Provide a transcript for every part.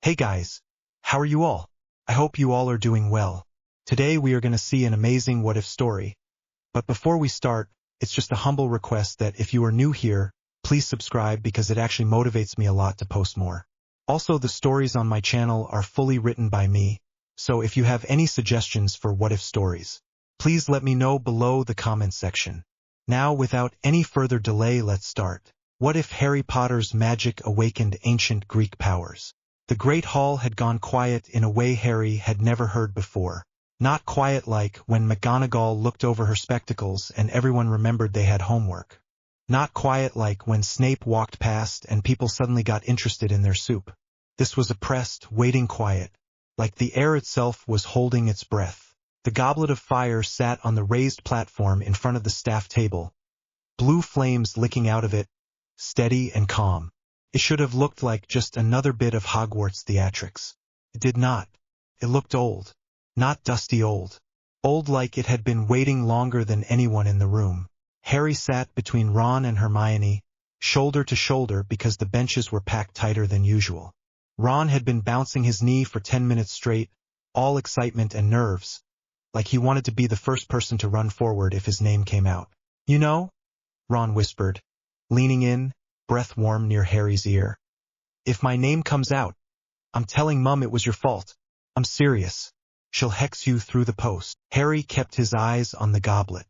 Hey guys, how are you all? I hope you all are doing well. Today we are going to see an amazing what-if story. But before we start, it's just a humble request that if you are new here, please subscribe because it actually motivates me a lot to post more. Also, the stories on my channel are fully written by me, so if you have any suggestions for what-if stories, please let me know below the comment section. Now, without any further delay, let's start. What if Harry Potter's magic awakened ancient Greek powers? The Great Hall had gone quiet in a way Harry had never heard before. Not quiet like when McGonagall looked over her spectacles and everyone remembered they had homework. Not quiet like when Snape walked past and people suddenly got interested in their soup. This was oppressed, waiting quiet, like the air itself was holding its breath. The goblet of fire sat on the raised platform in front of the staff table, blue flames licking out of it, steady and calm. It should have looked like just another bit of Hogwarts theatrics. It did not. It looked old. Not dusty old. Old like it had been waiting longer than anyone in the room. Harry sat between Ron and Hermione, shoulder to shoulder because the benches were packed tighter than usual. Ron had been bouncing his knee for 10 minutes straight, all excitement and nerves, like he wanted to be the first person to run forward if his name came out. You know? Ron whispered, leaning in, breath warm near Harry's ear. If my name comes out, I'm telling Mum it was your fault. I'm serious. She'll hex you through the post. Harry kept his eyes on the goblet.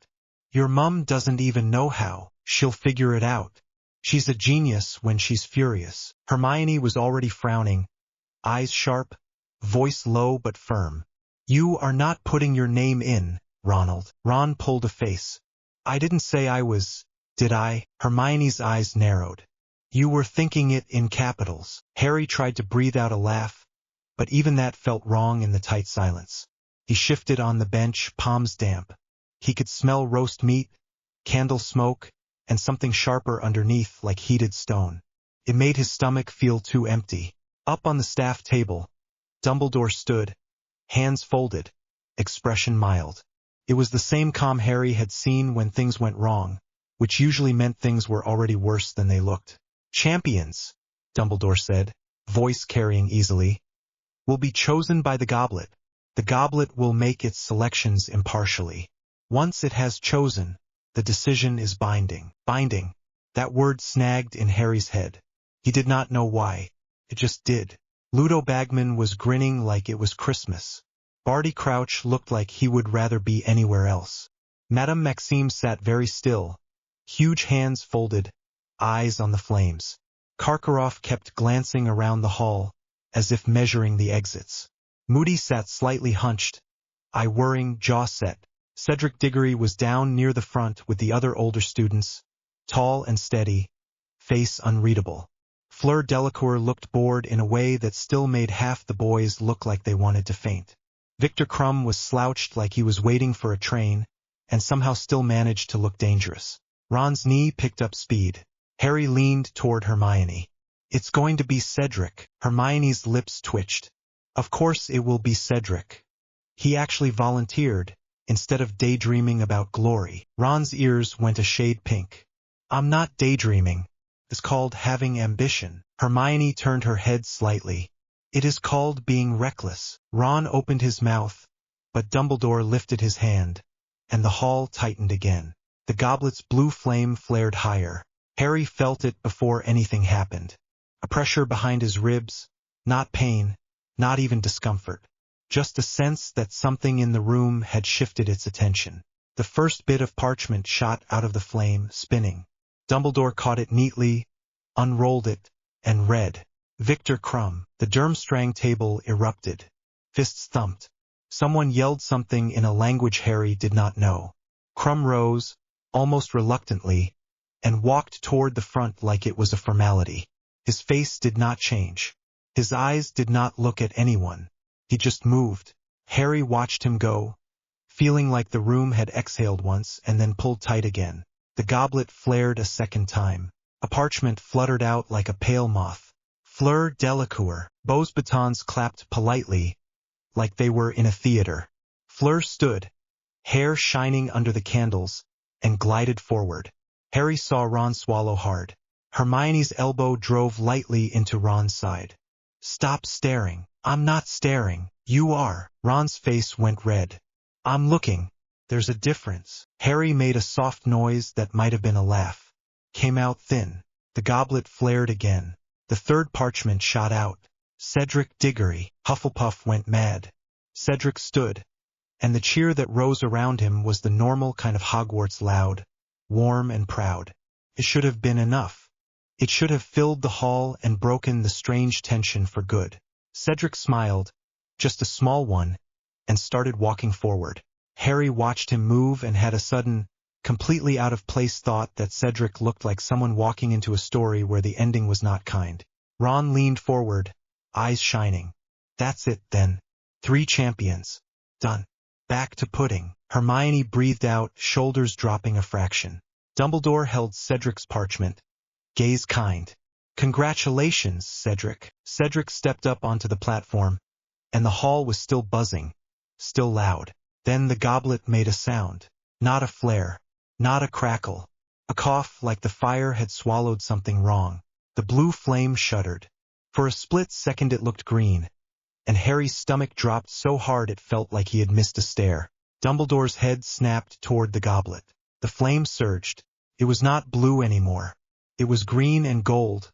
Your mum doesn't even know how. She'll figure it out. She's a genius when she's furious. Hermione was already frowning, eyes sharp, voice low but firm. You are not putting your name in, Ronald. Ron pulled a face. I didn't say I was, did I? Hermione's eyes narrowed. You were thinking it in capitals. Harry tried to breathe out a laugh, but even that felt wrong in the tight silence. He shifted on the bench, palms damp. He could smell roast meat, candle smoke, and something sharper underneath like heated stone. It made his stomach feel too empty. Up on the staff table, Dumbledore stood, hands folded, expression mild. It was the same calm Harry had seen when things went wrong, which usually meant things were already worse than they looked. Champions, Dumbledore said, voice carrying easily, will be chosen by the goblet. The goblet will make its selections impartially. Once it has chosen, the decision is binding. Binding. That word snagged in Harry's head. He did not know why. It just did. Ludo Bagman was grinning like it was Christmas. Barty Crouch looked like he would rather be anywhere else. Madame Maxime sat very still, huge hands folded, eyes on the flames. Karkaroff kept glancing around the hall, as if measuring the exits. Moody sat slightly hunched, eye worrying, jaw set. Cedric Diggory was down near the front with the other older students, tall and steady, face unreadable. Fleur Delacour looked bored in a way that still made half the boys look like they wanted to faint. Victor Crumb was slouched like he was waiting for a train, and somehow still managed to look dangerous. Ron's knee picked up speed. Harry leaned toward Hermione. It's going to be Cedric. Hermione's lips twitched. Of course it will be Cedric. He actually volunteered, instead of daydreaming about glory. Ron's ears went a shade pink. I'm not daydreaming. It's called having ambition. Hermione turned her head slightly. It is called being reckless. Ron opened his mouth, but Dumbledore lifted his hand, and the hall tightened again. The goblet's blue flame flared higher. Harry felt it before anything happened. A pressure behind his ribs, not pain, not even discomfort. Just a sense that something in the room had shifted its attention. The first bit of parchment shot out of the flame, spinning. Dumbledore caught it neatly, unrolled it, and read. Victor Crumb. The Durmstrang table erupted. Fists thumped. Someone yelled something in a language Harry did not know. Crumb rose, almost reluctantly, and walked toward the front like it was a formality. His face did not change. His eyes did not look at anyone. He just moved. Harry watched him go, feeling like the room had exhaled once and then pulled tight again. The goblet flared a second time. A parchment fluttered out like a pale moth. Fleur Delacour. Beau's batons clapped politely, like they were in a theater. Fleur stood, hair shining under the candles, and glided forward. Harry saw Ron swallow hard. Hermione's elbow drove lightly into Ron's side. Stop staring. I'm not staring. You are. Ron's face went red. I'm looking. There's a difference. Harry made a soft noise that might have been a laugh. Came out thin. The goblet flared again. The third parchment shot out. Cedric Diggory. Hufflepuff went mad. Cedric stood, and the cheer that rose around him was the normal kind of Hogwarts loud, warm and proud. It should have been enough. It should have filled the hall and broken the strange tension for good. Cedric smiled, just a small one, and started walking forward. Harry watched him move and had a sudden, completely out-of-place thought that Cedric looked like someone walking into a story where the ending was not kind. Ron leaned forward, eyes shining. That's it, then. 3 champions. Done. Back to pudding. Hermione breathed out, shoulders dropping a fraction. Dumbledore held Cedric's parchment. Gaze kind. Congratulations, Cedric. Cedric stepped up onto the platform, and the hall was still buzzing, still loud. Then the goblet made a sound. Not a flare. Not a crackle. A cough like the fire had swallowed something wrong. The blue flame shuddered. For a split second it looked green, and Harry's stomach dropped so hard it felt like he had missed a stair. Dumbledore's head snapped toward the goblet. The flame surged. It was not blue anymore. It was green and gold,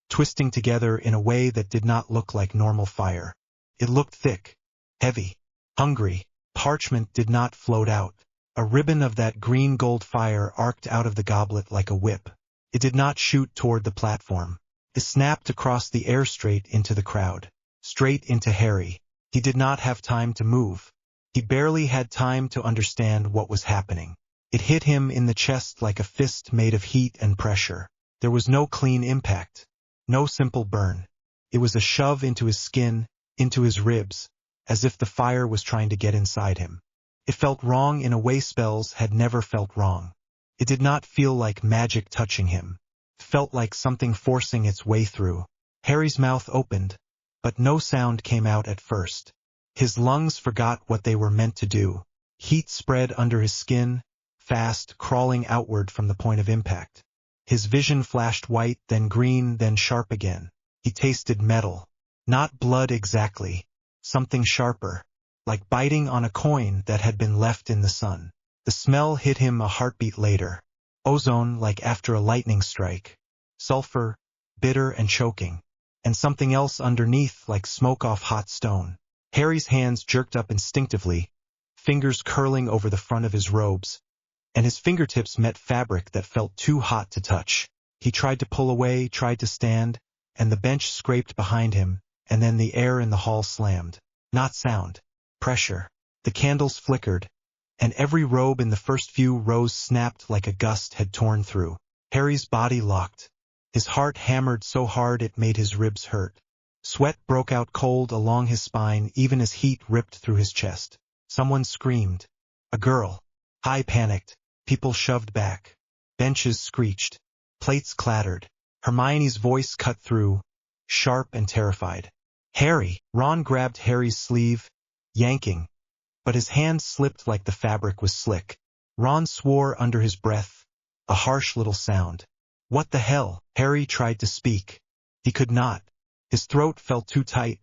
twisting together in a way that did not look like normal fire. It looked thick, heavy, hungry. Parchment did not float out. A ribbon of that green-gold fire arced out of the goblet like a whip. It did not shoot toward the platform. It snapped across the air straight into the crowd. Straight into Harry. He did not have time to move. He barely had time to understand what was happening. It hit him in the chest like a fist made of heat and pressure. There was no clean impact. No simple burn. It was a shove into his skin, into his ribs, as if the fire was trying to get inside him. It felt wrong in a way spells had never felt wrong. It did not feel like magic touching him. It felt like something forcing its way through. Harry's mouth opened, but no sound came out at first. His lungs forgot what they were meant to do. Heat spread under his skin, fast, crawling outward from the point of impact. His vision flashed white, then green, then sharp again. He tasted metal. Not blood exactly. Something sharper, like biting on a coin that had been left in the sun. The smell hit him a heartbeat later. Ozone like after a lightning strike. Sulfur, bitter and choking. And something else underneath like smoke off hot stone. Harry's hands jerked up instinctively, fingers curling over the front of his robes, and his fingertips met fabric that felt too hot to touch. He tried to pull away, tried to stand, and the bench scraped behind him, and then the air in the hall slammed. Not sound. Pressure. The candles flickered, and every robe in the first few rows snapped like a gust had torn through. Harry's body locked. His heart hammered so hard it made his ribs hurt. Sweat broke out cold along his spine even as heat ripped through his chest. Someone screamed. A girl. High panicked. People shoved back. Benches screeched. Plates clattered. Hermione's voice cut through, sharp and terrified. Harry! Ron grabbed Harry's sleeve, yanking, but his hand slipped like the fabric was slick. Ron swore under his breath, a harsh little sound. What the hell? Harry tried to speak. He could not. His throat felt too tight,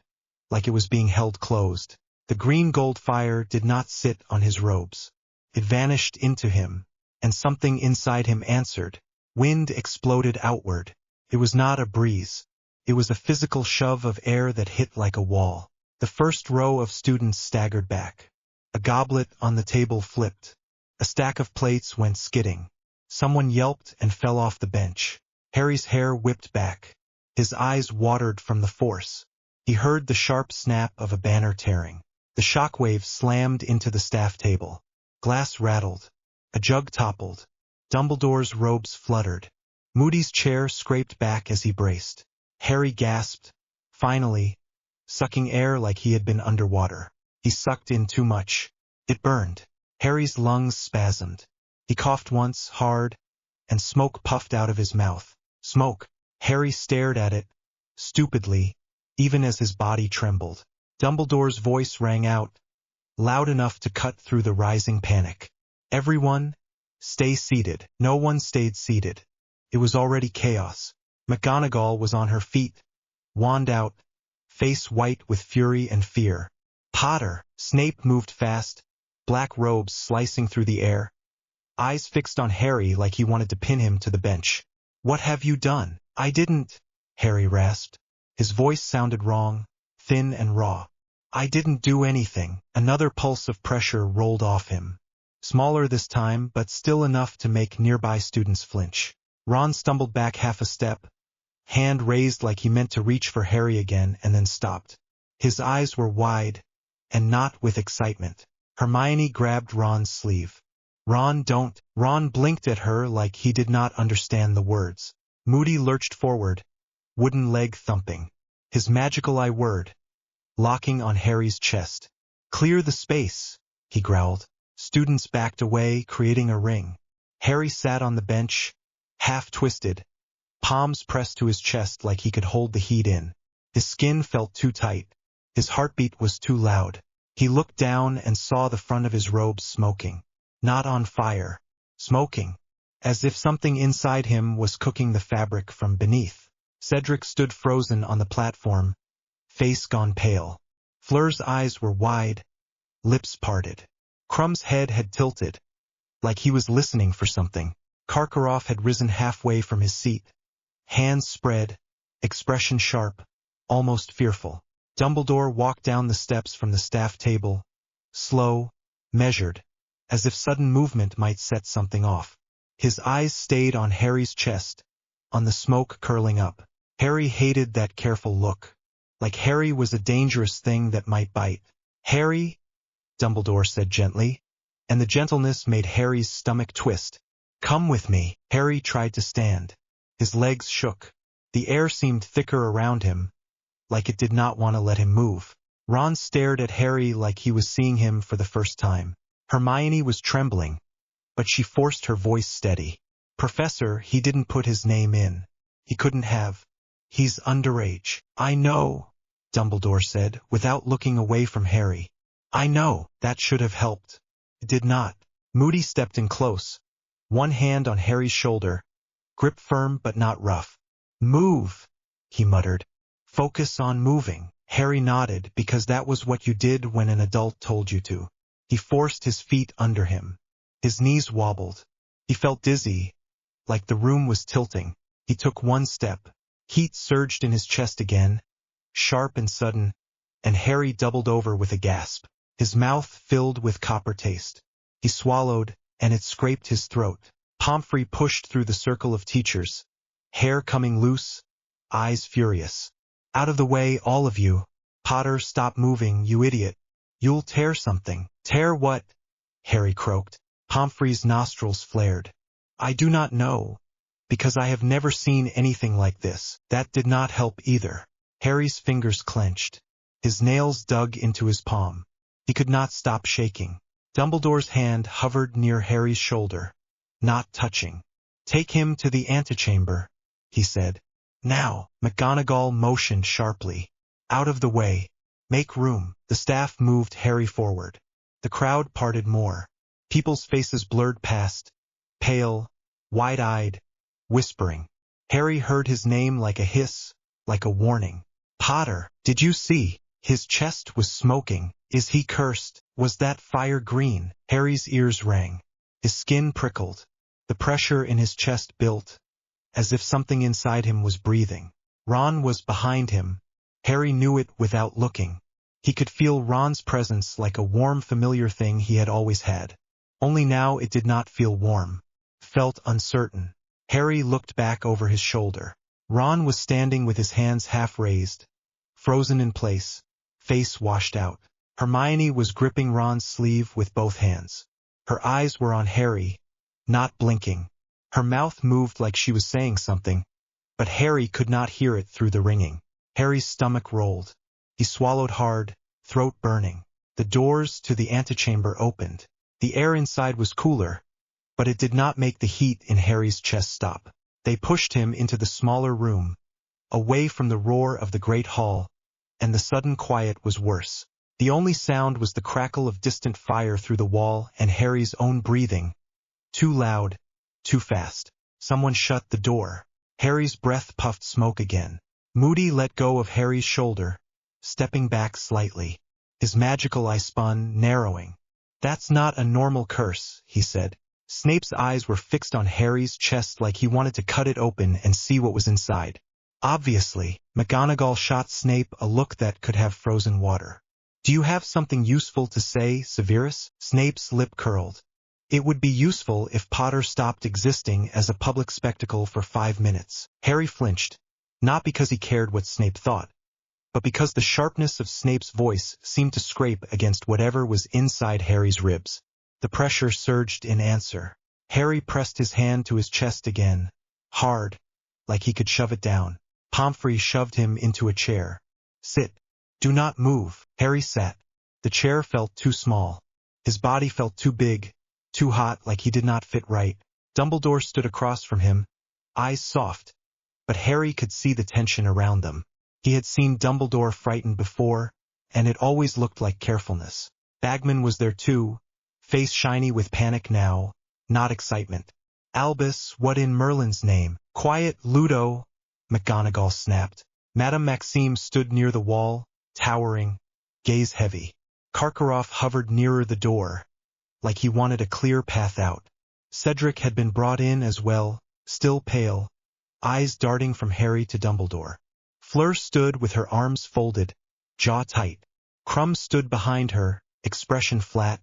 like it was being held closed. The green-gold fire did not sit on his robes. It vanished into him, and something inside him answered. Wind exploded outward. It was not a breeze. It was a physical shove of air that hit like a wall. The first row of students staggered back. A goblet on the table flipped. A stack of plates went skidding. Someone yelped and fell off the bench. Harry's hair whipped back. His eyes watered from the force. He heard the sharp snap of a banner tearing. The shockwave slammed into the staff table. Glass rattled. A jug toppled. Dumbledore's robes fluttered. Moody's chair scraped back as he braced. Harry gasped. Finally, sucking air like he had been underwater. He sucked in too much. It burned. Harry's lungs spasmed. He coughed once, hard, and smoke puffed out of his mouth. Smoke. Harry stared at it, stupidly, even as his body trembled. Dumbledore's voice rang out, loud enough to cut through the rising panic. Everyone, stay seated. No one stayed seated. It was already chaos. McGonagall was on her feet, wand out, face white with fury and fear. Potter! Snape moved fast, black robes slicing through the air, eyes fixed on Harry like he wanted to pin him to the bench. What have you done? I didn't, Harry rasped. His voice sounded wrong, thin and raw. I didn't do anything. Another pulse of pressure rolled off him. Smaller this time, but still enough to make nearby students flinch. Ron stumbled back half a step, hand raised like he meant to reach for Harry again, and then stopped. His eyes were wide, and not with excitement. Hermione grabbed Ron's sleeve. Ron, don't. Ron blinked at her like he did not understand the words. Moody lurched forward, wooden leg thumping. His magical I word, locking on Harry's chest. Clear the space, he growled. Students backed away, creating a ring. Harry sat on the bench, half twisted, palms pressed to his chest like he could hold the heat in. His skin felt too tight. His heartbeat was too loud. He looked down and saw the front of his robes smoking. Not on fire. Smoking. As if something inside him was cooking the fabric from beneath. Cedric stood frozen on the platform, face gone pale. Fleur's eyes were wide, lips parted. Crumb's head had tilted, like he was listening for something. Karkaroff had risen halfway from his seat. Hands spread, expression sharp, almost fearful. Dumbledore walked down the steps from the staff table, slow, measured, as if sudden movement might set something off. His eyes stayed on Harry's chest, on the smoke curling up. Harry hated that careful look, like Harry was a dangerous thing that might bite. Harry, Dumbledore said gently, and the gentleness made Harry's stomach twist. Come with me. Harry tried to stand. His legs shook. The air seemed thicker around him, like it did not want to let him move. Ron stared at Harry like he was seeing him for the first time. Hermione was trembling, but she forced her voice steady. Professor, he didn't put his name in. He couldn't have. He's underage. I know, Dumbledore said, without looking away from Harry. I know, that should have helped. It did not. Moody stepped in close, one hand on Harry's shoulder, grip firm but not rough. Move, he muttered. Focus on moving. Harry nodded, because that was what you did when an adult told you to. He forced his feet under him. His knees wobbled. He felt dizzy, like the room was tilting. He took one step. Heat surged in his chest again, sharp and sudden, and Harry doubled over with a gasp. His mouth filled with copper taste. He swallowed, and it scraped his throat. Pomfrey pushed through the circle of teachers, hair coming loose, eyes furious. Out of the way, all of you. Potter, stop moving, you idiot. You'll tear something. Tear what? Harry croaked. Pomfrey's nostrils flared. I do not know, because I have never seen anything like this. That did not help either. Harry's fingers clenched. His nails dug into his palm. He could not stop shaking. Dumbledore's hand hovered near Harry's shoulder, not touching. Take him to the antechamber, he said. Now. McGonagall motioned sharply. Out of the way. Make room. The staff moved Harry forward. The crowd parted more. People's faces blurred past, pale, wide-eyed, whispering. Harry heard his name like a hiss, like a warning. Potter, did you see? His chest was smoking. Is he cursed? Was that fire green? Harry's ears rang. His skin prickled. The pressure in his chest built, as if something inside him was breathing. Ron was behind him. Harry knew it without looking. He could feel Ron's presence like a warm, familiar thing he had always had. Only now it did not feel warm. Felt uncertain. Harry looked back over his shoulder. Ron was standing with his hands half raised, frozen in place, face washed out. Hermione was gripping Ron's sleeve with both hands. Her eyes were on Harry, not blinking. Her mouth moved like she was saying something, but Harry could not hear it through the ringing. Harry's stomach rolled. He swallowed hard, throat burning. The doors to the antechamber opened. The air inside was cooler, but it did not make the heat in Harry's chest stop. They pushed him into the smaller room, away from the roar of the great hall, and the sudden quiet was worse. The only sound was the crackle of distant fire through the wall and Harry's own breathing. Too loud, too fast. Someone shut the door. Harry's breath puffed smoke again. Moody let go of Harry's shoulder, stepping back slightly. His magical eye spun, narrowing. "That's not a normal curse," he said. Snape's eyes were fixed on Harry's chest like he wanted to cut it open and see what was inside. Obviously, McGonagall shot Snape a look that could have frozen water. "Do you have something useful to say, Severus?" Snape's lip curled. "It would be useful if Potter stopped existing as a public spectacle for 5 minutes. Harry flinched, not because he cared what Snape thought, but because the sharpness of Snape's voice seemed to scrape against whatever was inside Harry's ribs. The pressure surged in answer. Harry pressed his hand to his chest again, hard, like he could shove it down. Pomfrey shoved him into a chair. "Sit. Do not move." Harry sat. The chair felt too small. His body felt too big, too hot, like he did not fit right. Dumbledore stood across from him, eyes soft, but Harry could see the tension around them. He had seen Dumbledore frightened before, and it always looked like carefulness. Bagman was there too, face shiny with panic now, not excitement. "Albus, what in Merlin's name?" "Quiet, Ludo," McGonagall snapped. Madame Maxime stood near the wall, towering, gaze heavy. Karkaroff hovered nearer the door, like he wanted a clear path out. Cedric had been brought in as well, still pale, eyes darting from Harry to Dumbledore. Fleur stood with her arms folded, jaw tight. Krum stood behind her, expression flat,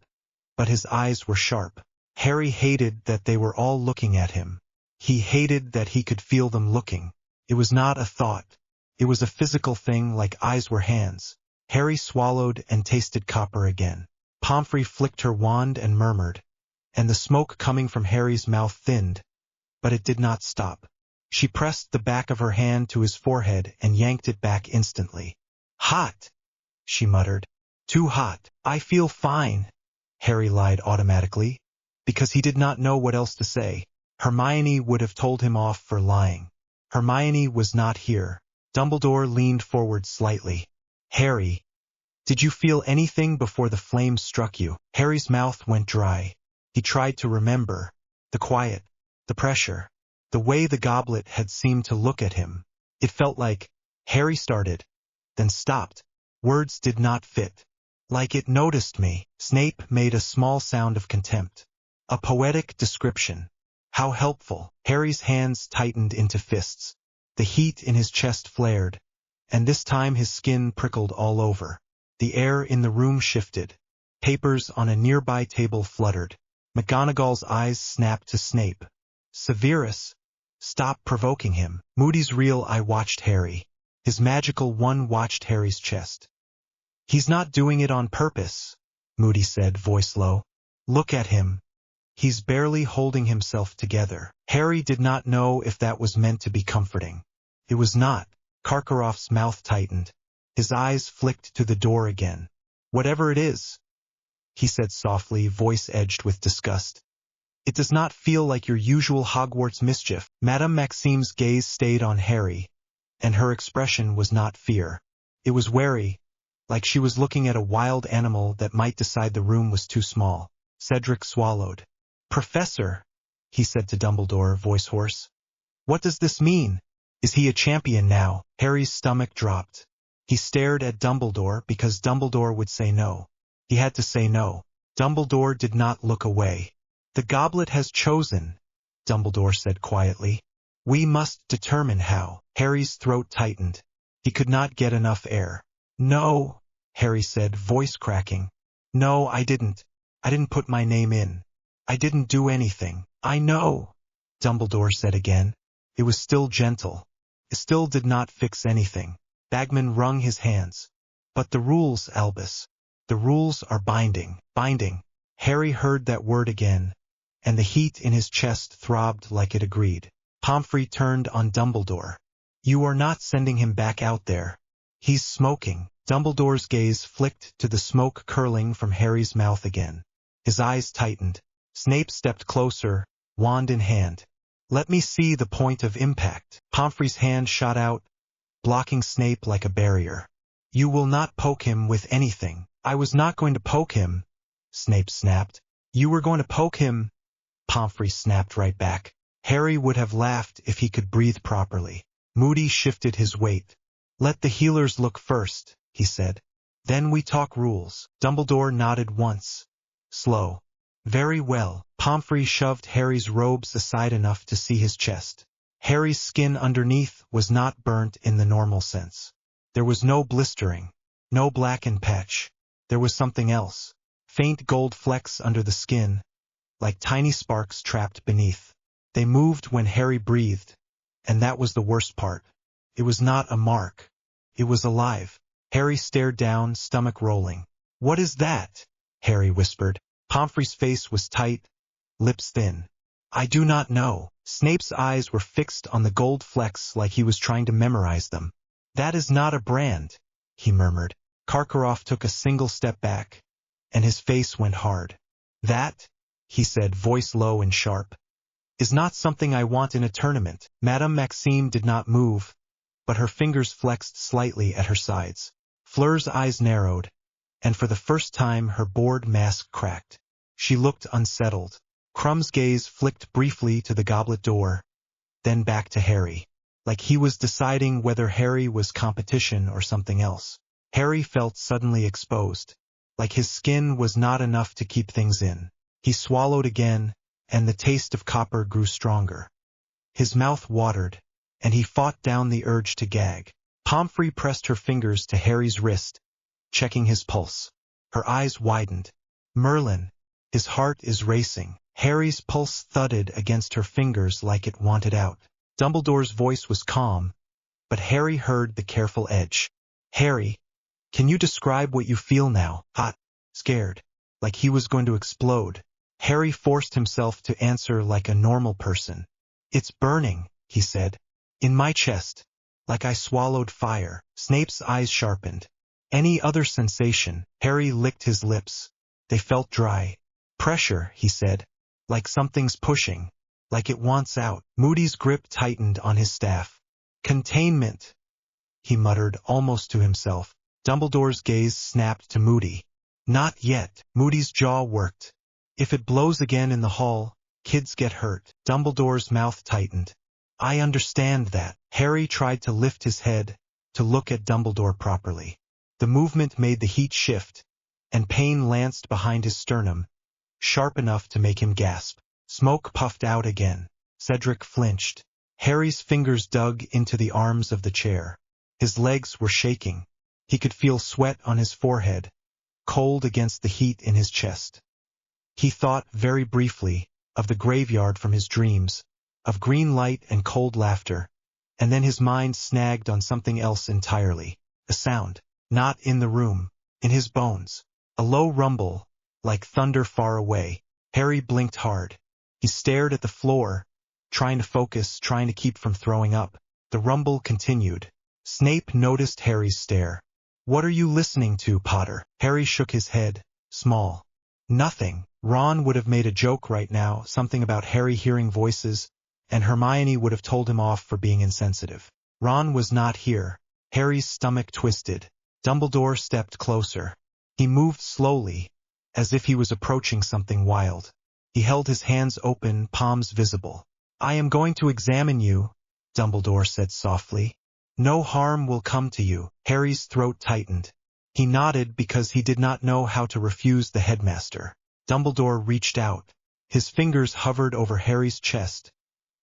but his eyes were sharp. Harry hated that they were all looking at him. He hated that he could feel them looking. It was not a thought. It was a physical thing, like eyes were hands. Harry swallowed and tasted copper again. Pomfrey flicked her wand and murmured, and the smoke coming from Harry's mouth thinned, but it did not stop. She pressed the back of her hand to his forehead and yanked it back instantly. "Hot," she muttered. "Too hot." "I feel fine," Harry lied automatically, because he did not know what else to say. Hermione would have told him off for lying. Hermione was not here. Dumbledore leaned forward slightly. "Harry, did you feel anything before the flames struck you?" Harry's mouth went dry. He tried to remember. The quiet, the pressure, the way the goblet had seemed to look at him. It felt like Harry started, then stopped. Words did not fit. "Like it noticed me." Snape made a small sound of contempt. A poetic description. How helpful. Harry's hands tightened into fists. The heat in his chest flared, and this time his skin prickled all over. The air in the room shifted. Papers on a nearby table fluttered. McGonagall's eyes snapped to Snape. "Severus, stop provoking him." Moody's real eye watched Harry. His magical one watched Harry's chest. "He's not doing it on purpose," Moody said, voice low. "Look at him. He's barely holding himself together." Harry did not know if that was meant to be comforting. It was not. Karkaroff's mouth tightened. His eyes flicked to the door again. "Whatever it is," he said softly, voice edged with disgust. "It does not feel like your usual Hogwarts mischief." Madame Maxime's gaze stayed on Harry, and her expression was not fear. It was wary, like she was looking at a wild animal that might decide the room was too small. Cedric swallowed. "Professor," he said to Dumbledore, voice hoarse. "What does this mean? Is he a champion now?" Harry's stomach dropped. He stared at Dumbledore because Dumbledore would say no. He had to say no. Dumbledore did not look away. "The goblet has chosen," Dumbledore said quietly. "We must determine how." Harry's throat tightened. He could not get enough air. "No," Harry said, voice cracking. "No, I didn't. I didn't put my name in. I didn't do anything." "I know," Dumbledore said again. It was still gentle. It still did not fix anything. Bagman wrung his hands. "But the rules, Albus. The rules are binding." Binding. Harry heard that word again, and the heat in his chest throbbed like it agreed. Pomfrey turned on Dumbledore. "You are not sending him back out there. He's smoking." Dumbledore's gaze flicked to the smoke curling from Harry's mouth again. His eyes tightened. Snape stepped closer, wand in hand. "Let me see the point of impact." Pomfrey's hand shot out, blocking Snape like a barrier. "You will not poke him with anything." "I was not going to poke him," Snape snapped. "You were going to poke him," Pomfrey snapped right back. Harry would have laughed if he could breathe properly. Moody shifted his weight. "Let the healers look first," he said. Then we talk rules. Dumbledore nodded once. Slow. Very well. Pomfrey shoved Harry's robes aside enough to see his chest. Harry's skin underneath was not burnt in the normal sense. There was no blistering, no blackened patch. There was something else. Faint gold flecks under the skin, like tiny sparks trapped beneath. They moved when Harry breathed, and that was the worst part. It was not a mark. It was alive. Harry stared down, stomach rolling. What is that? Harry whispered. Pomfrey's face was tight, lips thin. I do not know. Snape's eyes were fixed on the gold flecks like he was trying to memorize them. That is not a brand, he murmured. Karkaroff took a single step back, and his face went hard. That, he said, voice low and sharp, is not something I want in a tournament. Madame Maxime did not move, but her fingers flexed slightly at her sides. Fleur's eyes narrowed, and for the first time her bored mask cracked. She looked unsettled. Crumb's gaze flicked briefly to the goblet door, then back to Harry, like he was deciding whether Harry was competition or something else. Harry felt suddenly exposed, like his skin was not enough to keep things in. He swallowed again, and the taste of copper grew stronger. His mouth watered, and he fought down the urge to gag. Pomfrey pressed her fingers to Harry's wrist, checking his pulse. Her eyes widened. Merlin, his heart is racing. Harry's pulse thudded against her fingers like it wanted out. Dumbledore's voice was calm, but Harry heard the careful edge. Harry, can you describe what you feel now? Hot, scared, like he was going to explode. Harry forced himself to answer like a normal person. It's burning, he said. In my chest, like I swallowed fire. Snape's eyes sharpened. Any other sensation? Harry licked his lips. They felt dry. Pressure, he said. Like something's pushing, like it wants out. Moody's grip tightened on his staff. Containment, he muttered almost to himself. Dumbledore's gaze snapped to Moody. Not yet. Moody's jaw worked. If it blows again in the hall, kids get hurt. Dumbledore's mouth tightened. I understand that. Harry tried to lift his head, to look at Dumbledore properly. The movement made the heat shift, and pain lanced behind his sternum, sharp enough to make him gasp. Smoke puffed out again. Cedric flinched. Harry's fingers dug into the arms of the chair. His legs were shaking. He could feel sweat on his forehead, cold against the heat in his chest. He thought, very briefly, of the graveyard from his dreams, of green light and cold laughter, and then his mind snagged on something else entirely. A sound, not in the room, in his bones. A low rumble, like thunder far away. Harry blinked hard. He stared at the floor, trying to focus, trying to keep from throwing up. The rumble continued. Snape noticed Harry's stare. What are you listening to, Potter? Harry shook his head. Small. Nothing. Ron would have made a joke right now, something about Harry hearing voices, and Hermione would have told him off for being insensitive. Ron was not here. Harry's stomach twisted. Dumbledore stepped closer. He moved slowly, as if he was approaching something wild. He held his hands open, palms visible. I am going to examine you, Dumbledore said softly. No harm will come to you. Harry's throat tightened. He nodded because he did not know how to refuse the headmaster. Dumbledore reached out. His fingers hovered over Harry's chest,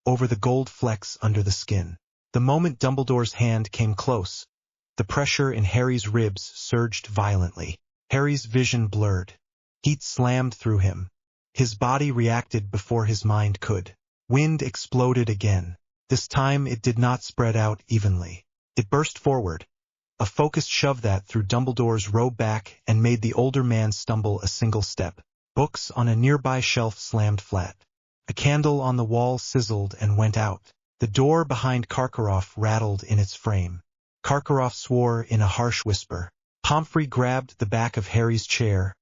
over the gold flecks under the skin. The moment Dumbledore's hand came close, the pressure in Harry's ribs surged violently. Harry's vision blurred. Heat slammed through him. His body reacted before his mind could. Wind exploded again. This time it did not spread out evenly. It burst forward. A focused shove that threw Dumbledore's robe back and made the older man stumble a single step. Books on a nearby shelf slammed flat. A candle on the wall sizzled and went out. The door behind Karkaroff rattled in its frame. Karkaroff swore in a harsh whisper. Pomfrey grabbed the back of Harry's chair,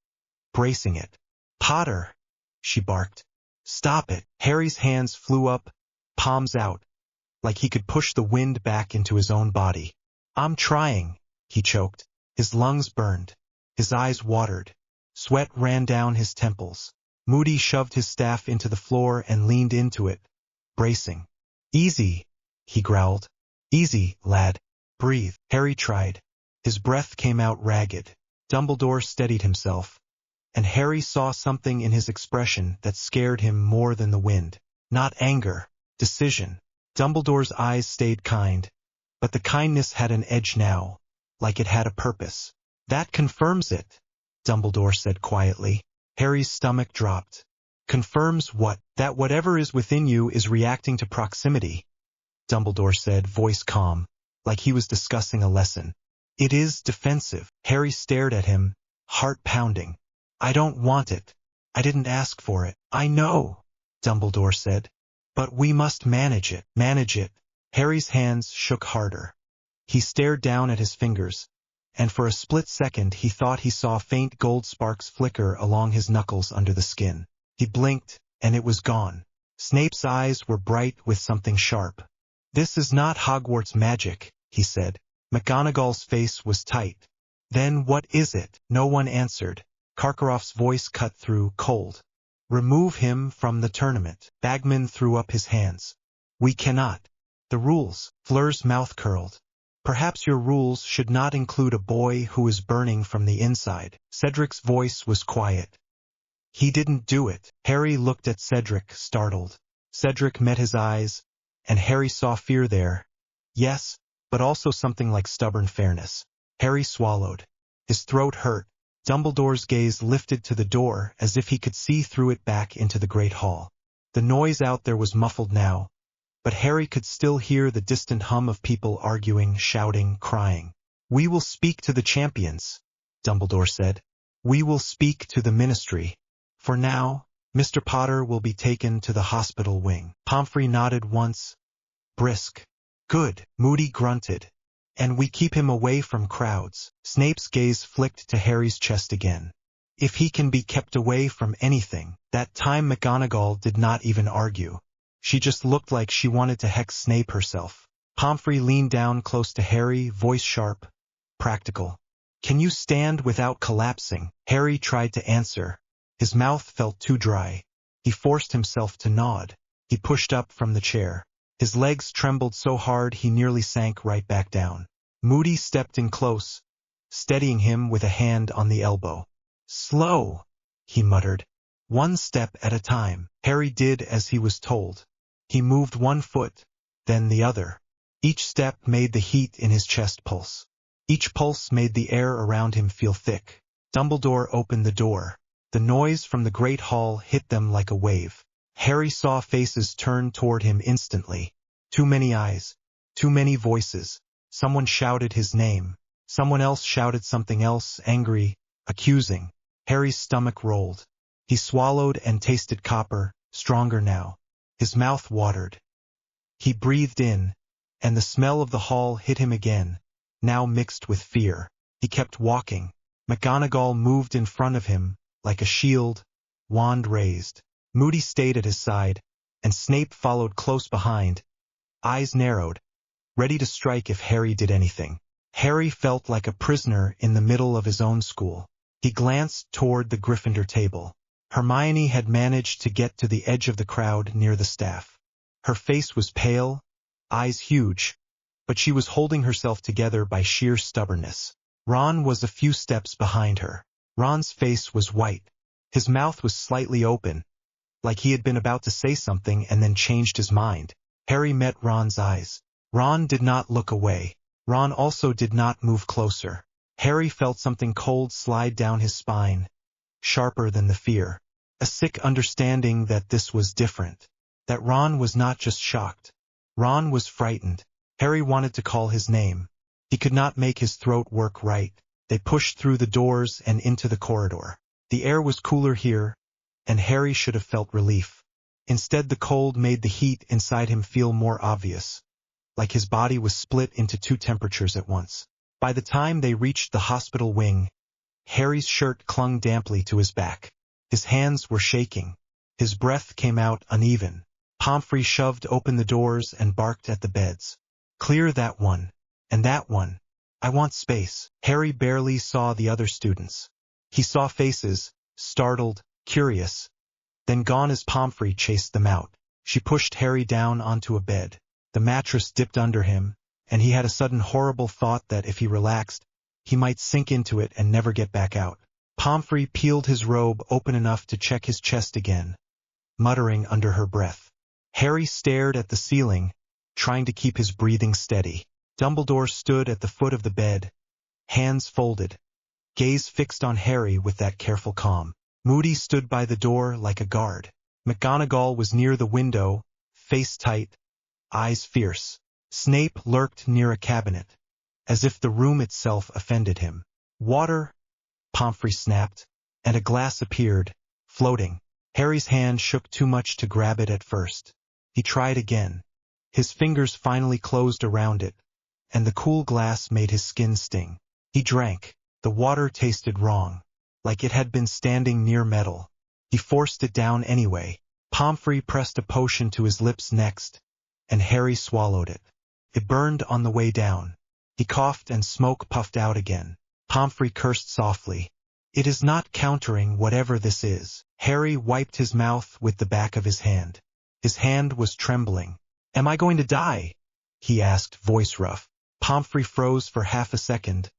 bracing it. Potter, she barked. Stop it. Harry's hands flew up, palms out, like he could push the wind back into his own body. I'm trying, he choked. His lungs burned. His eyes watered. Sweat ran down his temples. Moody shoved his staff into the floor and leaned into it, bracing. Easy, he growled. Easy, lad. Breathe. Harry tried. His breath came out ragged. Dumbledore steadied himself, and Harry saw something in his expression that scared him more than the wind. Not anger, decision. Dumbledore's eyes stayed kind, but the kindness had an edge now, like it had a purpose. That confirms it, Dumbledore said quietly. Harry's stomach dropped. Confirms what? That whatever is within you is reacting to proximity, Dumbledore said, voice calm, like he was discussing a lesson. It is defensive. Harry stared at him, heart pounding. I don't want it. I didn't ask for it. I know, Dumbledore said. But we must manage it. Manage it. Harry's hands shook harder. He stared down at his fingers, and for a split second he thought he saw faint gold sparks flicker along his knuckles under the skin. He blinked, and it was gone. Snape's eyes were bright with something sharp. This is not Hogwarts magic, he said. McGonagall's face was tight. Then what is it? No one answered. Karkaroff's voice cut through, cold. Remove him from the tournament. Bagman threw up his hands. We cannot. The rules. Fleur's mouth curled. Perhaps your rules should not include a boy who is burning from the inside. Cedric's voice was quiet. He didn't do it. Harry looked at Cedric, startled. Cedric met his eyes, and Harry saw fear there. Yes, but also something like stubborn fairness. Harry swallowed. His throat hurt. Dumbledore's gaze lifted to the door as if he could see through it back into the great hall. The noise out there was muffled now, but Harry could still hear the distant hum of people arguing, shouting, crying. We will speak to the champions, Dumbledore said. We will speak to the ministry. For now, Mr. Potter will be taken to the hospital wing. Pomfrey nodded once. Brisk. Good. Moody grunted. And we keep him away from crowds. Snape's gaze flicked to Harry's chest again. If he can be kept away from anything. That time McGonagall did not even argue. She just looked like she wanted to hex Snape herself. Pomfrey leaned down close to Harry, voice sharp, practical. Can you stand without collapsing? Harry tried to answer. His mouth felt too dry. He forced himself to nod. He pushed up from the chair. His legs trembled so hard he nearly sank right back down. Moody stepped in close, steadying him with a hand on the elbow. Slow, he muttered. One step at a time. Harry did as he was told. He moved one foot, then the other. Each step made the heat in his chest pulse. Each pulse made the air around him feel thick. Dumbledore opened the door. The noise from the great hall hit them like a wave. Harry saw faces turn toward him instantly. Too many eyes. Too many voices. Someone shouted his name. Someone else shouted something else, angry, accusing. Harry's stomach rolled. He swallowed and tasted copper, stronger now. His mouth watered. He breathed in, and the smell of the hall hit him again, now mixed with fear. He kept walking. McGonagall moved in front of him, like a shield, wand raised. Moody stayed at his side, and Snape followed close behind, eyes narrowed, ready to strike if Harry did anything. Harry felt like a prisoner in the middle of his own school. He glanced toward the Gryffindor table. Hermione had managed to get to the edge of the crowd near the staff. Her face was pale, eyes huge, but she was holding herself together by sheer stubbornness. Ron was a few steps behind her. Ron's face was white. His mouth was slightly open, like he had been about to say something and then changed his mind. Harry met Ron's eyes. Ron did not look away. Ron also did not move closer. Harry felt something cold slide down his spine, sharper than the fear. A sick understanding that this was different. That Ron was not just shocked. Ron was frightened. Harry wanted to call his name. He could not make his throat work right. They pushed through the doors and into the corridor. The air was cooler here, and Harry should have felt relief. Instead, the cold made the heat inside him feel more obvious, like his body was split into two temperatures at once. By the time they reached the hospital wing, Harry's shirt clung damply to his back. His hands were shaking. His breath came out uneven. Pomfrey shoved open the doors and barked at the beds. Clear that one. And that one. I want space. Harry barely saw the other students. He saw faces, startled, curious, then gone as Pomfrey chased them out. She pushed Harry down onto a bed. The mattress dipped under him, and he had a sudden horrible thought that if he relaxed, He might sink into it and never get back out. Pomfrey peeled his robe open enough to check his chest again, muttering under her breath. Harry stared at the ceiling, trying to keep his breathing steady. Dumbledore stood at the foot of the bed, hands folded, gaze fixed on Harry with that careful calm. Moody stood by the door like a guard. McGonagall was near the window, face tight, eyes fierce. Snape lurked near a cabinet, as if the room itself offended him. Water, Pomfrey snapped, and a glass appeared, floating. Harry's hand shook too much to grab it at first. He tried again. His fingers finally closed around it, and the cool glass made his skin sting. He drank. The water tasted wrong, like it had been standing near metal. He forced it down anyway. Pomfrey pressed a potion to his lips next, and Harry swallowed it. It burned on the way down. He coughed and smoke puffed out again. Pomfrey cursed softly. It is not countering whatever this is. Harry wiped his mouth with the back of his hand. His hand was trembling. Am I going to die? He asked, voice rough. Pomfrey froze for half a second,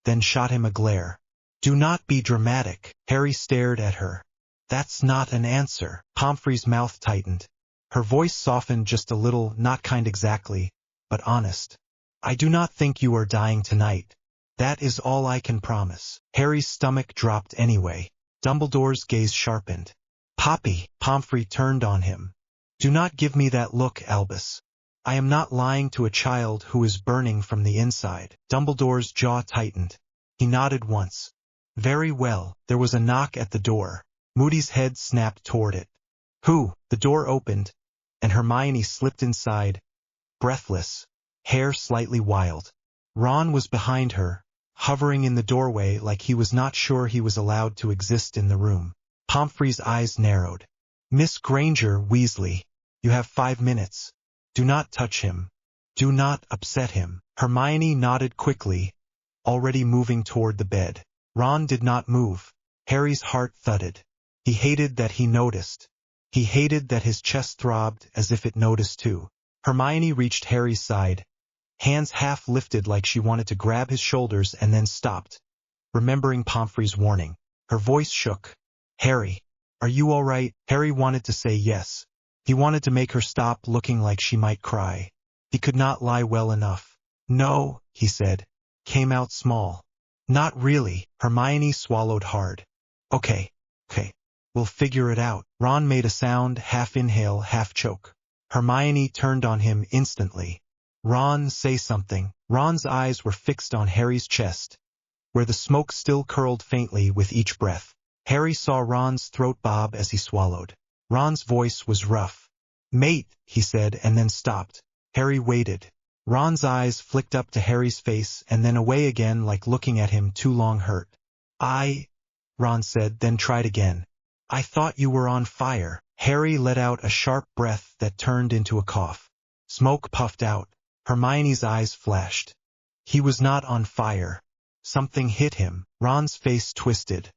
then shot him a glare. Do not be dramatic. Harry stared at her. That's not an answer. Pomfrey's mouth tightened. Her voice softened just a little, not kind exactly, but honest. I do not think you are dying tonight. That is all I can promise. Harry's stomach dropped anyway. Dumbledore's gaze sharpened. Poppy, Pomfrey turned on him. Do not give me that look, Albus. I am not lying to a child who is burning from the inside. Dumbledore's jaw tightened. He nodded once. Very well. There was a knock at the door. Moody's head snapped toward it. Who? The door opened, and Hermione slipped inside, breathless, hair slightly wild. Ron was behind her, hovering in the doorway like he was not sure he was allowed to exist in the room. Pomfrey's eyes narrowed. Miss Granger Weasley, you have 5 minutes. Do not touch him. Do not upset him. Hermione nodded quickly, already moving toward the bed. Ron did not move. Harry's heart thudded. He hated that he noticed. He hated that his chest throbbed as if it noticed too. Hermione reached Harry's side, hands half lifted like she wanted to grab his shoulders and then stopped, remembering Pomfrey's warning. Her voice shook. Harry, are you all right? Harry wanted to say yes. He wanted to make her stop looking like she might cry. He could not lie well enough. No, he said. Came out small. Not really. Hermione swallowed hard. Okay. We'll figure it out. Ron made a sound, half inhale, half choke. Hermione turned on him instantly. Ron, say something. Ron's eyes were fixed on Harry's chest, where the smoke still curled faintly with each breath. Harry saw Ron's throat bob as he swallowed. Ron's voice was rough. Mate, he said, and then stopped. Harry waited. Ron's eyes flicked up to Harry's face and then away again like looking at him too long hurt. Ron said, then tried again. I thought you were on fire. Harry let out a sharp breath that turned into a cough. Smoke puffed out. Hermione's eyes flashed. He was not on fire. Something hit him. Ron's face twisted.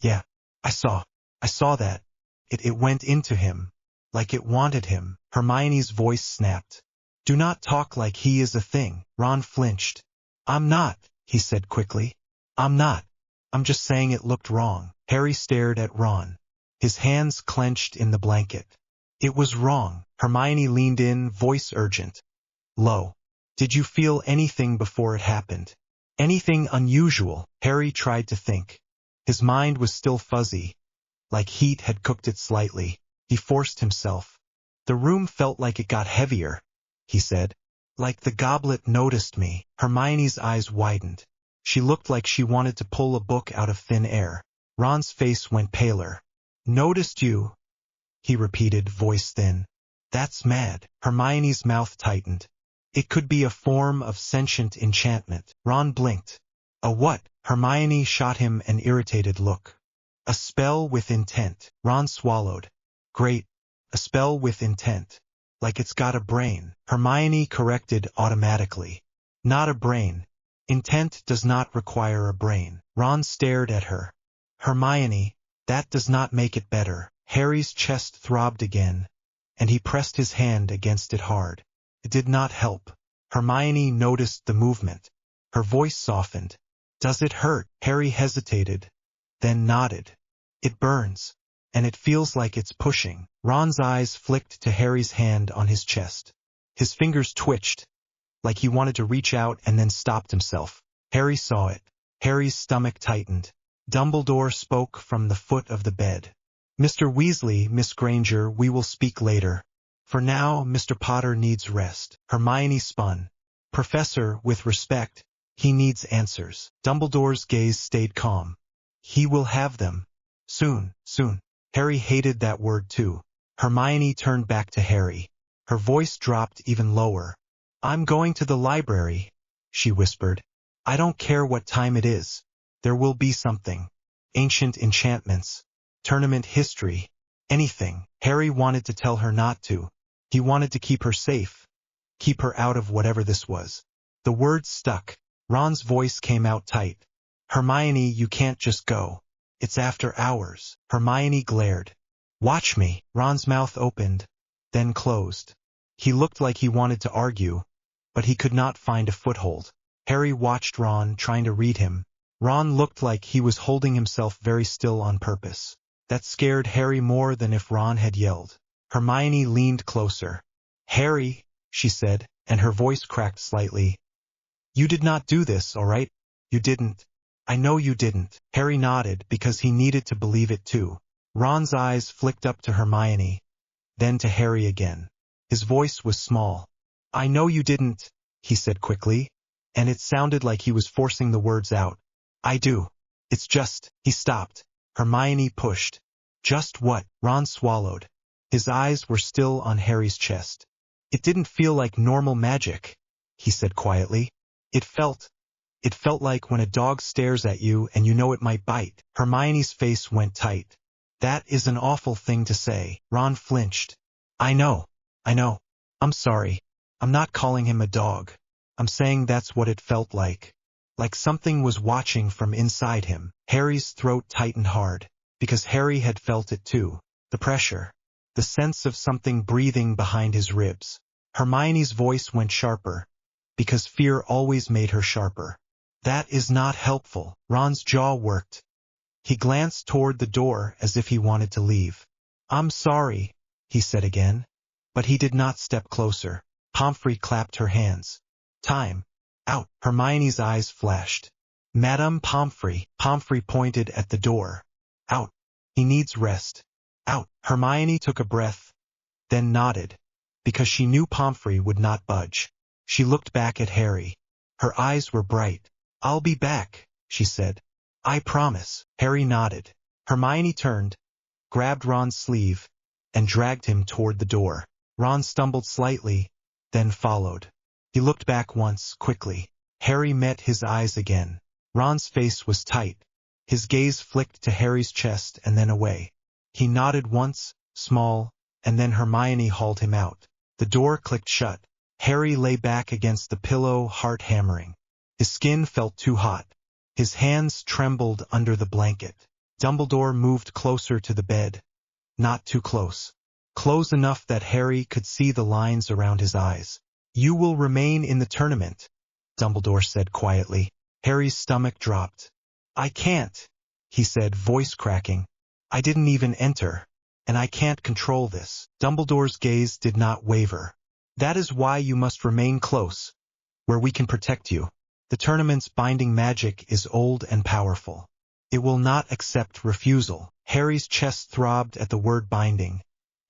Yeah, I saw that. It went into him, like it wanted him. Hermione's voice snapped. Do not talk like he is a thing. Ron flinched. I'm not, he said quickly. I'm not. I'm just saying it looked wrong. Harry stared at Ron, his hands clenched in the blanket. It was wrong. Hermione leaned in, voice urgent. Low. Did you feel anything before it happened? Anything unusual? Harry tried to think. His mind was still fuzzy, like heat had cooked it slightly. He forced himself. The room felt like it got heavier, he said. Like the goblet noticed me. Hermione's eyes widened. She looked like she wanted to pull a book out of thin air. Ron's face went paler. Noticed you, he repeated, voice thin. That's mad. Hermione's mouth tightened. It could be a form of sentient enchantment. Ron blinked. A what? Hermione shot him an irritated look. A spell with intent. Ron swallowed. Great. A spell with intent. Like it's got a brain. Hermione corrected automatically. Not a brain. Intent does not require a brain. Ron stared at her. Hermione, that does not make it better. Harry's chest throbbed again, and he pressed his hand against it hard. It did not help. Hermione noticed the movement. Her voice softened. Does it hurt? Harry hesitated, then nodded. It burns, and it feels like it's pushing. Ron's eyes flicked to Harry's hand on his chest. His fingers twitched, like he wanted to reach out and then stopped himself. Harry saw it. Harry's stomach tightened. Dumbledore spoke from the foot of the bed. Mr. Weasley, Miss Granger, we will speak later. For now, Mr. Potter needs rest. Hermione spun. Professor, with respect, he needs answers. Dumbledore's gaze stayed calm. He will have them. Soon, soon. Harry hated that word too. Hermione turned back to Harry. Her voice dropped even lower. I'm going to the library, she whispered. I don't care what time it is. There will be something. Ancient enchantments. Tournament history. Anything. Harry wanted to tell her not to. He wanted to keep her safe. Keep her out of whatever this was. The words stuck. Ron's voice came out tight. Hermione, you can't just go. It's after hours. Hermione glared. Watch me. Ron's mouth opened, then closed. He looked like he wanted to argue, but he could not find a foothold. Harry watched Ron, trying to read him. Ron looked like he was holding himself very still on purpose. That scared Harry more than if Ron had yelled. Hermione leaned closer. Harry, she said, and her voice cracked slightly. You did not do this, all right? You didn't. I know you didn't. Harry nodded because he needed to believe it too. Ron's eyes flicked up to Hermione, then to Harry again. His voice was small. I know you didn't, he said quickly, and it sounded like he was forcing the words out. I do. It's just, he stopped. Hermione pushed. Just what? Ron swallowed. His eyes were still on Harry's chest. It didn't feel like normal magic, he said quietly. It felt like when a dog stares at you and you know it might bite. Hermione's face went tight. That is an awful thing to say. Ron flinched. I know. I'm sorry. I'm not calling him a dog. I'm saying that's what it felt like. Like something was watching from inside him. Harry's throat tightened hard, because Harry had felt it too. The pressure. The sense of something breathing behind his ribs. Hermione's voice went sharper, because fear always made her sharper. That is not helpful. Ron's jaw worked. He glanced toward the door as if he wanted to leave. I'm sorry, he said again, but he did not step closer. Pomfrey clapped her hands. Time. Out. Hermione's eyes flashed. Madame Pomfrey. Pomfrey pointed at the door. Out. He needs rest. Out. Hermione took a breath, then nodded, because she knew Pomfrey would not budge. She looked back at Harry. Her eyes were bright. I'll be back, she said. I promise. Harry nodded. Hermione turned, grabbed Ron's sleeve, and dragged him toward the door. Ron stumbled slightly, then followed. He looked back once, quickly. Harry met his eyes again. Ron's face was tight. His gaze flicked to Harry's chest and then away. He nodded once, small, and then Hermione hauled him out. The door clicked shut. Harry lay back against the pillow, heart hammering. His skin felt too hot. His hands trembled under the blanket. Dumbledore moved closer to the bed. Not too close. Close enough that Harry could see the lines around his eyes. You will remain in the tournament, Dumbledore said quietly. Harry's stomach dropped. I can't, he said, voice cracking. I didn't even enter, and I can't control this. Dumbledore's gaze did not waver. That is why you must remain close, where we can protect you. The tournament's binding magic is old and powerful. It will not accept refusal. Harry's chest throbbed at the word binding,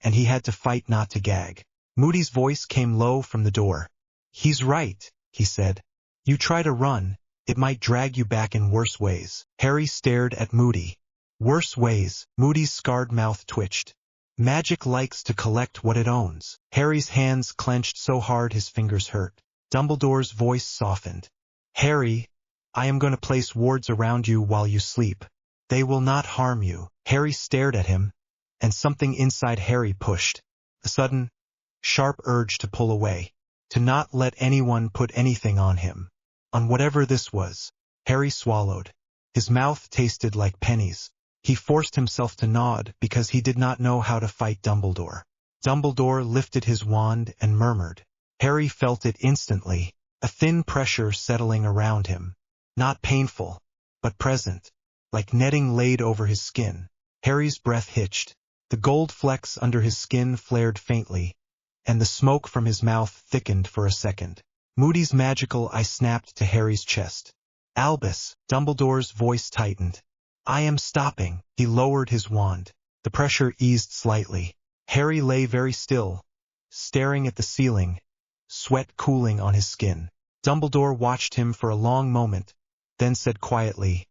and he had to fight not to gag. Moody's voice came low from the door. He's right, he said. You try to run, it might drag you back in worse ways. Harry stared at Moody. Worse ways. Moody's scarred mouth twitched. Magic likes to collect what it owns. Harry's hands clenched so hard his fingers hurt. Dumbledore's voice softened. Harry, I am going to place wards around you while you sleep. They will not harm you. Harry stared at him, and something inside Harry pushed. A sudden, sharp urge to pull away, to not let anyone put anything on him. On whatever this was. Harry swallowed. His mouth tasted like pennies. He forced himself to nod because he did not know how to fight Dumbledore. Dumbledore lifted his wand and murmured. Harry felt it instantly, a thin pressure settling around him. Not painful, but present, like netting laid over his skin. Harry's breath hitched. The gold flecks under his skin flared faintly, and the smoke from his mouth thickened for a second. Moody's magical eye snapped to Harry's chest. Albus, Dumbledore's voice tightened. I am stopping. He lowered his wand. The pressure eased slightly. Harry lay very still, staring at the ceiling, sweat cooling on his skin. Dumbledore watched him for a long moment, then said quietly,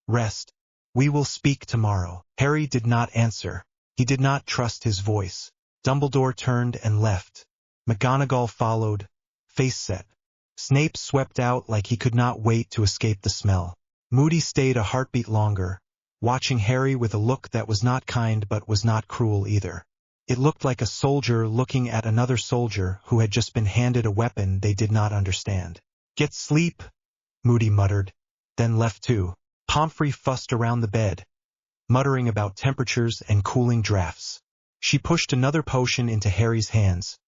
Rest. We will speak tomorrow. Harry did not answer. He did not trust his voice. Dumbledore turned and left. McGonagall followed, face set. Snape swept out like he could not wait to escape the smell. Moody stayed a heartbeat longer, watching Harry with a look that was not kind but was not cruel either. It looked like a soldier looking at another soldier who had just been handed a weapon they did not understand. Get sleep, Moody muttered, then left too. Pomfrey fussed around the bed, muttering about temperatures and cooling drafts. She pushed another potion into Harry's hands,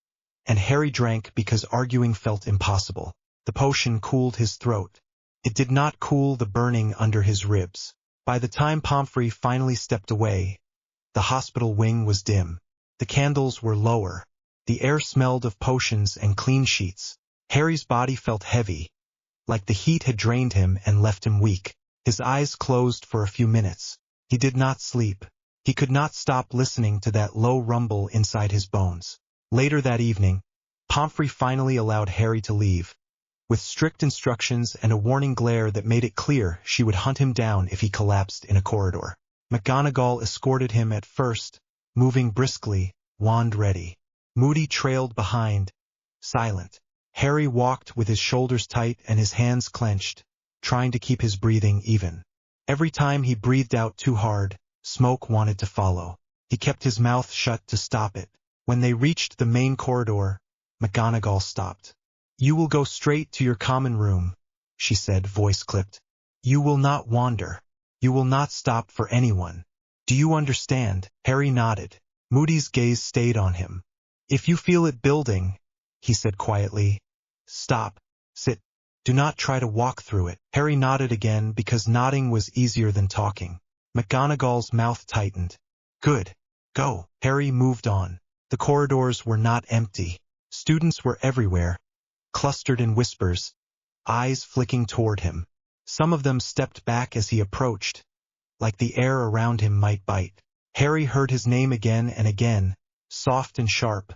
and Harry drank because arguing felt impossible. The potion cooled his throat. It did not cool the burning under his ribs. By the time Pomfrey finally stepped away, the hospital wing was dim. The candles were lower. The air smelled of potions and clean sheets. Harry's body felt heavy, like the heat had drained him and left him weak. His eyes closed for a few minutes. He did not sleep. He could not stop listening to that low rumble inside his bones. Later that evening, Pomfrey finally allowed Harry to leave, with strict instructions and a warning glare that made it clear she would hunt him down if he collapsed in a corridor. McGonagall escorted him at first, moving briskly, wand ready. Moody trailed behind, silent. Harry walked with his shoulders tight and his hands clenched, trying to keep his breathing even. Every time he breathed out too hard, smoke wanted to follow. He kept his mouth shut to stop it. When they reached the main corridor, McGonagall stopped. You will go straight to your common room, she said, voice clipped. You will not wander. You will not stop for anyone. Do you understand? Harry nodded. Moody's gaze stayed on him. If you feel it building, he said quietly, stop, sit. Do not try to walk through it. Harry nodded again because nodding was easier than talking. McGonagall's mouth tightened. Good. Go. Harry moved on. The corridors were not empty. Students were everywhere, clustered in whispers, eyes flicking toward him. Some of them stepped back as he approached, like the air around him might bite. Harry heard his name again and again, soft and sharp,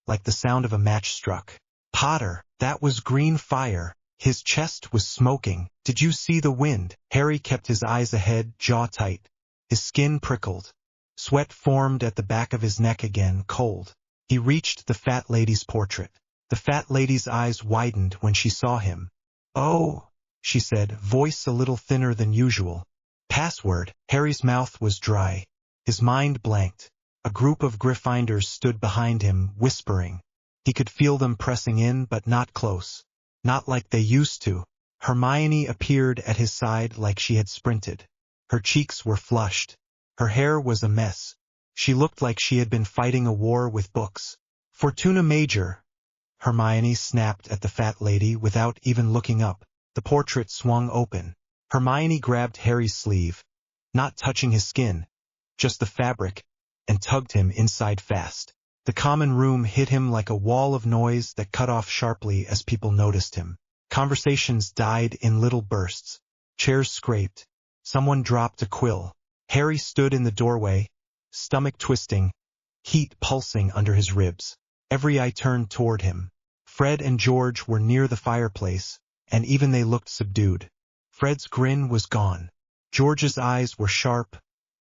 like the sound of a match struck. Potter, that was green fire. His chest was smoking. Did you see the wind? Harry kept his eyes ahead, jaw tight. His skin prickled. Sweat formed at the back of his neck again, cold. He reached the fat lady's portrait. The fat lady's eyes widened when she saw him. Oh, she said, voice a little thinner than usual. Password. Harry's mouth was dry. His mind blanked. A group of Gryffindors stood behind him, whispering. He could feel them pressing in, but not close. Not like they used to. Hermione appeared at his side like she had sprinted. Her cheeks were flushed. Her hair was a mess. She looked like she had been fighting a war with books. Fortuna Major, Hermione snapped at the fat lady without even looking up. The portrait swung open. Hermione grabbed Harry's sleeve, not touching his skin, just the fabric, and tugged him inside fast. The common room hit him like a wall of noise that cut off sharply as people noticed him. Conversations died in little bursts. Chairs scraped. Someone dropped a quill. Harry stood in the doorway, stomach twisting, heat pulsing under his ribs. Every eye turned toward him. Fred and George were near the fireplace, and even they looked subdued. Fred's grin was gone. George's eyes were sharp,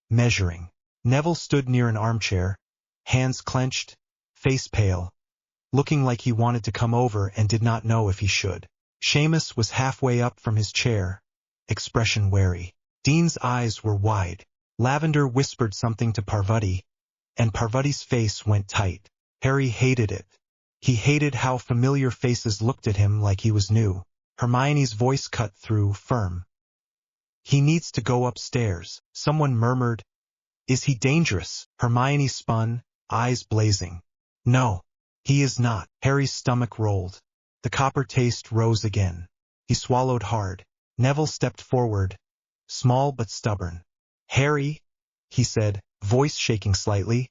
measuring. Neville stood near an armchair, hands clenched, face pale, looking like he wanted to come over and did not know if he should. Seamus was halfway up from his chair, expression wary. Dean's eyes were wide. Lavender whispered something to Parvati, and Parvati's face went tight. Harry hated it. He hated how familiar faces looked at him like he was new. Hermione's voice cut through, firm. He needs to go upstairs. Someone murmured, Is he dangerous? Hermione spun, eyes blazing. No, he is not. Harry's stomach rolled. The copper taste rose again. He swallowed hard. Neville stepped forward, small but stubborn. Harry, he said, voice shaking slightly.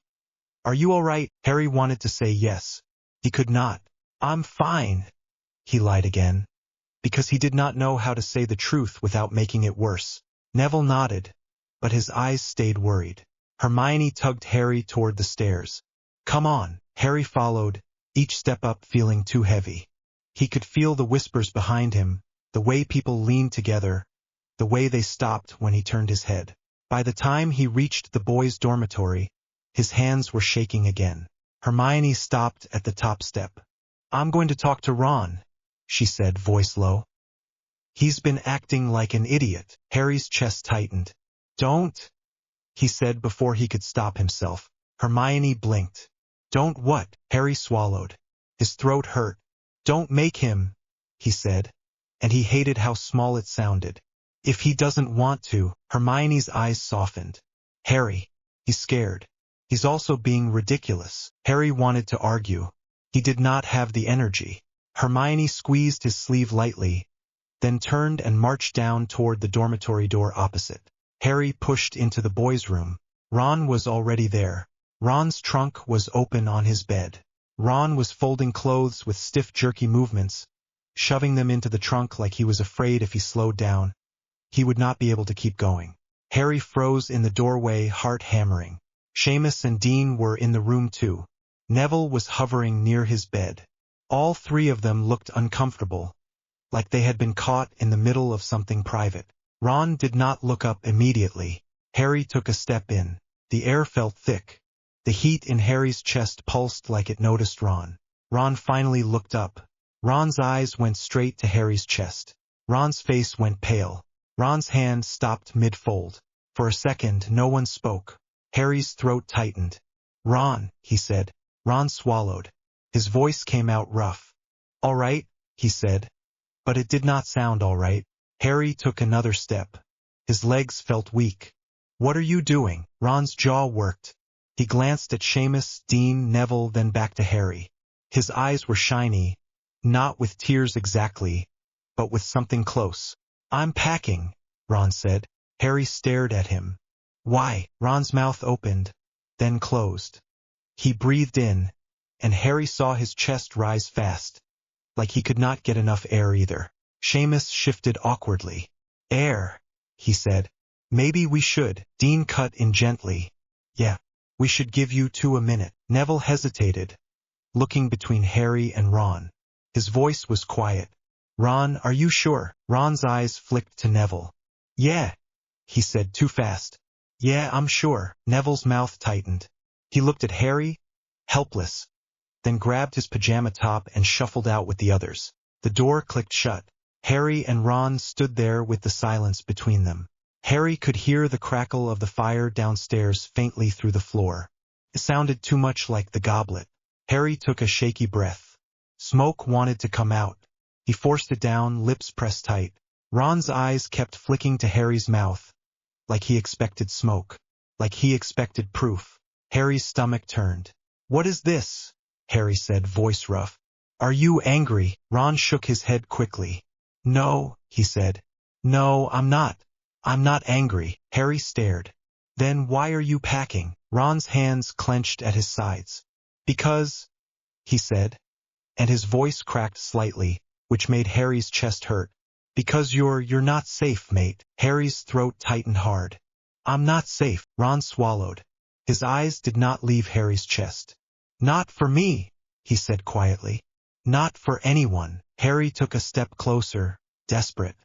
Are you all right? Harry wanted to say yes. He could not. I'm fine, he lied again, because he did not know how to say the truth without making it worse. Neville nodded, but his eyes stayed worried. Hermione tugged Harry toward the stairs. Come on. Harry followed, each step up feeling too heavy. He could feel the whispers behind him, the way people leaned together, the way they stopped when he turned his head. By the time he reached the boys' dormitory, his hands were shaking again. Hermione stopped at the top step. I'm going to talk to Ron, she said, voice low. He's been acting like an idiot. Harry's chest tightened. Don't, he said before he could stop himself. Hermione blinked. Don't what? Harry swallowed. His throat hurt. Don't make him, he said, and he hated how small it sounded. If he doesn't want to. Hermione's eyes softened. Harry, he's scared. He's also being ridiculous. Harry wanted to argue. He did not have the energy. Hermione squeezed his sleeve lightly, then turned and marched down toward the dormitory door opposite. Harry pushed into the boys' room. Ron was already there. Ron's trunk was open on his bed. Ron was folding clothes with stiff, jerky movements, shoving them into the trunk like he was afraid if he slowed down, he would not be able to keep going. Harry froze in the doorway, heart hammering. Seamus and Dean were in the room too. Neville was hovering near his bed. All three of them looked uncomfortable, like they had been caught in the middle of something private. Ron did not look up immediately. Harry took a step in. The air felt thick. The heat in Harry's chest pulsed like it noticed Ron. Ron finally looked up. Ron's eyes went straight to Harry's chest. Ron's face went pale. Ron's hand stopped mid-fold. For a second, no one spoke. Harry's throat tightened. Ron, he said. Ron swallowed. His voice came out rough. All right, he said. But it did not sound all right. Harry took another step. His legs felt weak. What are you doing? Ron's jaw worked. He glanced at Seamus, Dean, Neville, then back to Harry. His eyes were shiny, not with tears exactly, but with something close. I'm packing, Ron said. Harry stared at him. Why? Ron's mouth opened, then closed. He breathed in, and Harry saw his chest rise fast, like he could not get enough air either. Seamus shifted awkwardly. Air, he said. Maybe we should. Dean cut in gently. Yeah, we should give you 2 a minute. Neville hesitated, looking between Harry and Ron. His voice was quiet. Ron, are you sure? Ron's eyes flicked to Neville. Yeah, he said too fast. Yeah, I'm sure. Neville's mouth tightened. He looked at Harry, helpless, then grabbed his pajama top and shuffled out with the others. The door clicked shut. Harry and Ron stood there with the silence between them. Harry could hear the crackle of the fire downstairs faintly through the floor. It sounded too much like the goblet. Harry took a shaky breath. Smoke wanted to come out. He forced it down, lips pressed tight. Ron's eyes kept flicking to Harry's mouth, like he expected smoke, like he expected proof. Harry's stomach turned. What is this? Harry said, voice rough. Are you angry? Ron shook his head quickly. No, he said. No, I'm not. I'm not angry. Harry stared. Then why are you packing? Ron's hands clenched at his sides. Because, he said, and his voice cracked slightly, which made Harry's chest hurt. Because you're not safe, mate. Harry's throat tightened hard. I'm not safe. Ron swallowed. His eyes did not leave Harry's chest. Not for me, he said quietly. Not for anyone. Harry took a step closer, desperate.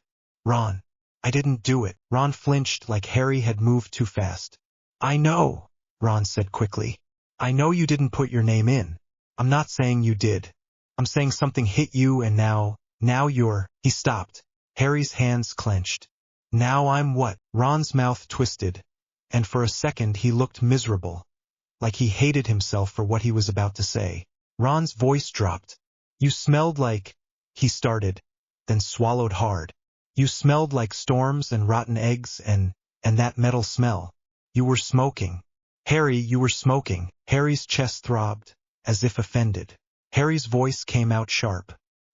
Ron, I didn't do it. Ron flinched like Harry had moved too fast. I know, Ron said quickly. I know you didn't put your name in. I'm not saying you did. I'm saying something hit you and now you're... He stopped. Harry's hands clenched. Now I'm what? Ron's mouth twisted, and for a second he looked miserable, like he hated himself for what he was about to say. Ron's voice dropped. You smelled like... He started, then swallowed hard. You smelled like storms and rotten eggs and that metal smell. You were smoking. Harry, you were smoking. Harry's chest throbbed, as if offended. Harry's voice came out sharp.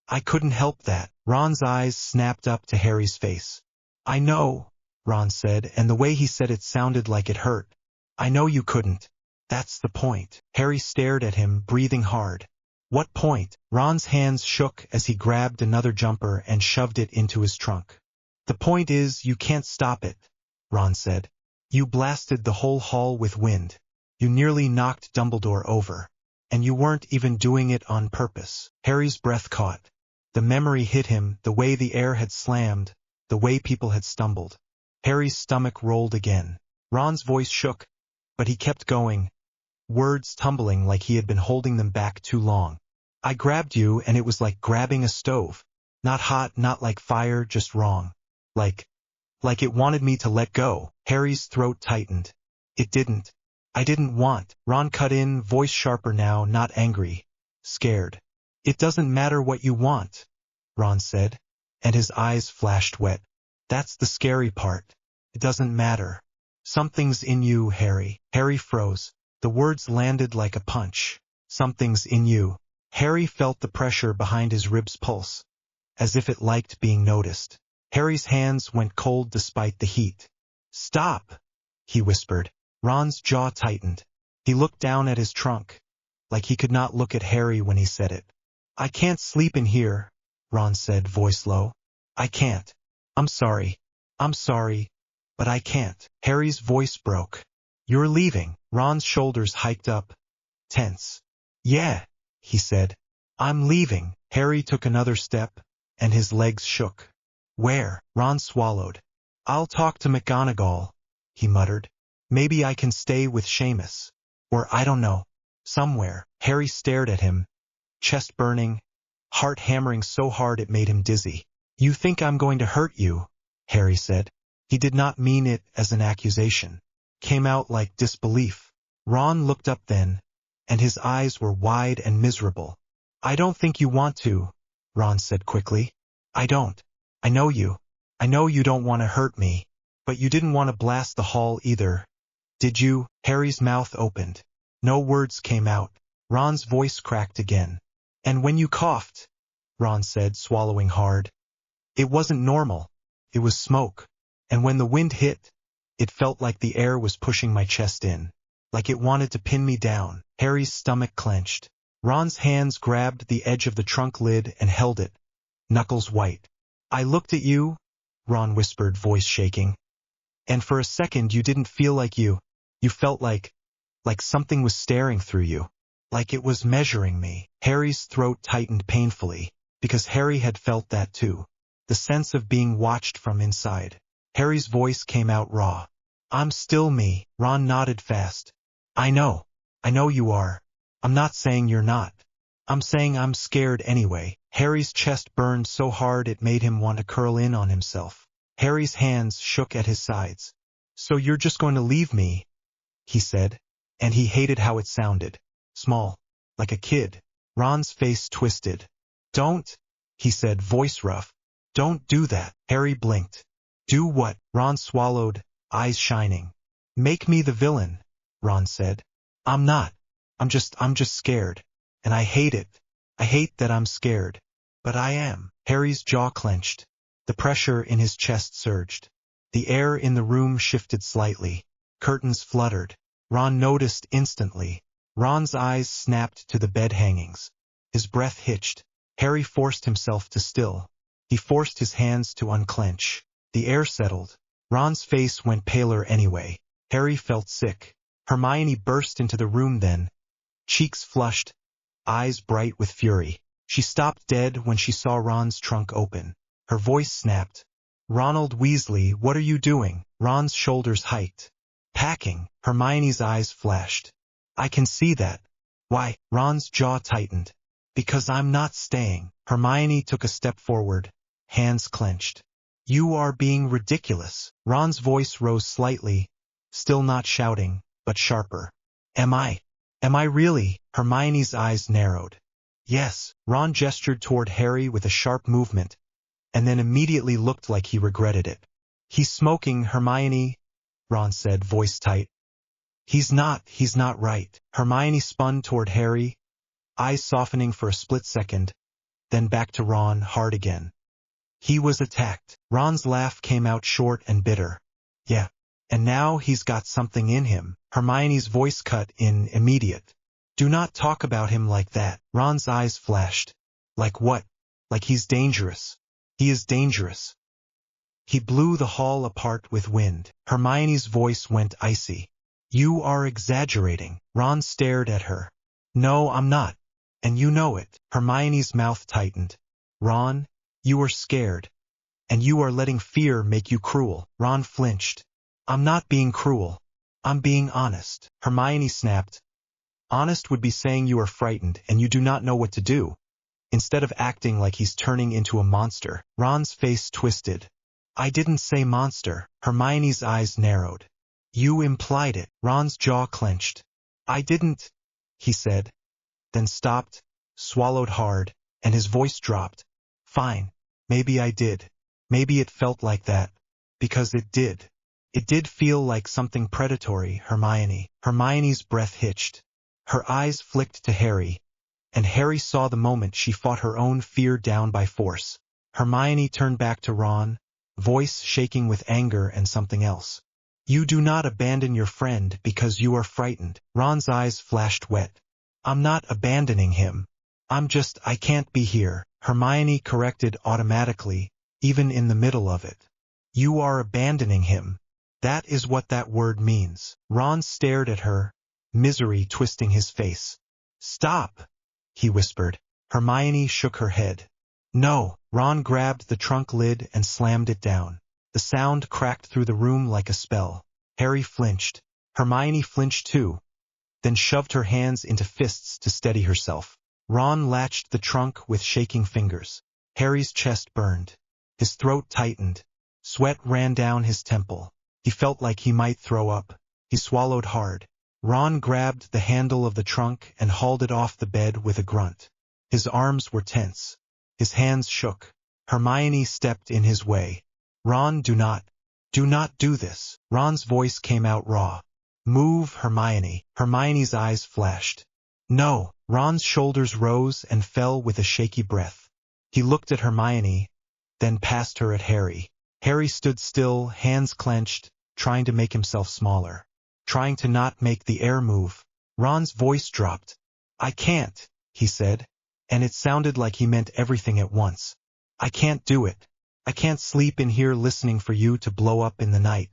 I couldn't help that. Ron's eyes snapped up to Harry's face. I know, Ron said, and the way he said it sounded like it hurt. I know you couldn't. That's the point. Harry stared at him, breathing hard. What point? Ron's hands shook as he grabbed another jumper and shoved it into his trunk. The point is, you can't stop it, Ron said. You blasted the whole hall with wind. You nearly knocked Dumbledore over. And you weren't even doing it on purpose. Harry's breath caught. The memory hit him, the way the air had slammed, the way people had stumbled. Harry's stomach rolled again. Ron's voice shook, but he kept going, words tumbling like he had been holding them back too long. I grabbed you, and it was like grabbing a stove. Not hot, not like fire, just wrong. Like it wanted me to let go. Harry's throat tightened. It didn't. I didn't want. Ron cut in, voice sharper now, not angry. Scared. It doesn't matter what you want, Ron said, and his eyes flashed wet. That's the scary part. It doesn't matter. Something's in you, Harry. Harry froze. The words landed like a punch. Something's in you. Harry felt the pressure behind his ribs pulse, as if it liked being noticed. Harry's hands went cold despite the heat. Stop, he whispered. Ron's jaw tightened. He looked down at his trunk, like he could not look at Harry when he said it. I can't sleep in here, Ron said, voice low. I can't. I'm sorry, but I can't. Harry's voice broke. You're leaving. Ron's shoulders hiked up, tense. Yeah, he said. I'm leaving. Harry took another step, and his legs shook. Where? Ron swallowed. I'll talk to McGonagall, he muttered. Maybe I can stay with Seamus. Or I don't know. Somewhere. Harry stared at him, chest burning, heart hammering so hard it made him dizzy. You think I'm going to hurt you, Harry said. He did not mean it as an accusation. Came out like disbelief. Ron looked up then, and his eyes were wide and miserable. I don't think you want to, Ron said quickly. I don't. I know you. I know you don't want to hurt me. But you didn't want to blast the hall either. Did you? Harry's mouth opened. No words came out. Ron's voice cracked again. And when you coughed, Ron said, swallowing hard, it wasn't normal. It was smoke. And when the wind hit, it felt like the air was pushing my chest in, like it wanted to pin me down. Harry's stomach clenched. Ron's hands grabbed the edge of the trunk lid and held it, knuckles white. I looked at you, Ron whispered, voice shaking. And for a second you didn't feel like you felt like something was staring through you, like it was measuring me. Harry's throat tightened painfully, because Harry had felt that too, the sense of being watched from inside. Harry's voice came out raw. I'm still me. Ron nodded fast. I know you are. I'm not saying you're not. I'm saying I'm scared anyway. Harry's chest burned so hard it made him want to curl in on himself. Harry's hands shook at his sides. So you're just going to leave me, he said, and he hated how it sounded. Small, like a kid. Ron's face twisted. Don't, he said, voice rough. Don't do that. Harry blinked. Do what? Ron swallowed, eyes shining. Make me the villain, Ron said. I'm not. I'm just scared. And I hate it. I hate that I'm scared. But I am. Harry's jaw clenched. The pressure in his chest surged. The air in the room shifted slightly. Curtains fluttered. Ron noticed instantly. Ron's eyes snapped to the bed hangings. His breath hitched. Harry forced himself to still. He forced his hands to unclench. The air settled. Ron's face went paler anyway. Harry felt sick. Hermione burst into the room then, cheeks flushed, eyes bright with fury. She stopped dead when she saw Ron's trunk open. Her voice snapped. Ronald Weasley, what are you doing? Ron's shoulders hiked. Packing. Hermione's eyes flashed. I can see that. Why? Ron's jaw tightened. Because I'm not staying. Hermione took a step forward, hands clenched. You are being ridiculous. Ron's voice rose slightly, still not shouting, but sharper. Am I really? Hermione's eyes narrowed. Yes. Ron gestured toward Harry with a sharp movement, and then immediately looked like he regretted it. He's smoking, Hermione, Ron said, voice tight. He's not right. Hermione spun toward Harry, eyes softening for a split second, then back to Ron, hard again. He was attacked. Ron's laugh came out short and bitter. Yeah. And now he's got something in him. Hermione's voice cut in immediate. Do not talk about him like that. Ron's eyes flashed. Like what? Like he's dangerous. He is dangerous. He blew the hall apart with wind. Hermione's voice went icy. You are exaggerating. Ron stared at her. No, I'm not. And you know it. Hermione's mouth tightened. Ron, you are scared. And you are letting fear make you cruel. Ron flinched. I'm not being cruel. I'm being honest. Hermione snapped. Honest would be saying you are frightened and you do not know what to do, instead of acting like he's turning into a monster. Ron's face twisted. I didn't say monster. Hermione's eyes narrowed. You implied it. Ron's jaw clenched. I didn't, he said, then stopped, swallowed hard, and his voice dropped. Fine, maybe I did. Maybe it felt like that. Because it did. It did feel like something predatory, Hermione. Hermione's breath hitched. Her eyes flicked to Harry, and Harry saw the moment she fought her own fear down by force. Hermione turned back to Ron, voice shaking with anger and something else. You do not abandon your friend because you are frightened. Ron's eyes flashed wet. I'm not abandoning him. I can't be here. Hermione corrected automatically, even in the middle of it. You are abandoning him. That is what that word means. Ron stared at her, misery twisting his face. Stop, he whispered. Hermione shook her head. No. Ron grabbed the trunk lid and slammed it down. The sound cracked through the room like a spell. Harry flinched. Hermione flinched too, then shoved her hands into fists to steady herself. Ron latched the trunk with shaking fingers. Harry's chest burned. His throat tightened. Sweat ran down his temple. He felt like he might throw up. He swallowed hard. Ron grabbed the handle of the trunk and hauled it off the bed with a grunt. His arms were tense. His hands shook. Hermione stepped in his way. Ron, do not do this. Ron's voice came out raw. Move, Hermione. Hermione's eyes flashed. No. Ron's shoulders rose and fell with a shaky breath. He looked at Hermione, then passed her at Harry. Harry stood still, hands clenched, trying to make himself smaller, trying to not make the air move. Ron's voice dropped. I can't, he said, and it sounded like he meant everything at once. I can't do it. I can't sleep in here listening for you to blow up in the night.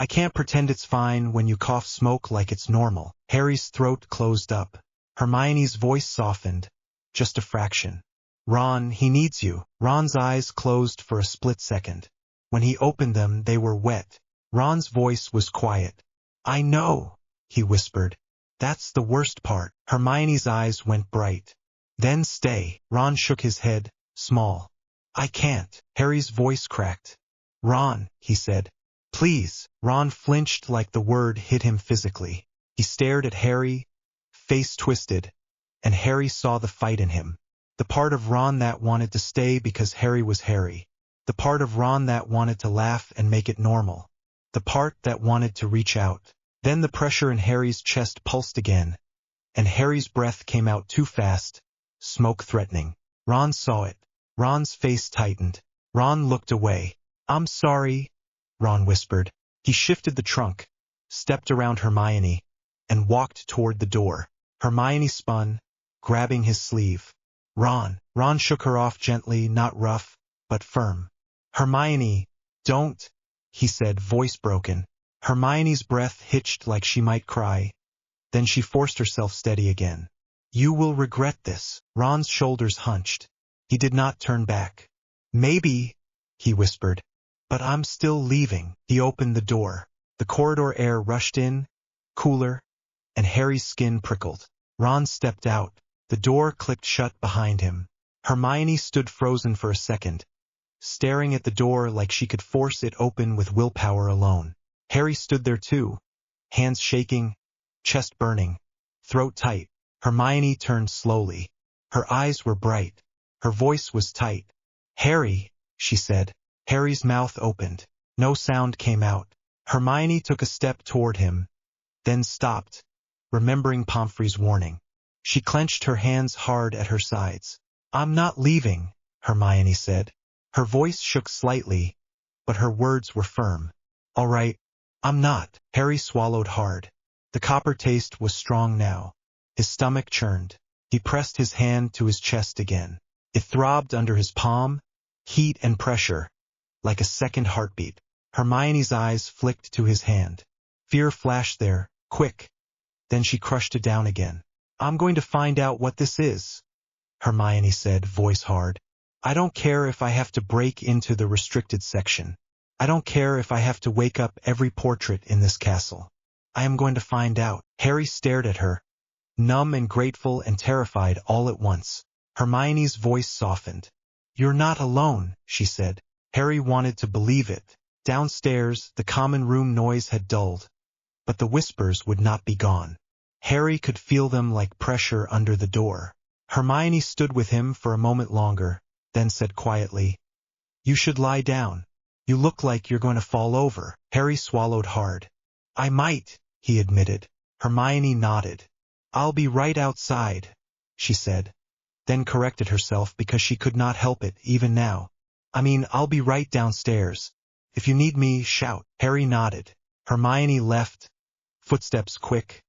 I can't pretend it's fine when you cough smoke like it's normal. Harry's throat closed up. Hermione's voice softened, just a fraction. Ron, he needs you. Ron's eyes closed for a split second. When he opened them, they were wet. Ron's voice was quiet. I know, he whispered. That's the worst part. Hermione's eyes went bright. Then stay. Ron shook his head, small. I can't. Harry's voice cracked. Ron, he said. Please. Ron flinched like the word hit him physically. He stared at Harry, face twisted, and Harry saw the fight in him. The part of Ron that wanted to stay because Harry was Harry. The part of Ron that wanted to laugh and make it normal. The part that wanted to reach out. Then the pressure in Harry's chest pulsed again, and Harry's breath came out too fast, smoke threatening. Ron saw it. Ron's face tightened. Ron looked away. I'm sorry, Ron whispered. He shifted the trunk, stepped around Hermione, and walked toward the door. Hermione spun, grabbing his sleeve. Ron. Ron shook her off gently, not rough, but firm. Hermione, don't, he said, voice broken. Hermione's breath hitched like she might cry. Then she forced herself steady again. You will regret this. Ron's shoulders hunched. He did not turn back. Maybe, he whispered, but I'm still leaving. He opened the door. The corridor air rushed in, cooler, and Harry's skin prickled. Ron stepped out. The door clicked shut behind him. Hermione stood frozen for a second, staring at the door like she could force it open with willpower alone. Harry stood there too, hands shaking, chest burning, throat tight. Hermione turned slowly. Her eyes were bright. Her voice was tight. Harry, she said. Harry's mouth opened. No sound came out. Hermione took a step toward him, then stopped, remembering Pomfrey's warning. She clenched her hands hard at her sides. I'm not leaving, Hermione said. Her voice shook slightly, but her words were firm. All right, I'm not. Harry swallowed hard. The copper taste was strong now. His stomach churned. He pressed his hand to his chest again. It throbbed under his palm, heat and pressure, like a second heartbeat. Hermione's eyes flicked to his hand. Fear flashed there, quick. Then she crushed it down again. I'm going to find out what this is, Hermione said, voice hard. I don't care if I have to break into the restricted section. I don't care if I have to wake up every portrait in this castle. I am going to find out. Harry stared at her, numb and grateful and terrified all at once. Hermione's voice softened. You're not alone, she said. Harry wanted to believe it. Downstairs, the common room noise had dulled, but the whispers would not be gone. Harry could feel them like pressure under the door. Hermione stood with him for a moment longer, then said quietly, You should lie down. You look like you're going to fall over. Harry swallowed hard. I might, he admitted. Hermione nodded. I'll be right outside, she said, then corrected herself because she could not help it even now. I mean, I'll be right downstairs. If you need me, shout. Harry nodded. Hermione left, footsteps quick,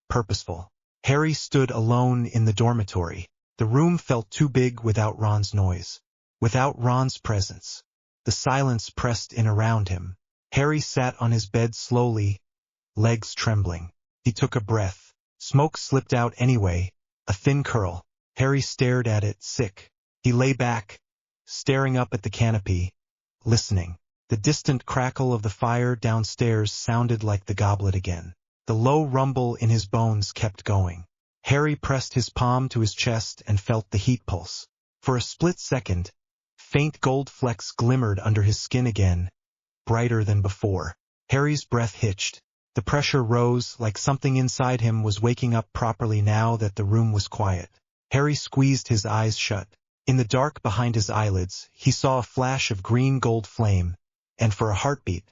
purposeful. Harry stood alone in the dormitory. The room felt too big without Ron's noise, without Ron's presence. The silence pressed in around him. Harry sat on his bed slowly, legs trembling. He took a breath. Smoke slipped out anyway, a thin curl. Harry stared at it, sick. He lay back, staring up at the canopy, listening. The distant crackle of the fire downstairs sounded like the goblet again. The low rumble in his bones kept going. Harry pressed his palm to his chest and felt the heat pulse. For a split second, faint gold flecks glimmered under his skin again, brighter than before. Harry's breath hitched. The pressure rose, like something inside him was waking up properly now that the room was quiet. Harry squeezed his eyes shut. In the dark behind his eyelids, he saw a flash of green-gold flame, and for a heartbeat,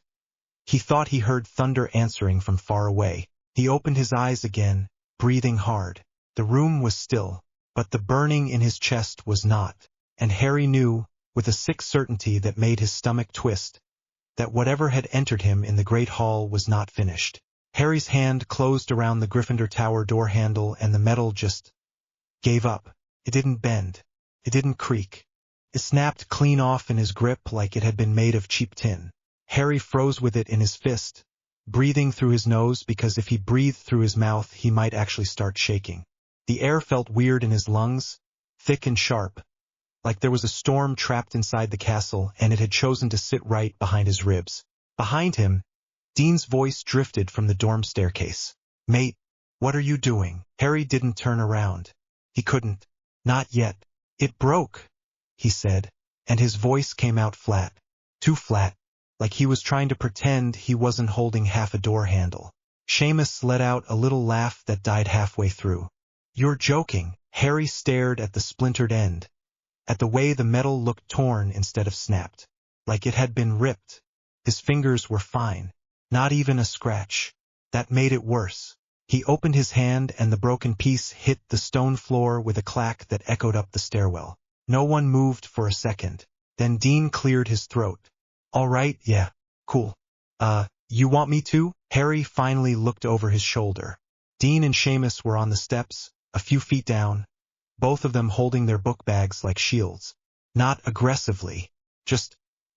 he thought he heard thunder answering from far away. He opened his eyes again, breathing hard. The room was still, but the burning in his chest was not, and Harry knew, with a sick certainty that made his stomach twist, that whatever had entered him in the great hall was not finished. Harry's hand closed around the Gryffindor Tower door handle and the metal just gave up. It didn't bend. It didn't creak. It snapped clean off in his grip like it had been made of cheap tin. Harry froze with it in his fist, breathing through his nose because if he breathed through his mouth he might actually start shaking. The air felt weird in his lungs, thick and sharp, like there was a storm trapped inside the castle and it had chosen to sit right behind his ribs. Behind him, Dean's voice drifted from the dorm staircase. Mate, what are you doing? Harry didn't turn around. He couldn't. Not yet. It broke, he said, and his voice came out flat. Too flat, like he was trying to pretend he wasn't holding half a door handle. Seamus let out a little laugh that died halfway through. You're joking. Harry stared at the splintered end, at the way the metal looked torn instead of snapped, like it had been ripped. His fingers were fine, not even a scratch. That made it worse. He opened his hand and the broken piece hit the stone floor with a clack that echoed up the stairwell. No one moved for a second. Then Dean cleared his throat. All right, yeah, cool. You want me to? Harry finally looked over his shoulder. Dean and Seamus were on the steps, a few feet down, both of them holding their book bags like shields. Not aggressively, just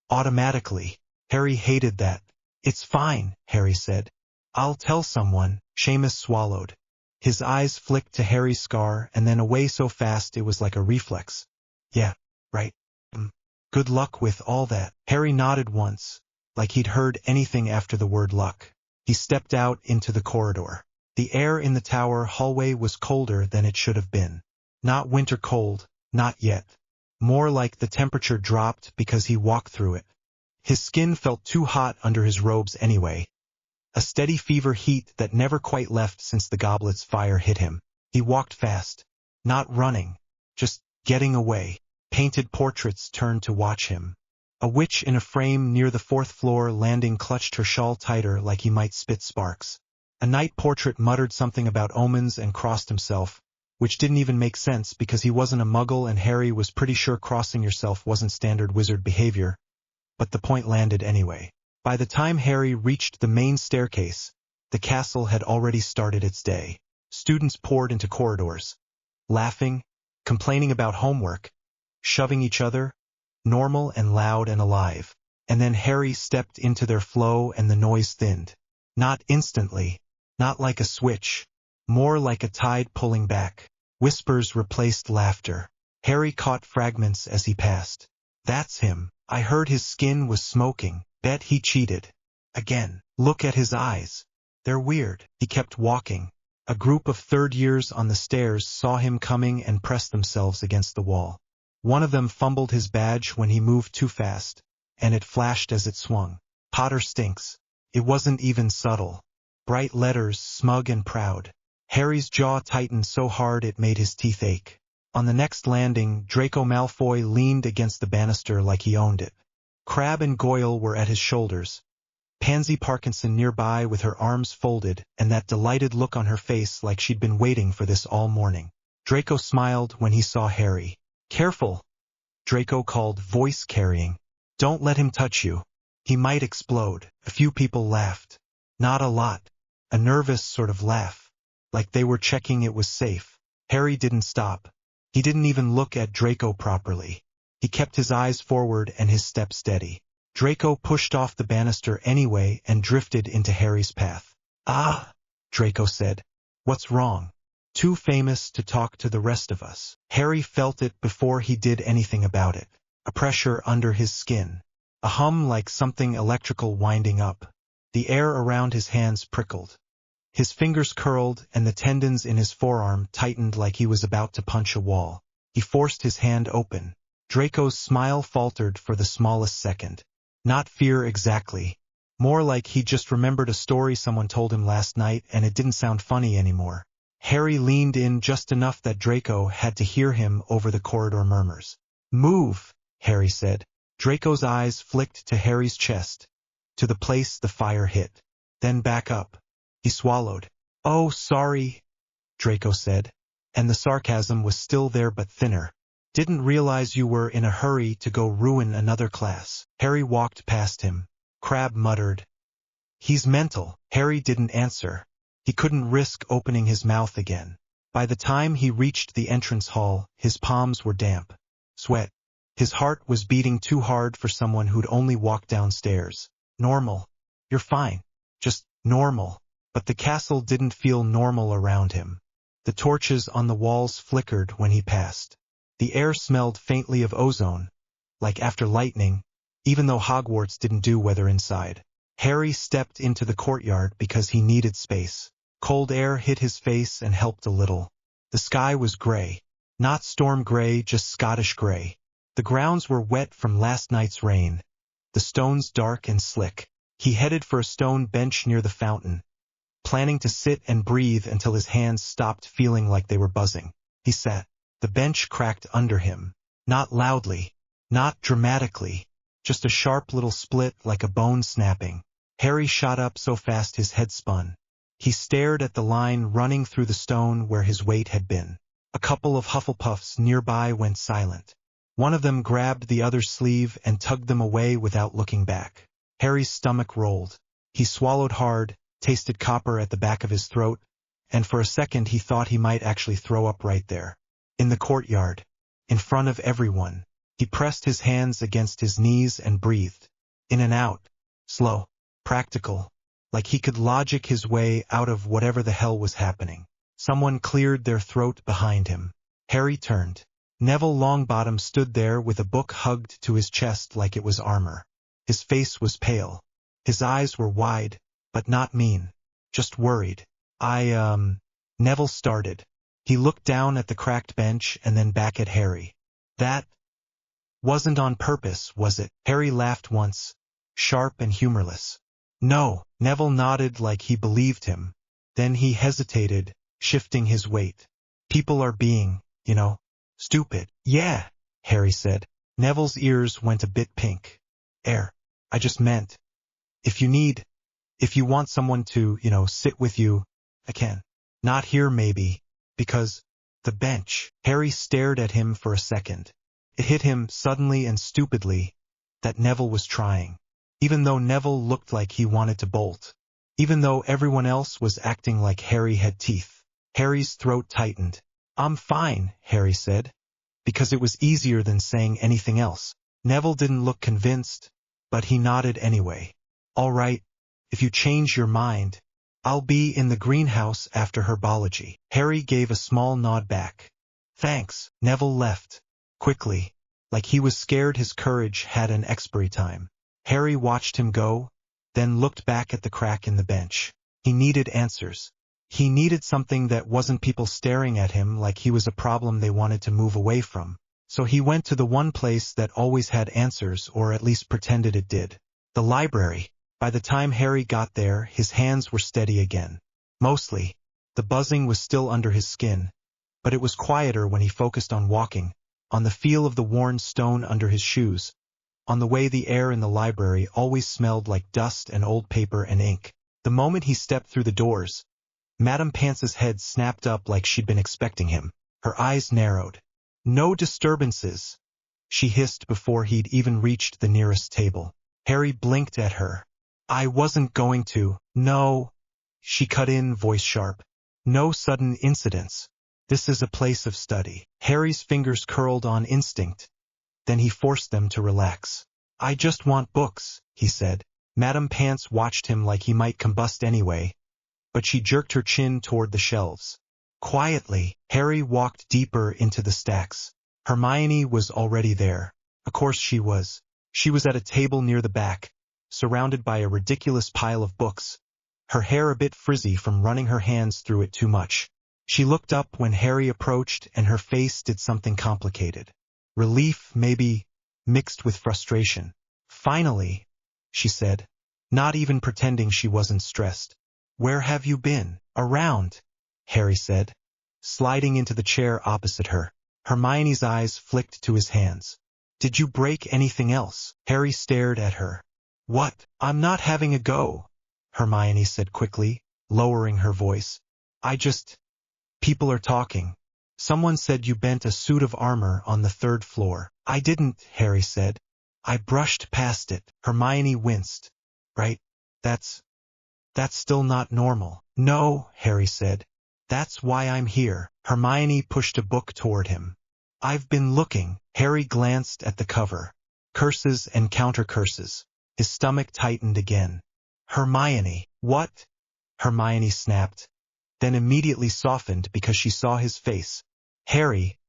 automatically. Harry hated that. It's fine, Harry said. I'll tell someone. Seamus swallowed. His eyes flicked to Harry's scar and then away so fast it was like a reflex. Yeah, right. Good luck with all that. Harry nodded once, like he'd heard anything after the word luck. He stepped out into the corridor. The air in the tower hallway was colder than it should have been. Not winter cold, not yet. More like the temperature dropped because he walked through it. His skin felt too hot under his robes anyway. A steady fever heat that never quite left since the goblet's fire hit him. He walked fast. Not running, just getting away. Painted portraits turned to watch him. A witch in a frame near the fourth floor landing clutched her shawl tighter like he might spit sparks. A knight portrait muttered something about omens and crossed himself, which didn't even make sense because he wasn't a muggle and Harry was pretty sure crossing yourself wasn't standard wizard behavior, but the point landed anyway. By the time Harry reached the main staircase, the castle had already started its day. Students poured into corridors, laughing, complaining about homework, shoving each other, normal and loud and alive. And then Harry stepped into their flow and the noise thinned. Not instantly, not like a switch, more like a tide pulling back. Whispers replaced laughter. Harry caught fragments as he passed. That's him. I heard his skin was smoking. Bet he cheated. Again. Look at his eyes. They're weird. He kept walking. A group of third years on the stairs saw him coming and pressed themselves against the wall. One of them fumbled his badge when he moved too fast, and it flashed as it swung. Potter stinks. It wasn't even subtle. Bright letters, smug and proud. Harry's jaw tightened so hard it made his teeth ache. On the next landing, Draco Malfoy leaned against the banister like he owned it. Crabbe and Goyle were at his shoulders. Pansy Parkinson nearby with her arms folded and that delighted look on her face like she'd been waiting for this all morning. Draco smiled when he saw Harry. Careful, Draco called, voice carrying. Don't let him touch you. He might explode. A few people laughed. Not a lot. A nervous sort of laugh. Like they were checking it was safe. Harry didn't stop. He didn't even look at Draco properly. He kept his eyes forward and his step steady. Draco pushed off the banister anyway and drifted into Harry's path. Ah, Draco said. What's wrong? Too famous to talk to the rest of us. Harry felt it before he did anything about it. A pressure under his skin. A hum like something electrical winding up. The air around his hands prickled. His fingers curled and the tendons in his forearm tightened like he was about to punch a wall. He forced his hand open. Draco's smile faltered for the smallest second. Not fear exactly. More like he just remembered a story someone told him last night and it didn't sound funny anymore. Harry leaned in just enough that Draco had to hear him over the corridor murmurs. Move, Harry said. Draco's eyes flicked to Harry's chest, to the place the fire hit. Then back up. He swallowed. Oh, sorry, Draco said. And the sarcasm was still there but thinner. Didn't realize you were in a hurry to go ruin another class. Harry walked past him. Crabbe muttered. He's mental. Harry didn't answer. He couldn't risk opening his mouth again. By the time he reached the entrance hall, his palms were damp. Sweat. His heart was beating too hard for someone who'd only walked downstairs. Normal. You're fine. Just normal. But the castle didn't feel normal around him. The torches on the walls flickered when he passed. The air smelled faintly of ozone, like after lightning, even though Hogwarts didn't do weather inside. Harry stepped into the courtyard because he needed space. Cold air hit his face and helped a little. The sky was gray. Not storm gray, just Scottish gray. The grounds were wet from last night's rain. The stones dark and slick. He headed for a stone bench near the fountain, planning to sit and breathe until his hands stopped feeling like they were buzzing. He sat. The bench cracked under him. Not loudly. Not dramatically. Just a sharp little split like a bone snapping. Harry shot up so fast his head spun. He stared at the line running through the stone where his weight had been. A couple of Hufflepuffs nearby went silent. One of them grabbed the other's sleeve and tugged them away without looking back. Harry's stomach rolled. He swallowed hard, tasted copper at the back of his throat, and for a second he thought he might actually throw up right there. In the courtyard, in front of everyone, he pressed his hands against his knees and breathed. In and out. Slow. Practical. Like he could logic his way out of whatever the hell was happening. Someone cleared their throat behind him. Harry turned. Neville Longbottom stood there with a book hugged to his chest like it was armor. His face was pale. His eyes were wide, but not mean. Just worried. Neville started. He looked down at the cracked bench and then back at Harry. That wasn't on purpose, was it? Harry laughed once, sharp and humorless. No, Neville nodded like he believed him. Then he hesitated, shifting his weight. People are being, stupid. Yeah, Harry said. Neville's ears went a bit pink. I just meant, if you want someone to, sit with you, I can. Not here maybe, because The bench. Harry stared at him for a second. It hit him, suddenly and stupidly, that Neville was trying. Even though Neville looked like he wanted to bolt. Even though everyone else was acting like Harry had teeth. Harry's throat tightened. "I'm fine," Harry said. Because it was easier than saying anything else. Neville didn't look convinced, but he nodded anyway. "All right, if you change your mind, I'll be in the greenhouse after herbology." Harry gave a small nod back. "Thanks." Neville left. Quickly, like he was scared his courage had an expiry time. Harry watched him go, then looked back at the crack in the bench. He needed answers. He needed something that wasn't people staring at him like he was a problem they wanted to move away from. So he went to the one place that always had answers, or at least pretended it did. The library. By the time Harry got there, his hands were steady again. Mostly. The buzzing was still under his skin, but it was quieter when he focused on walking, on the feel of the worn stone under his shoes, on the way the air in the library always smelled like dust and old paper and ink. The moment he stepped through the doors, Madame Pance's head snapped up like she'd been expecting him. Her eyes narrowed. "No disturbances," she hissed before he'd even reached the nearest table. Harry blinked at her. "I wasn't going to." "No," she cut in, voice sharp. "No sudden incidents. This is a place of study." Harry's fingers curled on instinct. Then he forced them to relax. "I just want books," he said. Madame Pance watched him like he might combust anyway, but she jerked her chin toward the shelves. Quietly, Harry walked deeper into the stacks. Hermione was already there. Of course she was. She was at a table near the back, surrounded by a ridiculous pile of books, her hair a bit frizzy from running her hands through it too much. She looked up when Harry approached, and her face did something complicated. Relief, maybe, mixed with frustration. "Finally," she said, not even pretending she wasn't stressed. "Where have you been?" "Around," Harry said, sliding into the chair opposite her. Hermione's eyes flicked to his hands. "Did you break anything else?" Harry stared at her. "What?" "I'm not having a go," Hermione said quickly, lowering her voice. People are talking. Someone said you bent a suit of armor on the 3rd floor." "I didn't," Harry said. "I brushed past it." Hermione winced. "Right? That's still not normal." "No," Harry said. "That's why I'm here." Hermione pushed a book toward him. "I've been looking." Harry glanced at the cover. Curses and counter-curses. His stomach tightened again. "Hermione." "What?" Hermione snapped, then immediately softened because she saw his face. "Harry,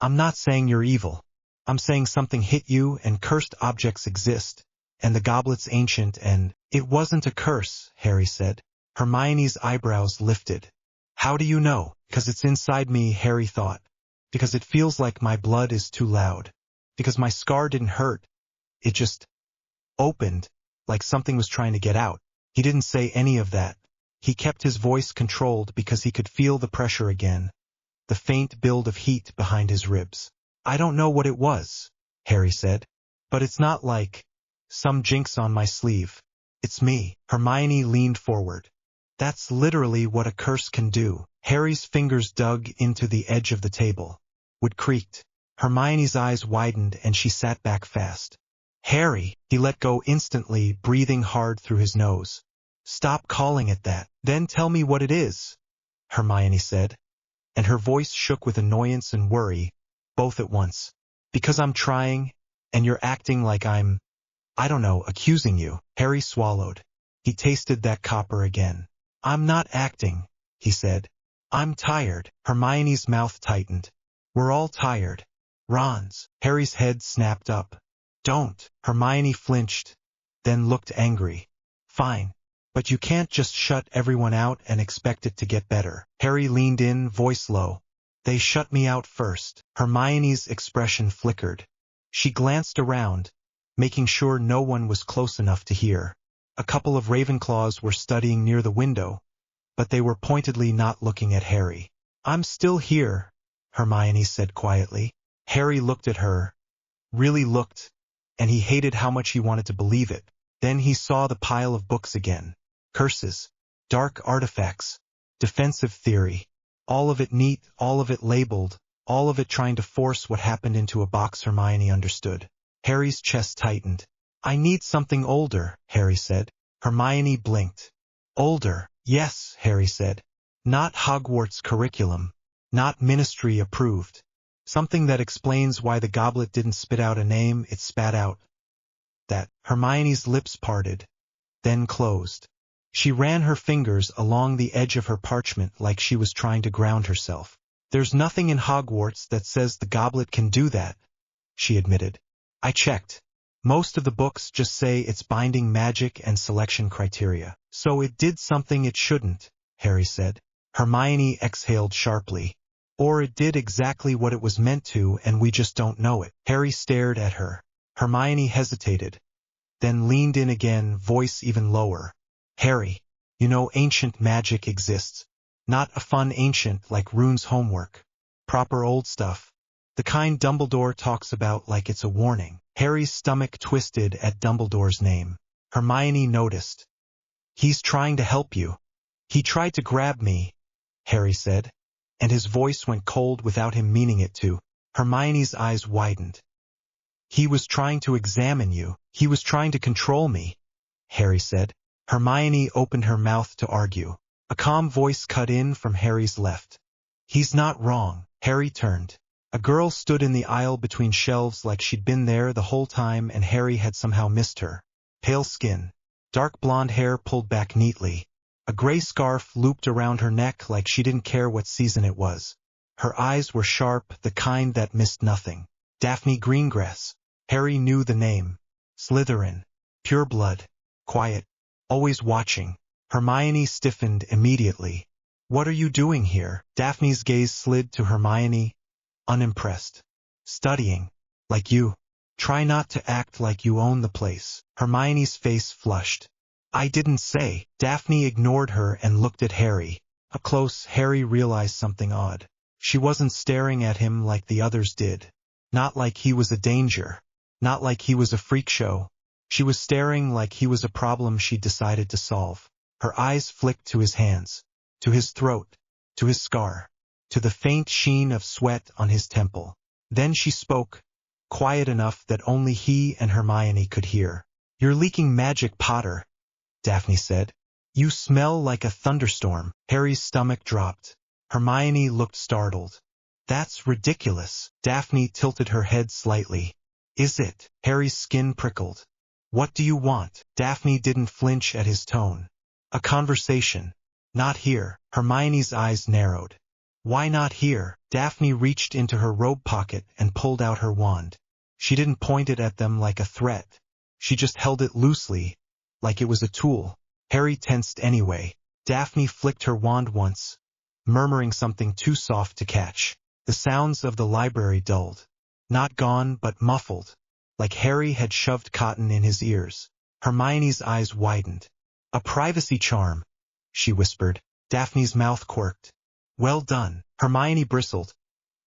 I'm not saying you're evil. I'm saying something hit you, and cursed objects exist, and the goblet's ancient, and—" "It wasn't a curse," Harry said. Hermione's eyebrows lifted. "How do you know?" "Because it's inside me," Harry thought. "Because it feels like my blood is too loud. Because my scar didn't hurt. It just opened, like something was trying to get out." He didn't say any of that. He kept his voice controlled because he could feel the pressure again, the faint build of heat behind his ribs. "I don't know what it was," Harry said. "But it's not like some jinx on my sleeve. It's me." Hermione leaned forward. "That's literally what a curse can do." Harry's fingers dug into the edge of the table. Wood creaked. Hermione's eyes widened and she sat back fast. "Harry!" He let go instantly, breathing hard through his nose. "Stop calling it that." "Then tell me what it is," Hermione said, and her voice shook with annoyance and worry, both at once. "Because I'm trying, and you're acting like I don't know, accusing you." Harry swallowed. He tasted that copper again. "I'm not acting," he said. "I'm tired." Hermione's mouth tightened. "We're all tired." "Ron's." Harry's head snapped up. "Don't." Hermione flinched, then looked angry. "Fine. But you can't just shut everyone out and expect it to get better." Harry leaned in, voice low. "They shut me out first." Hermione's expression flickered. She glanced around, making sure no one was close enough to hear. A couple of Ravenclaws were studying near the window, but they were pointedly not looking at Harry. "I'm still here," Hermione said quietly. Harry looked at her, really looked, and he hated how much he wanted to believe it. Then he saw the pile of books again. Curses, dark artifacts, defensive theory, All of it neat, all of it labeled, all of it trying to force what happened into a box Hermione understood. Harry's chest tightened. I need something older, Harry said. Hermione blinked. Older, yes, Harry said. Not Hogwarts curriculum. Not ministry approved. Something that explains why the goblet didn't spit out a name it spat out. That. Hermione's lips parted, then closed. She ran her fingers along the edge of her parchment like she was trying to ground herself. There's nothing in Hogwarts that says the goblet can do that, she admitted. I checked. Most of the books just say it's binding magic and selection criteria. So it did something it shouldn't, Harry said. Hermione exhaled sharply. Or it did exactly what it was meant to and we just don't know it. Harry stared at her. Hermione hesitated, then leaned in again, voice even lower. Harry, you know ancient magic exists. Not a fun ancient like runes homework. Proper old stuff. The kind Dumbledore talks about like it's a warning. Harry's stomach twisted at Dumbledore's name. Hermione noticed. He's trying to help you. He tried to grab me, Harry said, and his voice went cold without him meaning it to. Hermione's eyes widened. He was trying to examine you. He was trying to control me, Harry said. Hermione opened her mouth to argue. A calm voice cut in from Harry's left. He's not wrong. Harry turned. A girl stood in the aisle between shelves like she'd been there the whole time and Harry had somehow missed her. Pale skin. Dark blonde hair pulled back neatly. A gray scarf looped around her neck like she didn't care what season it was. Her eyes were sharp, the kind that missed nothing. Daphne Greengrass. Harry knew the name. Slytherin. Pure blood. Quiet. Always watching. Hermione stiffened immediately. What are you doing here? Daphne's gaze slid to Hermione, unimpressed. Studying. Like you. Try not to act like you own the place. Hermione's face flushed. I didn't say. Daphne ignored her and looked at Harry. Up close, Harry realized something odd. She wasn't staring at him like the others did. Not like he was a danger. Not like he was a freak show. She was staring like he was a problem she'd decided to solve. Her eyes flicked to his hands, to his throat, to his scar, to the faint sheen of sweat on his temple. Then she spoke, quiet enough that only he and Hermione could hear. You're leaking magic, Potter, Daphne said. You smell like a thunderstorm. Harry's stomach dropped. Hermione looked startled. That's ridiculous. Daphne tilted her head slightly. Is it? Harry's skin prickled. What do you want? Daphne didn't flinch at his tone. A conversation. Not here. Hermione's eyes narrowed. Why not here? Daphne reached into her robe pocket and pulled out her wand. She didn't point it at them like a threat. She just held it loosely, like it was a tool. Harry tensed anyway. Daphne flicked her wand once, murmuring something too soft to catch. The sounds of the library dulled. Not gone, but muffled, like Harry had shoved cotton in his ears. Hermione's eyes widened. A privacy charm, she whispered. Daphne's mouth quirked. Well done. Hermione bristled,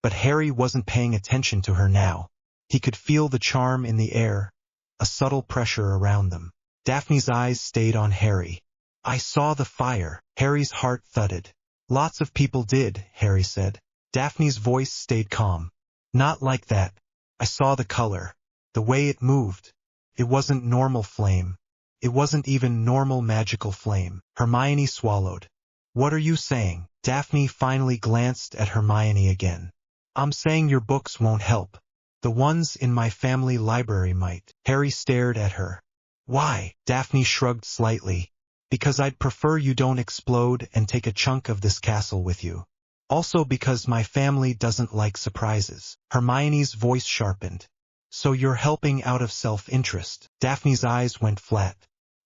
but Harry wasn't paying attention to her now. He could feel the charm in the air, a subtle pressure around them. Daphne's eyes stayed on Harry. I saw the fire. Harry's heart thudded. Lots of people did, Harry said. Daphne's voice stayed calm. Not like that. I saw the color. The way it moved. It wasn't normal flame. It wasn't even normal magical flame. Hermione swallowed. What are you saying? Daphne finally glanced at Hermione again. I'm saying your books won't help. The ones in my family library might. Harry stared at her. Why? Daphne shrugged slightly. Because I'd prefer you don't explode and take a chunk of this castle with you. Also because my family doesn't like surprises. Hermione's voice sharpened. So you're helping out of self-interest. Daphne's eyes went flat.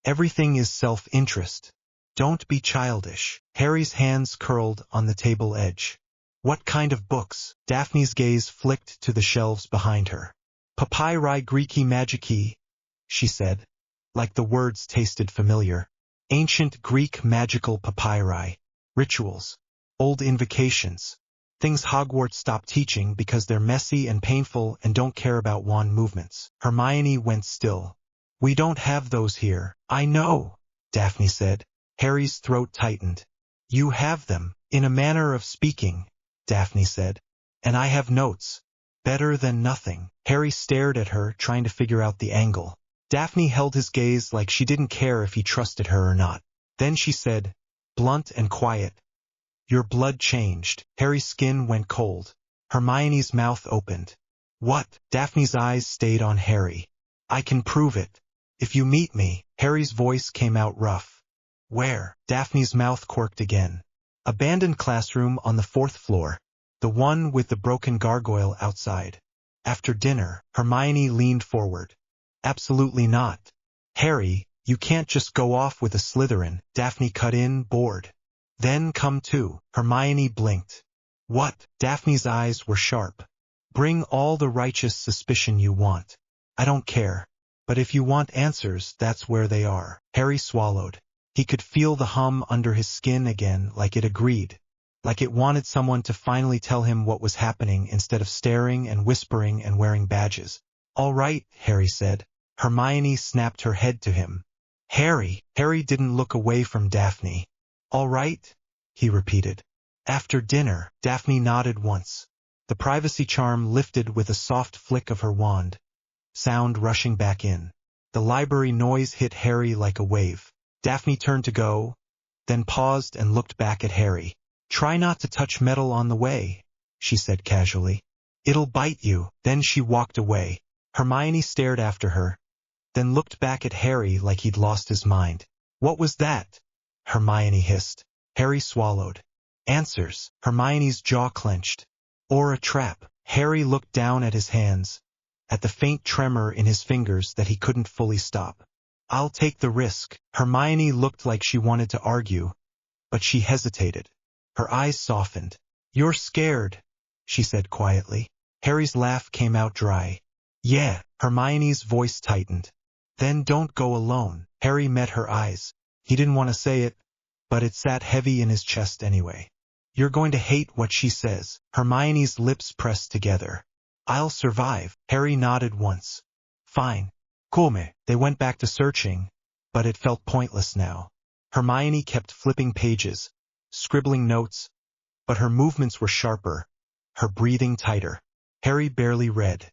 Everything is self-interest. Don't be childish. Harry's hands curled on the table edge. What kind of books? Daphne's gaze flicked to the shelves behind her. Papyri Greeki Magiki, she said, like the words tasted familiar. Ancient Greek magical papyri. Rituals. Old invocations. Things Hogwarts stopped teaching because they're messy and painful and don't care about wand movements. Hermione went still. We don't have those here. I know, Daphne said. Harry's throat tightened. You have them, in a manner of speaking, Daphne said. And I have notes. Better than nothing. Harry stared at her, trying to figure out the angle. Daphne held his gaze like she didn't care if he trusted her or not. Then she said, blunt and quiet, your blood changed. Harry's skin went cold. Hermione's mouth opened. What? Daphne's eyes stayed on Harry. I can prove it. If you meet me. Harry's voice came out rough. Where? Daphne's mouth quirked again. Abandoned classroom on the 4th floor. The one with the broken gargoyle outside. After dinner. Hermione leaned forward. Absolutely not. Harry, you can't just go off with a Slytherin. Daphne cut in, bored. Then come too. Hermione blinked. What? Daphne's eyes were sharp. Bring all the righteous suspicion you want. I don't care. But if you want answers, that's where they are. Harry swallowed. He could feel the hum under his skin again, like it agreed. Like it wanted someone to finally tell him what was happening instead of staring and whispering and wearing badges. All right, Harry said. Hermione snapped her head to him. Harry! Harry didn't look away from Daphne. All right? He repeated. After dinner. Daphne nodded once. The privacy charm lifted with a soft flick of her wand. Sound rushing back in. The library noise hit Harry like a wave. Daphne turned to go, then paused and looked back at Harry. Try not to touch metal on the way, she said casually. It'll bite you. Then she walked away. Hermione stared after her, then looked back at Harry like he'd lost his mind. What was that? Hermione hissed. Harry swallowed. Answers. Hermione's jaw clenched. Or a trap. Harry looked down at his hands, at the faint tremor in his fingers that he couldn't fully stop. I'll take the risk. Hermione looked like she wanted to argue, but she hesitated. Her eyes softened. You're scared, she said quietly. Harry's laugh came out dry. Yeah. Hermione's voice tightened. Then don't go alone. Harry met her eyes. He didn't want to say it, but it sat heavy in his chest anyway. You're going to hate what she says. Hermione's lips pressed together. I'll survive. Harry nodded once. Fine. Come. They went back to searching, but it felt pointless now. Hermione kept flipping pages, scribbling notes, but her movements were sharper, her breathing tighter. Harry barely read.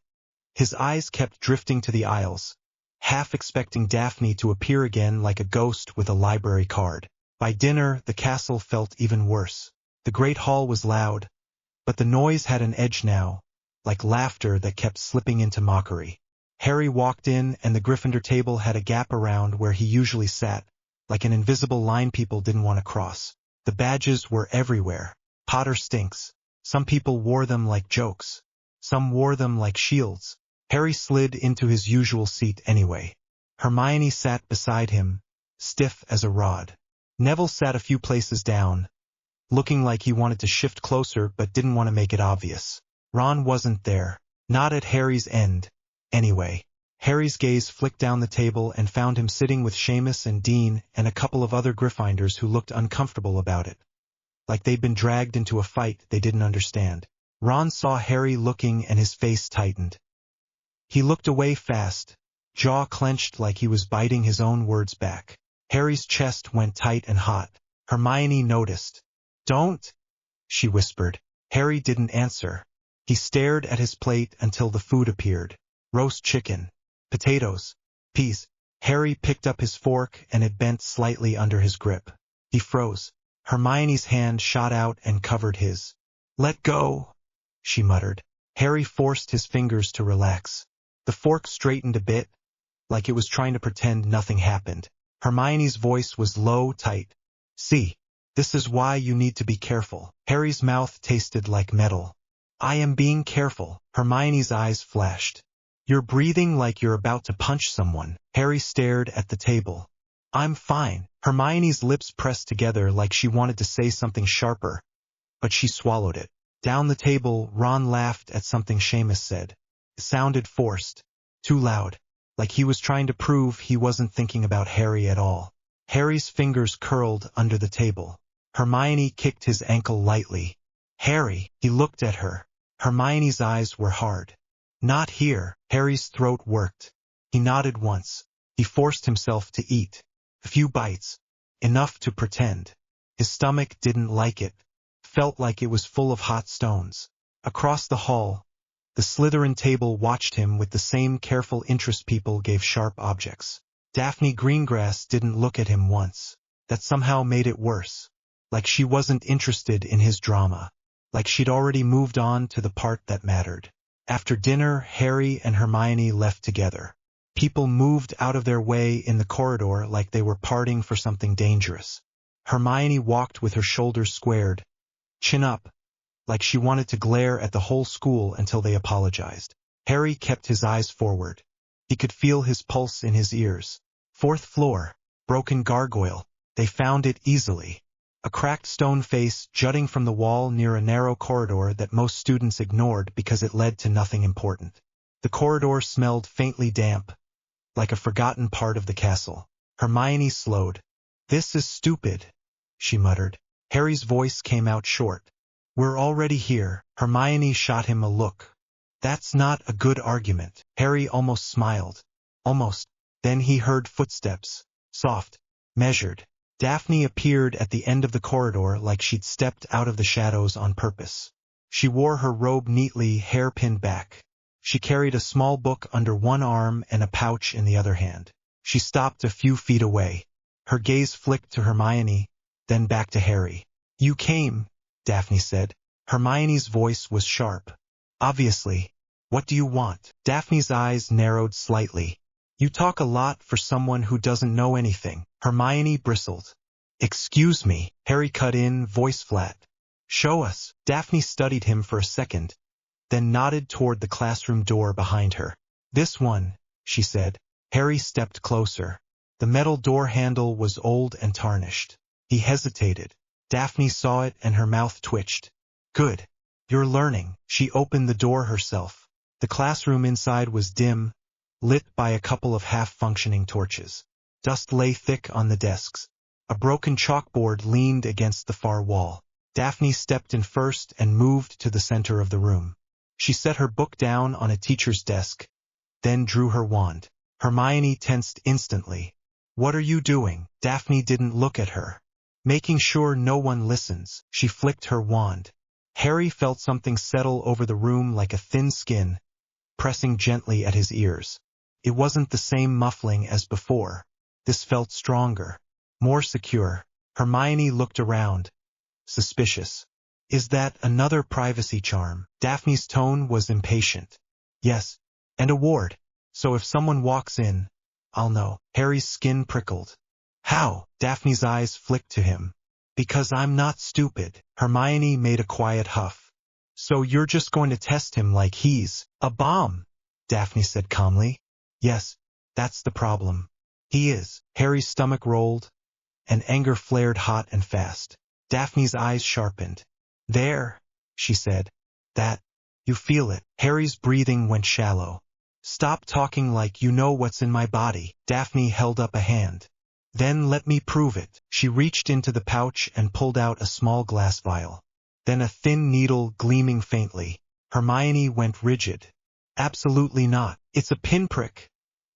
His eyes kept drifting to the aisles, half expecting Daphne to appear again like a ghost with a library card. By dinner, the castle felt even worse. The great hall was loud, but the noise had an edge now, like laughter that kept slipping into mockery. Harry walked in, and the Gryffindor table had a gap around where he usually sat, like an invisible line people didn't want to cross. The badges were everywhere. Potter stinks. Some people wore them like jokes. Some wore them like shields. Harry slid into his usual seat anyway. Hermione sat beside him, stiff as a rod. Neville sat a few places down, looking like he wanted to shift closer but didn't want to make it obvious. Ron wasn't there. Not at Harry's end. Anyway, Harry's gaze flicked down the table and found him sitting with Seamus and Dean and a couple of other Gryffindors who looked uncomfortable about it, like they'd been dragged into a fight they didn't understand. Ron saw Harry looking and his face tightened. He looked away fast, jaw clenched like he was biting his own words back. Harry's chest went tight and hot. Hermione noticed. Don't, she whispered. Harry didn't answer. He stared at his plate until the food appeared. Roast chicken, potatoes, peas. Harry picked up his fork and it bent slightly under his grip. He froze. Hermione's hand shot out and covered his. Let go, she muttered. Harry forced his fingers to relax. The fork straightened a bit, like it was trying to pretend nothing happened. Hermione's voice was low, tight. See, this is why you need to be careful. Harry's mouth tasted like metal. I am being careful. Hermione's eyes flashed. You're breathing like you're about to punch someone. Harry stared at the table. I'm fine. Hermione's lips pressed together like she wanted to say something sharper, but she swallowed it. Down the table, Ron laughed at something Seamus said. It sounded forced, too loud, like he was trying to prove he wasn't thinking about Harry at all. Harry's fingers curled under the table. Hermione kicked his ankle lightly. Harry, he looked at her. Hermione's eyes were hard. Not here. Harry's throat worked. He nodded once. He forced himself to eat. A few bites. Enough to pretend. His stomach didn't like it. Felt like it was full of hot stones. Across the hall, the Slytherin table watched him with the same careful interest people gave sharp objects. Daphne Greengrass didn't look at him once. That somehow made it worse. Like she wasn't interested in his drama. Like she'd already moved on to the part that mattered. After dinner, Harry and Hermione left together. People moved out of their way in the corridor like they were parting for something dangerous. Hermione walked with her shoulders squared, chin up, like she wanted to glare at the whole school until they apologized. Harry kept his eyes forward. He could feel his pulse in his ears. 4th floor, broken gargoyle. They found it easily. A cracked stone face jutting from the wall near a narrow corridor that most students ignored because it led to nothing important. The corridor smelled faintly damp, like a forgotten part of the castle. Hermione slowed. "This is stupid," she muttered. Harry's voice came out short. "We're already here." Hermione shot him a look. "That's not a good argument." Harry almost smiled. Almost. Then he heard footsteps. Soft. Measured. Daphne appeared at the end of the corridor like she'd stepped out of the shadows on purpose. She wore her robe neatly, hair pinned back. She carried a small book under one arm and a pouch in the other hand. She stopped a few feet away. Her gaze flicked to Hermione, then back to Harry. "You came," Daphne said. Hermione's voice was sharp. "Obviously. What do you want?" Daphne's eyes narrowed slightly. "You talk a lot for someone who doesn't know anything." Hermione bristled. "Excuse me," Harry cut in, voice flat. "Show us." Daphne studied him for a second, then nodded toward the classroom door behind her. "This one," she said. Harry stepped closer. The metal door handle was old and tarnished. He hesitated. Daphne saw it and her mouth twitched. "Good. You're learning." She opened the door herself. The classroom inside was dim, lit by a couple of half-functioning torches. Dust lay thick on the desks. A broken chalkboard leaned against the far wall. Daphne stepped in first and moved to the center of the room. She set her book down on a teacher's desk, then drew her wand. Hermione tensed instantly. "What are you doing?" Daphne didn't look at her. "Making sure no one listens." She flicked her wand. Harry felt something settle over the room like a thin skin, pressing gently at his ears. It wasn't the same muffling as before. This felt stronger, more secure. Hermione looked around, suspicious. "Is that another privacy charm?" Daphne's tone was impatient. "Yes, and a ward. So if someone walks in, I'll know." Harry's skin prickled. "How?" Daphne's eyes flicked to him. "Because I'm not stupid." Hermione made a quiet huff. "So you're just going to test him like he's a bomb?" Daphne said calmly. "Yes, that's the problem. He is." Harry's stomach rolled, and anger flared hot and fast. Daphne's eyes sharpened. "There," she said. "That. You feel it." Harry's breathing went shallow. "Stop talking like you know what's in my body." Daphne held up a hand. "Then let me prove it." She reached into the pouch and pulled out a small glass vial. Then a thin needle gleaming faintly. Hermione went rigid. "Absolutely not. It's a pinprick,"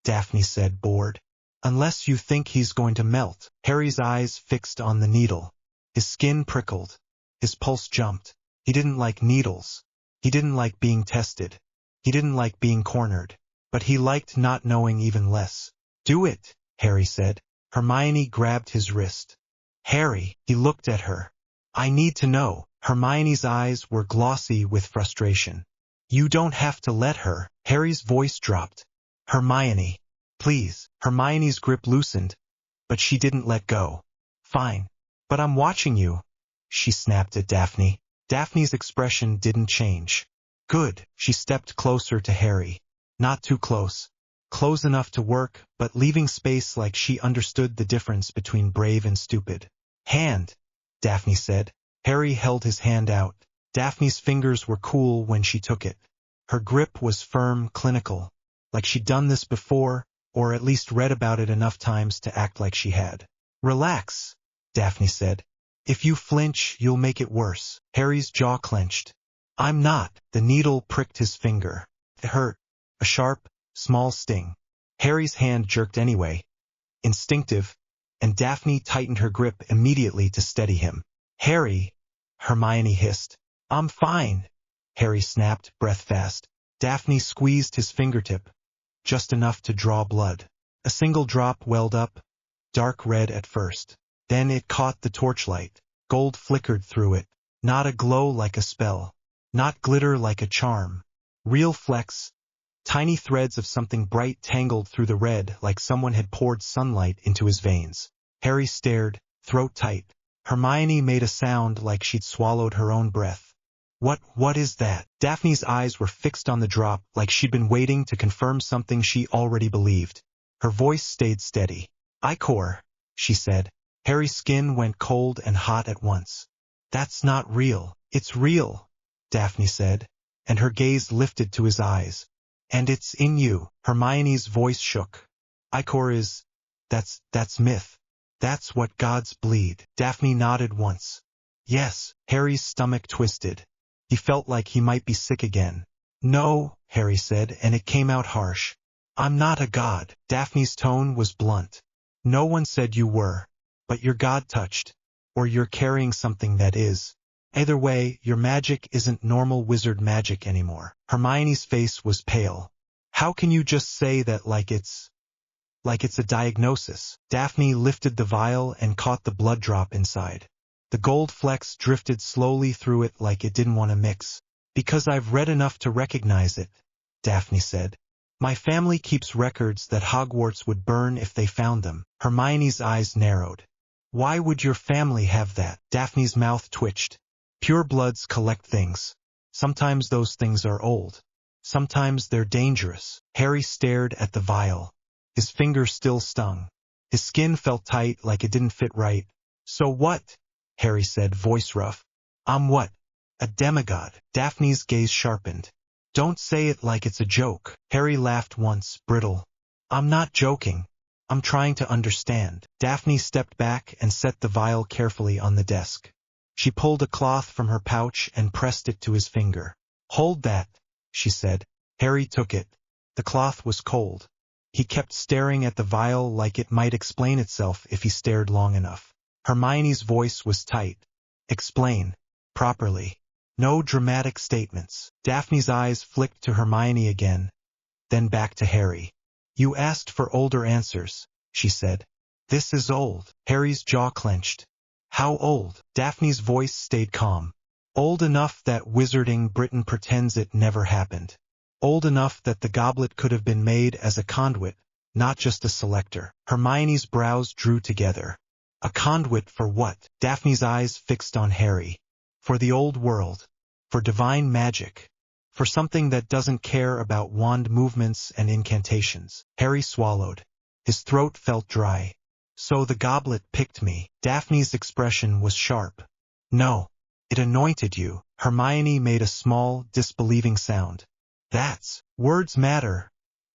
Daphne said, bored. "Unless you think he's going to melt." Harry's eyes fixed on the needle. His skin prickled. His pulse jumped. He didn't like needles. He didn't like being tested. He didn't like being cornered. But he liked not knowing even less. "Do it," Harry said. Hermione grabbed his wrist. "Harry," he looked at her. "I need to know." Hermione's eyes were glossy with frustration. "You don't have to let her." Harry's voice dropped. "Hermione, please." Hermione's grip loosened, but she didn't let go. "Fine. But I'm watching you," she snapped at Daphne. Daphne's expression didn't change. "Good." She stepped closer to Harry. Not too close. Close enough to work, but leaving space like she understood the difference between brave and stupid. "Hand," Daphne said. Harry held his hand out. Daphne's fingers were cool when she took it. Her grip was firm, clinical, like she'd done this before, or at least read about it enough times to act like she had. "Relax," Daphne said. "If you flinch, you'll make it worse." Harry's jaw clenched. "I'm not." The needle pricked his finger. It hurt. A sharp, small sting. Harry's hand jerked anyway. Instinctive, and Daphne tightened her grip immediately to steady him. "Harry," Hermione hissed. "I'm fine," Harry snapped, breath fast. Daphne squeezed his fingertip, just enough to draw blood. A single drop welled up, dark red at first. Then it caught the torchlight. Gold flickered through it. Not a glow like a spell. Not glitter like a charm. Real flecks, tiny threads of something bright tangled through the red like someone had poured sunlight into his veins. Harry stared, throat tight. Hermione made a sound like she'd swallowed her own breath. What is that?" Daphne's eyes were fixed on the drop like she'd been waiting to confirm something she already believed. Her voice stayed steady. "Ichor," she said. Harry's skin went cold and hot at once. "That's not real." "It's real," Daphne said, and her gaze lifted to his eyes. "And it's in you." Hermione's voice shook. "Ichor is... that's myth. That's what gods bleed." Daphne nodded once. "Yes." Harry's stomach twisted. He felt like he might be sick again. "No," Harry said, and it came out harsh. "I'm not a god." Daphne's tone was blunt. "No one said you were. But you're god-touched. Or you're carrying something that is. Either way, your magic isn't normal wizard magic anymore." Hermione's face was pale. "How can you just say that like it's a diagnosis?" Daphne lifted the vial and caught the blood drop inside. The gold flecks drifted slowly through it like it didn't want to mix. "Because I've read enough to recognize it," Daphne said. "My family keeps records that Hogwarts would burn if they found them." Hermione's eyes narrowed. "Why would your family have that?" Daphne's mouth twitched. "Pure bloods collect things. Sometimes those things are old. Sometimes they're dangerous." Harry stared at the vial. His fingers still stung. His skin felt tight like it didn't fit right. "So what?" Harry said, voice rough. "I'm what? A demigod." Daphne's gaze sharpened. "Don't say it like it's a joke." Harry laughed once, brittle. "I'm not joking. I'm trying to understand." Daphne stepped back and set the vial carefully on the desk. She pulled a cloth from her pouch and pressed it to his finger. "Hold that," she said. Harry took it. The cloth was cold. He kept staring at the vial like it might explain itself if he stared long enough. Hermione's voice was tight. "Explain. Properly. No dramatic statements." Daphne's eyes flicked to Hermione again, then back to Harry. "You asked for older answers," she said. "This is old." Harry's jaw clenched. "How old?" Daphne's voice stayed calm. "Old enough that wizarding Britain pretends it never happened. Old enough that the goblet could have been made as a conduit, not just a selector." Hermione's brows drew together. "A conduit for what?" Daphne's eyes fixed on Harry. "For the old world. For divine magic. For something that doesn't care about wand movements and incantations." Harry swallowed. His throat felt dry. "So the goblet picked me." Daphne's expression was sharp. "No. It anointed you." Hermione made a small, disbelieving sound. Words matter,"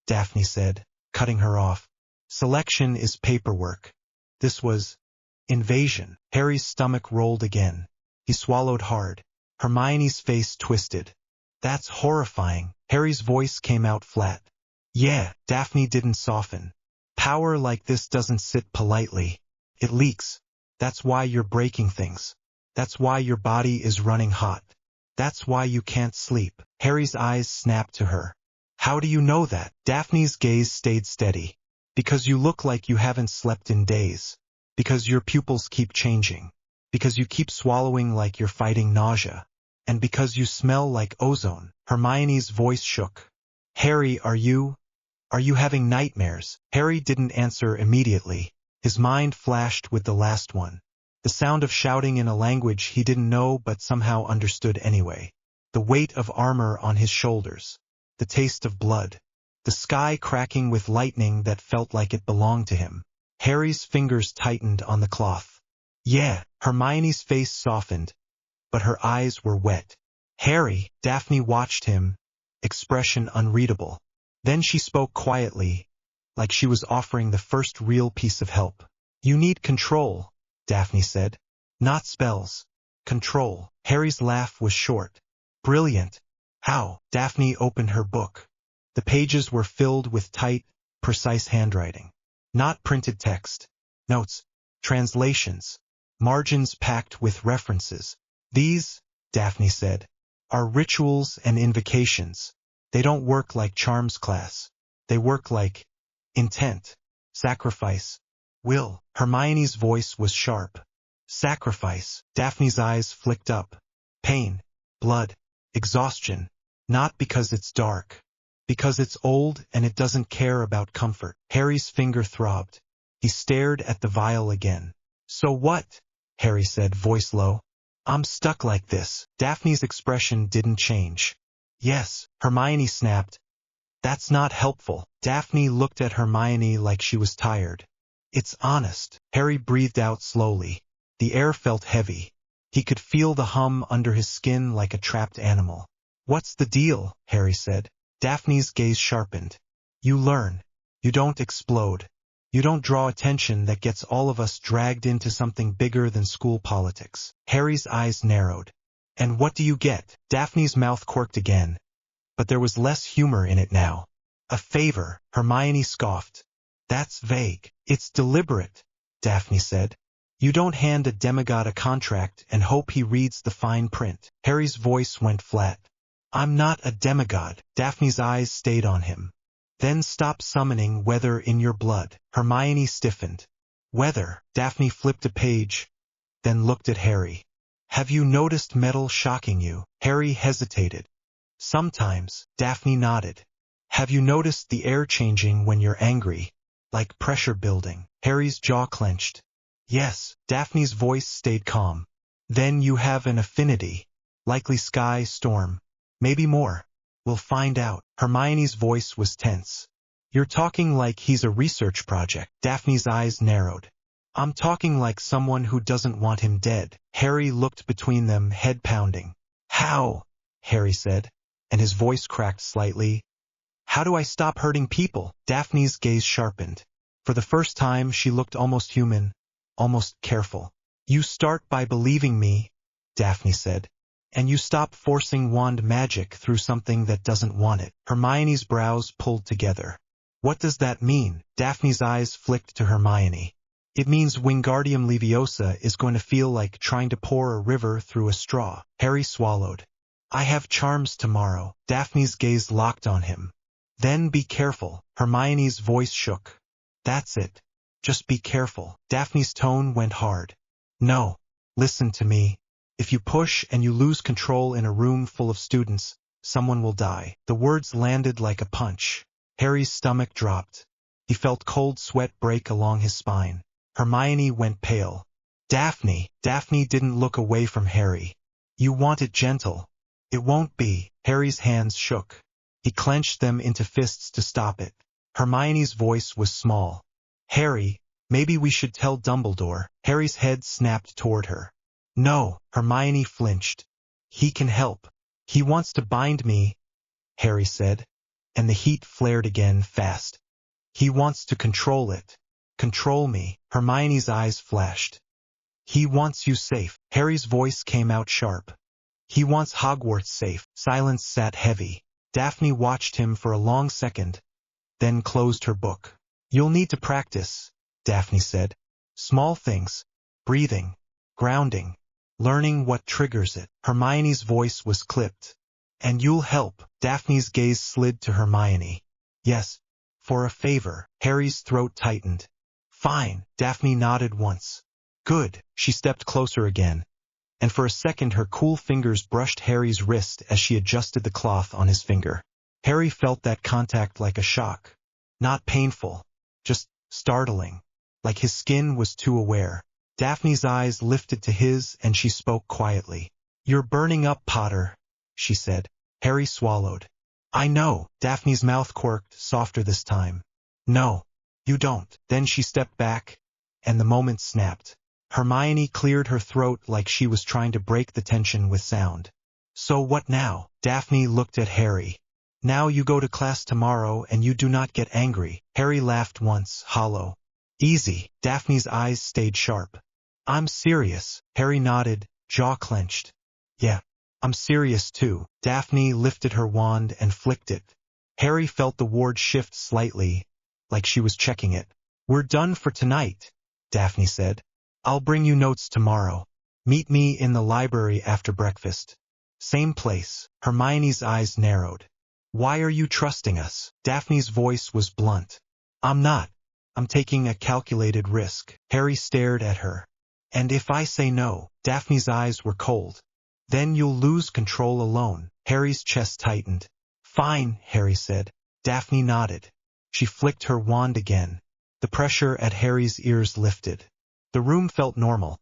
Daphne said, cutting her off. "Selection is paperwork. This was invasion." Harry's stomach rolled again. He swallowed hard. Hermione's face twisted. "That's horrifying." Harry's voice came out flat. "Yeah." Daphne didn't soften. "Power like this doesn't sit politely. It leaks. That's why you're breaking things. That's why your body is running hot. That's why you can't sleep." Harry's eyes snapped to her. "How do you know that?" Daphne's gaze stayed steady. "Because you look like you haven't slept in days. Because your pupils keep changing. Because you keep swallowing like you're fighting nausea. And because you smell like ozone." Hermione's voice shook. "Harry, are you having nightmares?" Harry didn't answer immediately. His mind flashed with the last one. The sound of shouting in a language he didn't know but somehow understood anyway. The weight of armor on his shoulders. The taste of blood. The sky cracking with lightning that felt like it belonged to him. Harry's fingers tightened on the cloth. "Yeah." Hermione's face softened, but her eyes were wet. "Harry." Daphne watched him, expression unreadable. Then she spoke quietly, like she was offering the first real piece of help. "You need control," Daphne said. "Not spells. Control." Harry's laugh was short. "Brilliant. How?" Daphne opened her book. The pages were filled with tight, precise handwriting. Not printed text. Notes. translations, margins packed with references. These, Daphne said, are rituals and invocations. They don't work like charms class. They work like intent, sacrifice, will. Hermione's voice was sharp. Sacrifice. Daphne's eyes flicked up. Pain, blood, exhaustion. Not because it's dark. Because it's old and it doesn't care about comfort. Harry's finger throbbed. He stared at the vial again. So what? Harry said, voice low. I'm stuck like this. Daphne's expression didn't change. Yes, Hermione snapped. That's not helpful. Daphne looked at Hermione like she was tired. It's honest. Harry breathed out slowly. The air felt heavy. He could feel the hum under his skin like a trapped animal. What's the deal? Harry said. Daphne's gaze sharpened. You learn. You don't explode. You don't draw attention that gets all of us dragged into something bigger than school politics. Harry's eyes narrowed. And what do you get? Daphne's mouth quirked again. But there was less humor in it now. A favor, Hermione scoffed. That's vague. It's deliberate, Daphne said. You don't hand a demigod a contract and hope he reads the fine print. Harry's voice went flat. I'm not a demigod. Daphne's eyes stayed on him. Then stop summoning weather in your blood. Hermione stiffened. Weather. Daphne flipped a page, then looked at Harry. Have you noticed metal shocking you? Harry hesitated. Sometimes. Daphne nodded. Have you noticed the air changing when you're angry? Like pressure building. Harry's jaw clenched. Yes. Daphne's voice stayed calm. Then you have an affinity. Likely sky storm. Maybe more. We'll find out. Hermione's voice was tense. You're talking like he's a research project. Daphne's eyes narrowed. I'm talking like someone who doesn't want him dead. Harry looked between them, head pounding. How? Harry said, and his voice cracked slightly. How do I stop hurting people? Daphne's gaze sharpened. For the first time, she looked almost human, almost careful. You start by believing me, Daphne said. And you stop forcing wand magic through something that doesn't want it. Hermione's brows pulled together. What does that mean? Daphne's eyes flicked to Hermione. It means Wingardium Leviosa is going to feel like trying to pour a river through a straw. Harry swallowed. I have charms tomorrow. Daphne's gaze locked on him. Then be careful. Hermione's voice shook. That's it. Just be careful. Daphne's tone went hard. No. Listen to me. If you push and you lose control in a room full of students, someone will die. The words landed like a punch. Harry's stomach dropped. He felt cold sweat break along his spine. Hermione went pale. Daphne. Daphne didn't look away from Harry. You want it gentle. It won't be. Harry's hands shook. He clenched them into fists to stop it. Hermione's voice was small. Harry, maybe we should tell Dumbledore. Harry's head snapped toward her. No, Hermione flinched. He can help. He wants to bind me, Harry said, and the heat flared again fast. He wants to control it. Control me. Hermione's eyes flashed. He wants you safe. Harry's voice came out sharp. He wants Hogwarts safe. Silence sat heavy. Daphne watched him for a long second, then closed her book. You'll need to practice, Daphne said. Small things. Breathing. Grounding. Learning what triggers it. Hermione's voice was clipped. And you'll help. Daphne's gaze slid to Hermione. Yes. For a favor. Harry's throat tightened. Fine. Daphne nodded once. Good. She stepped closer again. And for a second her cool fingers brushed Harry's wrist as she adjusted the cloth on his finger. Harry felt that contact like a shock. Not painful. Just startling. Like his skin was too aware. Daphne's eyes lifted to his and she spoke quietly. You're burning up, Potter, she said. Harry swallowed. I know. Daphne's mouth quirked, softer this time. No, you don't. Then she stepped back, and the moment snapped. Hermione cleared her throat like she was trying to break the tension with sound. So what now? Daphne looked at Harry. Now you go to class tomorrow and you do not get angry. Harry laughed once, hollow. Easy. Daphne's eyes stayed sharp. I'm serious. Harry nodded, jaw clenched. Yeah, I'm serious too. Daphne lifted her wand and flicked it. Harry felt the ward shift slightly, like she was checking it. We're done for tonight, Daphne said. I'll bring you notes tomorrow. Meet me in the library after breakfast. Same place. Hermione's eyes narrowed. Why are you trusting us? Daphne's voice was blunt. I'm not. I'm taking a calculated risk. Harry stared at her. And if I say no? Daphne's eyes were cold. Then you'll lose control alone. Harry's chest tightened. Fine, Harry said. Daphne nodded. She flicked her wand again. The pressure at Harry's ears lifted. The room felt normal.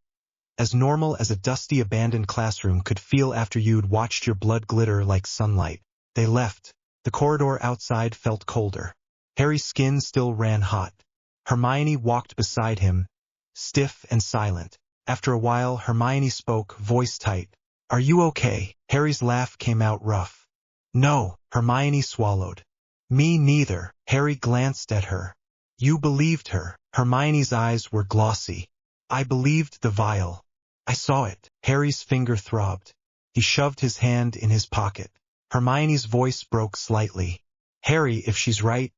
As normal as a dusty abandoned classroom could feel after you'd watched your blood glitter like sunlight. They left. The corridor outside felt colder. Harry's skin still ran hot. Hermione walked beside him, stiff and silent. After a while, Hermione spoke, voice tight. Are you okay? Harry's laugh came out rough. No, Hermione swallowed. Me neither. Harry glanced at her. You believed her. Hermione's eyes were glossy. I believed the vial. I saw it. Harry's finger throbbed. He shoved his hand in his pocket. Hermione's voice broke slightly. Harry, if she's right,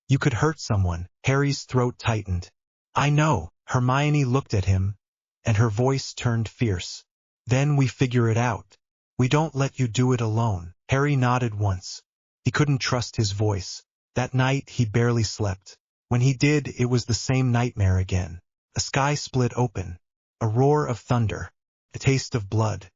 you could hurt someone. Harry's throat tightened. I know. Hermione looked at him, and her voice turned fierce. Then we figure it out. We don't let you do it alone. Harry nodded once. He couldn't trust his voice. That night he barely slept. When he did, it was the same nightmare again. A sky split open. A roar of thunder. A taste of blood.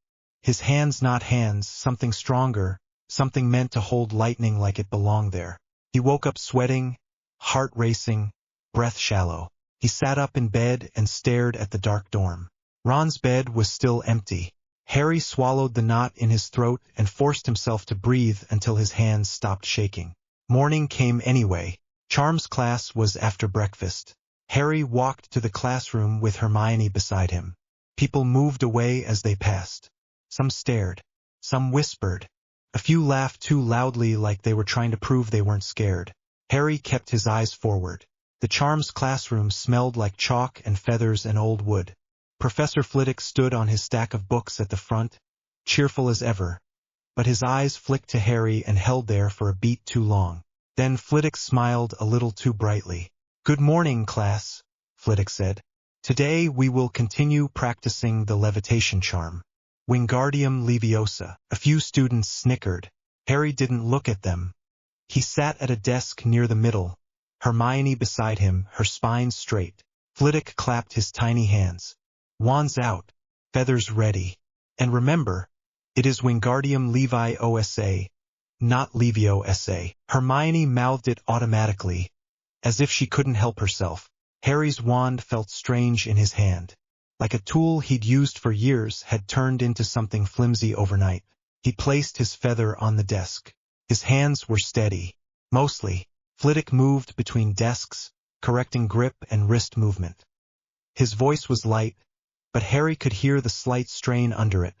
His hands not hands, something stronger, something meant to hold lightning like it belonged there. He woke up sweating, heart racing, breath shallow. He sat up in bed and stared at the dark dorm. Ron's bed was still empty. Harry swallowed the knot in his throat and forced himself to breathe until his hands stopped shaking. Morning came anyway. Charms class was after breakfast. Harry walked to the classroom with Hermione beside him. People moved away as they passed. Some stared. Some whispered. A few laughed too loudly like they were trying to prove they weren't scared. Harry kept his eyes forward. The Charms classroom smelled like chalk and feathers and old wood. Professor Flitwick stood on his stack of books at the front, cheerful as ever. But his eyes flicked to Harry and held there for a beat too long. Then Flitwick smiled a little too brightly. Good morning, class, Flitwick said. Today we will continue practicing the levitation charm. Wingardium Leviosa. A few students snickered. Harry didn't look at them. He sat at a desk near the middle, Hermione beside him, her spine straight. Flitwick clapped his tiny hands. Wands out, feathers ready. And remember, it is Wingardium Leviosa, not Leviosa. Hermione mouthed it automatically, as if she couldn't help herself. Harry's wand felt strange in his hand. Like a tool he'd used for years had turned into something flimsy overnight. He placed his feather on the desk. His hands were steady. Mostly, Flitwick moved between desks, correcting grip and wrist movement. His voice was light, but Harry could hear the slight strain under it,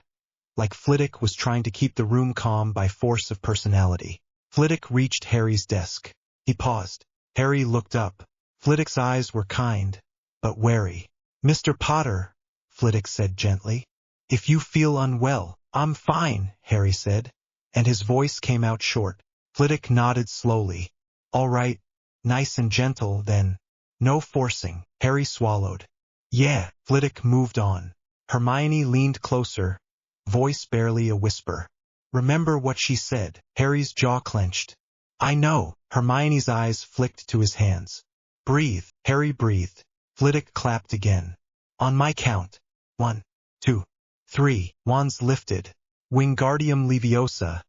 like Flitwick was trying to keep the room calm by force of personality. Flitwick reached Harry's desk. He paused. Harry looked up. Flitwick's eyes were kind, but wary. Mr. Potter, Flitwick said gently. If you feel unwell. I'm fine, Harry said, and his voice came out short. Flitwick nodded slowly. All right, nice and gentle, then. No forcing. Harry swallowed. Yeah. Flitwick moved on. Hermione leaned closer, voice barely a whisper. Remember what she said. Harry's jaw clenched. I know. Hermione's eyes flicked to his hands. Breathe. Harry breathed. Flitwick clapped again. On my count. 1, 2, 3. Wands lifted. Wingardium Leviosa.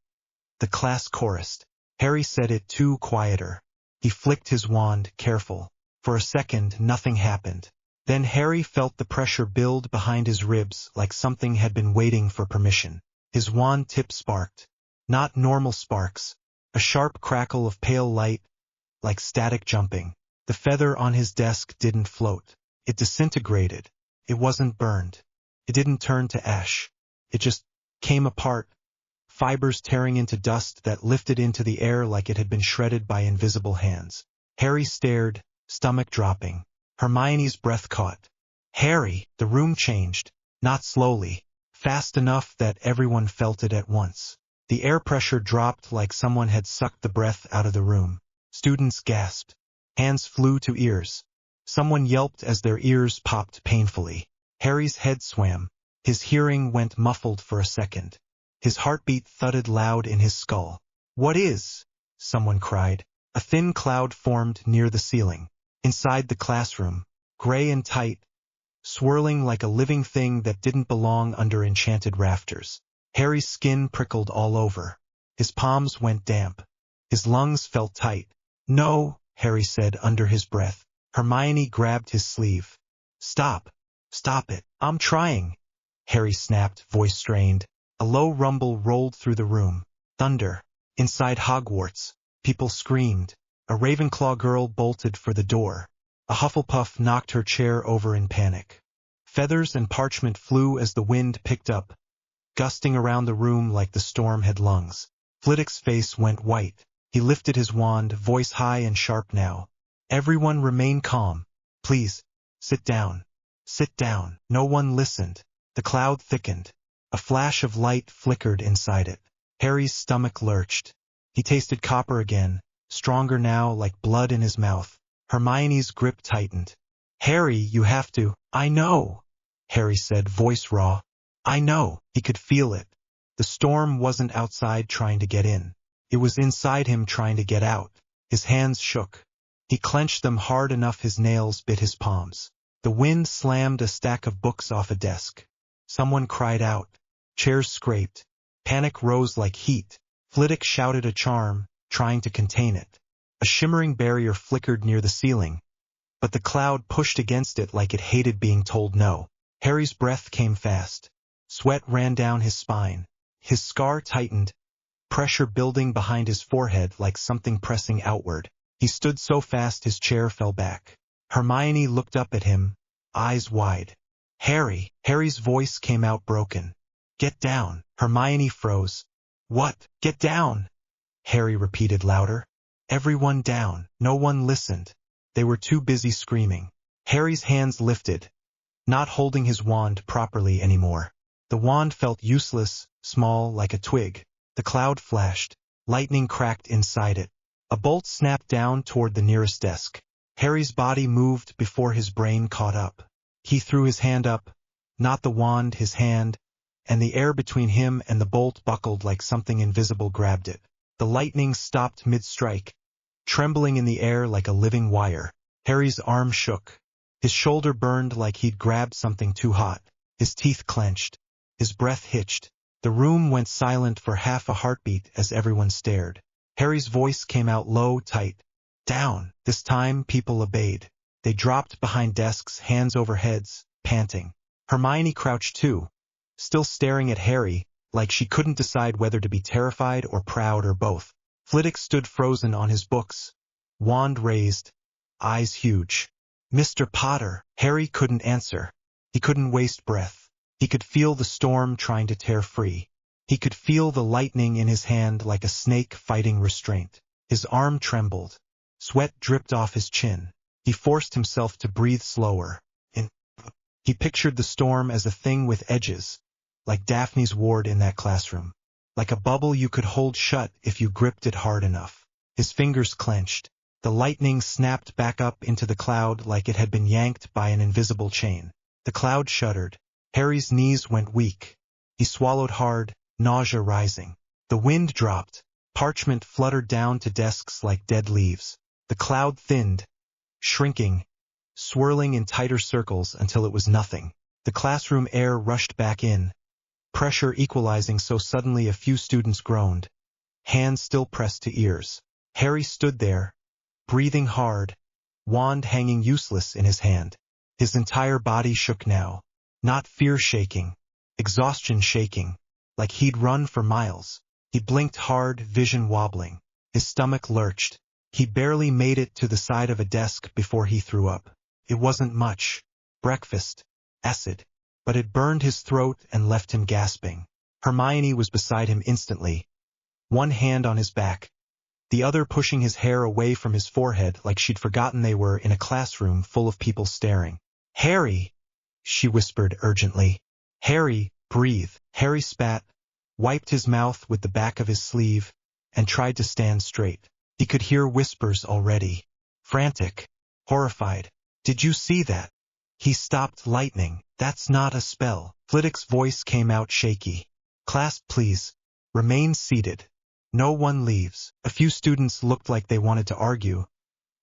The class chorused. Harry said it too quieter. He flicked his wand, careful. For a second, nothing happened. Then Harry felt the pressure build behind his ribs like something had been waiting for permission. His wand tip sparked. Not normal sparks. A sharp crackle of pale light, like static jumping. The feather on his desk didn't float. It disintegrated. It wasn't burned. It didn't turn to ash. It just came apart, fibers tearing into dust that lifted into the air like it had been shredded by invisible hands. Harry stared, stomach dropping. Hermione's breath caught. Harry! The room changed. Not slowly. Fast enough that everyone felt it at once. The air pressure dropped like someone had sucked the breath out of the room. Students gasped. Hands flew to ears. Someone yelped as their ears popped painfully. Harry's head swam. His hearing went muffled for a second. His heartbeat thudded loud in his skull. "What is?" someone cried. A thin cloud formed near the ceiling. Inside the classroom, gray and tight, swirling like a living thing that didn't belong under enchanted rafters. Harry's skin prickled all over. His palms went damp. His lungs felt tight. "No," Harry said under his breath. Hermione grabbed his sleeve. "Stop. Stop it. I'm trying," Harry snapped, voice strained. A low rumble rolled through the room. Thunder. Inside Hogwarts, people screamed. A Ravenclaw girl bolted for the door. A Hufflepuff knocked her chair over in panic. Feathers and parchment flew as the wind picked up, gusting around the room like the storm had lungs. Flitwick's face went white. He lifted his wand, voice high and sharp now. "Everyone remain calm. Please, sit down. Sit down." No one listened. The cloud thickened. A flash of light flickered inside it. Harry's stomach lurched. He tasted copper again, stronger now, like blood in his mouth. Hermione's grip tightened. "Harry, you have to." "I know," Harry said, voice raw. "I know." He could feel it. The storm wasn't outside trying to get in. It was inside him trying to get out. His hands shook. He clenched them hard enough his nails bit his palms. The wind slammed a stack of books off a desk. Someone cried out. Chairs scraped. Panic rose like heat. Flitwick shouted a charm, trying to contain it. A shimmering barrier flickered near the ceiling, but the cloud pushed against it like it hated being told no. Harry's breath came fast. Sweat ran down his spine. His scar tightened, pressure building behind his forehead like something pressing outward. He stood so fast his chair fell back. Hermione looked up at him, eyes wide. "Harry!" Harry's voice came out broken. "Get down!" Hermione froze. "What? Get down!" Harry repeated louder. "Everyone down." No one listened. They were too busy screaming. Harry's hands lifted, not holding his wand properly anymore. The wand felt useless, small, like a twig. The cloud flashed. Lightning cracked inside it. A bolt snapped down toward the nearest desk. Harry's body moved before his brain caught up. He threw his hand up, not the wand, his hand, and the air between him and the bolt buckled like something invisible grabbed it. The lightning stopped mid-strike, trembling in the air like a living wire. Harry's arm shook. His shoulder burned like he'd grabbed something too hot. His teeth clenched. His breath hitched. The room went silent for half a heartbeat as everyone stared. Harry's voice came out low, tight. "Down." This time people obeyed. They dropped behind desks, hands over heads, panting. Hermione crouched too, still staring at Harry, like she couldn't decide whether to be terrified or proud or both. Flitwick stood frozen on his books, wand raised, eyes huge. "Mr. Potter." Harry couldn't answer. He couldn't waste breath. He could feel the storm trying to tear free. He could feel the lightning in his hand like a snake fighting restraint. His arm trembled. Sweat dripped off his chin. He forced himself to breathe slower. He pictured the storm as a thing with edges, like Daphne's ward in that classroom. Like a bubble you could hold shut if you gripped it hard enough. His fingers clenched. The lightning snapped back up into the cloud like it had been yanked by an invisible chain. The cloud shuddered. Harry's knees went weak. He swallowed hard, nausea rising. The wind dropped. Parchment fluttered down to desks like dead leaves. The cloud thinned, shrinking, swirling in tighter circles until it was nothing. The classroom air rushed back in, pressure equalizing so suddenly a few students groaned, hands still pressed to ears. Harry stood there, breathing hard, wand hanging useless in his hand. His entire body shook now, not fear shaking, exhaustion shaking, like he'd run for miles. He blinked hard, vision wobbling. His stomach lurched. He barely made it to the side of a desk before he threw up. It wasn't much. Breakfast. Acid. But it burned his throat and left him gasping. Hermione was beside him instantly, one hand on his back, the other pushing his hair away from his forehead like she'd forgotten they were in a classroom full of people staring. "Harry!" she whispered urgently. "Harry, breathe." Harry spat, wiped his mouth with the back of his sleeve, and tried to stand straight. He could hear whispers already. Frantic. Horrified. "Did you see that?" He stopped lightning. That's not a spell. Flitwick's voice came out shaky. Class, please. Remain seated. No one leaves. A few students looked like they wanted to argue,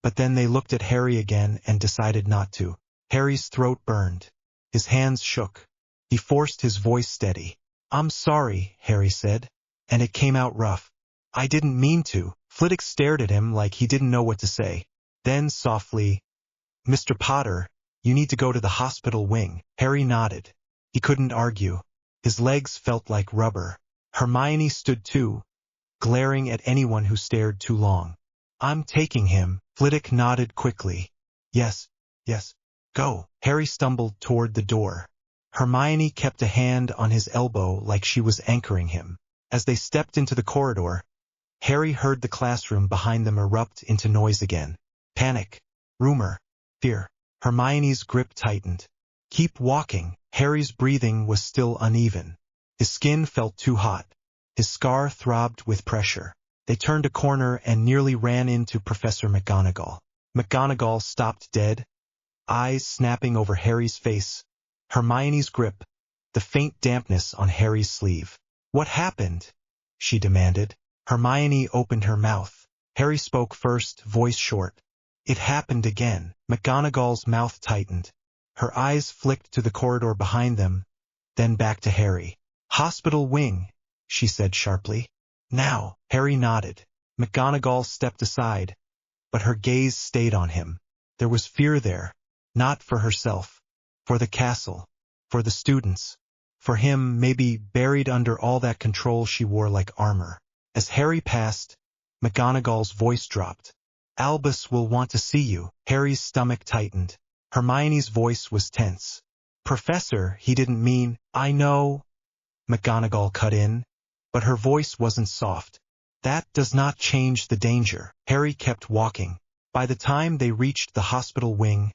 but then they looked at Harry again and decided not to. Harry's throat burned. His hands shook. He forced his voice steady. I'm sorry, Harry said, and it came out rough. I didn't mean to. Flitwick stared at him like he didn't know what to say. Then softly, Mr. Potter, you need to go to the hospital wing. Harry nodded. He couldn't argue. His legs felt like rubber. Hermione stood too, glaring at anyone who stared too long. I'm taking him. Flitwick nodded quickly. Yes, go. Harry stumbled toward the door. Hermione kept a hand on his elbow like she was anchoring him. As they stepped into the corridor, Harry heard the classroom behind them erupt into noise again. Panic, rumor, fear. Hermione's grip tightened. Keep walking. Harry's breathing was still uneven. His skin felt too hot. His scar throbbed with pressure. They turned a corner and nearly ran into Professor McGonagall. McGonagall stopped dead, eyes snapping over Harry's face. Hermione's grip, the faint dampness on Harry's sleeve. What happened? She demanded. Hermione opened her mouth. Harry spoke first, voice short. It happened again. McGonagall's mouth tightened. Her eyes flicked to the corridor behind them, then back to Harry. Hospital wing, she said sharply. Now. Harry nodded. McGonagall stepped aside, but her gaze stayed on him. There was fear there, not for herself, for the castle, for the students, for him maybe buried under all that control she wore like armor. As Harry passed, McGonagall's voice dropped. Albus will want to see you. Harry's stomach tightened. Hermione's voice was tense. Professor, he didn't mean, I know. McGonagall cut in, but her voice wasn't soft. That does not change the danger. Harry kept walking. By the time they reached the hospital wing,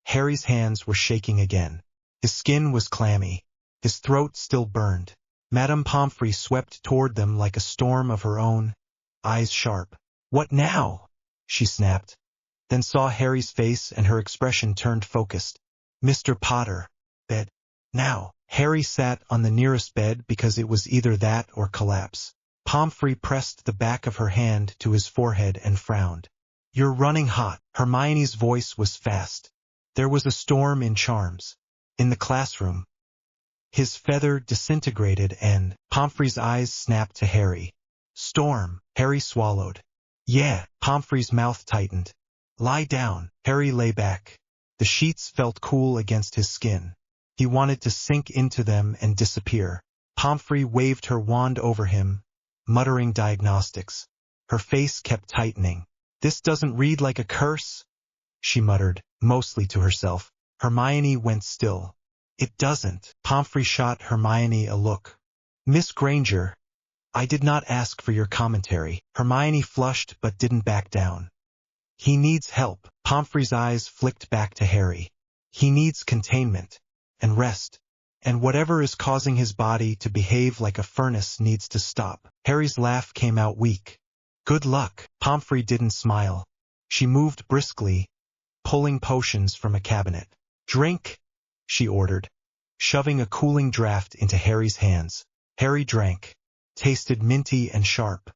Harry's hands were shaking again. His skin was clammy. His throat still burned. Madame Pomfrey swept toward them like a storm of her own, eyes sharp. What now? She snapped, then saw Harry's face and her expression turned focused. Mr. Potter. Bed. Now. Harry sat on the nearest bed because it was either that or collapse. Pomfrey pressed the back of her hand to his forehead and frowned. You're running hot. Hermione's voice was fast. There was a storm in charms. In the classroom. His feather disintegrated and Pomfrey's eyes snapped to Harry. Storm. Harry swallowed. Yeah. Pomfrey's mouth tightened. Lie down. Harry lay back. The sheets felt cool against his skin. He wanted to sink into them and disappear. Pomfrey waved her wand over him, muttering diagnostics. Her face kept tightening. This doesn't read like a curse, she muttered, mostly to herself. Hermione went still. It doesn't. Pomfrey shot Hermione a look. Miss Granger, I did not ask for your commentary. Hermione flushed but didn't back down. He needs help. Pomfrey's eyes flicked back to Harry. He needs containment. And rest, and whatever is causing his body to behave like a furnace needs to stop. Harry's laugh came out weak. Good luck. Pomfrey didn't smile. She moved briskly, pulling potions from a cabinet. Drink, she ordered, shoving a cooling draft into Harry's hands. Harry drank, tasted minty and sharp.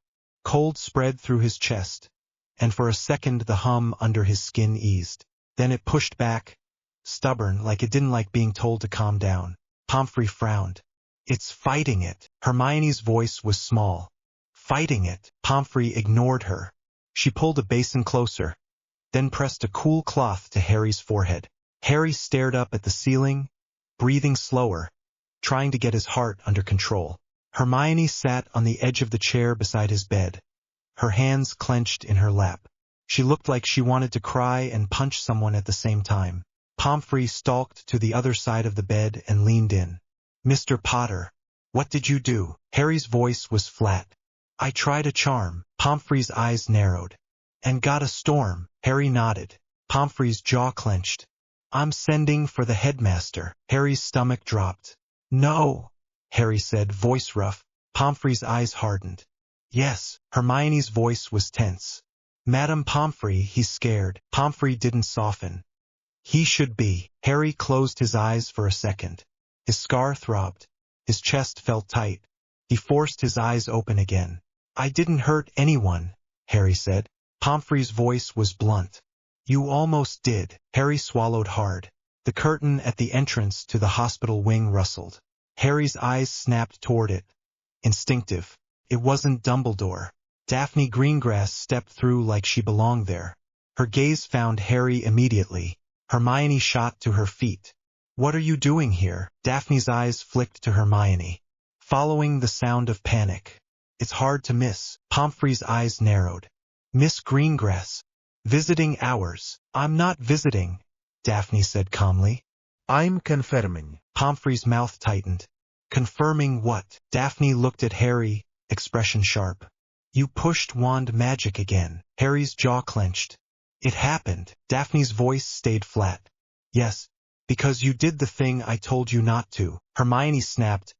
Cold spread through his chest, and for a second the hum under his skin eased. Then it pushed back, stubborn, like it didn't like being told to calm down. Pomfrey frowned. It's fighting it. Hermione's voice was small. Fighting it. Pomfrey ignored her. She pulled a basin closer, then pressed a cool cloth to Harry's forehead. Harry stared up at the ceiling, breathing slower, trying to get his heart under control. Hermione sat on the edge of the chair beside his bed, her hands clenched in her lap. She looked like she wanted to cry and punch someone at the same time. Pomfrey stalked to the other side of the bed and leaned in. Mr. Potter, what did you do? Harry's voice was flat. I tried a charm. Pomfrey's eyes narrowed. And got a storm. Harry nodded. Pomfrey's jaw clenched. I'm sending for the headmaster. Harry's stomach dropped. No, Harry said, voice rough. Pomfrey's eyes hardened. Yes. Hermione's voice was tense. Madame Pomfrey, he's scared. Pomfrey didn't soften. He should be. Harry closed his eyes for a second. His scar throbbed. His chest felt tight. He forced his eyes open again. I didn't hurt anyone, Harry said. Pomfrey's voice was blunt. You almost did. Harry swallowed hard. The curtain at the entrance to the hospital wing rustled. Harry's eyes snapped toward it. Instinctive. It wasn't Dumbledore. Daphne Greengrass stepped through like she belonged there. Her gaze found Harry immediately. Hermione shot to her feet. What are you doing here? Daphne's eyes flicked to Hermione. Following the sound of panic. It's hard to miss. Pomfrey's eyes narrowed. Miss Greengrass. Visiting hours. I'm not visiting, Daphne said calmly. I'm confirming. Pomfrey's mouth tightened. Confirming what? Daphne looked at Harry, expression sharp. You pushed wand magic again. Harry's jaw clenched. It happened. Daphne's voice stayed flat. Yes, because you did the thing I told you not to. Hermione snapped.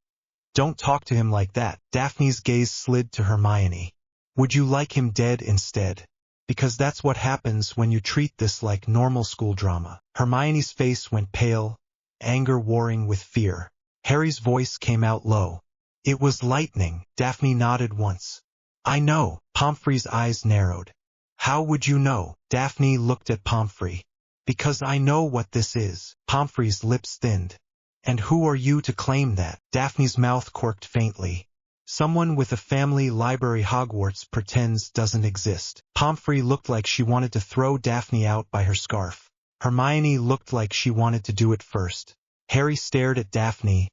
Don't talk to him like that. Daphne's gaze slid to Hermione. Would you like him dead instead? Because that's what happens when you treat this like normal school drama. Hermione's face went pale, anger warring with fear. Harry's voice came out low. It was lightning. Daphne nodded once. I know. Pomfrey's eyes narrowed. How would you know? Daphne looked at Pomfrey. Because I know what this is. Pomfrey's lips thinned. And who are you to claim that? Daphne's mouth quirked faintly. Someone with a family library Hogwarts pretends doesn't exist. Pomfrey looked like she wanted to throw Daphne out by her scarf. Hermione looked like she wanted to do it first. Harry stared at Daphne,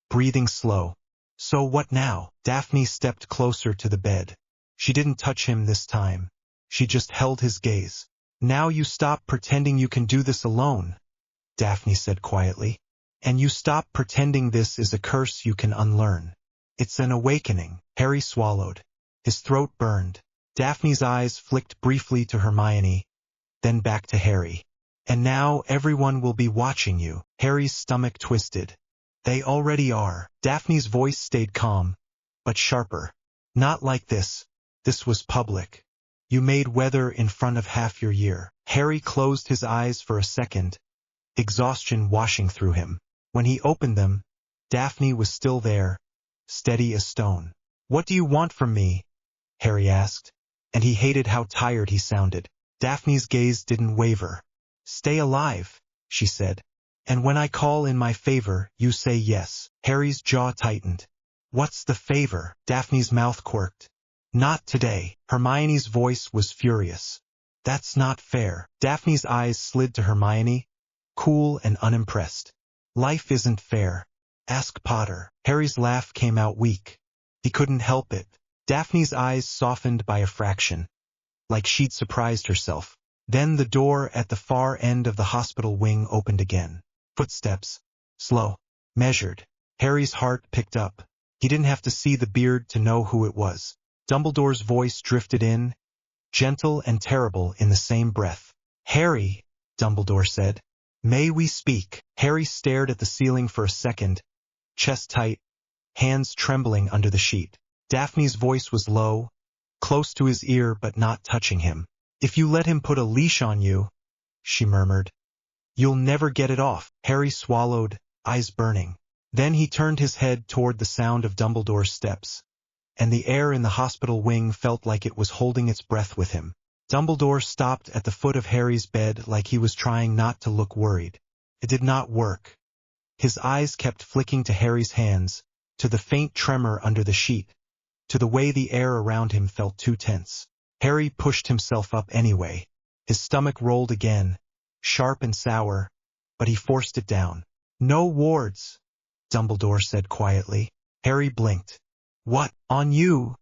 breathing slow. So what now? Daphne stepped closer to the bed. She didn't touch him this time. She just held his gaze. Now you stop pretending you can do this alone, Daphne said quietly. And you stop pretending this is a curse you can unlearn. It's an awakening. Harry swallowed. His throat burned. Daphne's eyes flicked briefly to Hermione, then back to Harry. And now everyone will be watching you. Harry's stomach twisted. They already are. Daphne's voice stayed calm, but sharper. Not like this. This was public. You made weather in front of half your year. Harry closed his eyes for a second, exhaustion washing through him. When he opened them, Daphne was still there, steady as stone. What do you want from me? Harry asked, and he hated how tired he sounded. Daphne's gaze didn't waver. Stay alive, she said. And when I call in my favor, you say yes. Harry's jaw tightened. What's the favor? Daphne's mouth quirked. Not today. Hermione's voice was furious. That's not fair. Daphne's eyes slid to Hermione, cool and unimpressed. Life isn't fair. Ask Potter. Harry's laugh came out weak. He couldn't help it. Daphne's eyes softened by a fraction, like she'd surprised herself. Then the door at the far end of the hospital wing opened again. Footsteps. Slow. Measured. Harry's heart picked up. He didn't have to see the beard to know who it was. Dumbledore's voice drifted in, gentle and terrible in the same breath. Harry, Dumbledore said. May we speak? Harry stared at the ceiling for a second, chest tight, hands trembling under the sheet. Daphne's voice was low, close to his ear but not touching him. If you let him put a leash on you, she murmured, you'll never get it off. Harry swallowed, eyes burning. Then he turned his head toward the sound of Dumbledore's steps, and the air in the hospital wing felt like it was holding its breath with him. Dumbledore stopped at the foot of Harry's bed like he was trying not to look worried. It did not work. His eyes kept flicking to Harry's hands, to the faint tremor under the sheet, to the way the air around him felt too tense. Harry pushed himself up anyway. His stomach rolled again, sharp and sour, but he forced it down. No wards, Dumbledore said quietly. Harry blinked. What, on you?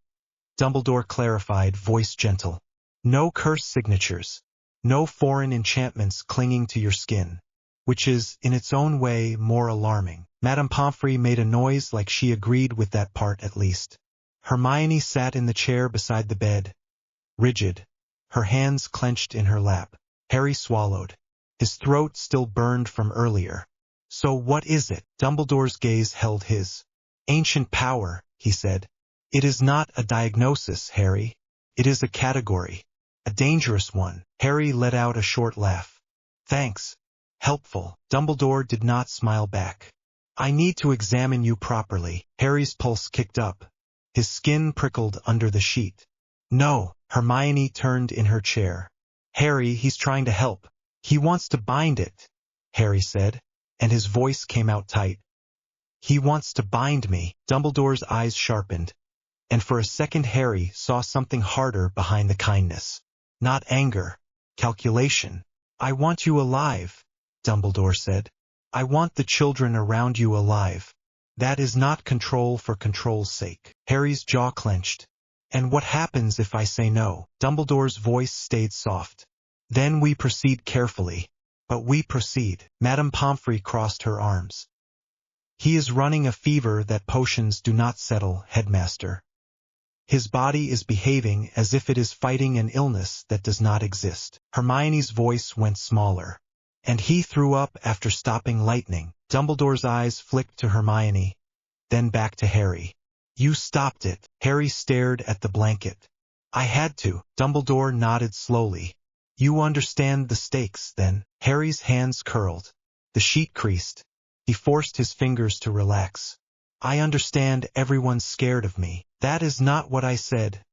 Dumbledore clarified, voice gentle. No curse signatures. No foreign enchantments clinging to your skin. Which is, in its own way, more alarming. Madame Pomfrey made a noise like she agreed with that part at least. Hermione sat in the chair beside the bed, rigid, her hands clenched in her lap. Harry swallowed. His throat still burned from earlier. So what is it? Dumbledore's gaze held his. Ancient power, he said. It is not a diagnosis, Harry. It is a category. A dangerous one. Harry let out a short laugh. Thanks. Helpful. Dumbledore did not smile back. I need to examine you properly. Harry's pulse kicked up. His skin prickled under the sheet. No, Hermione turned in her chair. Harry, he's trying to help. He wants to bind it, Harry said, and his voice came out tight. He wants to bind me. Dumbledore's eyes sharpened, and for a second Harry saw something harder behind the kindness. Not anger. Calculation. I want you alive, Dumbledore said. I want the children around you alive. That is not control for control's sake. Harry's jaw clenched. And what happens if I say no? Dumbledore's voice stayed soft. Then we proceed carefully. But we proceed. Madame Pomfrey crossed her arms. He is running a fever that potions do not settle, headmaster. His body is behaving as if it is fighting an illness that does not exist. Hermione's voice went smaller. And he threw up after stopping lightning. Dumbledore's eyes flicked to Hermione, then back to Harry. You stopped it. Harry stared at the blanket. I had to. Dumbledore nodded slowly. You understand the stakes, then? Harry's hands curled. The sheet creased. He forced his fingers to relax. I understand everyone's scared of me. That is not what I said,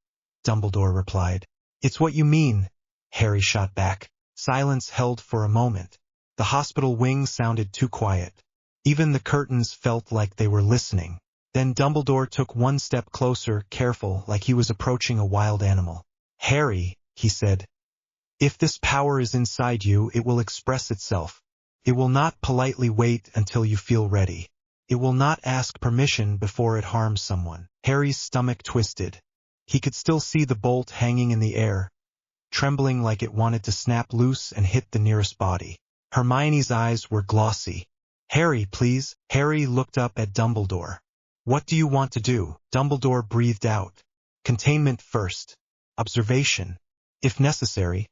Dumbledore replied. It's what you mean, Harry shot back. Silence held for a moment. The hospital wing sounded too quiet. Even the curtains felt like they were listening. Then Dumbledore took one step closer, careful, like he was approaching a wild animal. Harry, he said, if this power is inside you, it will express itself. It will not politely wait until you feel ready. It will not ask permission before it harms someone. Harry's stomach twisted. He could still see the bolt hanging in the air, trembling like it wanted to snap loose and hit the nearest body. Hermione's eyes were glossy. Harry, please. Harry looked up at Dumbledore. What do you want to do? Dumbledore breathed out. Containment first. Observation, if necessary.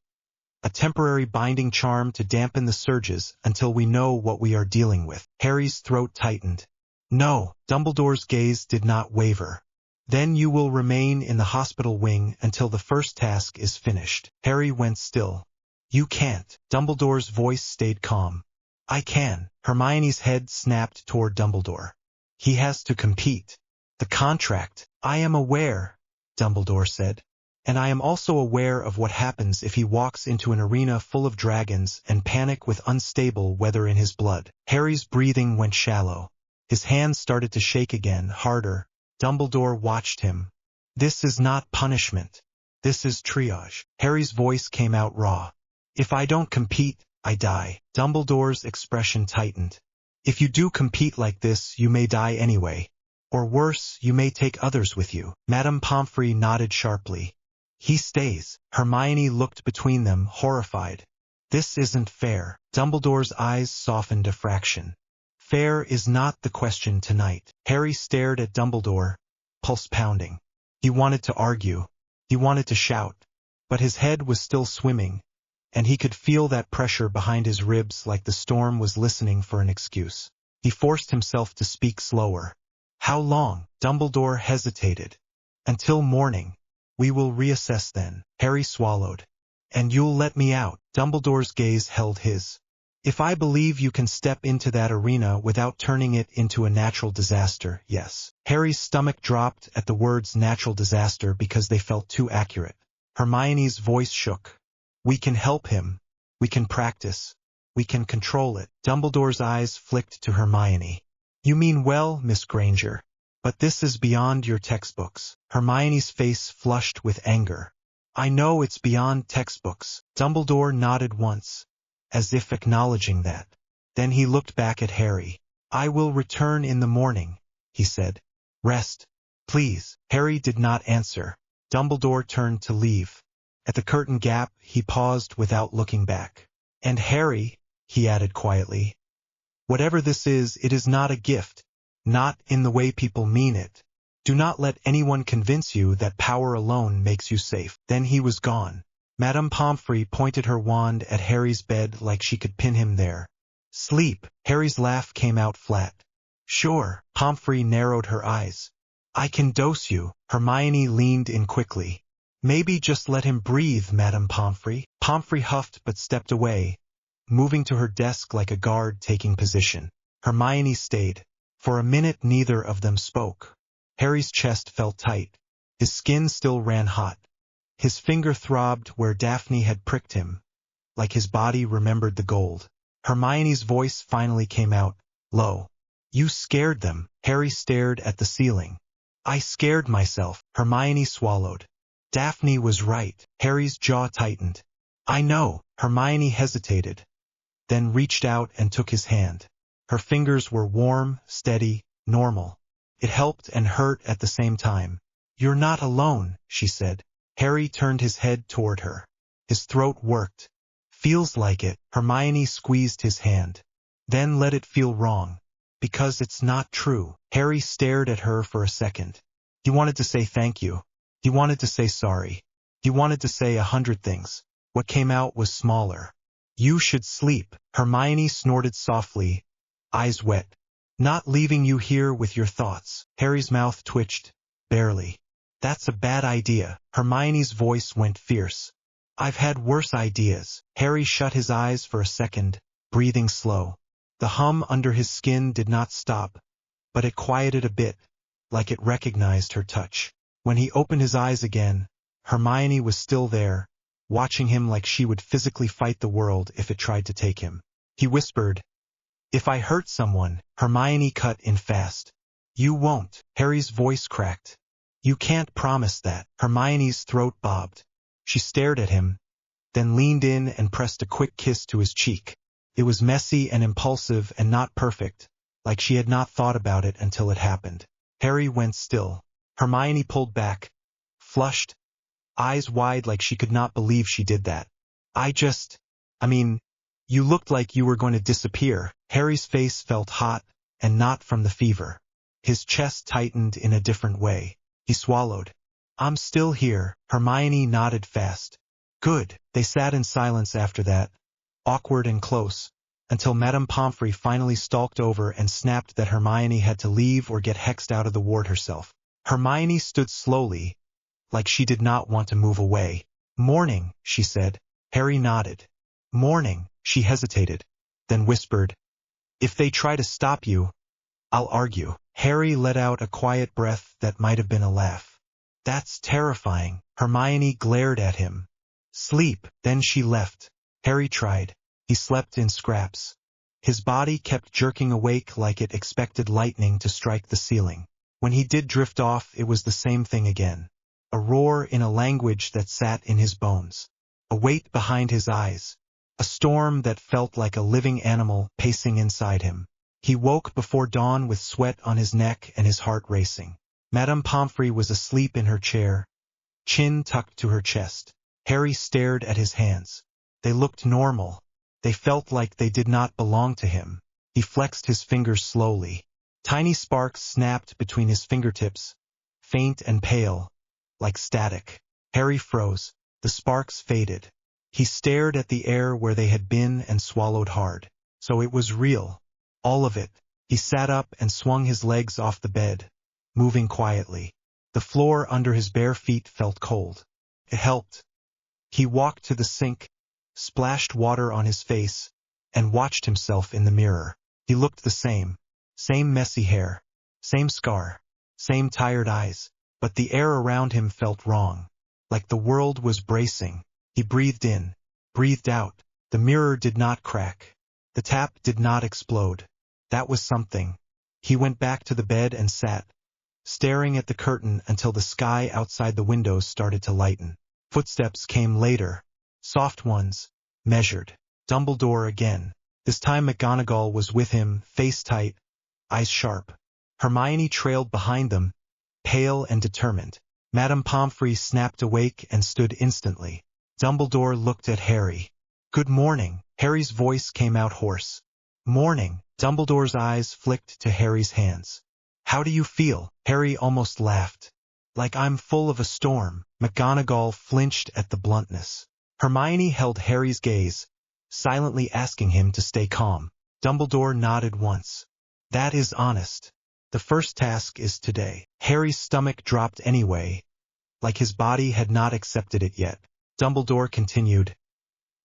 A temporary binding charm to dampen the surges until we know what we are dealing with. Harry's throat tightened. No, Dumbledore's gaze did not waver. Then you will remain in the hospital wing until the first task is finished. Harry went still. You can't. Dumbledore's voice stayed calm. I can. Hermione's head snapped toward Dumbledore. He has to compete. The contract. I am aware, Dumbledore said. And I am also aware of what happens if he walks into an arena full of dragons and panic with unstable weather in his blood. Harry's breathing went shallow. His hands started to shake again, harder. Dumbledore watched him. This is not punishment. This is triage. Harry's voice came out raw. If I don't compete, I die. Dumbledore's expression tightened. If you do compete like this, you may die anyway. Or worse, you may take others with you. Madame Pomfrey nodded sharply. He stays. Hermione looked between them, horrified. This isn't fair. Dumbledore's eyes softened a fraction. Fair is not the question tonight. Harry stared at Dumbledore, pulse pounding. He wanted to argue. He wanted to shout. But his head was still swimming, and he could feel that pressure behind his ribs like the storm was listening for an excuse. He forced himself to speak slower. How long? Dumbledore hesitated. Until morning. We will reassess then. Harry swallowed. And you'll let me out. Dumbledore's gaze held his. If I believe you can step into that arena without turning it into a natural disaster, yes. Harry's stomach dropped at the words natural disaster because they felt too accurate. Hermione's voice shook. We can help him. We can practice. We can control it. Dumbledore's eyes flicked to Hermione. You mean well, Miss Granger. But this is beyond your textbooks. Hermione's face flushed with anger. I know it's beyond textbooks. Dumbledore nodded once, as if acknowledging that. Then he looked back at Harry. I will return in the morning, he said. Rest, please. Harry did not answer. Dumbledore turned to leave. At the curtain gap, he paused without looking back. And Harry, he added quietly, whatever this is, it is not a gift. Not in the way people mean it. Do not let anyone convince you that power alone makes you safe. Then he was gone. Madame Pomfrey pointed her wand at Harry's bed like she could pin him there. Sleep. Harry's laugh came out flat. Sure. Pomfrey narrowed her eyes. I can dose you. Hermione leaned in quickly. Maybe just let him breathe, Madame Pomfrey. Pomfrey huffed but stepped away, moving to her desk like a guard taking position. Hermione stayed. For a minute neither of them spoke. Harry's chest felt tight. His skin still ran hot. His finger throbbed where Daphne had pricked him, like his body remembered the gold. Hermione's voice finally came out, low. You scared them. Harry stared at the ceiling. I scared myself. Hermione swallowed. Daphne was right. Harry's jaw tightened. I know. Hermione hesitated, then reached out and took his hand. Her fingers were warm, steady, normal. It helped and hurt at the same time. You're not alone, she said. Harry turned his head toward her. His throat worked. Feels like it. Hermione squeezed his hand. Then let it feel wrong. Because it's not true. Harry stared at her for a second. He wanted to say thank you. He wanted to say sorry. He wanted to say 100 things. What came out was smaller. You should sleep. Hermione snorted softly, eyes wet. Not leaving you here with your thoughts. Harry's mouth twitched. Barely. That's a bad idea. Hermione's voice went fierce. I've had worse ideas. Harry shut his eyes for a second, breathing slow. The hum under his skin did not stop, but it quieted a bit, like it recognized her touch. When he opened his eyes again, Hermione was still there, watching him like she would physically fight the world if it tried to take him. He whispered, If I hurt someone. Hermione cut in fast. You won't. Harry's voice cracked. You can't promise that. Hermione's throat bobbed. She stared at him, then leaned in and pressed a quick kiss to his cheek. It was messy and impulsive and not perfect, like she had not thought about it until it happened. Harry went still. Hermione pulled back, flushed, eyes wide like she could not believe she did that. You looked like you were going to disappear. Harry's face felt hot, and not from the fever. His chest tightened in a different way. He swallowed. I'm still here. Hermione nodded fast. Good. They sat in silence after that, awkward and close, until Madame Pomfrey finally stalked over and snapped that Hermione had to leave or get hexed out of the ward herself. Hermione stood slowly, like she did not want to move away. Morning, she said. Harry nodded. Morning. She hesitated, then whispered, If they try to stop you, I'll argue. Harry let out a quiet breath that might have been a laugh. That's terrifying. Hermione glared at him. Sleep. Then she left. Harry tried. He slept in scraps. His body kept jerking awake like it expected lightning to strike the ceiling. When he did drift off, it was the same thing again. A roar in a language that sat in his bones. A weight behind his eyes. A storm that felt like a living animal pacing inside him. He woke before dawn with sweat on his neck and his heart racing. Madame Pomfrey was asleep in her chair, chin tucked to her chest. Harry stared at his hands. They looked normal. They felt like they did not belong to him. He flexed his fingers slowly. Tiny sparks snapped between his fingertips, faint and pale, like static. Harry froze. The sparks faded. He stared at the air where they had been and swallowed hard. So it was real. All of it. He sat up and swung his legs off the bed, moving quietly. The floor under his bare feet felt cold. It helped. He walked to the sink, splashed water on his face, and watched himself in the mirror. He looked the same. Same messy hair. Same scar. Same tired eyes. But the air around him felt wrong. Like the world was bracing. He breathed in, breathed out. The mirror did not crack. The tap did not explode. That was something. He went back to the bed and sat, staring at the curtain until the sky outside the windows started to lighten. Footsteps came later, soft ones, measured. Dumbledore again. This time McGonagall was with him, face tight, eyes sharp. Hermione trailed behind them, pale and determined. Madame Pomfrey snapped awake and stood instantly. Dumbledore looked at Harry. Good morning. Harry's voice came out hoarse. Morning. Dumbledore's eyes flicked to Harry's hands. How do you feel? Harry almost laughed. Like I'm full of a storm. McGonagall flinched at the bluntness. Hermione held Harry's gaze, silently asking him to stay calm. Dumbledore nodded once. That is honest. The first task is today. Harry's stomach dropped anyway, like his body had not accepted it yet. Dumbledore continued,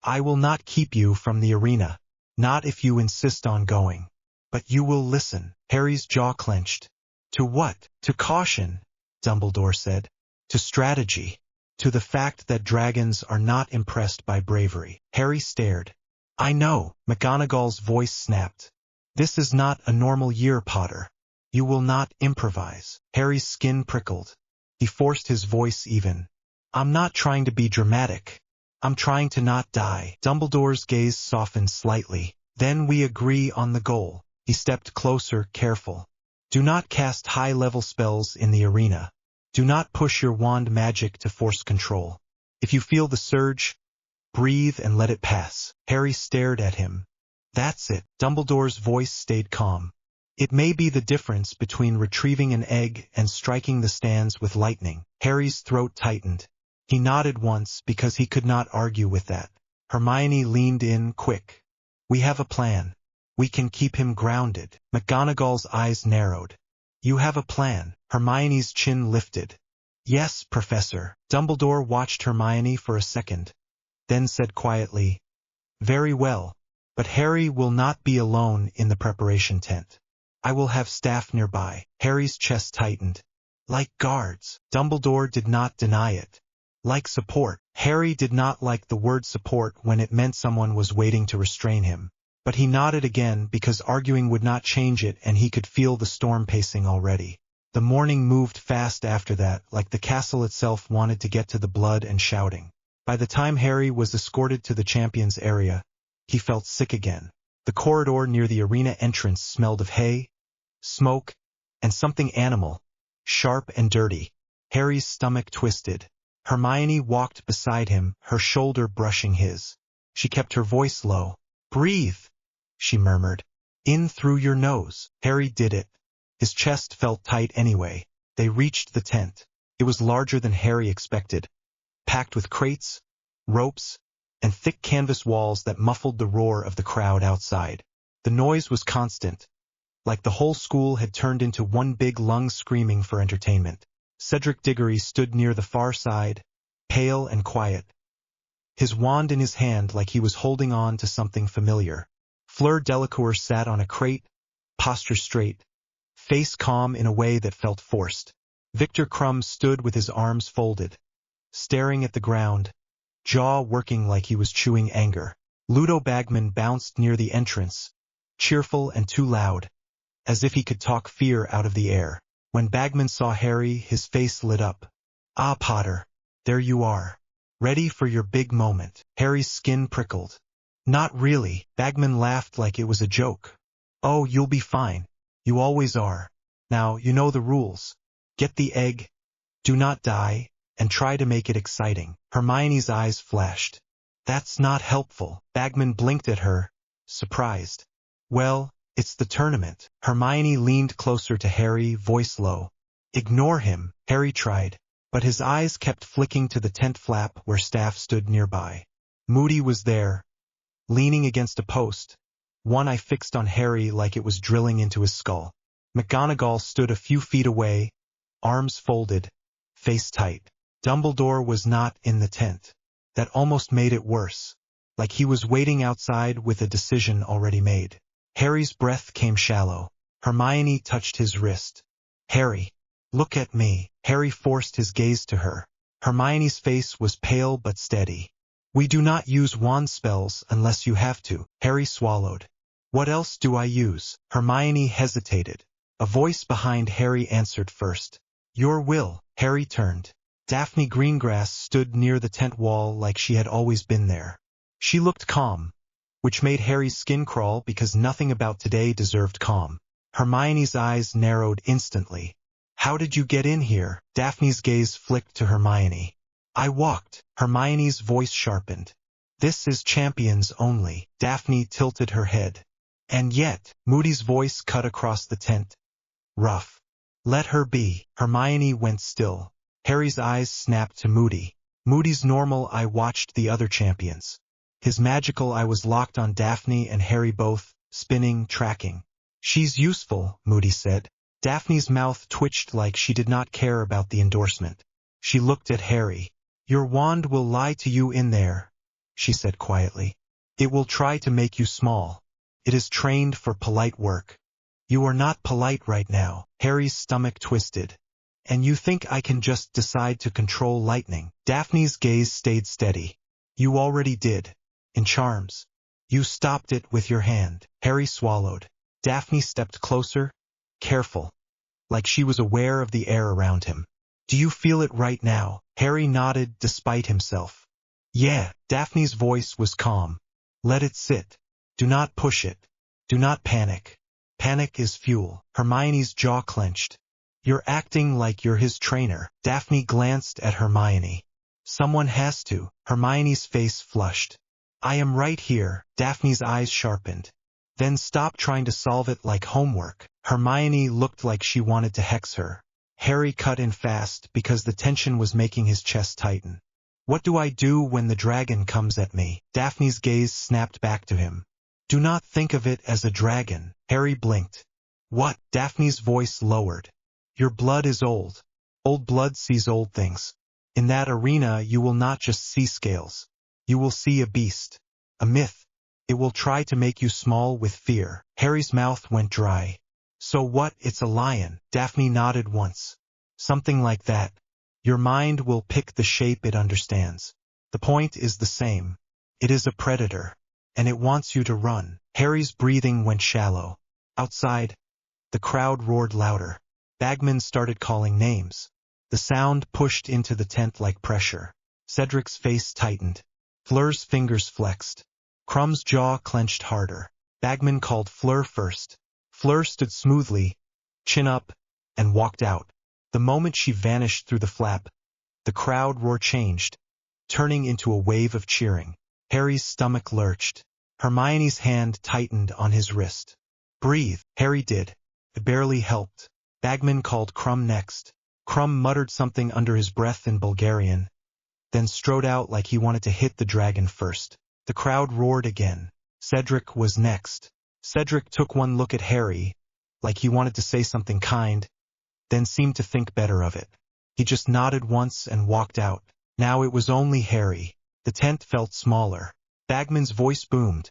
I will not keep you from the arena. Not if you insist on going. But you will listen. Harry's jaw clenched. To what? To caution, Dumbledore said. To strategy. To the fact that dragons are not impressed by bravery. Harry stared. I know, McGonagall's voice snapped. This is not a normal year, Potter. You will not improvise. Harry's skin prickled. He forced his voice even. I'm not trying to be dramatic. I'm trying to not die. Dumbledore's gaze softened slightly. Then we agree on the goal. He stepped closer, careful. Do not cast high-level spells in the arena. Do not push your wand magic to force control. If you feel the surge, breathe and let it pass. Harry stared at him. That's it. Dumbledore's voice stayed calm. It may be the difference between retrieving an egg and striking the stands with lightning. Harry's throat tightened. He nodded once because he could not argue with that. Hermione leaned in quick. We have a plan. We can keep him grounded. McGonagall's eyes narrowed. You have a plan. Hermione's chin lifted. Yes, Professor. Dumbledore watched Hermione for a second, then said quietly, Very well, but Harry will not be alone in the preparation tent. I will have staff nearby. Harry's chest tightened. Like guards. Dumbledore did not deny it. Like support. Harry did not like the word support when it meant someone was waiting to restrain him. But he nodded again because arguing would not change it, and he could feel the storm pacing already. The morning moved fast after that, like the castle itself wanted to get to the blood and shouting. By the time Harry was escorted to the champions area, he felt sick again. The corridor near the arena entrance smelled of hay, smoke, and something animal, sharp and dirty. Harry's stomach twisted. Hermione walked beside him, her shoulder brushing his. She kept her voice low. Breathe, she murmured. In through your nose. Harry did it. His chest felt tight anyway. They reached the tent. It was larger than Harry expected, packed with crates, ropes, and thick canvas walls that muffled the roar of the crowd outside. The noise was constant, like the whole school had turned into one big lung screaming for entertainment. Cedric Diggory stood near the far side, pale and quiet, his wand in his hand like he was holding on to something familiar. Fleur Delacour sat on a crate, posture straight, face calm in a way that felt forced. Victor Crumb stood with his arms folded, staring at the ground, jaw working like he was chewing anger. Ludo Bagman bounced near the entrance, cheerful and too loud, as if he could talk fear out of the air. When Bagman saw Harry, his face lit up. Ah, Potter, there you are. Ready for your big moment. Harry's skin prickled. Not really. Bagman laughed like it was a joke. Oh, you'll be fine. You always are. Now, you know the rules. Get the egg, do not die, and try to make it exciting. Hermione's eyes flashed. That's not helpful. Bagman blinked at her, surprised. Well, it's the tournament. Hermione leaned closer to Harry, voice low. Ignore him. Harry tried, but his eyes kept flicking to the tent flap where staff stood nearby. Moody was there, leaning against a post, one eye fixed on Harry like it was drilling into his skull. McGonagall stood a few feet away, arms folded, face tight. Dumbledore was not in the tent. That almost made it worse, like he was waiting outside with a decision already made. Harry's breath came shallow. Hermione touched his wrist. Harry, look at me. Harry forced his gaze to her. Hermione's face was pale but steady. We do not use wand spells unless you have to. Harry swallowed. What else do I use? Hermione hesitated. A voice behind Harry answered first. Your will. Harry turned. Daphne Greengrass stood near the tent wall like she had always been there. She looked calm, which made Harry's skin crawl because nothing about today deserved calm. Hermione's eyes narrowed instantly. How did you get in here? Daphne's gaze flicked to Hermione. I walked. Hermione's voice sharpened. This is champions only. Daphne tilted her head. And yet, Moody's voice cut across the tent. Rough. Let her be. Hermione went still. Harry's eyes snapped to Moody. Moody's normal eye watched the other champions. His magical eye was locked on Daphne and Harry both, spinning, tracking. She's useful, Moody said. Daphne's mouth twitched like she did not care about the endorsement. She looked at Harry. Your wand will lie to you in there. she said quietly. It will try to make you small. It is trained for polite work. You are not polite right now. Harry's stomach twisted. And you think I can just decide to control lightning? Daphne's gaze stayed steady. You already did. In charms. You stopped it with your hand. Harry swallowed. Daphne stepped closer, careful, like she was aware of the air around him. Do you feel it right now? Harry nodded despite himself. Yeah. Daphne's voice was calm. Let it sit. Do not push it. Do not panic. Panic is fuel. Hermione's jaw clenched. You're acting like you're his trainer. Daphne glanced at Hermione. Someone has to. Hermione's face flushed. I am right here. Daphne's eyes sharpened. Then stop trying to solve it like homework. Hermione looked like she wanted to hex her. Harry cut in fast because the tension was making his chest tighten. What do I do when the dragon comes at me? Daphne's gaze snapped back to him. Do not think of it as a dragon. Harry blinked. What? Daphne's voice lowered. Your blood is old. Old blood sees old things. In that arena you will not just see scales. You will see a beast. A myth. It will try to make you small with fear. Harry's mouth went dry. So what? It's a lion. Daphne nodded once. Something like that. Your mind will pick the shape it understands. The point is the same. It is a predator. And it wants you to run. Harry's breathing went shallow. Outside, the crowd roared louder. Bagmen started calling names. The sound pushed into the tent like pressure. Cedric's face tightened. Fleur's fingers flexed. Crumb's jaw clenched harder. Bagman called Fleur first. Fleur stood smoothly, chin up, and walked out. The moment she vanished through the flap, the crowd roar changed, turning into a wave of cheering. Harry's stomach lurched. Hermione's hand tightened on his wrist. Breathe. Harry did. It barely helped. Bagman called Crumb next. Crumb muttered something under his breath in Bulgarian, then strode out like he wanted to hit the dragon first. The crowd roared again. Cedric was next. Cedric took one look at Harry, like he wanted to say something kind, then seemed to think better of it. He just nodded once and walked out. Now it was only Harry. The tent felt smaller. Bagman's voice boomed,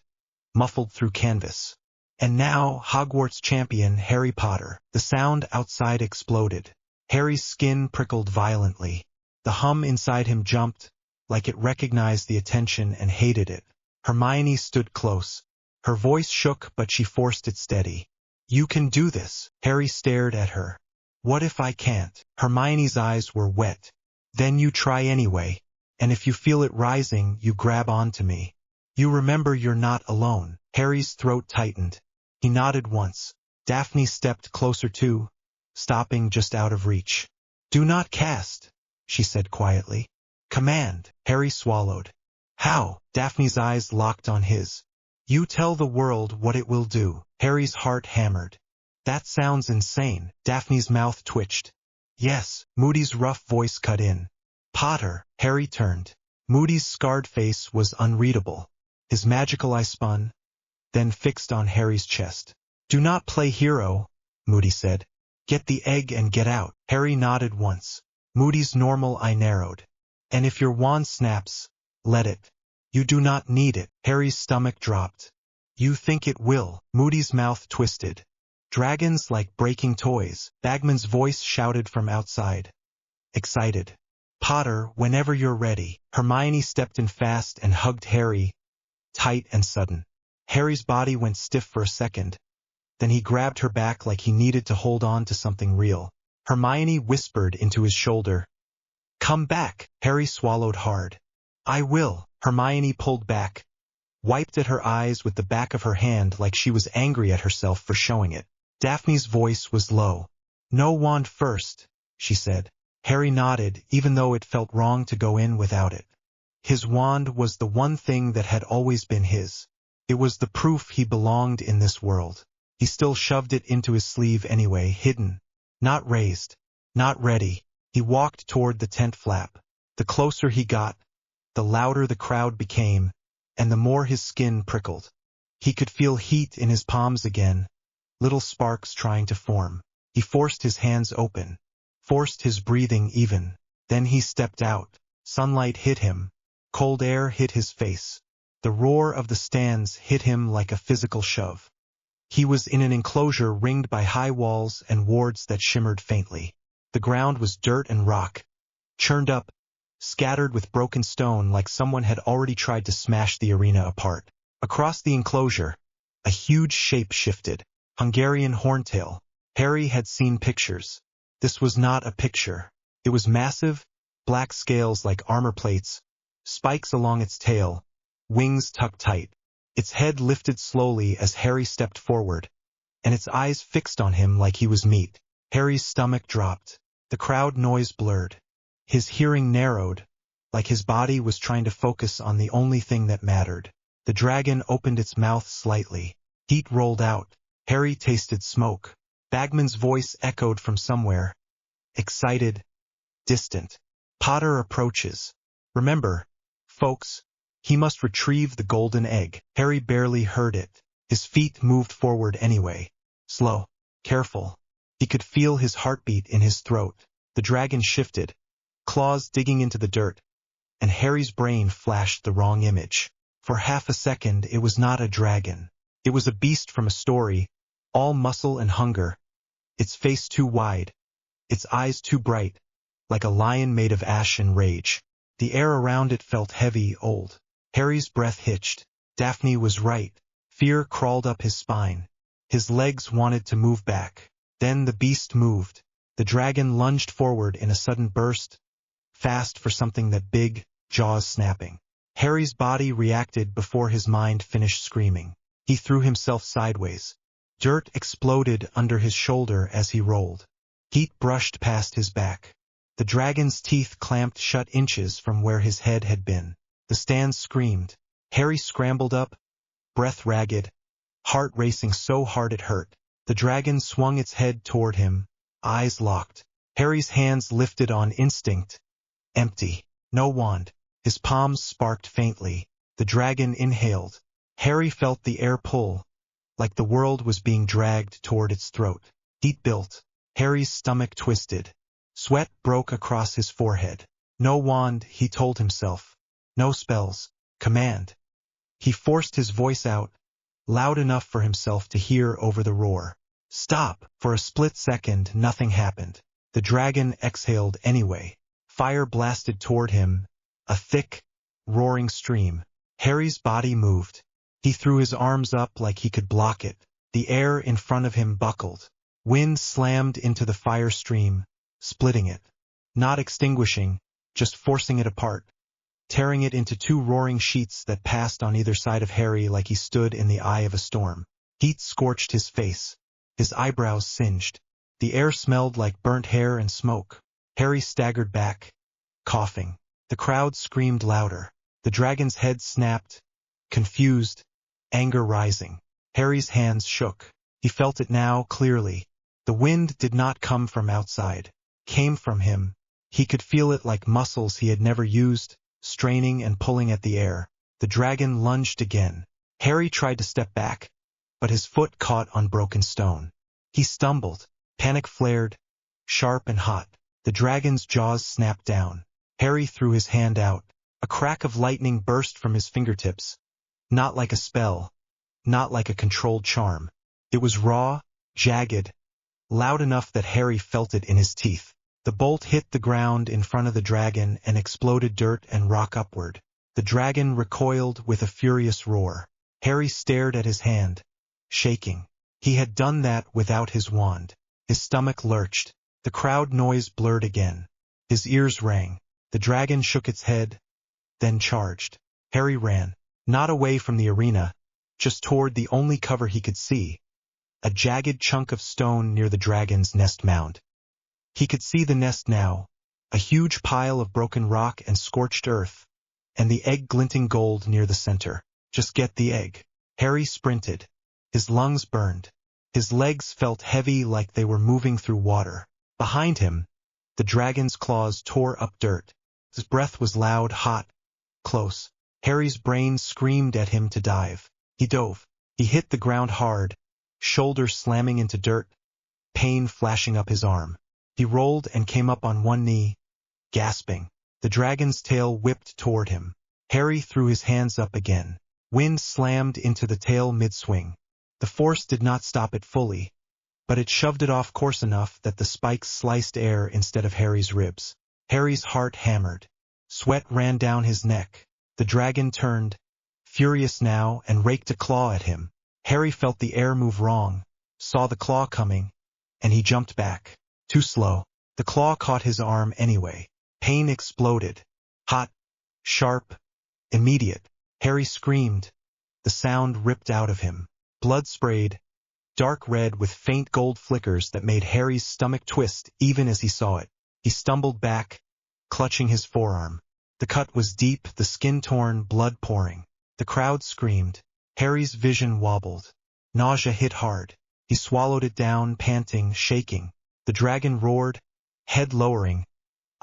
muffled through canvas. And now, Hogwarts champion Harry Potter. The sound outside exploded. Harry's skin prickled violently. The hum inside him jumped, like it recognized the attention and hated it. Hermione stood close. Her voice shook, but she forced it steady. You can do this. Harry stared at her. What if I can't? Hermione's eyes were wet. Then you try anyway. And if you feel it rising, you grab onto me. You remember you're not alone. Harry's throat tightened. He nodded once. Daphne stepped closer too, stopping just out of reach. Do not cast, she said quietly. Command. Harry swallowed. How? Daphne's eyes locked on his. You tell the world what it will do. Harry's heart hammered. That sounds insane. Daphne's mouth twitched. Yes. Moody's rough voice cut in. Potter. Harry turned. Moody's scarred face was unreadable. His magical eye spun, then fixed on Harry's chest. Do not play hero, Moody said. Get the egg and get out. Harry nodded once. Moody's normal eye narrowed. And if your wand snaps, let it. You do not need it. Harry's stomach dropped. You think it will. Moody's mouth twisted. Dragons like breaking toys. Bagman's voice shouted from outside. Excited. Potter, whenever you're ready. Hermione stepped in fast and hugged Harry, tight and sudden. Harry's body went stiff for a second. Then he grabbed her back like he needed to hold on to something real. Hermione whispered into his shoulder. Come back. Harry swallowed hard. I will. Hermione pulled back, wiped at her eyes with the back of her hand like she was angry at herself for showing it. Daphne's voice was low. No wand first, she said. Harry nodded, even though it felt wrong to go in without it. His wand was the one thing that had always been his. It was the proof he belonged in this world. He still shoved it into his sleeve anyway, hidden, not raised, not ready. He walked toward the tent flap. The closer he got, the louder the crowd became, and the more his skin prickled. He could feel heat in his palms again, little sparks trying to form. He forced his hands open, forced his breathing even. Then he stepped out. Sunlight hit him, Cold air hit his face. The roar of the stands hit him like a physical shove. He was in an enclosure ringed by high walls and wards that shimmered faintly. The ground was dirt and rock, churned up, scattered with broken stone like someone had already tried to smash the arena apart. Across the enclosure, a huge shape shifted. Hungarian horntail. Harry had seen pictures. This was not a picture. It was massive, black scales like armor plates, spikes along its tail, wings tucked tight. Its head lifted slowly as Harry stepped forward, and its eyes fixed on him like he was meat. Harry's stomach dropped. The crowd noise blurred. His hearing narrowed, like his body was trying to focus on the only thing that mattered. The dragon opened its mouth slightly. Heat rolled out. Harry tasted smoke. Bagman's voice echoed from somewhere. Excited, distant. Potter approaches. Remember, folks, he must retrieve the golden egg. Harry barely heard it. His feet moved forward anyway. Slow, careful. He could feel his heartbeat in his throat. The dragon shifted, claws digging into the dirt, and Harry's brain flashed the wrong image. For half a second it was not a dragon. It was a beast from a story, all muscle and hunger, its face too wide, its eyes too bright, like a lion made of ash and rage. The air around it felt heavy, old. Harry's breath hitched. Daphne was right. Fear crawled up his spine. His legs wanted to move back. Then the beast moved. The dragon lunged forward in a sudden burst, fast for something that big, jaws snapping. Harry's body reacted before his mind finished screaming. He threw himself sideways. Dirt exploded under his shoulder as he rolled. Heat brushed past his back. The dragon's teeth clamped shut inches from where his head had been. The stands screamed. Harry scrambled up, breath ragged, heart racing so hard it hurt. The dragon swung its head toward him, eyes locked. Harry's hands lifted on instinct. Empty. No wand. His palms sparked faintly. The dragon inhaled. Harry felt the air pull, like the world was being dragged toward its throat. Heat built. Harry's stomach twisted. Sweat broke across his forehead. No wand, he told himself. No spells. Command. He forced his voice out, loud enough for himself to hear over the roar. Stop! For a split second, nothing happened. The dragon exhaled anyway. Fire blasted toward him, a thick, roaring stream. Harry's body moved. He threw his arms up like he could block it. The air in front of him buckled. Wind slammed into the fire stream, splitting it. Not extinguishing, just forcing it apart, tearing it into two roaring sheets that passed on either side of Harry like he stood in the eye of a storm. Heat scorched his face. His eyebrows singed. The air smelled like burnt hair and smoke. Harry staggered back, coughing. The crowd screamed louder. The dragon's head snapped, confused, anger rising. Harry's hands shook. He felt it now clearly. The wind did not come from outside. Came from him. He could feel it like muscles he had never used, straining and pulling at the air. The dragon lunged again. Harry tried to step back, but his foot caught on broken stone. He stumbled. Panic flared, sharp and hot. The dragon's jaws snapped down. Harry threw his hand out. A crack of lightning burst from his fingertips. Not like a spell, not like a controlled charm. It was raw, jagged, loud enough that Harry felt it in his teeth. The bolt hit the ground in front of the dragon and exploded dirt and rock upward. The dragon recoiled with a furious roar. Harry stared at his hand, shaking. He had done that without his wand. His stomach lurched. The crowd noise blurred again. His ears rang. The dragon shook its head, then charged. Harry ran, not away from the arena, just toward the only cover he could see, a jagged chunk of stone near the dragon's nest mound. He could see the nest now, a huge pile of broken rock and scorched earth, and the egg glinting gold near the center. Just get the egg. Harry sprinted. His lungs burned. His legs felt heavy like they were moving through water. Behind him, the dragon's claws tore up dirt. His breath was loud, hot, close. Harry's brain screamed at him to dive. He dove. He hit the ground hard, shoulder slamming into dirt, pain flashing up his arm. He rolled and came up on one knee, gasping. The dragon's tail whipped toward him. Harry threw his hands up again. Wind slammed into the tail mid-swing. The force did not stop it fully, but it shoved it off course enough that the spikes sliced air instead of Harry's ribs. Harry's heart hammered. Sweat ran down his neck. The dragon turned, furious now, and raked a claw at him. Harry felt the air move wrong, saw the claw coming, and he jumped back. Too slow. The claw caught his arm anyway. Pain exploded. Hot, sharp, immediate. Harry screamed. The sound ripped out of him. Blood sprayed, dark red with faint gold flickers that made Harry's stomach twist even as he saw it. He stumbled back, clutching his forearm. The cut was deep, the skin torn, blood pouring. The crowd screamed. Harry's vision wobbled. Nausea hit hard. He swallowed it down, panting, shaking. The dragon roared, head lowering,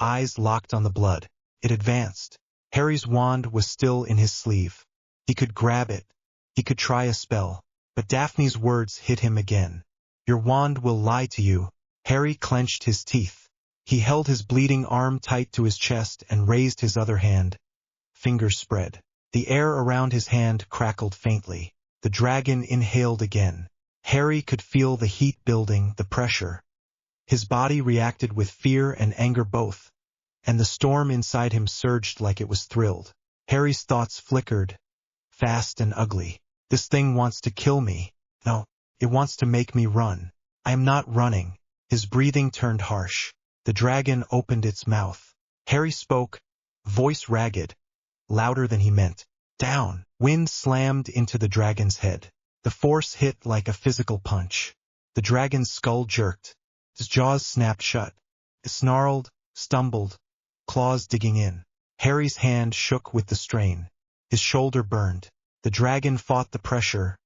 eyes locked on the blood. It advanced. Harry's wand was still in his sleeve. He could grab it. He could try a spell. But Daphne's words hit him again. Your wand will lie to you. Harry clenched his teeth. He held his bleeding arm tight to his chest and raised his other hand. Fingers spread. The air around his hand crackled faintly. The dragon inhaled again. Harry could feel the heat building, the pressure. His body reacted with fear and anger both, and the storm inside him surged like it was thrilled. Harry's thoughts flickered, fast and ugly. This thing wants to kill me. No, it wants to make me run. I am not running. His breathing turned harsh. The dragon opened its mouth. Harry spoke, voice ragged, louder than he meant. Down. Wind slammed into the dragon's head. The force hit like a physical punch. The dragon's skull jerked. His jaws snapped shut. It snarled, stumbled, claws digging in. Harry's hand shook with the strain. His shoulder burned. The dragon fought the pressure,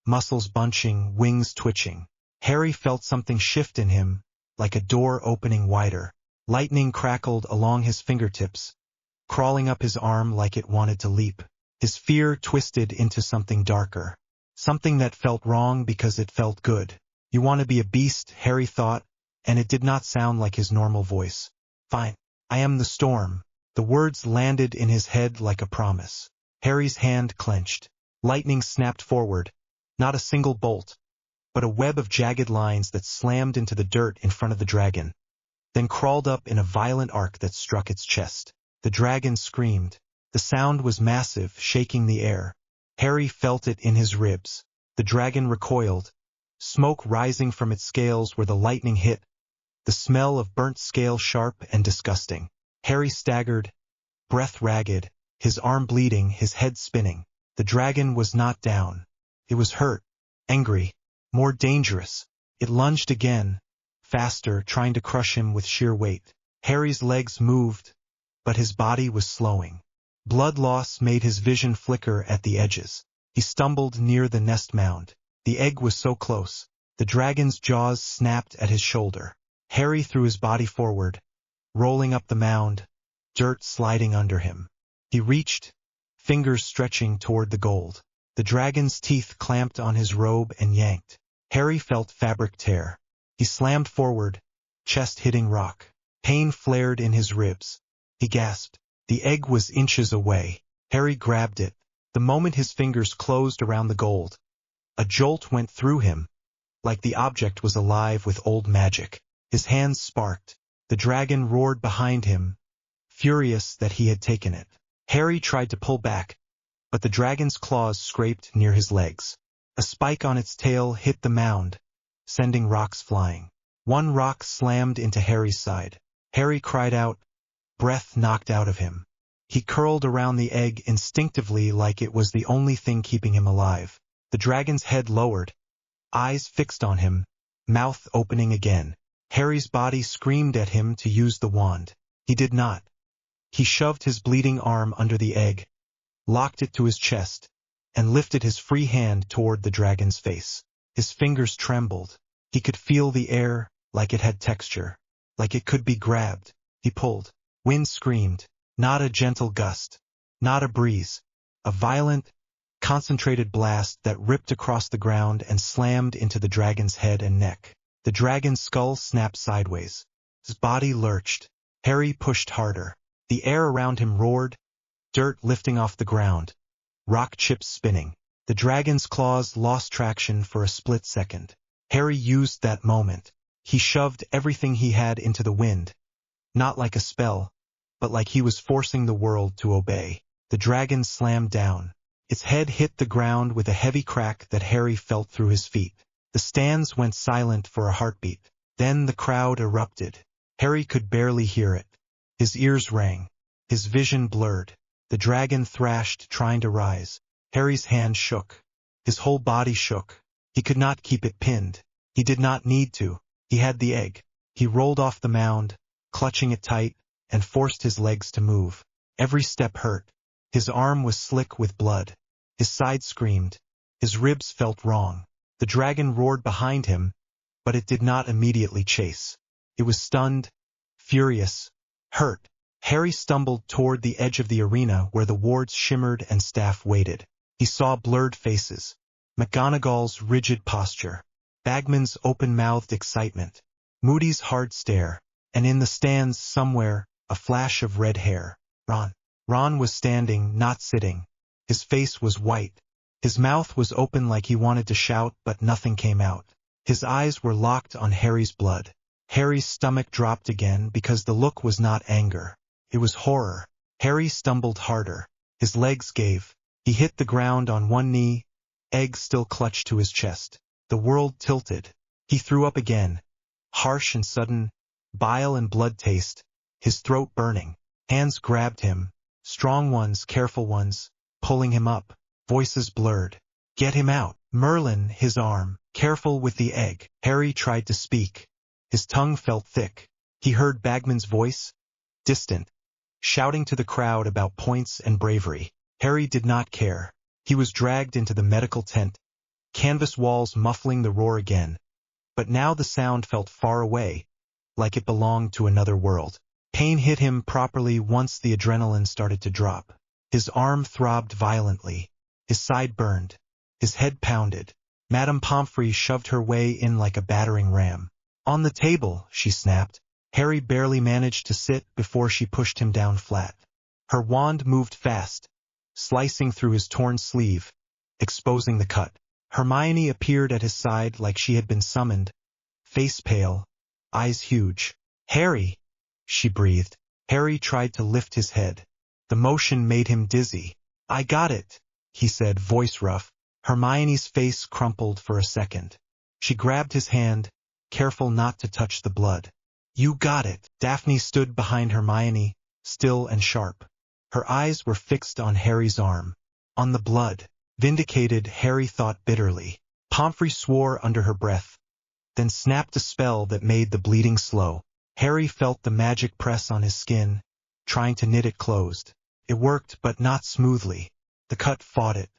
muscles bunching, wings twitching. Harry felt something shift in him, like a door opening wider. Lightning crackled along his fingertips, crawling up his arm like it wanted to leap. His fear twisted into something darker, something that felt wrong because it felt good. You want to be a beast, Harry thought, and it did not sound like his normal voice. Fine. I am the storm. The words landed in his head like a promise. Harry's hand clenched. Lightning snapped forward. Not a single bolt, but a web of jagged lines that slammed into the dirt in front of the dragon, then crawled up in a violent arc that struck its chest. The dragon screamed. The sound was massive, shaking the air. Harry felt it in his ribs. The dragon recoiled, smoke rising from its scales where the lightning hit, the smell of burnt scale sharp and disgusting. Harry staggered, breath ragged, his arm bleeding, his head spinning. The dragon was not down. It was hurt, angry, more dangerous. It lunged again, faster, trying to crush him with sheer weight. Harry's legs moved, but his body was slowing. Blood loss made his vision flicker at the edges. He stumbled near the nest mound. The egg was so close. The dragon's jaws snapped at his shoulder. Harry threw his body forward, rolling up the mound, dirt sliding under him. He reached, fingers stretching toward the gold. The dragon's teeth clamped on his robe and yanked. Harry felt fabric tear. He slammed forward, chest hitting rock. Pain flared in his ribs. He gasped. The egg was inches away. Harry grabbed it. The moment his fingers closed around the gold, a jolt went through him, like the object was alive with old magic. His hands sparked. The dragon roared behind him, furious that he had taken it. Harry tried to pull back, but the dragon's claws scraped near his legs. A spike on its tail hit the mound, sending rocks flying. One rock slammed into Harry's side. Harry cried out, breath knocked out of him. He curled around the egg instinctively like it was the only thing keeping him alive. The dragon's head lowered, eyes fixed on him, mouth opening again. Harry's body screamed at him to use the wand. He did not. He shoved his bleeding arm under the egg, locked it to his chest, and lifted his free hand toward the dragon's face. His fingers trembled. He could feel the air like it had texture, like it could be grabbed. He pulled. Wind screamed. Not a gentle gust, not a breeze. A violent, concentrated blast that ripped across the ground and slammed into the dragon's head and neck. The dragon's skull snapped sideways. His body lurched. Harry pushed harder. The air around him roared, dirt lifting off the ground, rock chips spinning. The dragon's claws lost traction for a split second. Harry used that moment. He shoved everything he had into the wind, not like a spell, but like he was forcing the world to obey. The dragon slammed down. Its head hit the ground with a heavy crack that Harry felt through his feet. The stands went silent for a heartbeat. Then the crowd erupted. Harry could barely hear it. His ears rang. His vision blurred. The dragon thrashed, trying to rise. Harry's hand shook. His whole body shook. He could not keep it pinned. He did not need to. He had the egg. He rolled off the mound, clutching it tight, and forced his legs to move. Every step hurt. His arm was slick with blood. His side screamed. His ribs felt wrong. The dragon roared behind him, but it did not immediately chase. It was stunned, furious, hurt. Harry stumbled toward the edge of the arena where the wards shimmered and staff waited. He saw blurred faces, McGonagall's rigid posture, Bagman's open-mouthed excitement, Moody's hard stare, and in the stands somewhere, a flash of red hair. Ron. Ron was standing, not sitting. His face was white. His mouth was open like he wanted to shout, but nothing came out. His eyes were locked on Harry's blood. Harry's stomach dropped again because the look was not anger. It was horror. Harry stumbled harder. His legs gave. He hit the ground on one knee, egg still clutched to his chest. The world tilted. He threw up again. Harsh and sudden, bile and blood taste, his throat burning. Hands grabbed him, strong ones, careful ones, pulling him up. Voices blurred. Get him out. Merlin, his arm, careful with the egg. Harry tried to speak. His tongue felt thick. He heard Bagman's voice, distant, shouting to the crowd about points and bravery. Harry did not care. He was dragged into the medical tent, canvas walls muffling the roar again. But now the sound felt far away, like it belonged to another world. Pain hit him properly once the adrenaline started to drop. His arm throbbed violently. His side burned. His head pounded. Madame Pomfrey shoved her way in like a battering ram. On the table, she snapped. Harry barely managed to sit before she pushed him down flat. Her wand moved fast, slicing through his torn sleeve, exposing the cut. Hermione appeared at his side like she had been summoned, face pale, eyes huge. Harry, she breathed. Harry tried to lift his head. The motion made him dizzy. I got it, he said, voice rough. Hermione's face crumpled for a second. She grabbed his hand, careful not to touch the blood. You got it. Daphne stood behind Hermione, still and sharp. Her eyes were fixed on Harry's arm. On the blood. Vindicated, Harry thought bitterly. Pomfrey swore under her breath, then snapped a spell that made the bleeding slow. Harry felt the magic press on his skin, trying to knit it closed. It worked, but not smoothly. The cut fought it.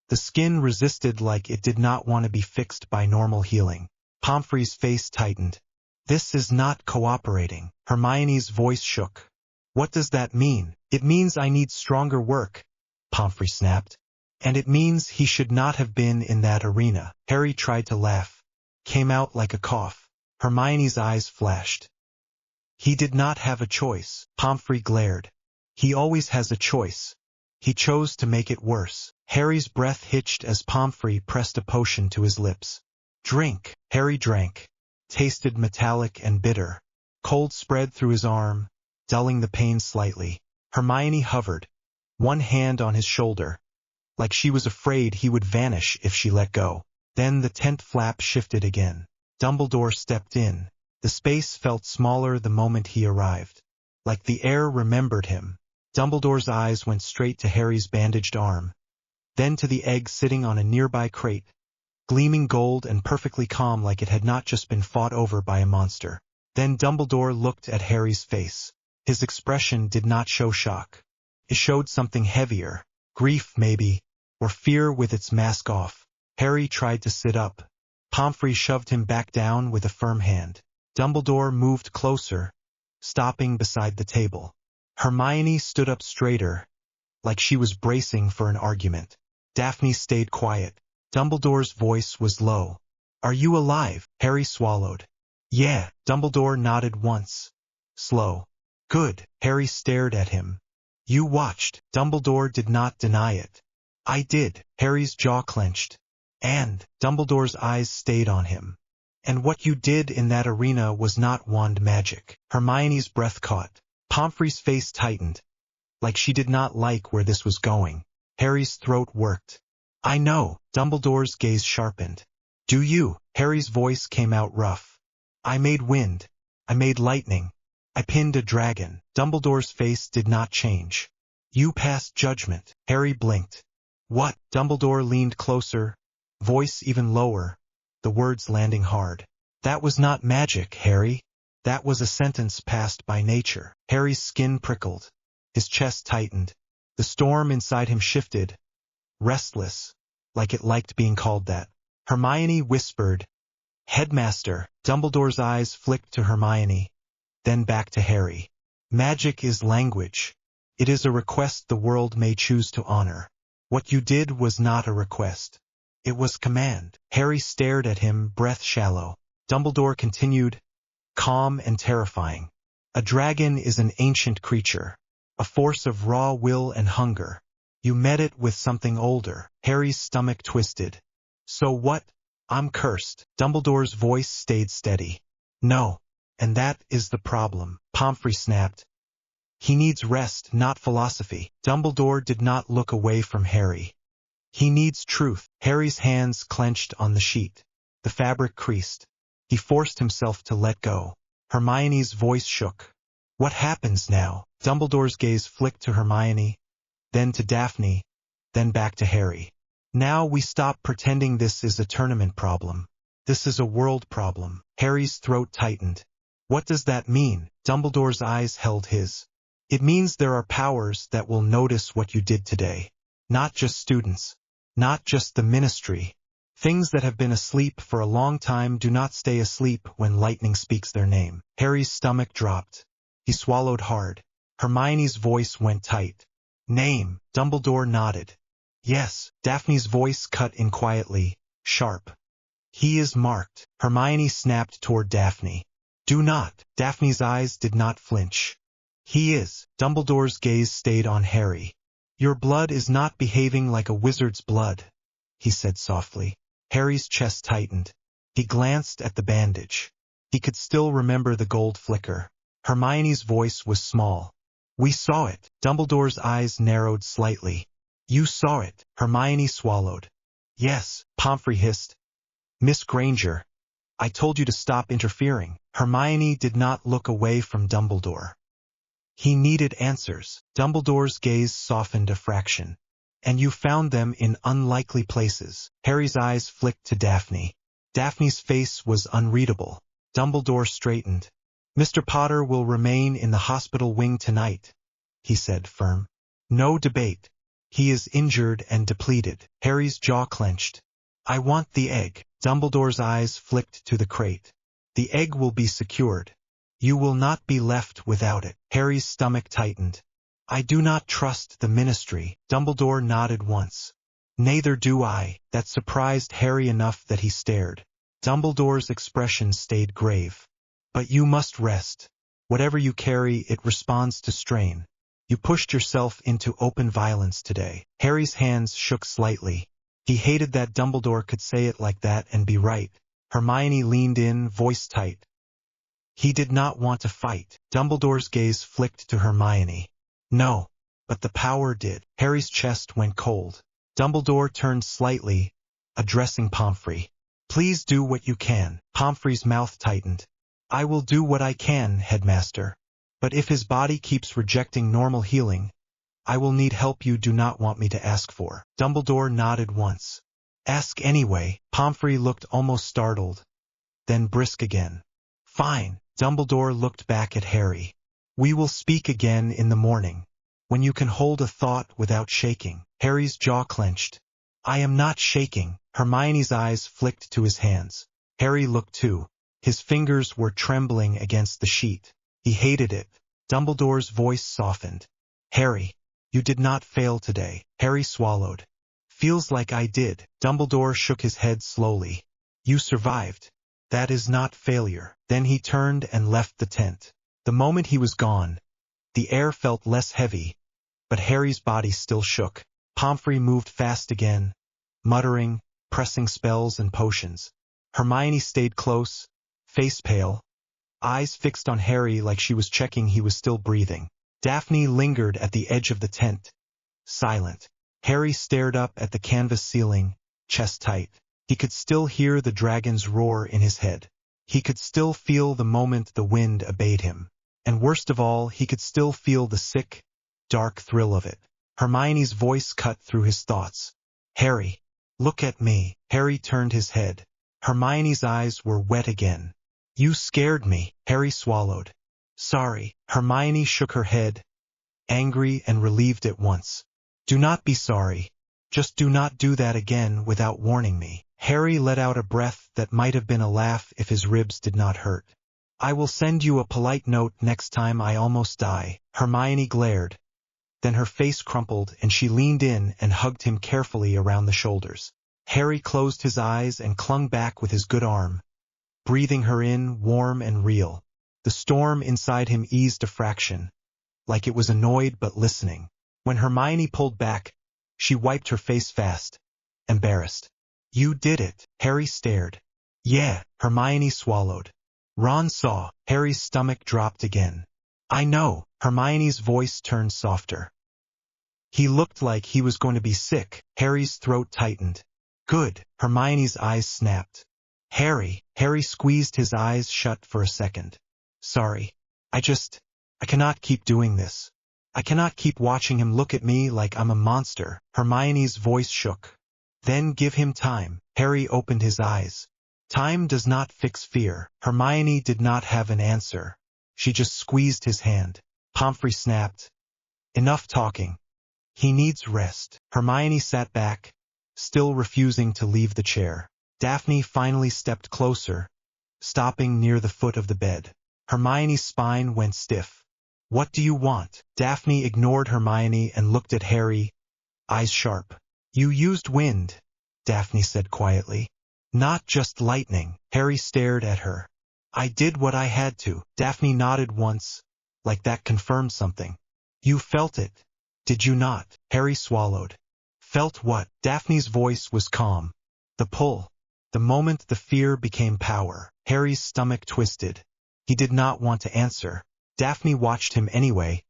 The skin resisted like it did not want to be fixed by normal healing. Pomfrey's face tightened. This is not cooperating. Hermione's voice shook. What does that mean? It means I need stronger work, Pomfrey snapped. And it means he should not have been in that arena. Harry tried to laugh. Came out like a cough. Hermione's eyes flashed. He did not have a choice. Pomfrey glared. He always has a choice. He chose to make it worse. Harry's breath hitched as Pomfrey pressed a potion to his lips. Drink. Harry drank. Tasted metallic and bitter. Cold spread through his arm, dulling the pain slightly. Hermione hovered, one hand on his shoulder, like she was afraid he would vanish if she let go. Then the tent flap shifted again. Dumbledore stepped in. The space felt smaller the moment he arrived. Like the air remembered him. Dumbledore's eyes went straight to Harry's bandaged arm, then to the egg sitting on a nearby crate, gleaming gold and perfectly calm like it had not just been fought over by a monster. Then Dumbledore looked at Harry's face. His expression did not show shock. It showed something heavier, grief maybe, or fear with its mask off. Harry tried to sit up. Pomfrey shoved him back down with a firm hand. Dumbledore moved closer, stopping beside the table. Hermione stood up straighter, like she was bracing for an argument. Daphne stayed quiet. Dumbledore's voice was low. Are you alive? Harry swallowed. Yeah. Dumbledore nodded once. Slow. Good. Harry stared at him. You watched. Dumbledore did not deny it. I did. Harry's jaw clenched. And Dumbledore's eyes stayed on him. And what you did in that arena was not wand magic. Hermione's breath caught. Pomfrey's face tightened, like she did not like where this was going. Harry's throat worked. I know. Dumbledore's gaze sharpened. Do you? Harry's voice came out rough. I made wind. I made lightning. I pinned a dragon. Dumbledore's face did not change. You passed judgment. Harry blinked. What? Dumbledore leaned closer, voice even lower, the words landing hard. That was not magic, Harry. That was a sentence passed by nature. Harry's skin prickled. His chest tightened. The storm inside him shifted, restless, like it liked being called that. Hermione whispered, Headmaster. Dumbledore's eyes flicked to Hermione, then back to Harry. Magic is language. It is a request the world may choose to honor. What you did was not a request. It was command. Harry stared at him, breath shallow. Dumbledore continued, calm and terrifying. A dragon is an ancient creature, a force of raw will and hunger. You met it with something older. Harry's stomach twisted. So what? I'm cursed. Dumbledore's voice stayed steady. No. And that is the problem. Pomfrey snapped. He needs rest, not philosophy. Dumbledore did not look away from Harry. He needs truth. Harry's hands clenched on the sheet. The fabric creased. He forced himself to let go. Hermione's voice shook. What happens now? Dumbledore's gaze flicked to Hermione, then to Daphne, then back to Harry. Now we stop pretending this is a tournament problem. This is a world problem. Harry's throat tightened. What does that mean? Dumbledore's eyes held his. It means there are powers that will notice what you did today. Not just students. Not just the ministry. Things that have been asleep for a long time do not stay asleep when lightning speaks their name. Harry's stomach dropped. He swallowed hard. Hermione's voice went tight. Name. Dumbledore nodded. Yes. Daphne's voice cut in quietly, sharp. He is marked. Hermione snapped toward Daphne. Do not. Daphne's eyes did not flinch. He is. Dumbledore's gaze stayed on Harry. Your blood is not behaving like a wizard's blood, he said softly. Harry's chest tightened. He glanced at the bandage. He could still remember the gold flicker. Hermione's voice was small. We saw it. Dumbledore's eyes narrowed slightly. You saw it. Hermione swallowed. Yes, Pomfrey hissed. Miss Granger, I told you to stop interfering. Hermione did not look away from Dumbledore. He needed answers. Dumbledore's gaze softened a fraction. And you found them in unlikely places. Harry's eyes flicked to Daphne. Daphne's face was unreadable. Dumbledore straightened. Mr. Potter will remain in the hospital wing tonight, he said, firm. No debate. He is injured and depleted. Harry's jaw clenched. I want the egg. Dumbledore's eyes flicked to the crate. The egg will be secured. You will not be left without it. Harry's stomach tightened. I do not trust the ministry. Dumbledore nodded once. Neither do I. That surprised Harry enough that he stared. Dumbledore's expression stayed grave. But you must rest. Whatever you carry, it responds to strain. You pushed yourself into open violence today. Harry's hands shook slightly. He hated that Dumbledore could say it like that and be right. Hermione leaned in, voice tight. He did not want to fight. Dumbledore's gaze flicked to Hermione. No, but the power did. Harry's chest went cold. Dumbledore turned slightly, addressing Pomfrey. Please do what you can. Pomfrey's mouth tightened. I will do what I can, Headmaster. But if his body keeps rejecting normal healing, I will need help you do not want me to ask for. Dumbledore nodded once. Ask anyway. Pomfrey looked almost startled, then brisk again. Fine. Dumbledore looked back at Harry. We will speak again in the morning, when you can hold a thought without shaking. Harry's jaw clenched. I am not shaking. Hermione's eyes flicked to his hands. Harry looked too. His fingers were trembling against the sheet. He hated it. Dumbledore's voice softened. Harry, you did not fail today. Harry swallowed. Feels like I did. Dumbledore shook his head slowly. You survived. That is not failure. Then he turned and left the tent. The moment he was gone, the air felt less heavy, but Harry's body still shook. Pomfrey moved fast again, muttering, pressing spells and potions. Hermione stayed close, face pale, eyes fixed on Harry like she was checking he was still breathing. Daphne lingered at the edge of the tent, silent. Harry stared up at the canvas ceiling, chest tight. He could still hear the dragon's roar in his head. He could still feel the moment the wind obeyed him. And worst of all, he could still feel the sick, dark thrill of it. Hermione's voice cut through his thoughts. "Harry, look at me." Harry turned his head. Hermione's eyes were wet again. "You scared me." Harry swallowed. "Sorry." Hermione shook her head, angry and relieved at once. "Do not be sorry. Just do not do that again without warning me." Harry let out a breath that might have been a laugh if his ribs did not hurt. "I will send you a polite note next time I almost die." Hermione glared. Then her face crumpled and she leaned in and hugged him carefully around the shoulders. Harry closed his eyes and clung back with his good arm, breathing her in, warm and real. The storm inside him eased a fraction, like it was annoyed but listening. When Hermione pulled back, she wiped her face fast, embarrassed. "You did it." Harry stared. "Yeah." Hermione swallowed. Ron saw. Harry's stomach dropped again. "I know." Hermione's voice turned softer. "He looked like he was going to be sick." Harry's throat tightened. "Good." Hermione's eyes snapped. "Harry." Harry squeezed his eyes shut for a second. "Sorry. I cannot keep doing this. I cannot keep watching him look at me like I'm a monster." Hermione's voice shook. "Then give him time." Harry opened his eyes. "Time does not fix fear." Hermione did not have an answer. She just squeezed his hand. Pomfrey snapped. "Enough talking. He needs rest." Hermione sat back, still refusing to leave the chair. Daphne finally stepped closer, stopping near the foot of the bed. Hermione's spine went stiff. "What do you want?" Daphne ignored Hermione and looked at Harry, eyes sharp. "You used wind," Daphne said quietly. "Not just lightning." Harry stared at her. "I did what I had to." Daphne nodded once, like that confirmed something. "You felt it, did you not?" Harry swallowed. "Felt what?" Daphne's voice was calm. "The pull." The moment the fear became power, Harry's stomach twisted. He did not want to answer. Daphne watched him anyway,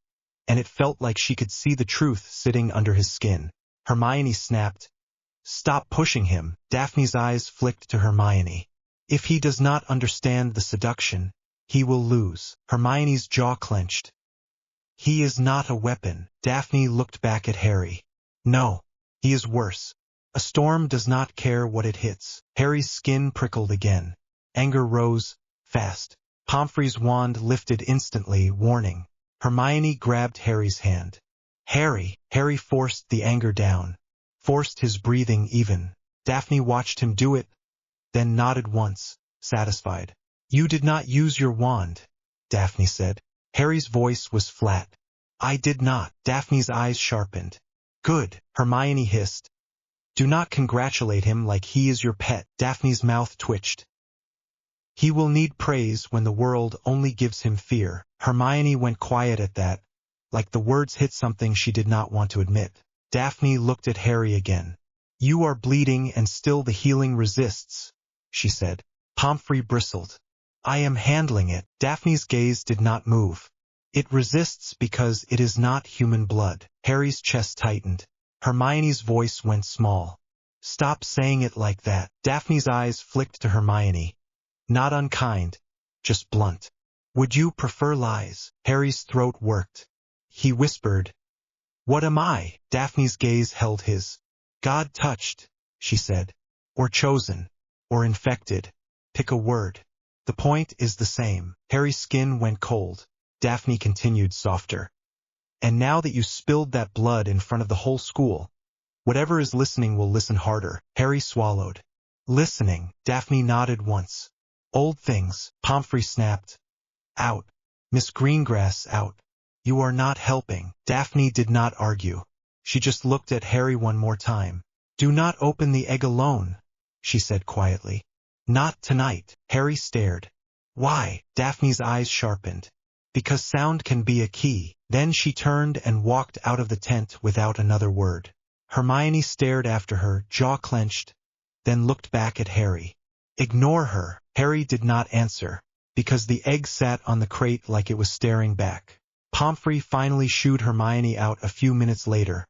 and it felt like she could see the truth sitting under his skin. Hermione snapped. "Stop pushing him." Daphne's eyes flicked to Hermione. "If he does not understand the seduction, he will lose." Hermione's jaw clenched. "He is not a weapon." Daphne looked back at Harry. "No, he is worse. A storm does not care what it hits." Harry's skin prickled again. Anger rose, fast. Pomfrey's wand lifted instantly, warning. Hermione grabbed Harry's hand. "Harry!" Harry forced the anger down, forced his breathing even. Daphne watched him do it, then nodded once, satisfied. "You did not use your wand," Daphne said. Harry's voice was flat. "I did not." Daphne's eyes sharpened. "Good," Hermione hissed. "Do not congratulate him like he is your pet." Daphne's mouth twitched. "He will need praise when the world only gives him fear." Hermione went quiet at that, like the words hit something she did not want to admit. Daphne looked at Harry again. "You are bleeding and still the healing resists," she said. Pomfrey bristled. "I am handling it." Daphne's gaze did not move. "It resists because it is not human blood." Harry's chest tightened. Hermione's voice went small. "Stop saying it like that." Daphne's eyes flicked to Hermione. Not unkind, just blunt. "Would you prefer lies?" Harry's throat worked. He whispered, "What am I?" Daphne's gaze held his. "God touched," she said. "Or chosen. Or infected. Pick a word. The point is the same." Harry's skin went cold. Daphne continued softer. "And now that you spilled that blood in front of the whole school, whatever is listening will listen harder." Harry swallowed. "Listening." Daphne nodded once. "Old things." Pomfrey snapped. "Out. Miss Greengrass, out. You are not helping." Daphne did not argue. She just looked at Harry one more time. "Do not open the egg alone," she said quietly. "Not tonight." Harry stared. "Why?" Daphne's eyes sharpened. "Because sound can be a key." Then she turned and walked out of the tent without another word. Hermione stared after her, jaw clenched, then looked back at Harry. Ignore her. Harry did not answer, because the egg sat on the crate like it was staring back. Pomfrey finally shooed Hermione out a few minutes later,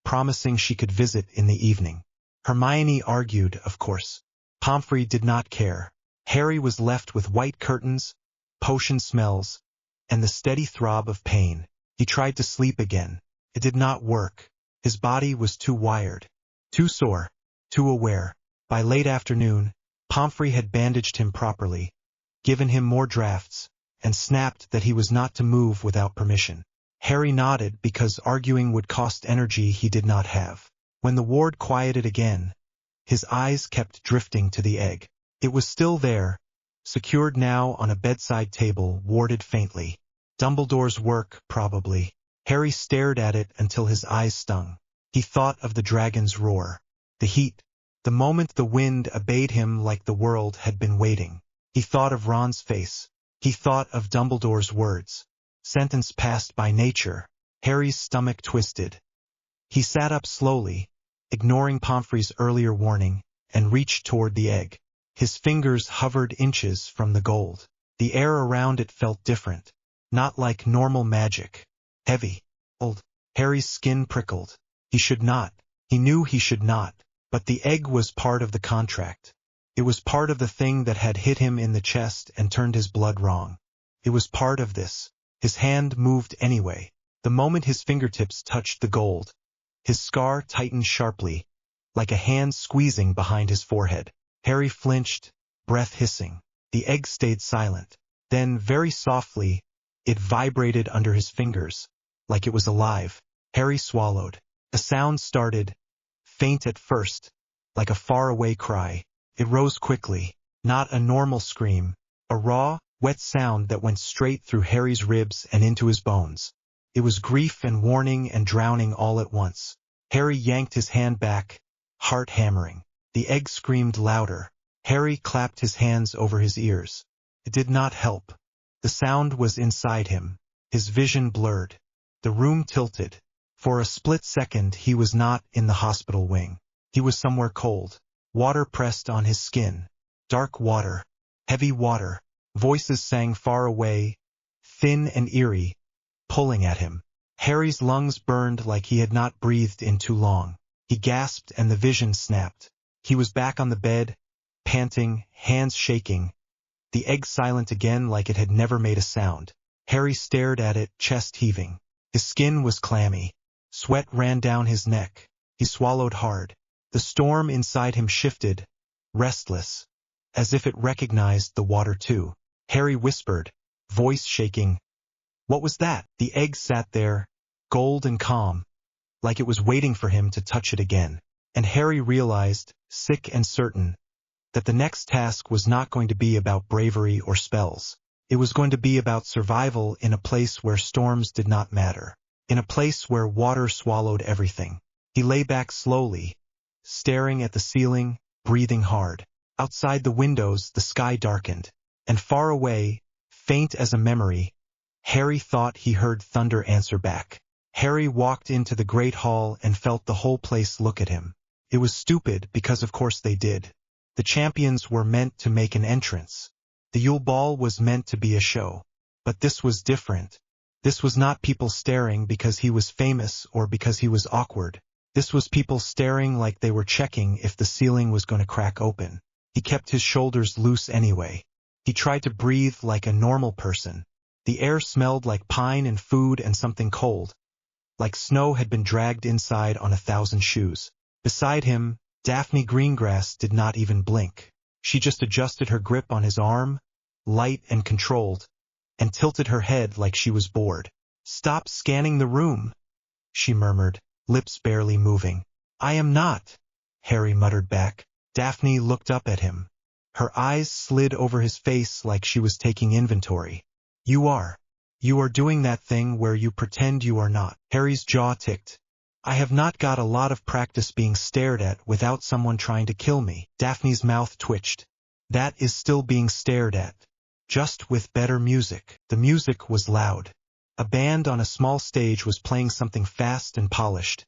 promising she could visit in the evening. Hermione argued, of course. Pomfrey did not care. Harry was left with white curtains, potion smells, and the steady throb of pain. He tried to sleep again. It did not work. His body was too wired, too sore, too aware. By late afternoon, Pomfrey had bandaged him properly, given him more drafts, and snapped that he was not to move without permission. Harry nodded because arguing would cost energy he did not have. When the ward quieted again, his eyes kept drifting to the egg. It was still there, secured now on a bedside table, warded faintly. Dumbledore's work, probably. Harry stared at it until his eyes stung. He thought of the dragon's roar, the heat, the moment the wind obeyed him like the world had been waiting. He thought of Ron's face. He thought of Dumbledore's words. Sentence passed by nature. Harry's stomach twisted. He sat up slowly, ignoring Pomfrey's earlier warning, and reached toward the egg. His fingers hovered inches from the gold. The air around it felt different. Not like normal magic. Heavy. Old. Harry's skin prickled. He should not. He knew he should not. But the egg was part of the contract. It was part of the thing that had hit him in the chest and turned his blood wrong. It was part of this. His hand moved anyway. The moment his fingertips touched the gold, his scar tightened sharply, like a hand squeezing behind his forehead. Harry flinched, breath hissing. The egg stayed silent. Then, very softly, it vibrated under his fingers, like it was alive. Harry swallowed. A sound started, faint at first, like a faraway cry. It rose quickly, not a normal scream, a raw, wet sound that went straight through Harry's ribs and into his bones. It was grief and warning and drowning all at once. Harry yanked his hand back, heart hammering. The egg screamed louder. Harry clapped his hands over his ears. It did not help. The sound was inside him. His vision blurred. The room tilted. For a split second he was not in the hospital wing. He was somewhere cold. Water pressed on his skin. Dark water. Heavy water. Voices sang far away, thin and eerie, pulling at him. Harry's lungs burned like he had not breathed in too long. He gasped and the vision snapped. He was back on the bed, panting, hands shaking. The egg silent again like it had never made a sound. Harry stared at it, chest heaving. His skin was clammy. Sweat ran down his neck. He swallowed hard. The storm inside him shifted, restless, as if it recognized the water too. Harry whispered, voice shaking. What was that? The egg sat there, gold and calm, like it was waiting for him to touch it again. And Harry realized, sick and certain, that the next task was not going to be about bravery or spells. It was going to be about survival in a place where storms did not matter, in a place where water swallowed everything. He lay back slowly, staring at the ceiling, breathing hard. Outside the windows, the sky darkened, and far away, faint as a memory, Harry thought he heard thunder answer back. Harry walked into the great hall and felt the whole place look at him. It was stupid because of course they did. The champions were meant to make an entrance. The Yule Ball was meant to be a show. But this was different. This was not people staring because he was famous or because he was awkward. This was people staring like they were checking if the ceiling was going to crack open. He kept his shoulders loose anyway. He tried to breathe like a normal person. The air smelled like pine and food and something cold, like snow had been dragged inside on 1,000 shoes. Beside him, Daphne Greengrass did not even blink. She just adjusted her grip on his arm, light and controlled, and tilted her head like she was bored. Stop scanning the room, she murmured, lips barely moving. I am not, Harry muttered back. Daphne looked up at him. Her eyes slid over his face like she was taking inventory. You are. You are doing that thing where you pretend you are not. Harry's jaw ticked. I have not got a lot of practice being stared at without someone trying to kill me. Daphne's mouth twitched. That is still being stared at. Just with better music. The music was loud. A band on a small stage was playing something fast and polished,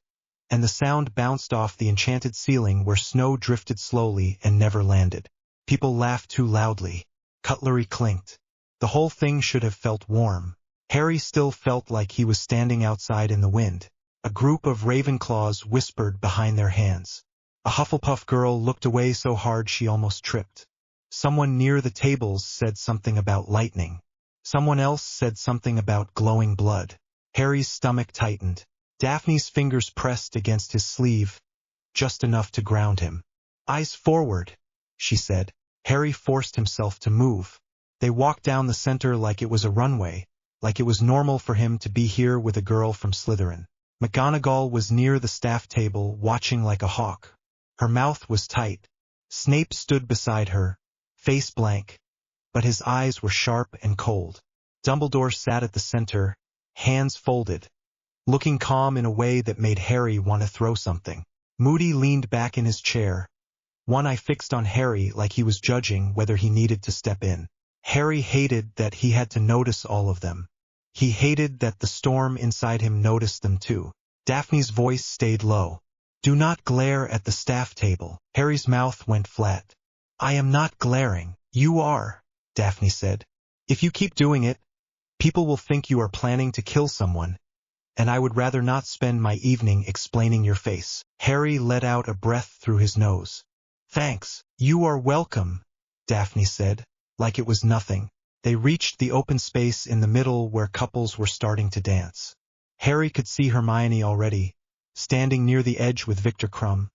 and the sound bounced off the enchanted ceiling where snow drifted slowly and never landed. People laughed too loudly. Cutlery clinked. The whole thing should have felt warm. Harry still felt like he was standing outside in the wind. A group of Ravenclaws whispered behind their hands. A Hufflepuff girl looked away so hard she almost tripped. Someone near the tables said something about lightning. Someone else said something about glowing blood. Harry's stomach tightened. Daphne's fingers pressed against his sleeve, just enough to ground him. "Eyes forward," she said. Harry forced himself to move. They walked down the center like it was a runway, like it was normal for him to be here with a girl from Slytherin. McGonagall was near the staff table, watching like a hawk. Her mouth was tight. Snape stood beside her, face blank, but his eyes were sharp and cold. Dumbledore sat at the center, hands folded, looking calm in a way that made Harry want to throw something. Moody leaned back in his chair, one eye fixed on Harry like he was judging whether he needed to step in. Harry hated that he had to notice all of them. He hated that the storm inside him noticed them too. Daphne's voice stayed low. "Do not glare at the staff table." Harry's mouth went flat. "I am not glaring. You are," Daphne said. "If you keep doing it, people will think you are planning to kill someone, and I would rather not spend my evening explaining your face." Harry let out a breath through his nose. "Thanks. You are welcome," Daphne said, like it was nothing. They reached the open space in the middle where couples were starting to dance. Harry could see Hermione already, standing near the edge with Victor Crumb,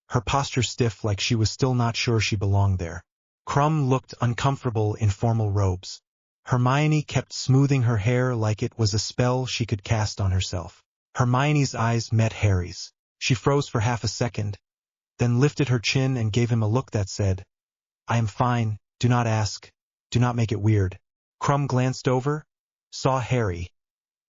her posture stiff like she was still not sure she belonged there. Crumb looked uncomfortable in formal robes. Hermione kept smoothing her hair like it was a spell she could cast on herself. Hermione's eyes met Harry's. She froze for half a second, then lifted her chin and gave him a look that said, "I am fine, do not ask, do not make it weird." Crumb glanced over, saw Harry,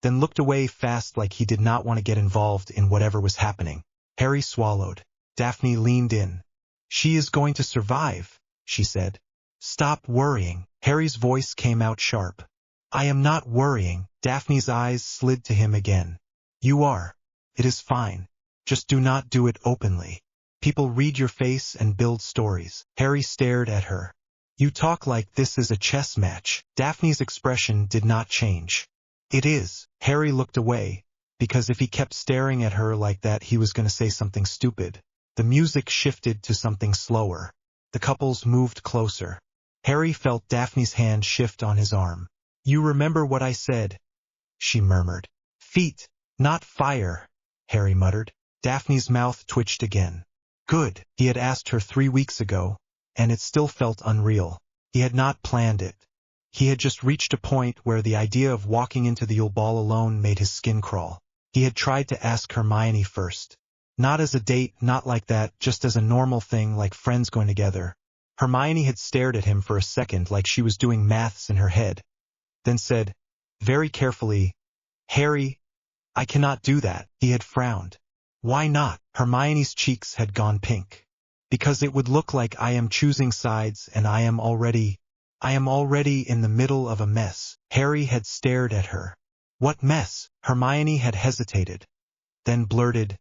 then looked away fast like he did not want to get involved in whatever was happening. Harry swallowed. Daphne leaned in. "She is going to survive," she said. "Stop worrying." Harry's voice came out sharp. "I am not worrying." Daphne's eyes slid to him again. "You are. It is fine. Just do not do it openly. People read your face and build stories." Harry stared at her. "You talk like this is a chess match." Daphne's expression did not change. "It is." Harry looked away, because if he kept staring at her like that he was going to say something stupid. The music shifted to something slower. The couples moved closer. Harry felt Daphne's hand shift on his arm. "You remember what I said?" she murmured. "Feet, not fire," Harry muttered. Daphne's mouth twitched again. Good. He had asked her 3 weeks ago, and it still felt unreal. He had not planned it. He had just reached a point where the idea of walking into the Yule Ball alone made his skin crawl. He had tried to ask Hermione first. Not as a date, not like that, just as a normal thing like friends going together. Hermione had stared at him for a second like she was doing maths in her head, then said, very carefully, "Harry, I cannot do that." He had frowned. "Why not?" Hermione's cheeks had gone pink. "Because it would look like I am choosing sides and I am already in the middle of a mess." Harry had stared at her. "What mess?" Hermione had hesitated, then blurted,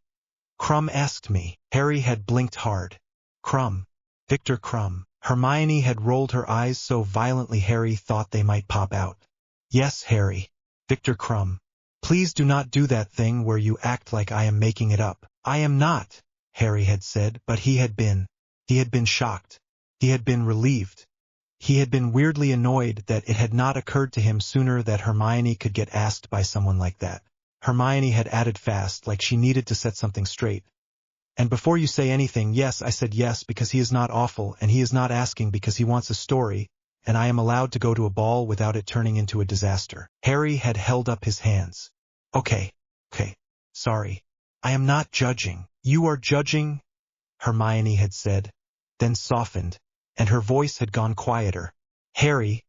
"Crumb asked me." Harry had blinked hard. Crumb. Victor Crumb. Hermione had rolled her eyes so violently Harry thought they might pop out. "Yes, Harry. Victor Crumb. Please do not do that thing where you act like I am making it up." "I am not," Harry had said, but he had been shocked. He had been relieved. He had been weirdly annoyed that it had not occurred to him sooner that Hermione could get asked by someone like that. Hermione had added fast, like she needed to set something straight. "And before you say anything, yes, I said yes because he is not awful and he is not asking because he wants a story, and I am allowed to go to a ball without it turning into a disaster." Harry had held up his hands. Okay, sorry. I am not judging." "You are judging," Hermione had said, then softened, and her voice had gone quieter. "Harry,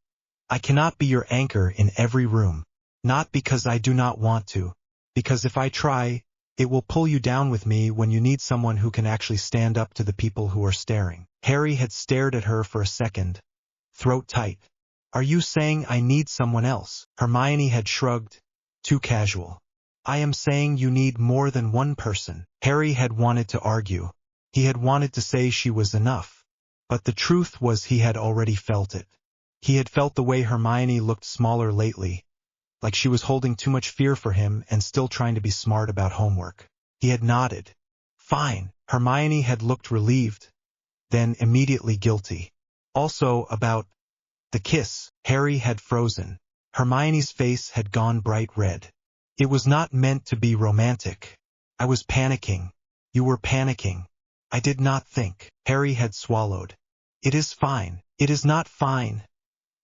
I cannot be your anchor in every room. Not because I do not want to, because if I try, it will pull you down with me when you need someone who can actually stand up to the people who are staring." Harry had stared at her for a second, throat tight. "Are you saying I need someone else?" Hermione had shrugged. too casual. I am saying you need more than one person. Harry had wanted to argue. He had wanted to say she was enough. But the truth was he had already felt it. He had felt the way Hermione looked smaller lately, like she was holding too much fear for him and still trying to be smart about homework. He had nodded. Fine. Hermione had looked relieved, then immediately guilty. Also, about the kiss, Harry had frozen. Hermione's face had gone bright red. It was not meant to be romantic. I was panicking. You were panicking. I did not think. Harry had swallowed. It is fine. It is not fine,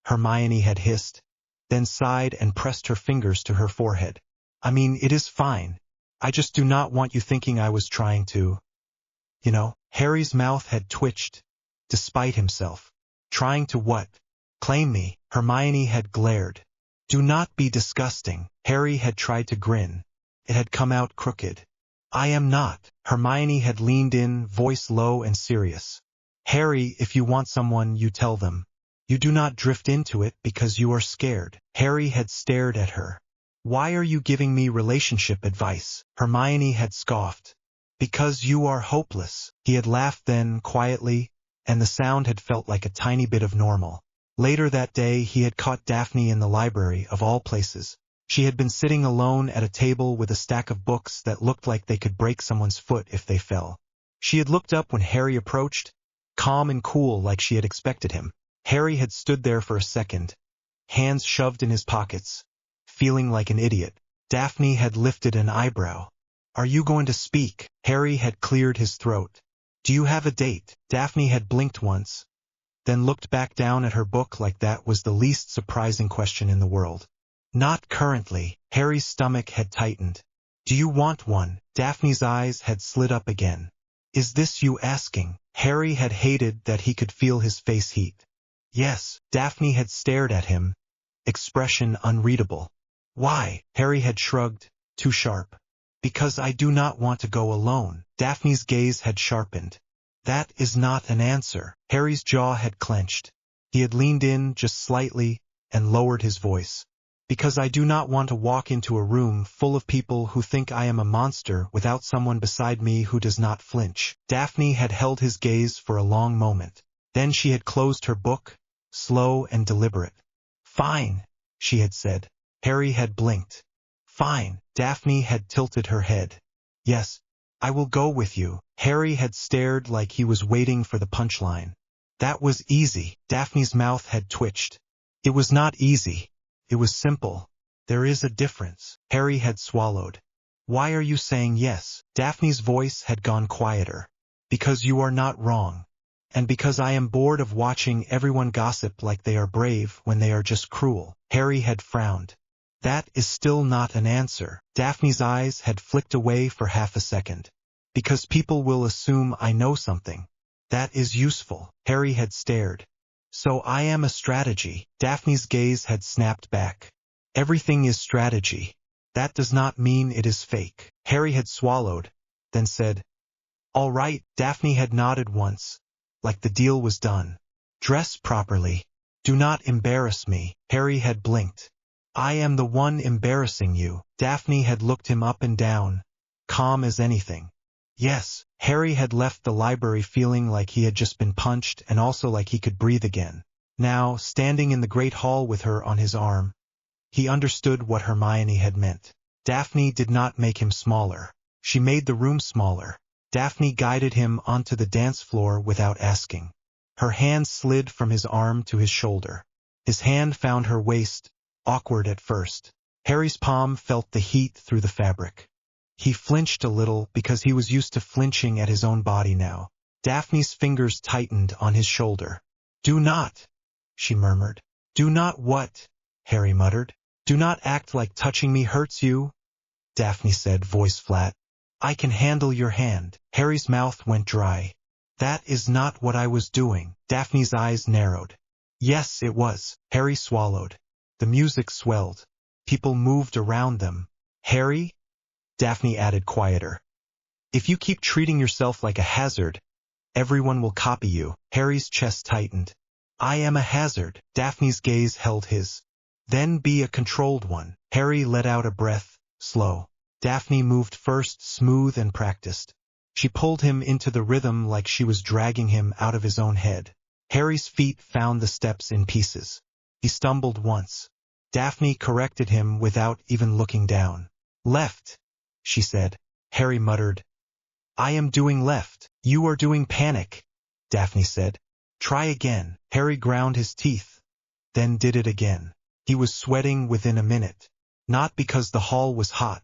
Hermione had hissed, then sighed and pressed her fingers to her forehead. I mean, it is fine. I just do not want you thinking I was trying to. Harry's mouth had twitched, despite himself. Trying to what? Claim me, Hermione had glared. Do not be disgusting. Harry had tried to grin. It had come out crooked. I am not. Hermione had leaned in, voice low and serious. Harry, if you want someone, you tell them. You do not drift into it because you are scared. Harry had stared at her. Why are you giving me relationship advice? Hermione had scoffed. Because you are hopeless. He had laughed then, quietly, and the sound had felt like a tiny bit of normal. Later that day he had caught Daphne in the library, of all places. She had been sitting alone at a table with a stack of books that looked like they could break someone's foot if they fell. She had looked up when Harry approached, calm and cool like she had expected him. Harry had stood there for a second, hands shoved in his pockets, feeling like an idiot. Daphne had lifted an eyebrow. Are you going to speak? Harry had cleared his throat. Do you have a date? Daphne had blinked once, then looked back down at her book like that was the least surprising question in the world. Not currently. Harry's stomach had tightened. Do you want one? Daphne's eyes had slid up again. Is this you asking? Harry had hated that he could feel his face heat. Yes. Daphne had stared at him, expression unreadable. Why? Harry had shrugged, too sharp. Because I do not want to go alone. Daphne's gaze had sharpened. That is not an answer. Harry's jaw had clenched. He had leaned in just slightly and lowered his voice. Because I do not want to walk into a room full of people who think I am a monster without someone beside me who does not flinch. Daphne had held his gaze for a long moment. Then she had closed her book, slow and deliberate. Fine, she had said. Harry had blinked. Fine. Daphne had tilted her head. Yes, I will go with you. Harry had stared like he was waiting for the punchline. That was easy. Daphne's mouth had twitched. It was not easy. It was simple. There is a difference. Harry had swallowed. Why are you saying yes? Daphne's voice had gone quieter. Because you are not wrong. And because I am bored of watching everyone gossip like they are brave when they are just cruel. Harry had frowned. That is still not an answer. Daphne's eyes had flicked away for half a second. Because people will assume I know something. That is useful. Harry had stared. So I am a strategy. Daphne's gaze had snapped back. Everything is strategy. That does not mean it is fake. Harry had swallowed, then said, all right. Daphne had nodded once, like the deal was done. Dress properly. Do not embarrass me. Harry had blinked. I am the one embarrassing you. Daphne had looked him up and down, calm as anything. Yes, Harry had left the library feeling like he had just been punched and also like he could breathe again. Now, standing in the great hall with her on his arm, he understood what Hermione had meant. Daphne did not make him smaller. She made the room smaller. Daphne guided him onto the dance floor without asking. Her hand slid from his arm to his shoulder. His hand found her waist, awkward at first. Harry's palm felt the heat through the fabric. He flinched a little because he was used to flinching at his own body now. Daphne's fingers tightened on his shoulder. Do not, she murmured. Do not what? Harry muttered. Do not act like touching me hurts you, Daphne said, voice flat. I can handle your hand. Harry's mouth went dry. That is not what I was doing. Daphne's eyes narrowed. Yes, it was. Harry swallowed. The music swelled. People moved around them. Harry? Daphne added quieter. If you keep treating yourself like a hazard, everyone will copy you. Harry's chest tightened. I am a hazard. Daphne's gaze held his. Then be a controlled one. Harry let out a breath, slow. Daphne moved first, smooth and practiced. She pulled him into the rhythm like she was dragging him out of his own head. Harry's feet found the steps in pieces. He stumbled once. Daphne corrected him without even looking down. Left, she said. Harry muttered. I am doing left. You are doing panic, Daphne said. Try again. Harry ground his teeth, then did it again. He was sweating within a minute. Not because the hall was hot,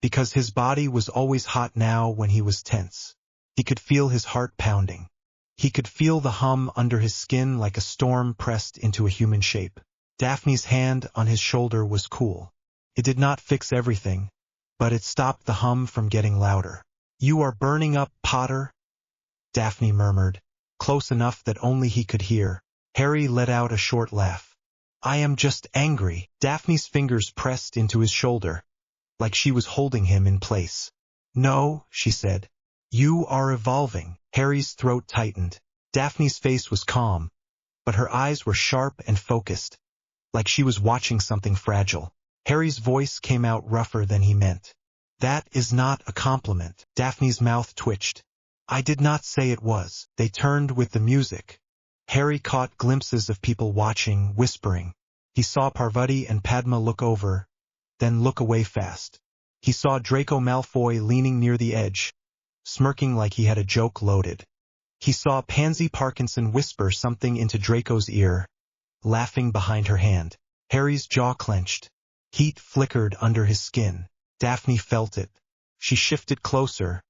because his body was always hot now when he was tense. He could feel his heart pounding. He could feel the hum under his skin like a storm pressed into a human shape. Daphne's hand on his shoulder was cool. It did not fix everything, but it stopped the hum from getting louder. You are burning up, Potter, Daphne murmured, close enough that only he could hear. Harry let out a short laugh. I am just angry. Daphne's fingers pressed into his shoulder, like she was holding him in place. No, she said. You are evolving. Harry's throat tightened. Daphne's face was calm, but her eyes were sharp and focused, like she was watching something fragile. Harry's voice came out rougher than he meant. That is not a compliment. Daphne's mouth twitched. I did not say it was. They turned with the music. Harry caught glimpses of people watching, whispering. He saw Parvati and Padma look over, then look away fast. He saw Draco Malfoy leaning near the edge, smirking like he had a joke loaded. He saw Pansy Parkinson whisper something into Draco's ear, laughing behind her hand. Harry's jaw clenched. Heat flickered under his skin. Daphne felt it. She shifted closer,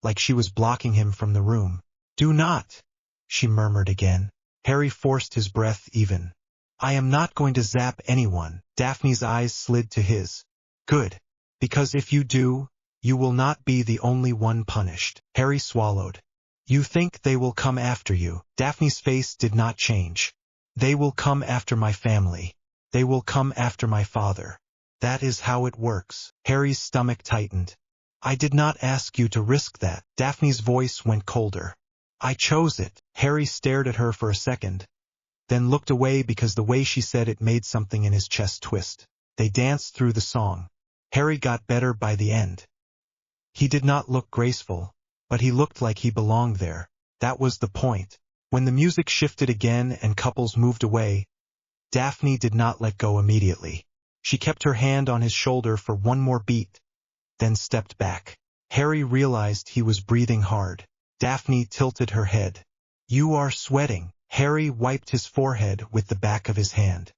like she was blocking him from the room. Do not, she murmured again. Harry forced his breath even. I am not going to zap anyone. Daphne's eyes slid to his. Good, because if you do, you will not be the only one punished. Harry swallowed. You think they will come after you? Daphne's face did not change. They will come after my family. They will come after my father. That is how it works. Harry's stomach tightened. I did not ask you to risk that. Daphne's voice went colder. I chose it. Harry stared at her for a second, then looked away because the way she said it made something in his chest twist. They danced through the song. Harry got better by the end. He did not look graceful, but he looked like he belonged there. That was the point. When the music shifted again and couples moved away, Daphne did not let go immediately. She kept her hand on his shoulder for one more beat, then stepped back. Harry realized he was breathing hard. Daphne tilted her head. You are sweating. Harry wiped his forehead with the back of his hand.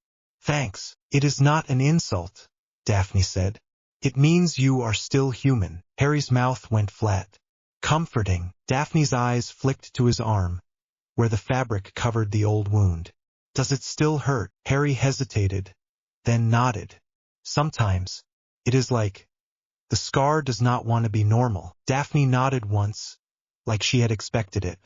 Thanks. It is not an insult, Daphne said. It means you are still human. Harry's mouth went flat. Comforting. Daphne's eyes flicked to his arm, where the fabric covered the old wound. Does it still hurt? Harry hesitated, then nodded. Sometimes. It is like, the scar does not want to be normal. Daphne nodded once, like she had expected it.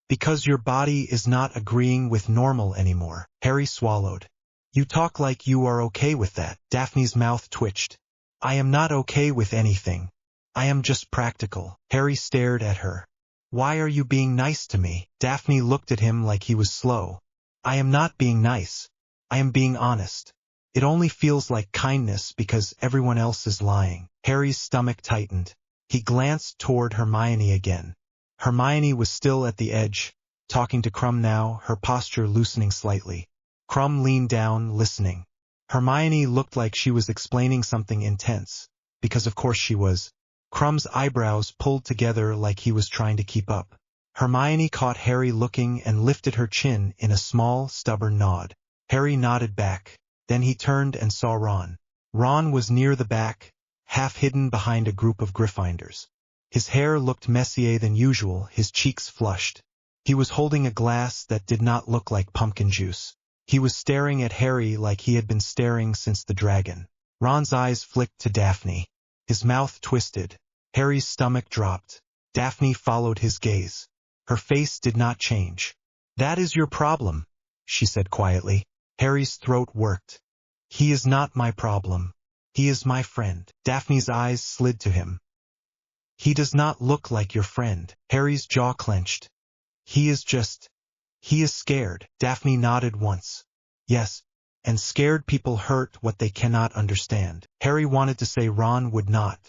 Because your body is not agreeing with normal anymore. Harry swallowed. You talk like you are okay with that. Daphne's mouth twitched. I am not okay with anything. I am just practical. Harry stared at her. Why are you being nice to me? Daphne looked at him like he was slow. I am not being nice. I am being honest. It only feels like kindness because everyone else is lying. Harry's stomach tightened. He glanced toward Hermione again. Hermione was still at the edge, talking to Krum now, her posture loosening slightly. Krum leaned down, listening. Hermione looked like she was explaining something intense, because of course she was. Krum's eyebrows pulled together like he was trying to keep up. Hermione caught Harry looking and lifted her chin in a small, stubborn nod. Harry nodded back. Then he turned and saw Ron. Ron was near the back, half hidden behind a group of Gryffindors. His hair looked messier than usual, his cheeks flushed. He was holding a glass that did not look like pumpkin juice. He was staring at Harry like he had been staring since the dragon. Ron's eyes flicked to Daphne. His mouth twisted. Harry's stomach dropped. Daphne followed his gaze. Her face did not change. That is your problem, she said quietly. Harry's throat worked. He is not my problem. He is my friend. Daphne's eyes slid to him. He does not look like your friend. Harry's jaw clenched. He is scared. Daphne nodded once. Yes, and scared people hurt what they cannot understand. Harry wanted to say Ron would not.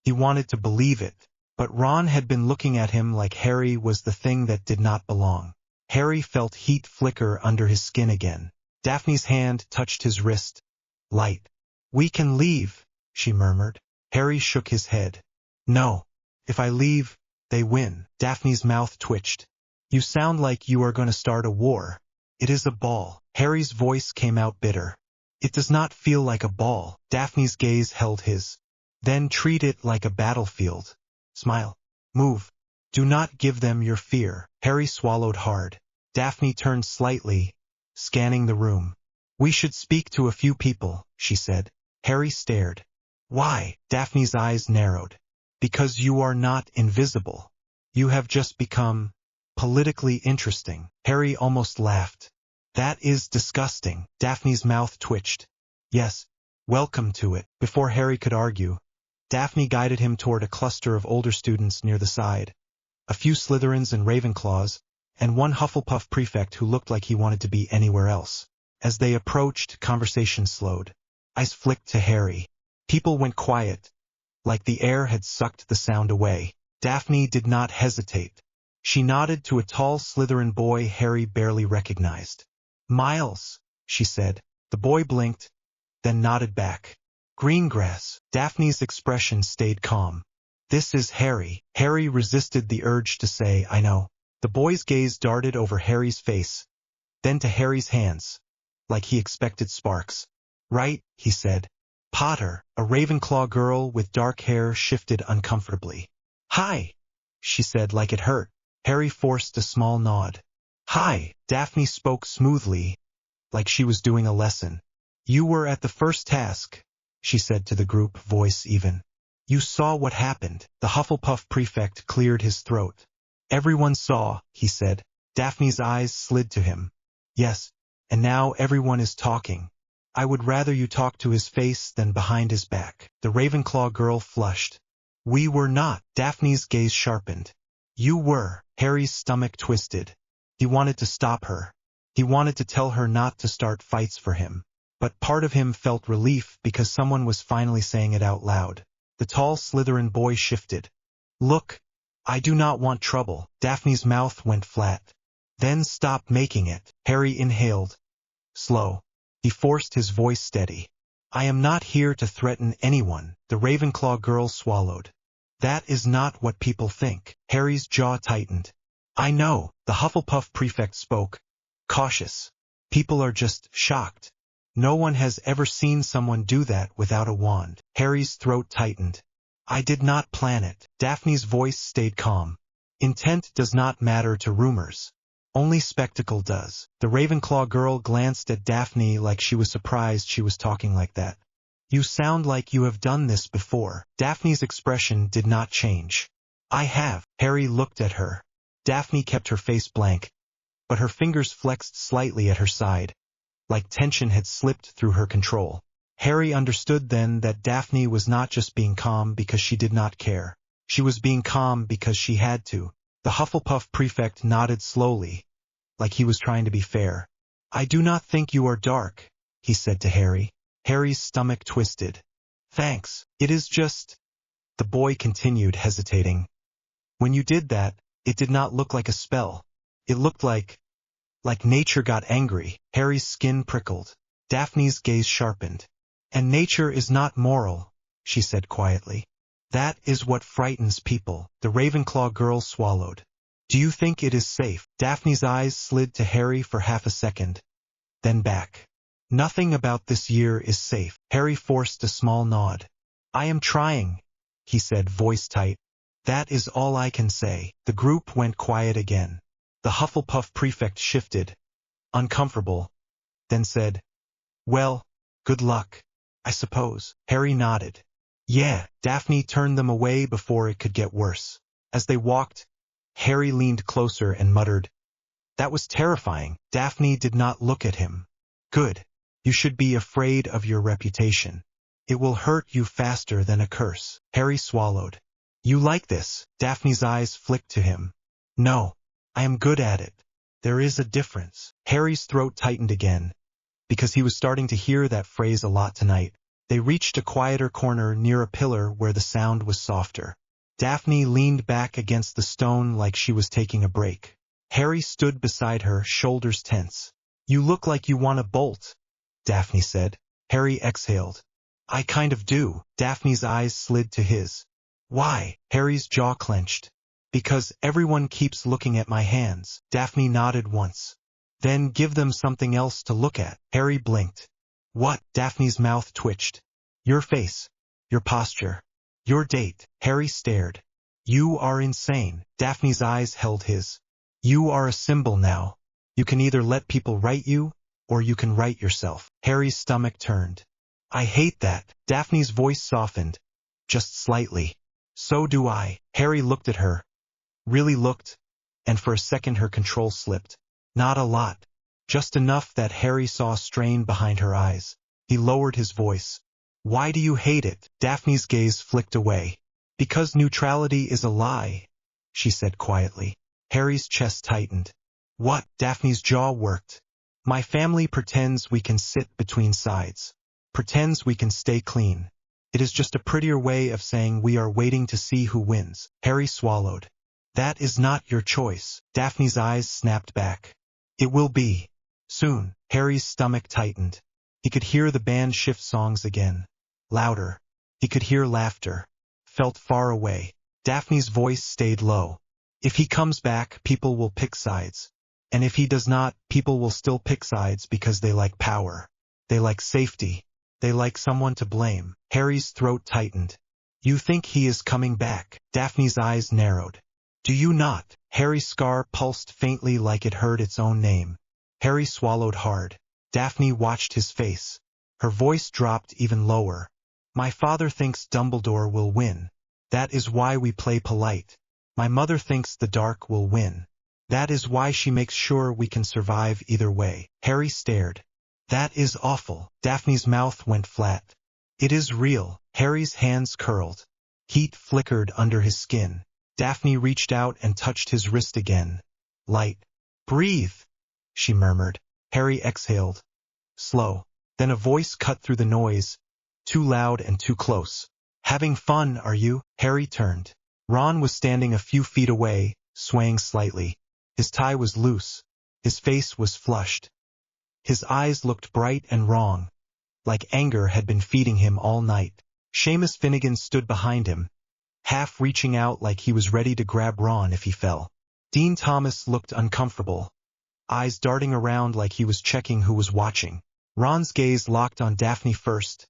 He wanted to believe it, but Ron had been looking at him like Harry was the thing that did not belong. Harry felt heat flicker under his skin again. Daphne's hand touched his wrist. Light. "We can leave," she murmured. Harry shook his head. "No. If I leave, they win." Daphne's mouth twitched. "You sound like you are going to start a war. It is a ball." Harry's voice came out bitter. "It does not feel like a ball." Daphne's gaze held his. "Then treat it like a battlefield. Smile. Move. Do not give them your fear." Harry swallowed hard. Daphne turned slightly, scanning the room. "We should speak to a few people," she said. Harry stared. "Why?" Daphne's eyes narrowed. "Because you are not invisible. You have just become politically interesting." Harry almost laughed. "That is disgusting." Daphne's mouth twitched. "Yes, welcome to it." Before Harry could argue, Daphne guided him toward a cluster of older students near the side. A few Slytherins and Ravenclaws, and one Hufflepuff prefect who looked like he wanted to be anywhere else. As they approached, conversation slowed. Eyes flicked to Harry. People went quiet, like the air had sucked the sound away. Daphne did not hesitate. She nodded to a tall Slytherin boy Harry barely recognized. "Miles," she said. The boy blinked, then nodded back. "Greengrass." Daphne's expression stayed calm. "This is Harry." Harry resisted the urge to say, "I know." The boy's gaze darted over Harry's face, then to Harry's hands, like he expected sparks. "Right," he said. "Potter." A Ravenclaw girl with dark hair shifted uncomfortably. "Hi," she said like it hurt. Harry forced a small nod. "Hi." Daphne spoke smoothly, like she was doing a lesson. "You were at the first task," she said to the group, voice even. "You saw what happened." The Hufflepuff prefect cleared his throat. "Everyone saw," he said. Daphne's eyes slid to him. "Yes, and now everyone is talking. I would rather you talk to his face than behind his back." The Ravenclaw girl flushed. "We were not." Daphne's gaze sharpened. "You were." Harry's stomach twisted. He wanted to stop her. He wanted to tell her not to start fights for him. But part of him felt relief because someone was finally saying it out loud. The tall Slytherin boy shifted. "Look, I do not want trouble." Daphne's mouth went flat. "Then stop making it." Harry inhaled. Slow. He forced his voice steady. "I am not here to threaten anyone." The Ravenclaw girl swallowed. "That is not what people think." Harry's jaw tightened. "I know." The Hufflepuff prefect spoke, cautious. "People are just shocked. No one has ever seen someone do that without a wand." Harry's throat tightened. "I did not plan it." Daphne's voice stayed calm. "Intent does not matter to rumors. Only spectacle does." The Ravenclaw girl glanced at Daphne like she was surprised she was talking like that. "You sound like you have done this before." Daphne's expression did not change. "I have." Harry looked at her. Daphne kept her face blank, but her fingers flexed slightly at her side, like tension had slipped through her control. Harry understood then that Daphne was not just being calm because she did not care. She was being calm because she had to. The Hufflepuff prefect nodded slowly, like he was trying to be fair. "I do not think you are dark," he said to Harry. Harry's stomach twisted. "Thanks. It is just—" The boy continued, hesitating. "When you did that, it did not look like a spell. It looked like nature got angry." Harry's skin prickled. Daphne's gaze sharpened. "And nature is not moral," she said quietly. "That is what frightens people." The Ravenclaw girl swallowed. "Do you think it is safe?" Daphne's eyes slid to Harry for half a second, then back. "Nothing about this year is safe." Harry forced a small nod. "I am trying," he said, voice tight. "That is all I can say." The group went quiet again. The Hufflepuff prefect shifted, uncomfortable, then said, "Well, good luck, I suppose." Harry nodded. "Yeah." Daphne turned them away before it could get worse. As they walked, Harry leaned closer and muttered, "That was terrifying." Daphne did not look at him. "Good. You should be afraid of your reputation. It will hurt you faster than a curse." Harry swallowed. "You like this?" Daphne's eyes flicked to him. "No. I am good at it. There is a difference." Harry's throat tightened again. because he was starting to hear that phrase a lot tonight. They reached a quieter corner near a pillar where the sound was softer. Daphne leaned back against the stone like she was taking a break. Harry stood beside her, shoulders tense. "You look like you want to bolt," Daphne said. Harry exhaled. "I kind of do." Daphne's eyes slid to his. "Why?" Harry's jaw clenched. "Because everyone keeps looking at my hands." Daphne nodded once. "Then give them something else to look at." Harry blinked. "What?" Daphne's mouth twitched. "Your face. Your posture. Your date." Harry stared. "You are insane." Daphne's eyes held his. "You are a symbol now. You can either let people write you, or you can write yourself." Harry's stomach turned. "I hate that." Daphne's voice softened. "Just slightly." "So do I." Harry looked at her. Really looked, and for a second her control slipped. Not a lot. Just enough that Harry saw strain behind her eyes. He lowered his voice. "Why do you hate it?" Daphne's gaze flicked away. "Because neutrality is a lie," she said quietly. Harry's chest tightened. "What?" Daphne's jaw worked. "My family pretends we can sit between sides. Pretends we can stay clean. It is just a prettier way of saying we are waiting to see who wins." Harry swallowed. "That is not your choice." Daphne's eyes snapped back. "It will be. Soon." Harry's stomach tightened. He could hear the band shift songs again. Louder. He could hear laughter. Felt far away. Daphne's voice stayed low. "If he comes back, people will pick sides. And if he does not, people will still pick sides because they like power. They like safety. They like someone to blame." Harry's throat tightened. "You think he is coming back?" Daphne's eyes narrowed. "Do you not?" Harry's scar pulsed faintly like it heard its own name. Harry swallowed hard. Daphne watched his face. Her voice dropped even lower. "My father thinks Dumbledore will win. That is why we play polite. My mother thinks the dark will win. That is why she makes sure we can survive either way." Harry stared. "That is awful." Daphne's mouth went flat. "It is real." Harry's hands curled. Heat flickered under his skin. Daphne reached out and touched his wrist again. "Light." "Breathe," she murmured. Harry exhaled. Slow. Then a voice cut through the noise. Too loud and too close. "Having fun, are you?" Harry turned. Ron was standing a few feet away, swaying slightly. His tie was loose. His face was flushed. His eyes looked bright and wrong, like anger had been feeding him all night. Seamus Finnegan stood behind him, half reaching out like he was ready to grab Ron if he fell. Dean Thomas looked uncomfortable, eyes darting around like he was checking who was watching. Ron's gaze locked on Daphne first,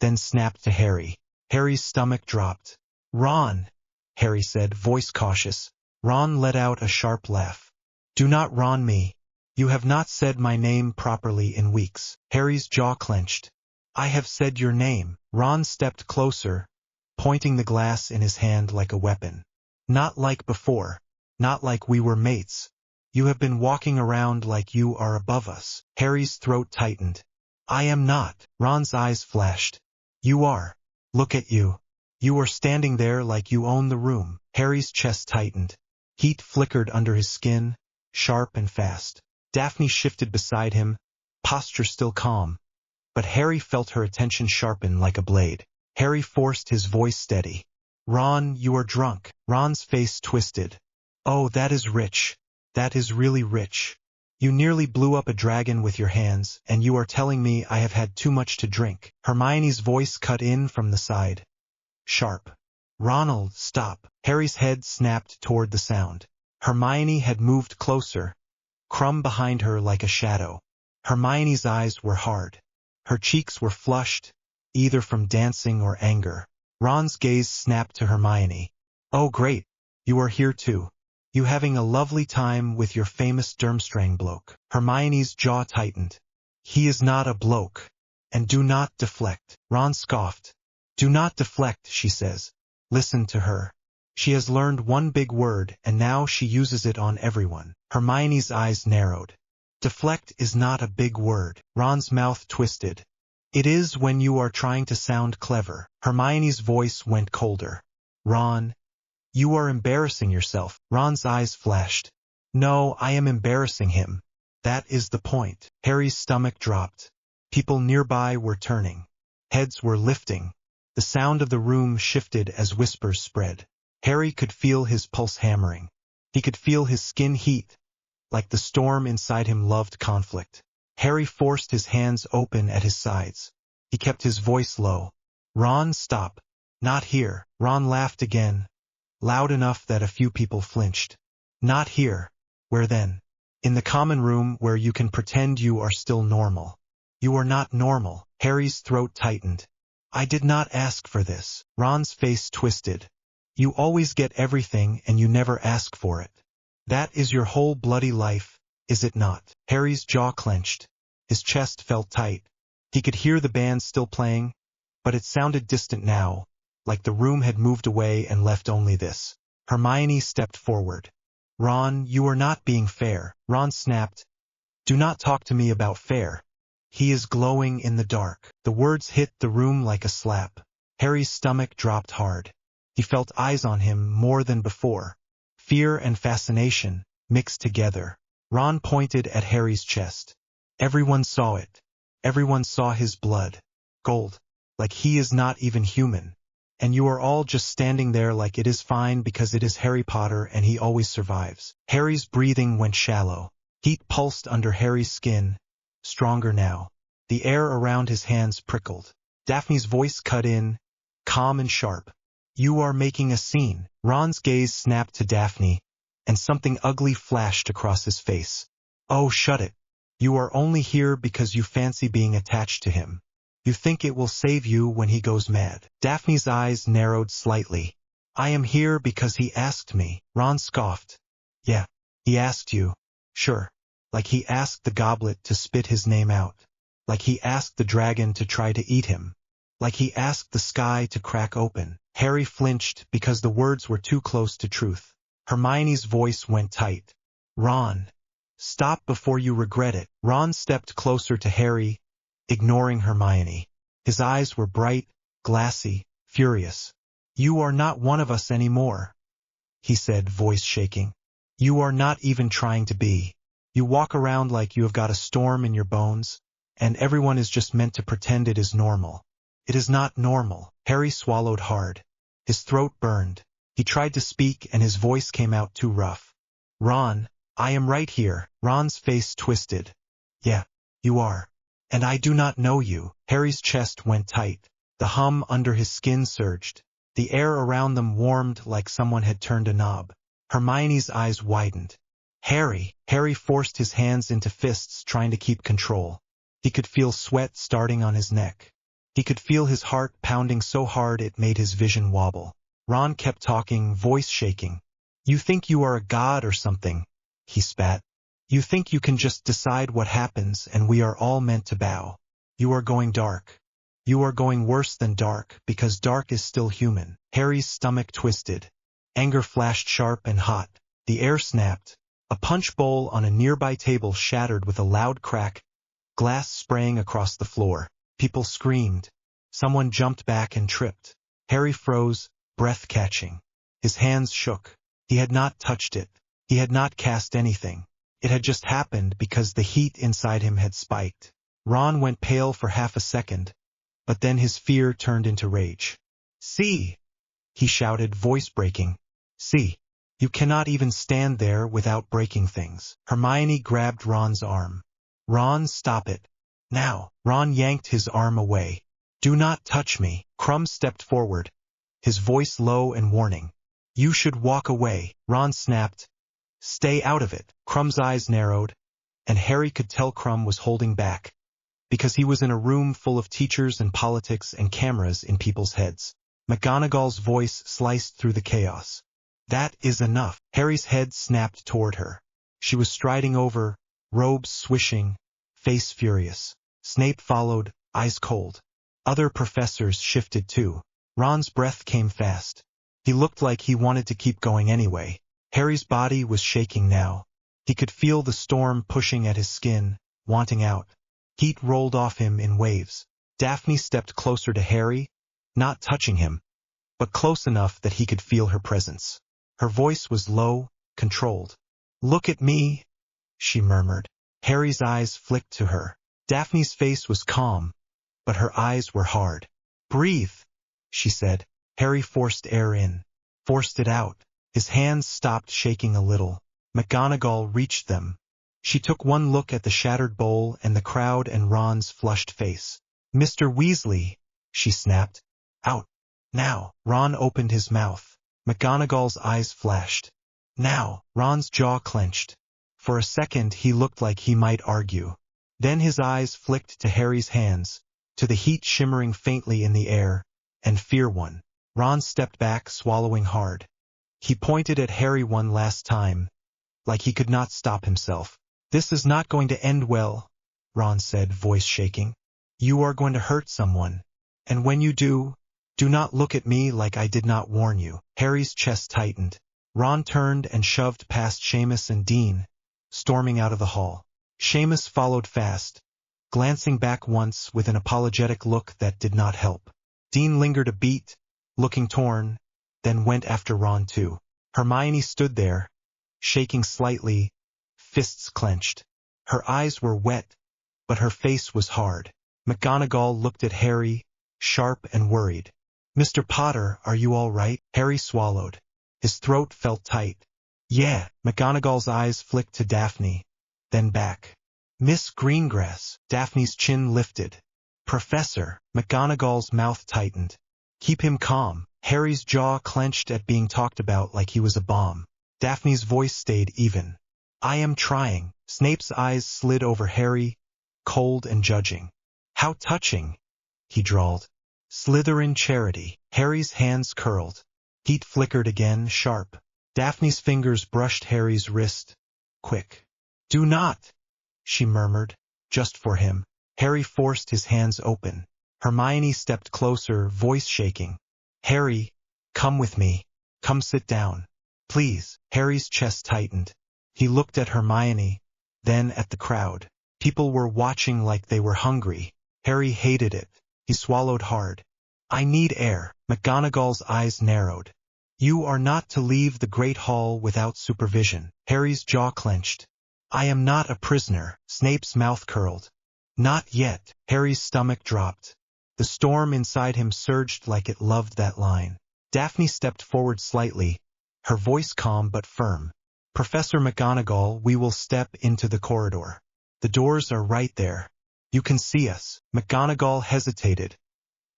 then snapped to Harry. Harry's stomach dropped. "Ron," Harry said, voice cautious. Ron let out a sharp laugh. "Do not Ron me. You have not said my name properly in weeks." Harry's jaw clenched. "I have said your name." Ron stepped closer, pointing the glass in his hand like a weapon. "Not like before. Not like we were mates. You have been walking around like you are above us." Harry's throat tightened. "I am not." Ron's eyes flashed. "You are. Look at you. You are standing there like you own the room." Harry's chest tightened. Heat flickered under his skin, sharp and fast. Daphne shifted beside him, posture still calm. But Harry felt her attention sharpen like a blade. Harry forced his voice steady. "Ron, you are drunk." Ron's face twisted. "Oh, that is rich. That is really rich. You nearly blew up a dragon with your hands, and you are telling me I have had too much to drink." Hermione's voice cut in from the side. Sharp. "Ronald, stop." Harry's head snapped toward the sound. Hermione had moved closer, Crumb behind her like a shadow. Hermione's eyes were hard. Her cheeks were flushed, either from dancing or anger. Ron's gaze snapped to Hermione. "Oh great, you are here too. You having a lovely time with your famous Durmstrang bloke." Hermione's jaw tightened. "He is not a bloke. And do not deflect." Ron scoffed. "Do not deflect," she says. Listen to her. She has learned one big word, and now she uses it on everyone. Hermione's eyes narrowed. Deflect is not a big word. Ron's mouth twisted. It is when you are trying to sound clever. Hermione's voice went colder. Ron, you are embarrassing yourself. Ron's eyes flashed. No, I am embarrassing him. That is the point. Harry's stomach dropped. People nearby were turning. Heads were lifting. The sound of the room shifted as whispers spread. Harry could feel his pulse hammering. He could feel his skin heat, like the storm inside him loved conflict. Harry forced his hands open at his sides. He kept his voice low. "Ron, stop. Not here." Ron laughed again, loud enough that a few people flinched. "Not here." "Where then?" "In the common room where you can pretend you are still normal." "You are not normal." Harry's throat tightened. "I did not ask for this." Ron's face twisted. "You always get everything and you never ask for it. That is your whole bloody life, is it not?" Harry's jaw clenched. His chest felt tight. He could hear the band still playing, but it sounded distant now, like the room had moved away and left only this. Hermione stepped forward. "Ron, you are not being fair." Ron snapped. "Do not talk to me about fair. He is glowing in the dark." The words hit the room like a slap. Harry's stomach dropped hard. He felt eyes on him more than before. Fear and fascination, mixed together. Ron pointed at Harry's chest. Everyone saw it. Everyone saw his blood. Gold. Like he is not even human. And you are all just standing there like it is fine because it is Harry Potter and he always survives. Harry's breathing went shallow. Heat pulsed under Harry's skin, stronger now. The air around his hands prickled. Daphne's voice cut in, calm and sharp. "You are making a scene." Ron's gaze snapped to Daphne, and something ugly flashed across his face. "Oh, shut it. You are only here because you fancy being attached to him. You think it will save you when he goes mad." Daphne's eyes narrowed slightly. "I am here because he asked me." Ron scoffed. "Yeah, he asked you. Sure. Like he asked the goblet to spit his name out. Like he asked the dragon to try to eat him. Like he asked the sky to crack open." Harry flinched because the words were too close to truth. Hermione's voice went tight. "Ron, stop before you regret it." Ron stepped closer to Harry, ignoring Hermione. His eyes were bright, glassy, furious. "You are not one of us anymore," he said, voice shaking. "You are not even trying to be. You walk around like you have got a storm in your bones, and everyone is just meant to pretend it is normal. It is not normal." Harry swallowed hard. His throat burned. He tried to speak and his voice came out too rough. "Ron, I am right here." Ron's face twisted. "Yeah, you are. And I do not know you." Harry's chest went tight. The hum under his skin surged. The air around them warmed like someone had turned a knob. Hermione's eyes widened. "Harry!" Harry forced his hands into fists, trying to keep control. He could feel sweat starting on his neck. He could feel his heart pounding so hard it made his vision wobble. Ron kept talking, voice shaking. "You think you are a god or something," he spat. "You think you can just decide what happens and we are all meant to bow. You are going dark. You are going worse than dark because dark is still human." Harry's stomach twisted. Anger flashed sharp and hot. The air snapped. A punch bowl on a nearby table shattered with a loud crack, glass spraying across the floor. People screamed. Someone jumped back and tripped. Harry froze, breath catching. His hands shook. He had not touched it. He had not cast anything. It had just happened because the heat inside him had spiked. Ron went pale for half a second, but then his fear turned into rage. "See!" he shouted, voice breaking. "See! You cannot even stand there without breaking things." Hermione grabbed Ron's arm. "Ron, stop it. Now." Ron yanked his arm away. "Do not touch me." Krum stepped forward, his voice low and warning. "You should walk away." Ron snapped. "Stay out of it." Krum's eyes narrowed, and Harry could tell Krum was holding back, because he was in a room full of teachers and politics and cameras in people's heads. McGonagall's voice sliced through the chaos. "That is enough." Harry's head snapped toward her. She was striding over, robes swishing, face furious. Snape followed, eyes cold. Other professors shifted too. Ron's breath came fast. He looked like he wanted to keep going anyway. Harry's body was shaking now. He could feel the storm pushing at his skin, wanting out. Heat rolled off him in waves. Daphne stepped closer to Harry, not touching him, but close enough that he could feel her presence. Her voice was low, controlled. "Look at me," she murmured. Harry's eyes flicked to her. Daphne's face was calm, but her eyes were hard. "Breathe," she said. Harry forced air in, forced it out. His hands stopped shaking a little. McGonagall reached them. She took one look at the shattered bowl and the crowd and Ron's flushed face. "Mr. Weasley," she snapped. "Out. Now." Ron opened his mouth. McGonagall's eyes flashed. "Now." Ron's jaw clenched. For a second he looked like he might argue. Then his eyes flicked to Harry's hands, to the heat shimmering faintly in the air, and fear one. Ron stepped back, swallowing hard. He pointed at Harry one last time, like he could not stop himself. "This is not going to end well," Ron said, voice shaking. "You are going to hurt someone. And when you do not look at me like I did not warn you." Harry's chest tightened. Ron turned and shoved past Seamus and Dean, storming out of the hall. Seamus followed fast, glancing back once with an apologetic look that did not help. Dean lingered a beat, looking torn, then went after Ron too. Hermione stood there, shaking slightly, fists clenched. Her eyes were wet, but her face was hard. McGonagall looked at Harry, sharp and worried. "Mr. Potter, are you all right?" Harry swallowed. His throat felt tight. "Yeah." McGonagall's eyes flicked to Daphne, then back. "Miss Greengrass." Daphne's chin lifted. "Professor." McGonagall's mouth tightened. "Keep him calm." Harry's jaw clenched at being talked about like he was a bomb. Daphne's voice stayed even. "I am trying." Snape's eyes slid over Harry, cold and judging. "How touching," he drawled. "Slytherin charity." Harry's hands curled. Heat flickered again, sharp. Daphne's fingers brushed Harry's wrist. "Quick." "Do not," she murmured, "just for him." Harry forced his hands open. Hermione stepped closer, voice shaking. "Harry, come with me. Come sit down. Please." Harry's chest tightened. He looked at Hermione, then at the crowd. People were watching like they were hungry. Harry hated it. He swallowed hard. "I need air." McGonagall's eyes narrowed. "You are not to leave the Great Hall without supervision." Harry's jaw clenched. "I am not a prisoner." Snape's mouth curled. "Not yet." Harry's stomach dropped. The storm inside him surged like it loved that line. Daphne stepped forward slightly, her voice calm but firm. "Professor McGonagall, we will step into the corridor. The doors are right there. You can see us." McGonagall hesitated,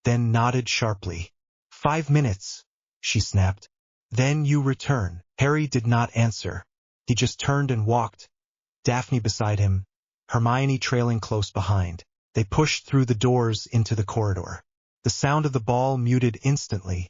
then nodded sharply. 5 minutes, she snapped. "Then you return." Harry did not answer. He just turned and walked, Daphne beside him, Hermione trailing close behind. They pushed through the doors into the corridor. The sound of the ball muted instantly,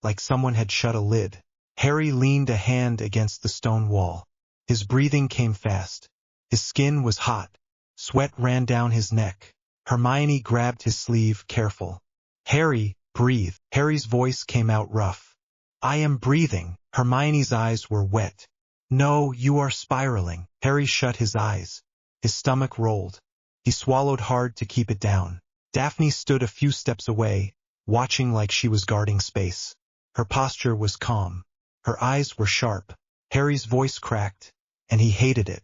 like someone had shut a lid. Harry leaned a hand against the stone wall. His breathing came fast. His skin was hot. Sweat ran down his neck. Hermione grabbed his sleeve, careful. "Harry, breathe." Harry's voice came out rough. "I am breathing." Hermione's eyes were wet. "No, you are spiraling." Harry shut his eyes. His stomach rolled. He swallowed hard to keep it down. Daphne stood a few steps away, watching like she was guarding space. Her posture was calm. Her eyes were sharp. Harry's voice cracked, and he hated it.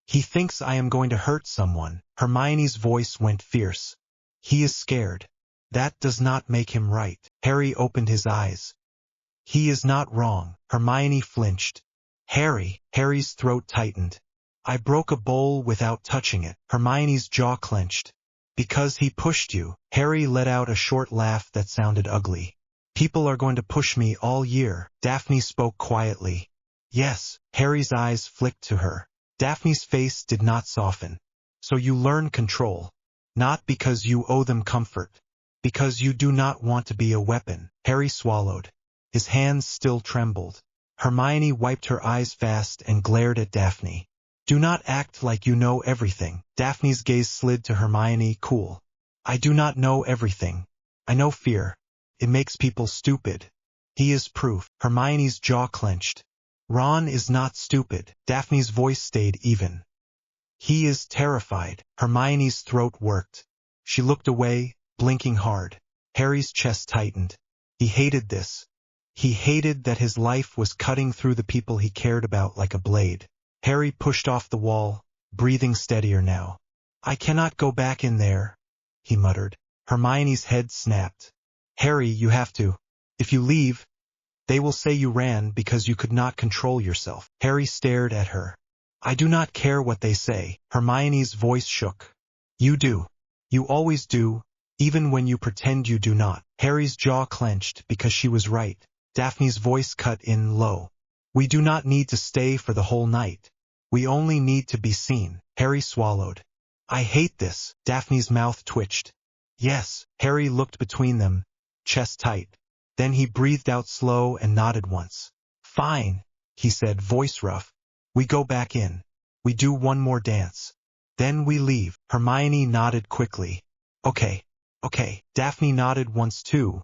"He thinks I am going to hurt someone." Hermione's voice went fierce. "He is scared. That does not make him right." Harry opened his eyes. "He is not wrong." Hermione flinched. "Harry." Harry's throat tightened. "I broke a bowl without touching it." Hermione's jaw clenched. "Because he pushed you." Harry let out a short laugh that sounded ugly. "People are going to push me all year." Daphne spoke quietly. "Yes." Harry's eyes flicked to her. Daphne's face did not soften. "So you learn control. Not because you owe them comfort. Because you do not want to be a weapon." Harry swallowed. His hands still trembled. Hermione wiped her eyes fast and glared at Daphne. "Do not act like you know everything." Daphne's gaze slid to Hermione, cool. "I do not know everything. I know fear. It makes people stupid. He is proof." Hermione's jaw clenched. "Ron is not stupid." Daphne's voice stayed even. "He is terrified." Hermione's throat worked. She looked away, blinking hard. Harry's chest tightened. He hated this. He hated that his life was cutting through the people he cared about like a blade. Harry pushed off the wall, breathing steadier now. I cannot go back in there, he muttered. Hermione's head snapped. Harry, you have to. If you leave, they will say you ran because you could not control yourself. Harry stared at her. I do not care what they say. Hermione's voice shook. You do. You always do, even when you pretend you do not. Harry's jaw clenched because she was right. Daphne's voice cut in low. We do not need to stay for the whole night. We only need to be seen. Harry swallowed. I hate this. Daphne's mouth twitched. Yes. Harry looked between them, chest tight. Then he breathed out slow and nodded once. Fine, he said, voice rough. We go back in. We do one more dance. Then we leave. Hermione nodded quickly. Okay. Daphne nodded once too,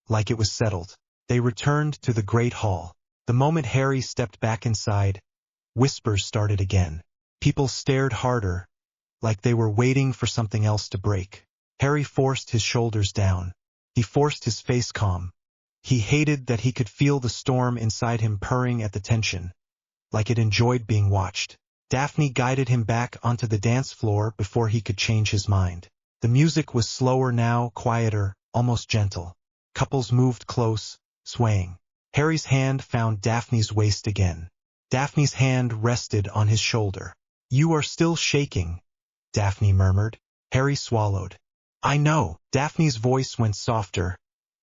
like it was settled. They returned to the great hall. The moment Harry stepped back inside, whispers started again. People stared harder, like they were waiting for something else to break. Harry forced his shoulders down. He forced his face calm. He hated that he could feel the storm inside him purring at the tension, like it enjoyed being watched. Daphne guided him back onto the dance floor before he could change his mind. The music was slower now, quieter, almost gentle. Couples moved close, swaying. Harry's hand found Daphne's waist again. Daphne's hand rested on his shoulder. You are still shaking, Daphne murmured. Harry swallowed. I know. Daphne's voice went softer.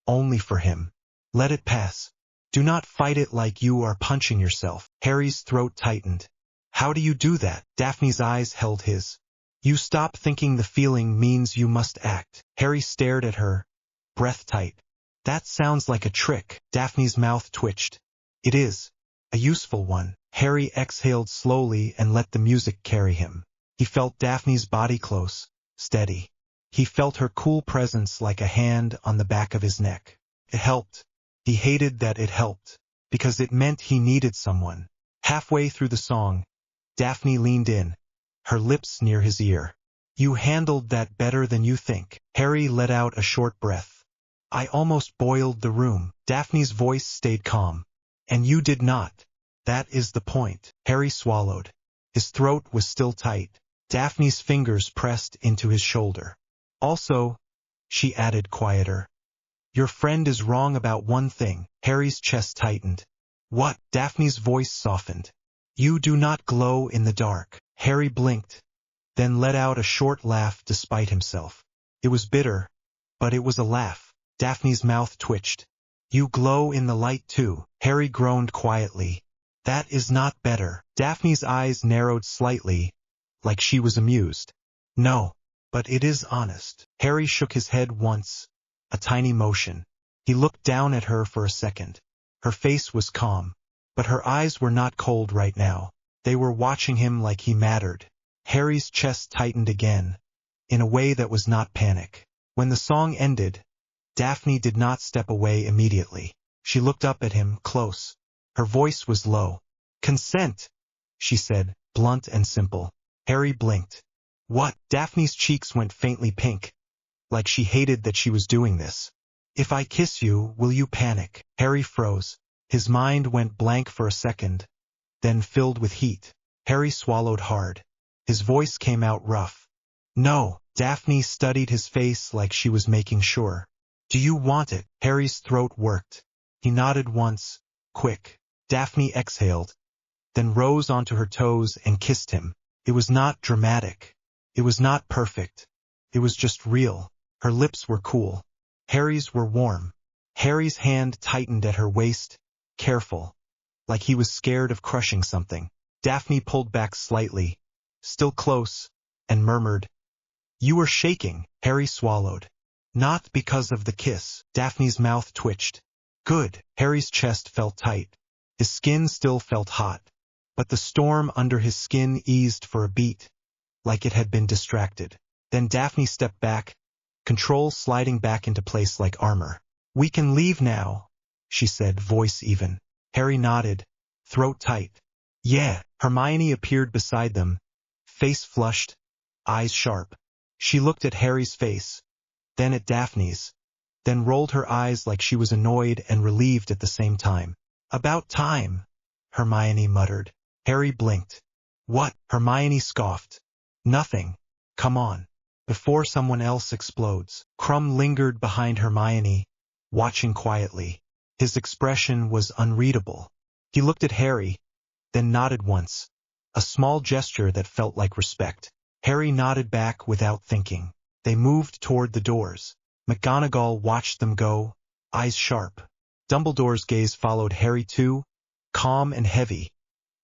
Only for him. Let it pass. Do not fight it like you are punching yourself. Harry's throat tightened. How do you do that? Daphne's eyes held his. You stop thinking the feeling means you must act. Harry stared at her, breath tight. That sounds like a trick. Daphne's mouth twitched. It is. A useful one. Harry exhaled slowly and let the music carry him. He felt Daphne's body close, steady. He felt her cool presence like a hand on the back of his neck. It helped. He hated that it helped, because it meant he needed someone. Halfway through the song, Daphne leaned in, her lips near his ear. You handled that better than you think. Harry let out a short breath. I almost boiled the room. Daphne's voice stayed calm. And you did not. That is the point. Harry swallowed. His throat was still tight. Daphne's fingers pressed into his shoulder. Also, she added quieter. Your friend is wrong about one thing. Harry's chest tightened. What? Daphne's voice softened. You do not glow in the dark. Harry blinked, then let out a short laugh despite himself. It was bitter, but it was a laugh. Daphne's mouth twitched. You glow in the light too. Harry groaned quietly. That is not better. Daphne's eyes narrowed slightly, like she was amused. No, but it is honest. Harry shook his head once, a tiny motion. He looked down at her for a second. Her face was calm, but her eyes were not cold right now. They were watching him like he mattered. Harry's chest tightened again, in a way that was not panic. When the song ended, Daphne did not step away immediately. She looked up at him, close. Her voice was low. Consent, she said, blunt and simple. Harry blinked. What? Daphne's cheeks went faintly pink, like she hated that she was doing this. If I kiss you, will you panic? Harry froze. His mind went blank for a second, then filled with heat. Harry swallowed hard. His voice came out rough. No. Daphne studied his face like she was making sure. Do you want it? Harry's throat worked. He nodded once, quick. Daphne exhaled, then rose onto her toes and kissed him. It was not dramatic. It was not perfect. It was just real. Her lips were cool. Harry's were warm. Harry's hand tightened at her waist, careful, like he was scared of crushing something. Daphne pulled back slightly, still close, and murmured, You were shaking. Harry swallowed. Not because of the kiss. Daphne's mouth twitched. Good. Harry's chest felt tight. His skin still felt hot, but the storm under his skin eased for a beat, like it had been distracted. Then Daphne stepped back, control sliding back into place like armor. We can leave now, she said, voice even. Harry nodded, throat tight. Yeah. Hermione appeared beside them, face flushed, eyes sharp. She looked at Harry's face, then at Daphne's, then rolled her eyes like she was annoyed and relieved at the same time. About time, Hermione muttered. Harry blinked. What? Hermione scoffed. Nothing. Come on. Before someone else explodes. Crumb lingered behind Hermione, watching quietly. His expression was unreadable. He looked at Harry, then nodded once, a small gesture that felt like respect. Harry nodded back without thinking. They moved toward the doors. McGonagall watched them go, eyes sharp. Dumbledore's gaze followed Harry too, calm and heavy,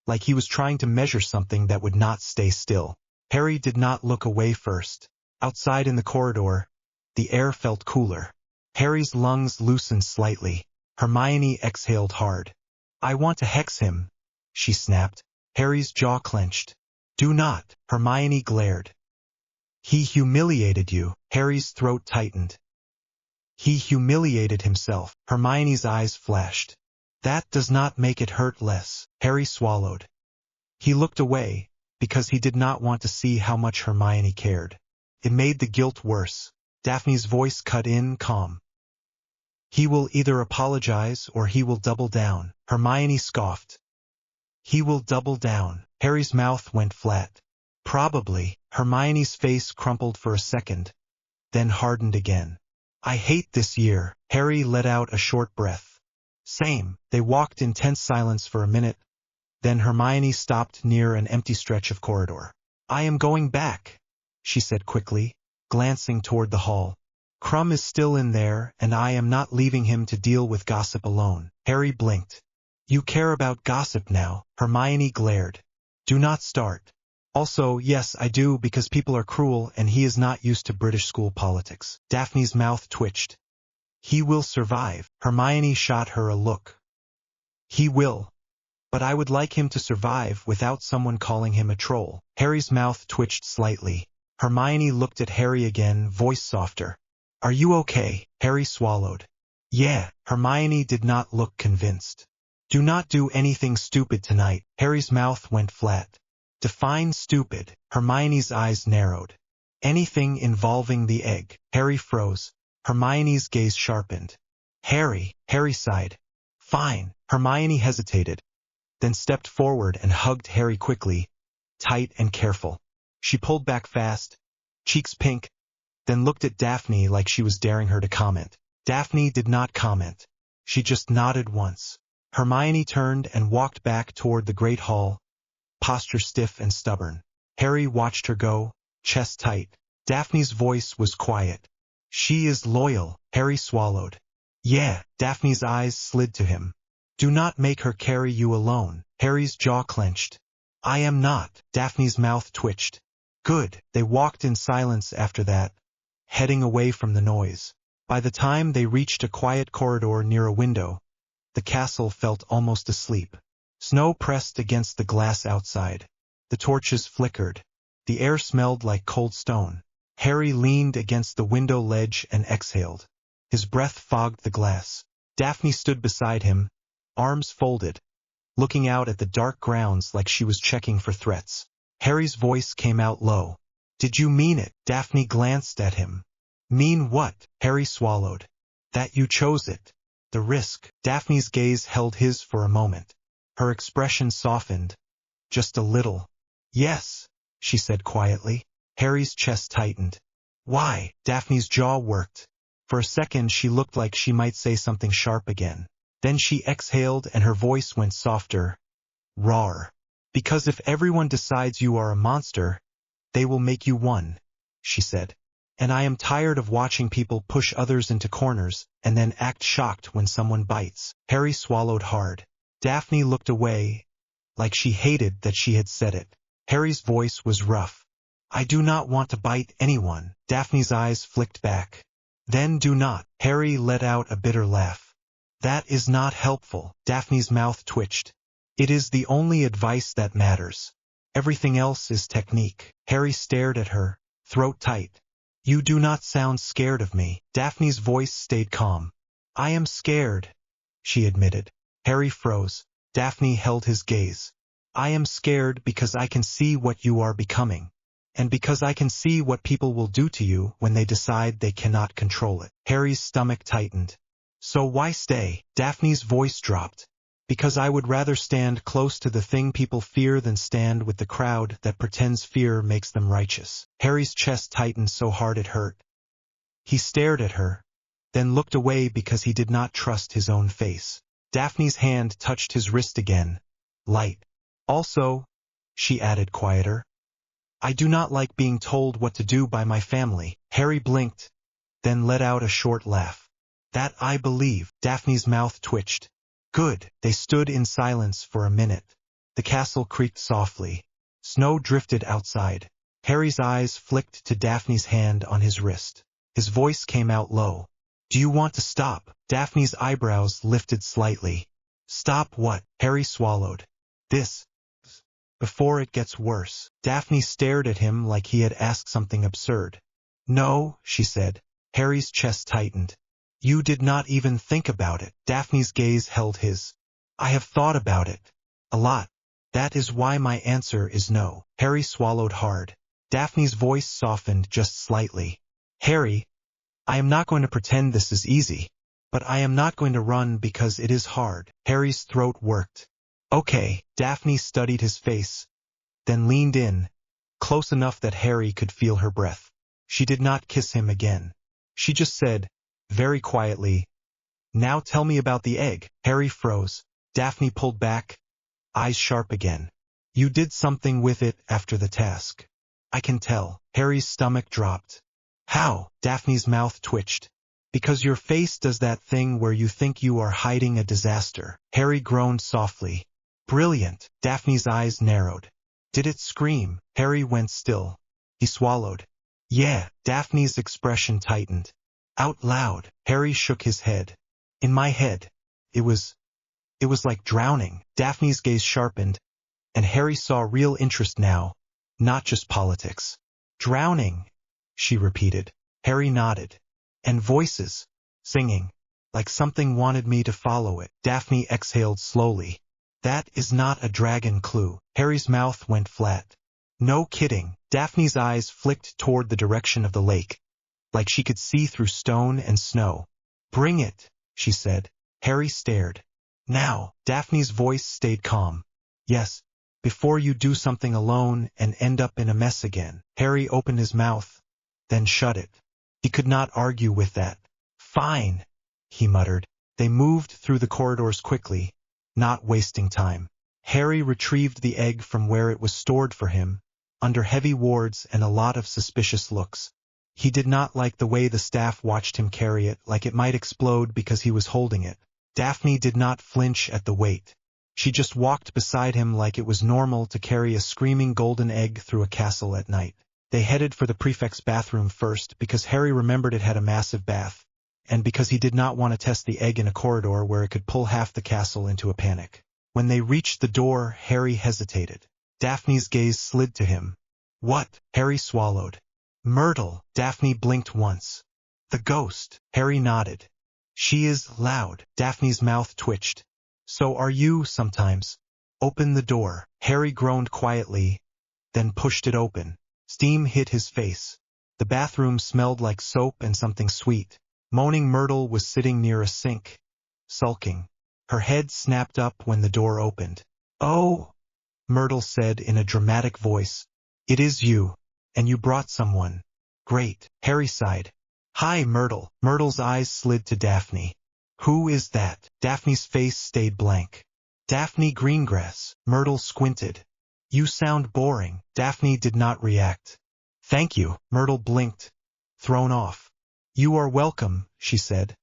like he was trying to measure something that would not stay still. Harry did not look away first. Outside in the corridor, the air felt cooler. Harry's lungs loosened slightly. Hermione exhaled hard. I want to hex him, she snapped. Harry's jaw clenched. Do not, Hermione glared. He humiliated you. Harry's throat tightened. He humiliated himself. Hermione's eyes flashed. That does not make it hurt less. Harry swallowed. He looked away, because he did not want to see how much Hermione cared. It made the guilt worse. Daphne's voice cut in, calm. He will either apologize or he will double down. Hermione scoffed. He will double down. Harry's mouth went flat. Probably. Hermione's face crumpled for a second, then hardened again. I hate this year. Harry let out a short breath. Same. They walked in tense silence for a minute. Then Hermione stopped near an empty stretch of corridor. I am going back, she said quickly, glancing toward the hall. Crumb is still in there, and I am not leaving him to deal with gossip alone. Harry blinked. You care about gossip now? Hermione glared. Do not start. Also, yes, I do, because people are cruel and he is not used to British school politics. Daphne's mouth twitched. He will survive. Hermione shot her a look. He will. But I would like him to survive without someone calling him a troll. Harry's mouth twitched slightly. Hermione looked at Harry again, voice softer. Are you okay? Harry swallowed. Yeah. Hermione did not look convinced. Do not do anything stupid tonight. Harry's mouth went flat. Define stupid. Hermione's eyes narrowed. Anything involving the egg. Harry froze. Hermione's gaze sharpened. Harry sighed. Fine. Hermione hesitated, then stepped forward and hugged Harry quickly, tight and careful. She pulled back fast, cheeks pink, then looked at Daphne like she was daring her to comment. Daphne did not comment. She just nodded once. Hermione turned and walked back toward the great hall, posture stiff and stubborn. Harry watched her go, chest tight. Daphne's voice was quiet. She is loyal. Harry swallowed. Yeah. Daphne's eyes slid to him. Do not make her carry you alone. Harry's jaw clenched. I am not. Daphne's mouth twitched. Good. They walked in silence after that, heading away from the noise. By the time they reached a quiet corridor near a window, the castle felt almost asleep. Snow pressed against the glass outside. The torches flickered. The air smelled like cold stone. Harry leaned against the window ledge and exhaled. His breath fogged the glass. Daphne stood beside him, arms folded, looking out at the dark grounds like she was checking for threats. Harry's voice came out low. Did you mean it? Daphne glanced at him. Mean what? Harry swallowed. That you chose it. The risk. Daphne's gaze held his for a moment. Her expression softened. Just a little. Yes, she said quietly. Harry's chest tightened. Why? Daphne's jaw worked. For a second she looked like she might say something sharp again. Then she exhaled and her voice went softer. Rawr. Because if everyone decides you are a monster, they will make you one, she said. And I am tired of watching people push others into corners and then act shocked when someone bites. Harry swallowed hard. Daphne looked away, like she hated that she had said it. Harry's voice was rough. I do not want to bite anyone. Daphne's eyes flicked back. Then do not. Harry let out a bitter laugh. That is not helpful. Daphne's mouth twitched. It is the only advice that matters. Everything else is technique. Harry stared at her, throat tight. You do not sound scared of me. Daphne's voice stayed calm. I am scared, she admitted. Harry froze. Daphne held his gaze. I am scared because I can see what you are becoming. And because I can see what people will do to you when they decide they cannot control it. Harry's stomach tightened. So why stay? Daphne's voice dropped. Because I would rather stand close to the thing people fear than stand with the crowd that pretends fear makes them righteous. Harry's chest tightened so hard it hurt. He stared at her, then looked away because he did not trust his own face. Daphne's hand touched his wrist again. Light. Also, she added quieter, I do not like being told what to do by my family. Harry blinked, then let out a short laugh. That I believe. Daphne's mouth twitched. Good. They stood in silence for a minute. The castle creaked softly. Snow drifted outside. Harry's eyes flicked to Daphne's hand on his wrist. His voice came out low. Do you want to stop? Daphne's eyebrows lifted slightly. Stop what? Harry swallowed. This. Before it gets worse. Daphne stared at him like he had asked something absurd. No, she said. Harry's chest tightened. You did not even think about it. Daphne's gaze held his. I have thought about it. A lot. That is why my answer is no. Harry swallowed hard. Daphne's voice softened just slightly. Harry, I am not going to pretend this is easy, but I am not going to run because it is hard. Harry's throat worked. Okay. Daphne studied his face, then leaned in, close enough that Harry could feel her breath. She did not kiss him again. She just said, very quietly, now tell me about the egg. Harry froze. Daphne pulled back, eyes sharp again. You did something with it after the task. I can tell. Harry's stomach dropped. How? Daphne's mouth twitched. Because your face does that thing where you think you are hiding a disaster. Harry groaned softly. Brilliant. Daphne's eyes narrowed. Did it scream? Harry went still. He swallowed. Yeah. Daphne's expression tightened. Out loud. Harry shook his head. In my head. It was like drowning. Daphne's gaze sharpened, and Harry saw real interest now, not just politics. Drowning, she repeated. Harry nodded. And voices. Singing. Like something wanted me to follow it. Daphne exhaled slowly. That is not a dragon clue. Harry's mouth went flat. No kidding. Daphne's eyes flicked toward the direction of the lake, like she could see through stone and snow. Bring it, she said. Harry stared. Now. Daphne's voice stayed calm. Yes, before you do something alone and end up in a mess again. Harry opened his mouth, then shut it. He could not argue with that. Fine, he muttered. They moved through the corridors quickly, not wasting time. Harry retrieved the egg from where it was stored for him, under heavy wards and a lot of suspicious looks. He did not like the way the staff watched him carry it, like it might explode because he was holding it. Daphne did not flinch at the weight. She just walked beside him like it was normal to carry a screaming golden egg through a castle at night. They headed for the prefect's bathroom first because Harry remembered it had a massive bath, and because he did not want to test the egg in a corridor where it could pull half the castle into a panic. When they reached the door, Harry hesitated. Daphne's gaze slid to him. What? Harry swallowed. Myrtle. Daphne blinked once. The ghost. Harry nodded. She is loud. Daphne's mouth twitched. So are you sometimes. Open the door. Harry groaned quietly, then pushed it open. Steam hit his face. The bathroom smelled like soap and something sweet. Moaning Myrtle was sitting near a sink, sulking. Her head snapped up when the door opened. Oh, Myrtle said in a dramatic voice. It is you. And you brought someone. Great. Harry sighed. Hi, Myrtle. Myrtle's eyes slid to Daphne. Who is that? Daphne's face stayed blank. Daphne Greengrass. Myrtle squinted. You sound boring. Daphne did not react. Thank you. Myrtle blinked, thrown off. You are welcome, she said,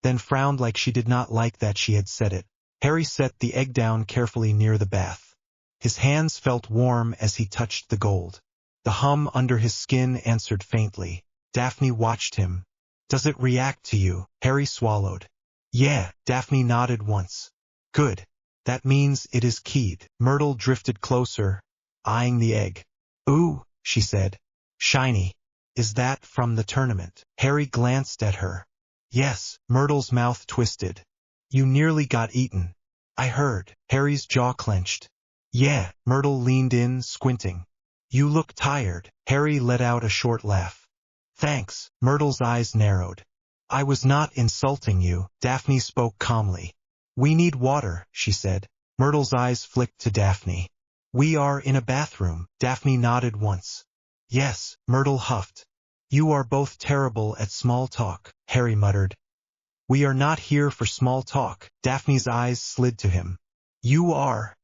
then frowned like she did not like that she had said it. Harry set the egg down carefully near the bath. His hands felt warm as he touched the gold. The hum under his skin answered faintly. Daphne watched him. Does it react to you? Harry swallowed. Yeah. Daphne nodded once. Good. That means it is keyed. Myrtle drifted closer, eyeing the egg. Ooh, she said. Shiny. Is that from the tournament? Harry glanced at her. Yes. Myrtle's mouth twisted. You nearly got eaten. I heard. Harry's jaw clenched. Yeah. Myrtle leaned in, squinting. You look tired. Harry let out a short laugh. Thanks. Myrtle's eyes narrowed. I was not insulting you. Daphne spoke calmly. We need water, she said. Myrtle's eyes flicked to Daphne. We are in a bathroom. Daphne nodded once. Yes, Myrtle huffed. You are both terrible at small talk, Harry muttered. We are not here for small talk. Daphne's eyes slid to him. You are,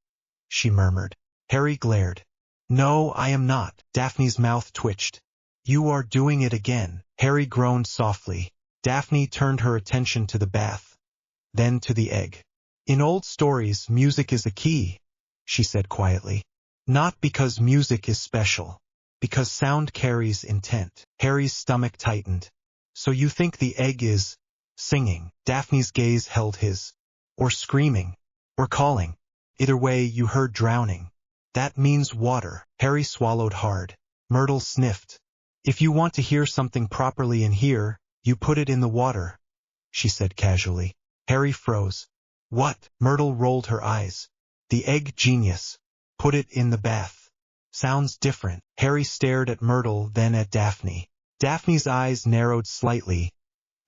she murmured. Harry glared. No, I am not. Daphne's mouth twitched. You are doing it again. Harry groaned softly. Daphne turned her attention to the bath, then to the egg. In old stories, music is a key, she said quietly. Not because music is special, because sound carries intent. Harry's stomach tightened. So you think the egg is singing? Daphne's gaze held his. Or screaming. Or calling. Either way, you heard drowning. That means water. Harry swallowed hard. Myrtle sniffed. If you want to hear something properly in here, you put it in the water, she said casually. Harry froze. What? Myrtle rolled her eyes. The egg genius. Put it in the bath. Sounds different. Harry stared at Myrtle, then at Daphne. Daphne's eyes narrowed slightly,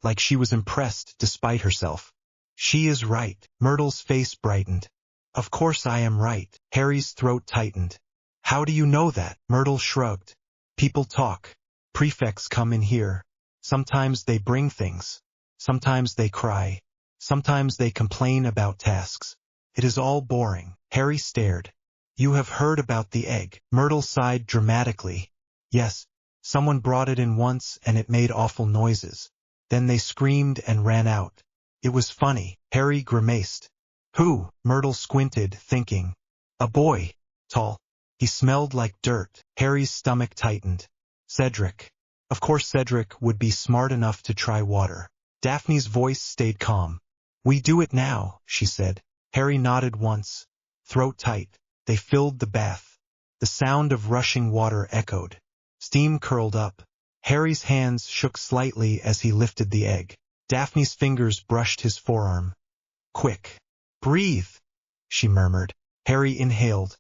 like she was impressed despite herself. She is right. Myrtle's face brightened. Of course I am right. Harry's throat tightened. How do you know that? Myrtle shrugged. People talk. Prefects come in here. Sometimes they bring things. Sometimes they cry. Sometimes they complain about tasks. It is all boring. Harry stared. You have heard about the egg. Myrtle sighed dramatically. Yes, someone brought it in once and it made awful noises. Then they screamed and ran out. It was funny. Harry grimaced. Who? Myrtle squinted, thinking. A boy. Tall. He smelled like dirt. Harry's stomach tightened. Cedric. Of course Cedric would be smart enough to try water. Daphne's voice stayed calm. We do it now, she said. Harry nodded once. Throat tight. They filled the bath. The sound of rushing water echoed. Steam curled up. Harry's hands shook slightly as he lifted the egg. Daphne's fingers brushed his forearm. Quick. Breathe, she murmured. Harry inhaled.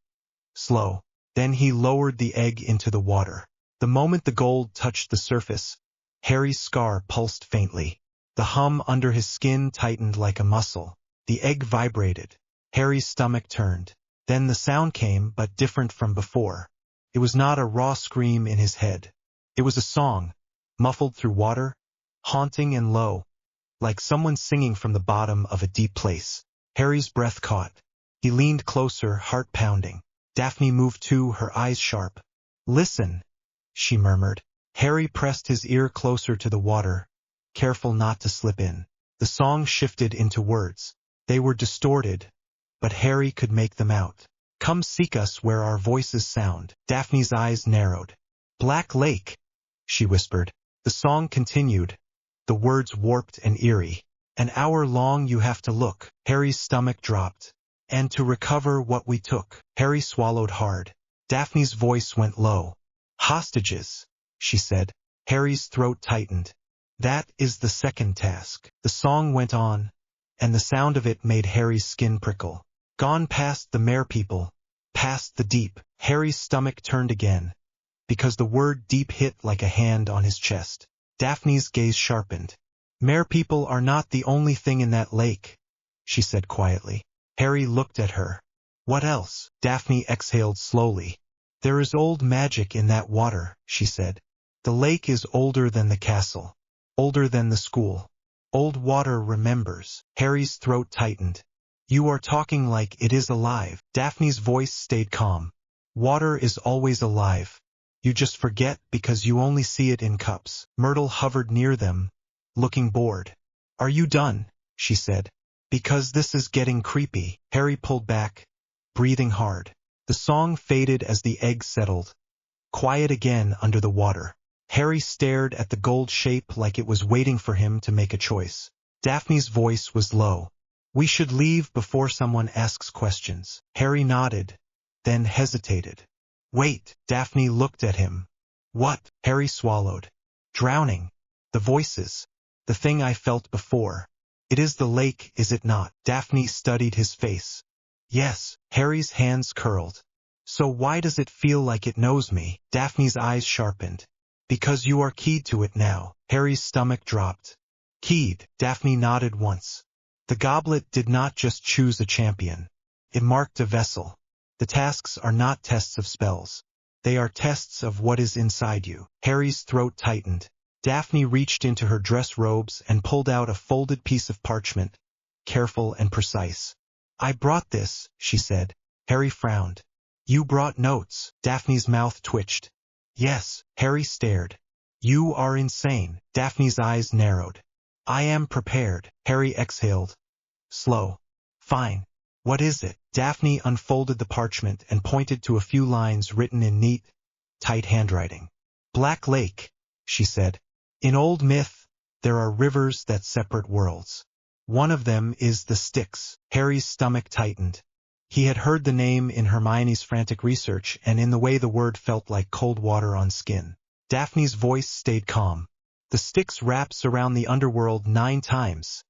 Slow. Then he lowered the egg into the water. The moment the gold touched the surface, Harry's scar pulsed faintly. The hum under his skin tightened like a muscle. The egg vibrated. Harry's stomach turned. Then the sound came, but different from before. It was not a raw scream in his head. It was a song, muffled through water, haunting and low, like someone singing from the bottom of a deep place. Harry's breath caught. He leaned closer, heart pounding. Daphne moved too, her eyes sharp. Listen, she murmured. Harry pressed his ear closer to the water, careful not to slip in. The song shifted into words. They were distorted, but Harry could make them out. Come seek us where our voices sound. Daphne's eyes narrowed. Black Lake, she whispered. The song continued, the words warped and eerie. An hour long you have to look. Harry's stomach dropped. And to recover what we took. Harry swallowed hard. Daphne's voice went low. Hostages, she said. Harry's throat tightened. That is the second task. The song went on, and the sound of it made Harry's skin prickle. Gone past the mere people, past the deep. Harry's stomach turned again, because the word deep hit like a hand on his chest. Daphne's gaze sharpened. Mere people are not the only thing in that lake, she said quietly. Harry looked at her. What else? Daphne exhaled slowly. There is old magic in that water, she said. The lake is older than the castle, older than the school. Old water remembers. Harry's throat tightened. You are talking like it is alive. Daphne's voice stayed calm. Water is always alive. You just forget because you only see it in cups. Myrtle hovered near them, looking bored. Are you done? She said. Because this is getting creepy. Harry pulled back, breathing hard. The song faded as the egg settled. Quiet again under the water. Harry stared at the gold shape like it was waiting for him to make a choice. Daphne's voice was low. We should leave before someone asks questions. Harry nodded, then hesitated. Wait. Daphne looked at him. What? Harry swallowed. Drowning. The voices. The thing I felt before. It is the lake, is it not? Daphne studied his face. Yes. Harry's hands curled. So why does it feel like it knows me? Daphne's eyes sharpened. Because you are keyed to it now. Harry's stomach dropped. Keyed. Daphne nodded once. The goblet did not just choose a champion. It marked a vessel. The tasks are not tests of spells. They are tests of what is inside you. Harry's throat tightened. Daphne reached into her dress robes and pulled out a folded piece of parchment, careful and precise. I brought this, she said. Harry frowned. You brought notes. Daphne's mouth twitched. Yes, Harry stared. You are insane. Daphne's eyes narrowed. I am prepared. Harry exhaled. Slow. Fine. What is it? Daphne unfolded the parchment and pointed to a few lines written in neat, tight handwriting. Black Lake, she said. In old myth, there are rivers that separate worlds. One of them is the Styx. Harry's stomach tightened. He had heard the name in Hermione's frantic research, and in the way the word felt like cold water on skin. Daphne's voice stayed calm. The Styx wraps around the underworld 9 times,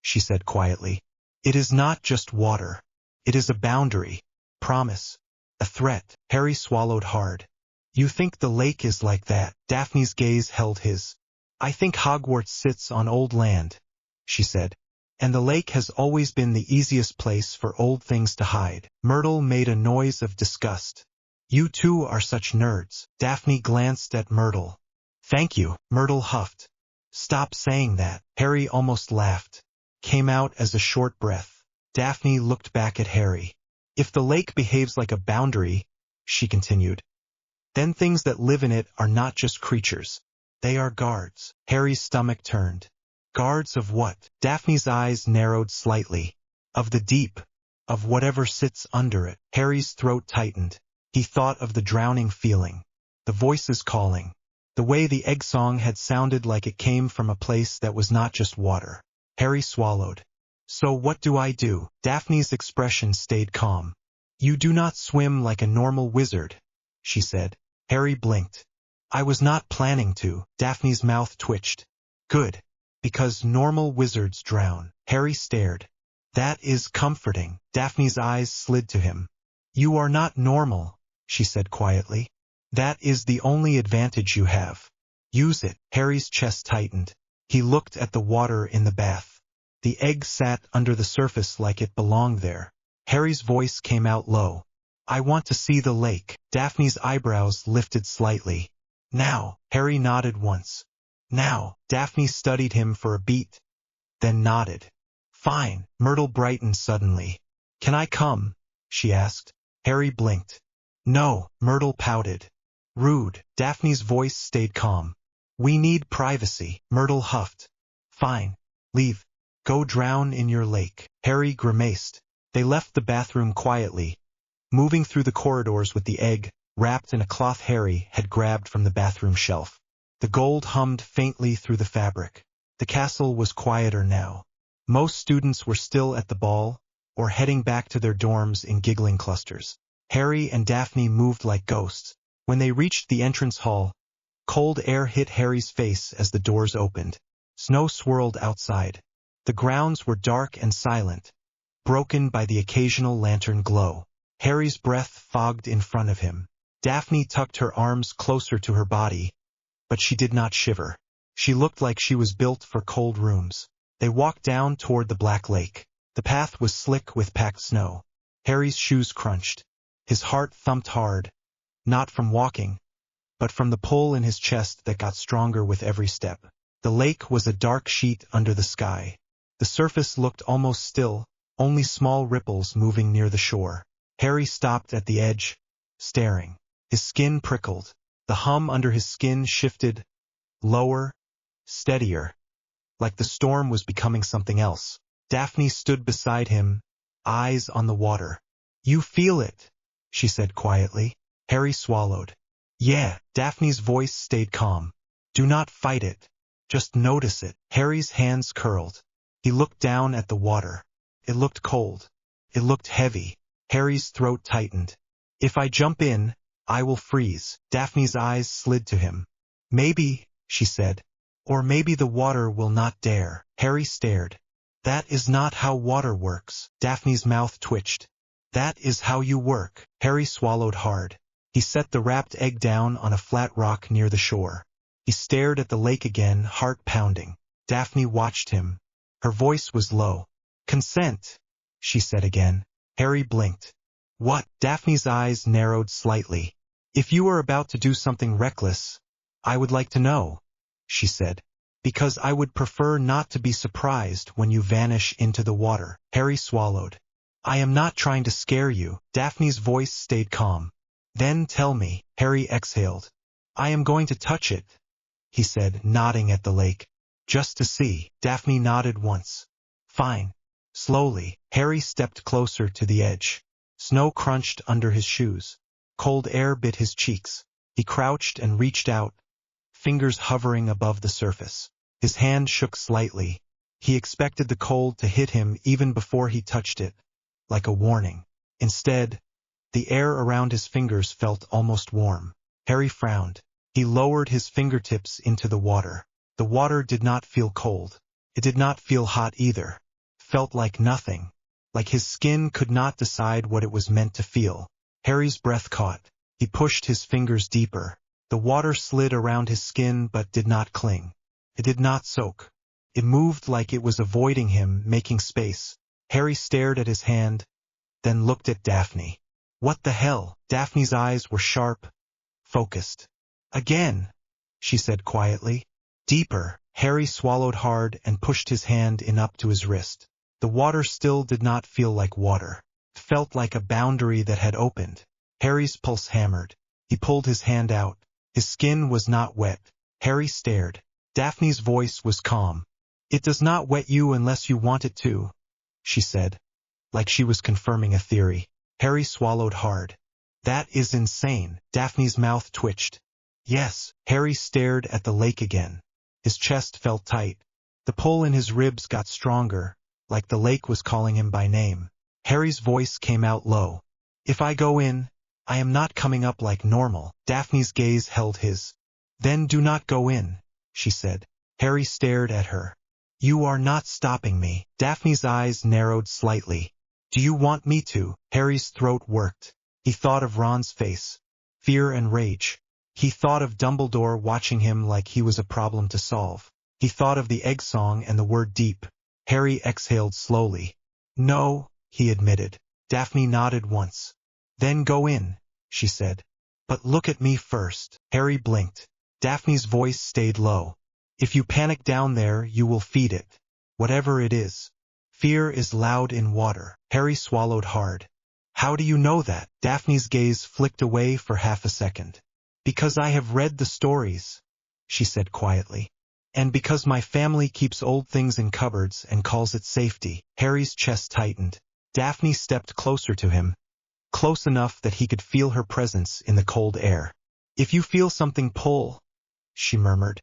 she said quietly. It is not just water. It is a boundary, promise, a threat. Harry swallowed hard. You think the lake is like that? Daphne's gaze held his. I think Hogwarts sits on old land, she said. And the lake has always been the easiest place for old things to hide. Myrtle made a noise of disgust. You two are such nerds. Daphne glanced at Myrtle. Thank you, Myrtle huffed. Stop saying that. Harry almost laughed. Came out as a short breath. Daphne looked back at Harry. If the lake behaves like a boundary, she continued, then things that live in it are not just creatures. They are guards. Harry's stomach turned. Guards of what? Daphne's eyes narrowed slightly. Of the deep. Of whatever sits under it. Harry's throat tightened. He thought of the drowning feeling. The voices calling. The way the egg song had sounded like it came from a place that was not just water. Harry swallowed. So what do I do? Daphne's expression stayed calm. You do not swim like a normal wizard, she said. Harry blinked. I was not planning to. Daphne's mouth twitched. Good. Because normal wizards drown. Harry stared. That is comforting. Daphne's eyes slid to him. You are not normal, she said quietly. That is the only advantage you have. Use it. Harry's chest tightened. He looked at the water in the bath. The egg sat under the surface like it belonged there. Harry's voice came out low. I want to see the lake. Daphne's eyebrows lifted slightly. Now. Harry nodded once. Now. Daphne studied him for a beat, then nodded. Fine. Myrtle brightened suddenly. Can I come? She asked. Harry blinked. No. Myrtle pouted. Rude. Daphne's voice stayed calm. We need privacy. Myrtle huffed. Fine. Leave. Go drown in your lake. Harry grimaced. They left the bathroom quietly, moving through the corridors with the egg, wrapped in a cloth Harry had grabbed from the bathroom shelf. The gold hummed faintly through the fabric. The castle was quieter now. Most students were still at the ball, or heading back to their dorms in giggling clusters. Harry and Daphne moved like ghosts. When they reached the entrance hall, cold air hit Harry's face as the doors opened. Snow swirled outside. The grounds were dark and silent, broken by the occasional lantern glow. Harry's breath fogged in front of him. Daphne tucked her arms closer to her body, but she did not shiver. She looked like she was built for cold rooms. They walked down toward the Black Lake. The path was slick with packed snow. Harry's shoes crunched. His heart thumped hard, not from walking, but from the pull in his chest that got stronger with every step. The lake was a dark sheet under the sky. The surface looked almost still, only small ripples moving near the shore. Harry stopped at the edge, staring. His skin prickled. The hum under his skin shifted, lower, steadier, like the storm was becoming something else. Daphne stood beside him, eyes on the water. You feel it, she said quietly. Harry swallowed. Yeah. Daphne's voice stayed calm. Do not fight it. Just notice it. Harry's hands curled. He looked down at the water. It looked cold. It looked heavy. Harry's throat tightened. If I jump in, I will freeze. Daphne's eyes slid to him. Maybe, she said. Or maybe the water will not dare. Harry stared. That is not how water works. Daphne's mouth twitched. That is how you work. Harry swallowed hard. He set the wrapped egg down on a flat rock near the shore. He stared at the lake again, heart pounding. Daphne watched him. Her voice was low. Consent, she said again. Harry blinked. What? Daphne's eyes narrowed slightly. If you are about to do something reckless, I would like to know, she said. Because I would prefer not to be surprised when you vanish into the water. Harry swallowed. I am not trying to scare you. Daphne's voice stayed calm. Then tell me. Harry exhaled. I am going to touch it, he said, nodding at the lake. Just to see. Daphne nodded once. Fine. Slowly, Harry stepped closer to the edge. Snow crunched under his shoes. Cold air bit his cheeks. He crouched and reached out, fingers hovering above the surface. His hand shook slightly. He expected the cold to hit him even before he touched it, like a warning. Instead, the air around his fingers felt almost warm. Harry frowned. He lowered his fingertips into the water. The water did not feel cold. It did not feel hot either. Felt like nothing. Like his skin could not decide what it was meant to feel. Harry's breath caught. He pushed his fingers deeper. The water slid around his skin but did not cling. It did not soak. It moved like it was avoiding him, making space. Harry stared at his hand, then looked at Daphne. What the hell? Daphne's eyes were sharp, focused. Again, she said quietly. Deeper. Harry swallowed hard and pushed his hand in up to his wrist. The water still did not feel like water. It felt like a boundary that had opened. Harry's pulse hammered. He pulled his hand out. His skin was not wet. Harry stared. Daphne's voice was calm. It does not wet you unless you want it to, she said, like she was confirming a theory. Harry swallowed hard. That is insane. Daphne's mouth twitched. Yes. Harry stared at the lake again. His chest felt tight. The pull in his ribs got stronger, like the lake was calling him by name. Harry's voice came out low. If I go in, I am not coming up like normal. Daphne's gaze held his. Then do not go in, she said. Harry stared at her. You are not stopping me. Daphne's eyes narrowed slightly. Do you want me to? Harry's throat worked. He thought of Ron's face. Fear and rage. He thought of Dumbledore watching him like he was a problem to solve. He thought of the egg song and the word deep. Harry exhaled slowly. No, he admitted. Daphne nodded once. Then go in, she said. But look at me first. Harry blinked. Daphne's voice stayed low. If you panic down there, you will feed it. Whatever it is. Fear is loud in water. Harry swallowed hard. How do you know that? Daphne's gaze flicked away for half a second. Because I have read the stories, she said quietly. And because my family keeps old things in cupboards and calls it safety. Harry's chest tightened. Daphne stepped closer to him, close enough that he could feel her presence in the cold air. If you feel something pull, she murmured,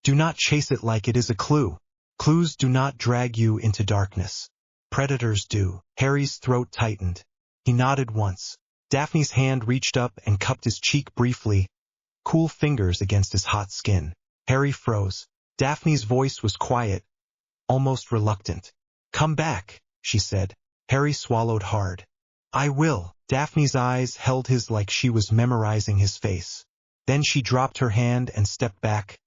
do not chase it like it is a clue. Clues do not drag you into darkness. Predators do. Harry's throat tightened. He nodded once. Daphne's hand reached up and cupped his cheek briefly, cool fingers against his hot skin. Harry froze. Daphne's voice was quiet, almost reluctant. Come back, she said. Harry swallowed hard. I will. Daphne's eyes held his like she was memorizing his face. Then she dropped her hand and stepped back,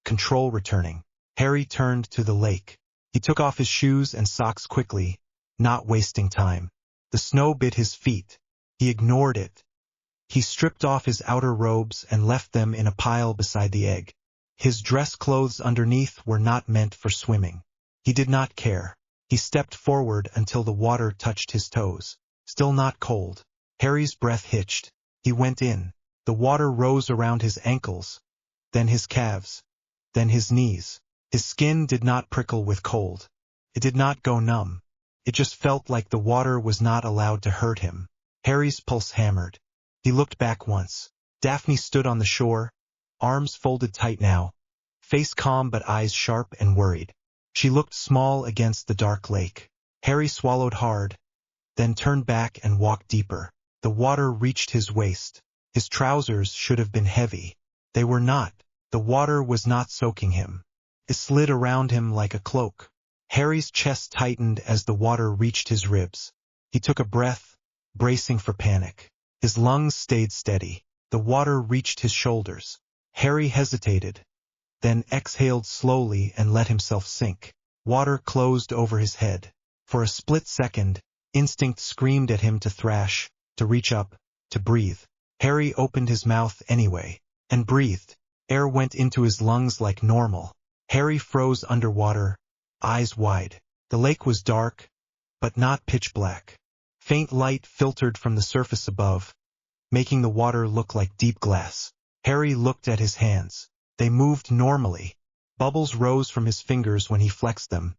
control returning. Harry turned to the lake. He took off his shoes and socks quickly, not wasting time. The snow bit his feet. He ignored it. He stripped off his outer robes and left them in a pile beside the egg. His dress clothes underneath were not meant for swimming. He did not care. He stepped forward until the water touched his toes. Still not cold. Harry's breath hitched. He went in. The water rose around his ankles, then his calves, then his knees. His skin did not prickle with cold. It did not go numb. It just felt like the water was not allowed to hurt him. Harry's pulse hammered. He looked back once. Daphne stood on the shore, arms folded tight now, face calm but eyes sharp and worried. She looked small against the dark lake. Harry swallowed hard, then turned back and walked deeper. The water reached his waist. His trousers should have been heavy. They were not. The water was not soaking him. It slid around him like a cloak. Harry's chest tightened as the water reached his ribs. He took a breath, bracing for panic. His lungs stayed steady. The water reached his shoulders. Harry hesitated, then exhaled slowly and let himself sink. Water closed over his head. For a split second, instinct screamed at him to thrash, to reach up, to breathe. Harry opened his mouth anyway, and breathed. Air went into his lungs like normal. Harry froze underwater, eyes wide. The lake was dark, but not pitch black. Faint light filtered from the surface above, making the water look like deep glass. Harry looked at his hands. They moved normally. Bubbles rose from his fingers when he flexed them,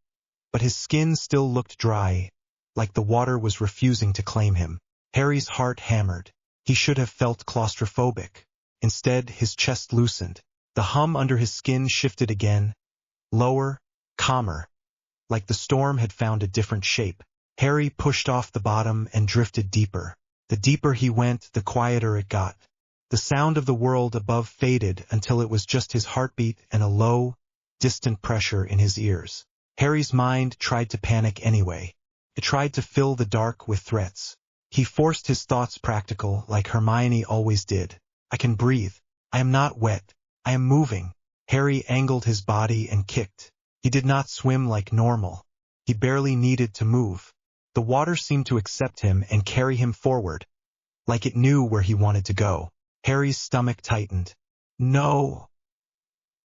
but his skin still looked dry, like the water was refusing to claim him. Harry's heart hammered. He should have felt claustrophobic. Instead, his chest loosened. The hum under his skin shifted again, lower, calmer, like the storm had found a different shape. Harry pushed off the bottom and drifted deeper. The deeper he went, the quieter it got. The sound of the world above faded until it was just his heartbeat and a low, distant pressure in his ears. Harry's mind tried to panic anyway. It tried to fill the dark with threats. He forced his thoughts practical, like Hermione always did. I can breathe. I am not wet. I am moving. Harry angled his body and kicked. He did not swim like normal. He barely needed to move. The water seemed to accept him and carry him forward, like it knew where he wanted to go. Harry's stomach tightened. No,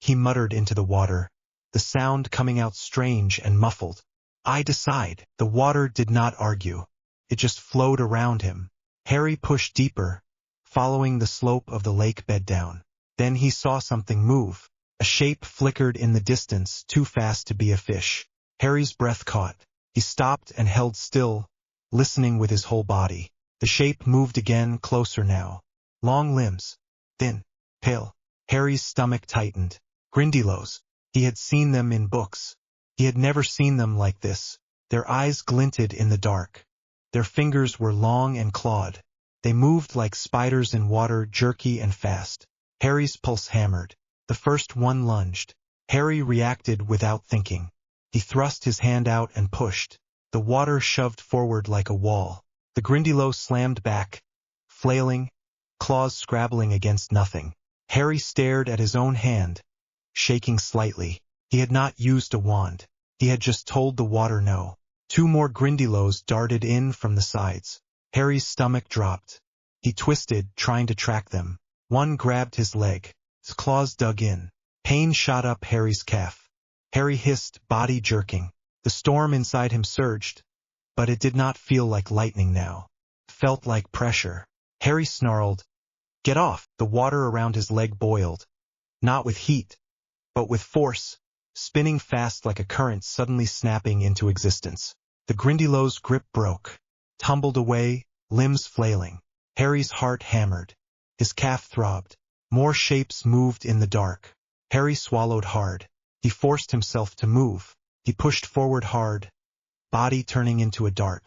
he muttered into the water, the sound coming out strange and muffled. I decide. The water did not argue. It just flowed around him. Harry pushed deeper, following the slope of the lake bed down. Then he saw something move. A shape flickered in the distance, too fast to be a fish. Harry's breath caught. He stopped and held still, listening with his whole body. The shape moved again, closer now. Long limbs. Thin. Pale. Harry's stomach tightened. Grindylows. He had seen them in books. He had never seen them like this. Their eyes glinted in the dark. Their fingers were long and clawed. They moved like spiders in water, jerky and fast. Harry's pulse hammered. The first one lunged. Harry reacted without thinking. He thrust his hand out and pushed. The water shoved forward like a wall. The Grindylow slammed back, flailing, claws scrabbling against nothing. Harry stared at his own hand, shaking slightly. He had not used a wand. He had just told the water no. Two more Grindylows darted in from the sides. Harry's stomach dropped. He twisted, trying to track them. One grabbed his leg. His claws dug in. Pain shot up Harry's calf. Harry hissed, body jerking. The storm inside him surged, but it did not feel like lightning now. It felt like pressure. Harry snarled, "Get off!" The water around his leg boiled. Not with heat, but with force, spinning fast like a current suddenly snapping into existence. The Grindylow's grip broke, tumbled away, limbs flailing. Harry's heart hammered. His calf throbbed. More shapes moved in the dark. Harry swallowed hard. He forced himself to move. He pushed forward hard, body turning into a dart.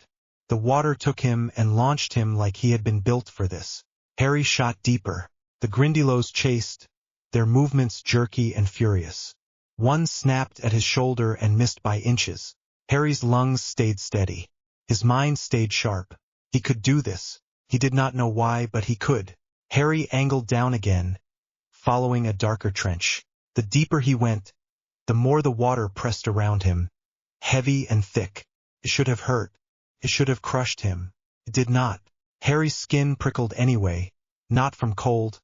The water took him and launched him like he had been built for this. Harry shot deeper. The Grindylows chased, their movements jerky and furious. One snapped at his shoulder and missed by inches. Harry's lungs stayed steady. His mind stayed sharp. He could do this. He did not know why, but he could. Harry angled down again, following a darker trench. The deeper he went, the more the water pressed around him, heavy and thick. It should have hurt. It should have crushed him. It did not. Harry's skin prickled anyway, not from cold,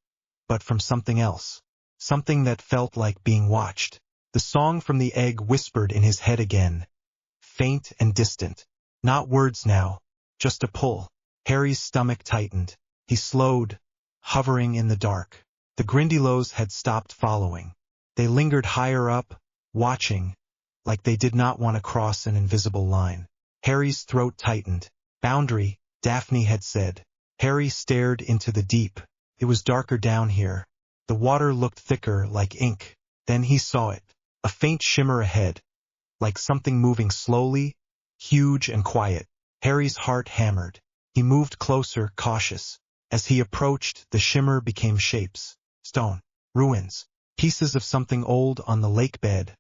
but from something else. Something that felt like being watched. The song from the egg whispered in his head again, faint and distant. Not words now, just a pull. Harry's stomach tightened. He slowed, hovering in the dark. The Grindylows had stopped following. They lingered higher up, watching, like they did not want to cross an invisible line. Harry's throat tightened. Boundary, Daphne had said. Harry stared into the deep. It was darker down here. The water looked thicker, like ink. Then he saw it. A faint shimmer ahead, like something moving slowly, huge and quiet. Harry's heart hammered. He moved closer, cautious. As he approached, the shimmer became shapes. Stone, ruins, pieces of something old on the lake bed,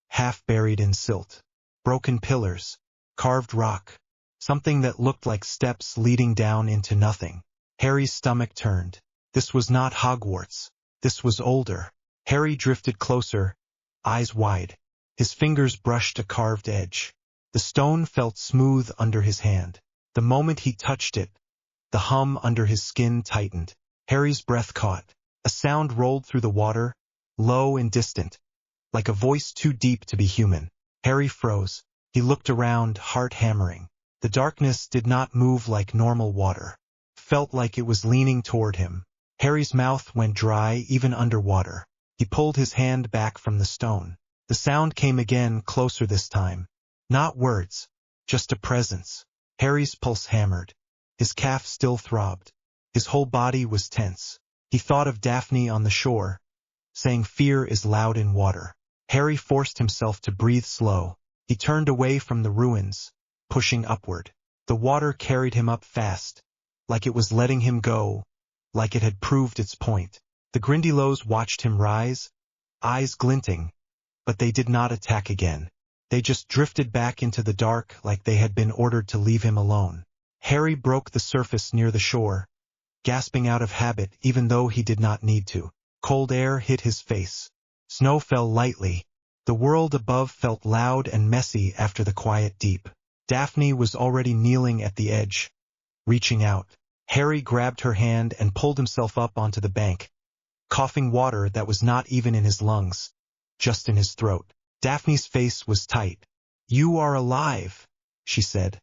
half buried in silt. Broken pillars, carved rock, something that looked like steps leading down into nothing. Harry's stomach turned. This was not Hogwarts. This was older. Harry drifted closer, eyes wide. His fingers brushed a carved edge. The stone felt smooth under his hand. The moment he touched it, the hum under his skin tightened. Harry's breath caught. A sound rolled through the water, low and distant, like a voice too deep to be human. Harry froze. He looked around, heart hammering. The darkness did not move like normal water. Felt like it was leaning toward him. Harry's mouth went dry even underwater. He pulled his hand back from the stone. The sound came again, closer this time. Not words, just a presence. Harry's pulse hammered. His calf still throbbed. His whole body was tense. He thought of Daphne on the shore, saying fear is loud in water. Harry forced himself to breathe slow. He turned away from the ruins, pushing upward. The water carried him up fast, like it was letting him go, like it had proved its point. The Grindylows watched him rise, eyes glinting, but they did not attack again. They just drifted back into the dark like they had been ordered to leave him alone. Harry broke the surface near the shore, gasping out of habit even though he did not need to. Cold air hit his face. Snow fell lightly. The world above felt loud and messy after the quiet deep. Daphne was already kneeling at the edge, reaching out. Harry grabbed her hand and pulled himself up onto the bank, coughing water that was not even in his lungs, just in his throat. Daphne's face was tight. "You are alive," she said,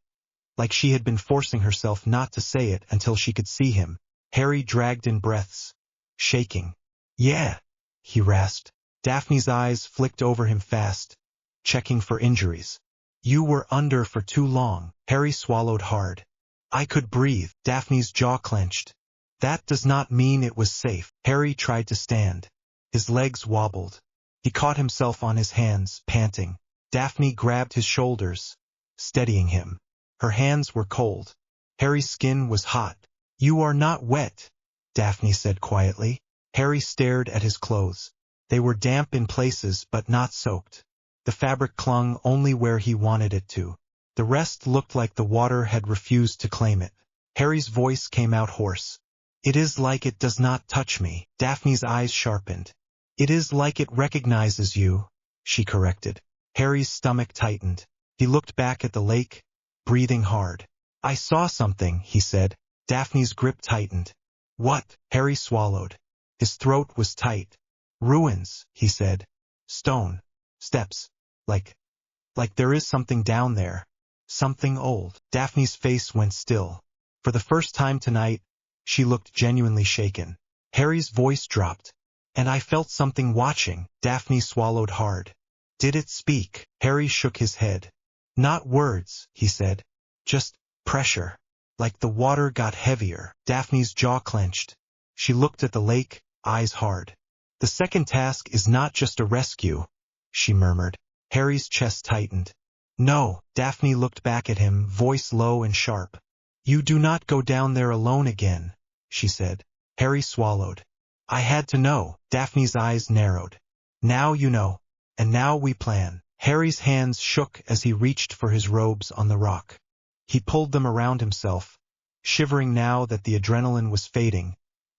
like she had been forcing herself not to say it until she could see him. Harry dragged in breaths, shaking. "Yeah," he rasped. Daphne's eyes flicked over him fast, checking for injuries. "You were under for too long." Harry swallowed hard. "I could breathe." Daphne's jaw clenched. "That does not mean it was safe." Harry tried to stand. His legs wobbled. He caught himself on his hands, panting. Daphne grabbed his shoulders, steadying him. Her hands were cold. Harry's skin was hot. "You are not wet," Daphne said quietly. Harry stared at his clothes. They were damp in places but not soaked. The fabric clung only where he wanted it to. The rest looked like the water had refused to claim it. Harry's voice came out hoarse. "It is like it does not touch me." Daphne's eyes sharpened. "It is like it recognizes you," she corrected. Harry's stomach tightened. He looked back at the lake, breathing hard. "I saw something," he said. Daphne's grip tightened. "What?" Harry swallowed. His throat was tight. "Ruins," he said. "Stone. Steps. Like there is something down there. Something old." Daphne's face went still. For the first time tonight, she looked genuinely shaken. Harry's voice dropped. "And I felt something watching." Daphne swallowed hard. "Did it speak?" Harry shook his head. "Not words," he said. "Just pressure. Like the water got heavier." Daphne's jaw clenched. She looked at the lake, eyes hard. "The second task is not just a rescue," she murmured. Harry's chest tightened. "No." Daphne looked back at him, voice low and sharp. "You do not go down there alone again," she said. Harry swallowed. "I had to know." Daphne's eyes narrowed. "Now you know. And now we plan." Harry's hands shook as he reached for his robes on the rock. He pulled them around himself, shivering now that the adrenaline was fading,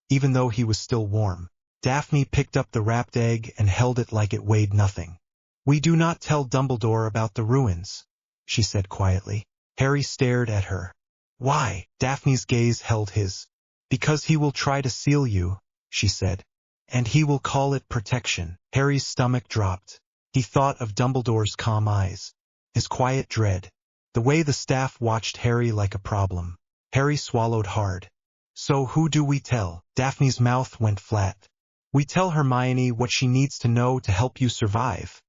even though he was still warm. Daphne picked up the wrapped egg and held it like it weighed nothing. "We do not tell Dumbledore about the ruins," she said quietly. Harry stared at her. "Why?" Daphne's gaze held his. "Because he will try to seal you," she said. "And he will call it protection." Harry's stomach dropped. He thought of Dumbledore's calm eyes, his quiet dread, the way the staff watched Harry like a problem. Harry swallowed hard. "So who do we tell?" Daphne's mouth went flat. "We tell Hermione what she needs to know to help you survive,"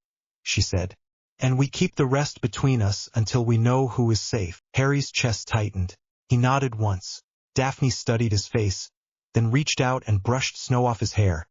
she said. "And we keep the rest between us until we know who is safe." Harry's chest tightened. He nodded once. Daphne studied his face, then reached out and brushed snow off his hair.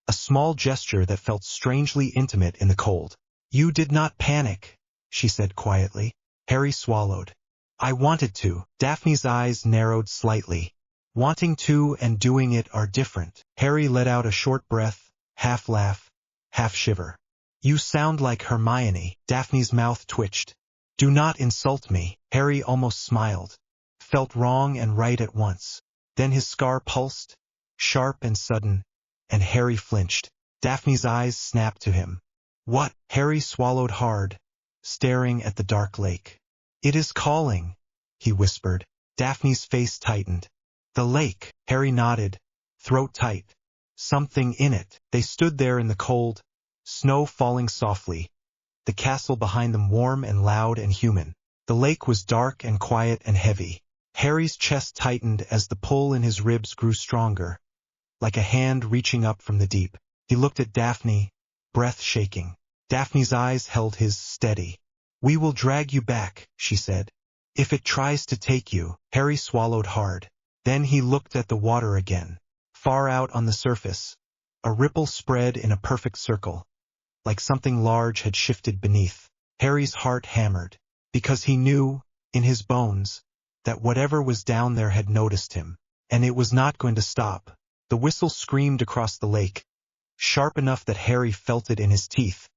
A small gesture that felt strangely intimate in the cold. "You did not panic," she said quietly. Harry swallowed. "I wanted to." Daphne's eyes narrowed slightly. "Wanting to and doing it are different." Harry let out a short breath, half laugh, half shiver. "You sound like Hermione." Daphne's mouth twitched. "Do not insult me." Harry almost smiled. Felt wrong and right at once. Then his scar pulsed, sharp and sudden, and Harry flinched. Daphne's eyes snapped to him. "What?" Harry swallowed hard. staring at the dark lake. "It is calling," he whispered. Daphne's face tightened. "The lake," Harry nodded, throat tight. "Something in it." They stood there in the cold, snow falling softly, the castle behind them warm and loud and human. The lake was dark and quiet and heavy. Harry's chest tightened as the pull in his ribs grew stronger, like a hand reaching up from the deep. He looked at Daphne, breath shaking. Daphne's eyes held his steady. "We will drag you back," she said. "If it tries to take you." Harry swallowed hard. Then he looked at the water again. Far out on the surface, a ripple spread in a perfect circle, like something large had shifted beneath. Harry's heart hammered, because he knew, in his bones, that whatever was down there had noticed him, and it was not going to stop. The whistle screamed across the lake, sharp enough that Harry felt it in his teeth,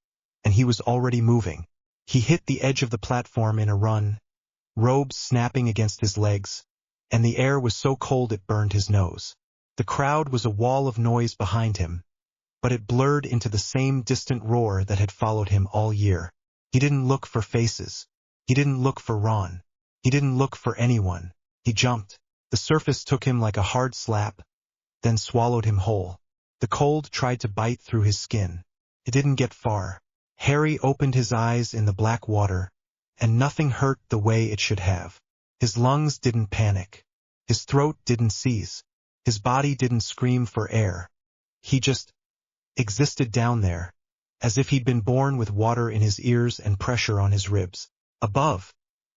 and he was already moving. He hit the edge of the platform in a run, robes snapping against his legs, and the air was so cold it burned his nose. The crowd was a wall of noise behind him, but it blurred into the same distant roar that had followed him all year. He didn't look for faces. He didn't look for Ron. He didn't look for anyone. He jumped. The surface took him like a hard slap, then swallowed him whole. The cold tried to bite through his skin. It didn't get far. Harry opened his eyes in the black water, and nothing hurt the way it should have. His lungs didn't panic. His throat didn't seize. His body didn't scream for air. He just existed down there, as if he'd been born with water in his ears and pressure on his ribs. Above,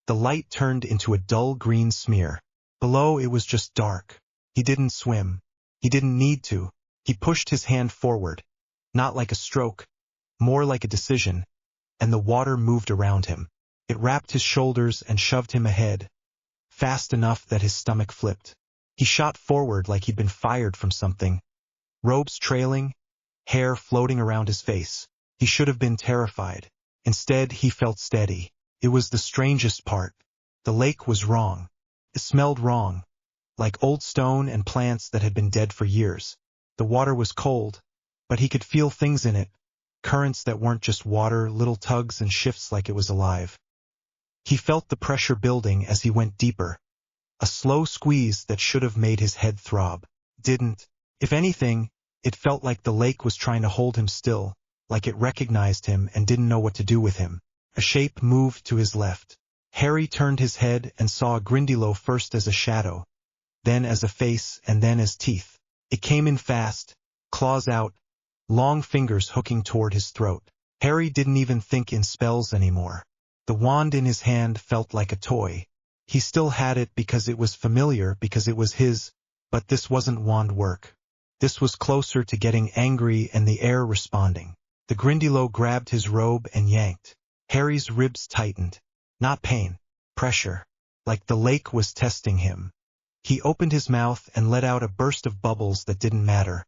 the light turned into a dull green smear. Below it was just dark. He didn't swim. He didn't need to. He pushed his hand forward, not like a stroke, more like a decision, and the water moved around him. It wrapped his shoulders and shoved him ahead, fast enough that his stomach flipped. He shot forward like he'd been fired from something, robes trailing, hair floating around his face. He should have been terrified. Instead, he felt steady. It was the strangest part. The lake was wrong. It smelled wrong, like old stone and plants that had been dead for years. The water was cold, but he could feel things in it, currents that weren't just water, little tugs and shifts like it was alive. He felt the pressure building as he went deeper. A slow squeeze that should have made his head throb. Didn't. If anything, it felt like the lake was trying to hold him still, like it recognized him and didn't know what to do with him. A shape moved to his left. Harry turned his head and saw a Grindylow first as a shadow, then as a face and then as teeth. It came in fast, claws out, long fingers hooking toward his throat. Harry didn't even think in spells anymore. The wand in his hand felt like a toy. He still had it because it was familiar, because it was his, but this wasn't wand work. This was closer to getting angry and the air responding. The Grindylow grabbed his robe and yanked. Harry's ribs tightened. Not pain, pressure, like the lake was testing him. He opened his mouth and let out a burst of bubbles that didn't matter,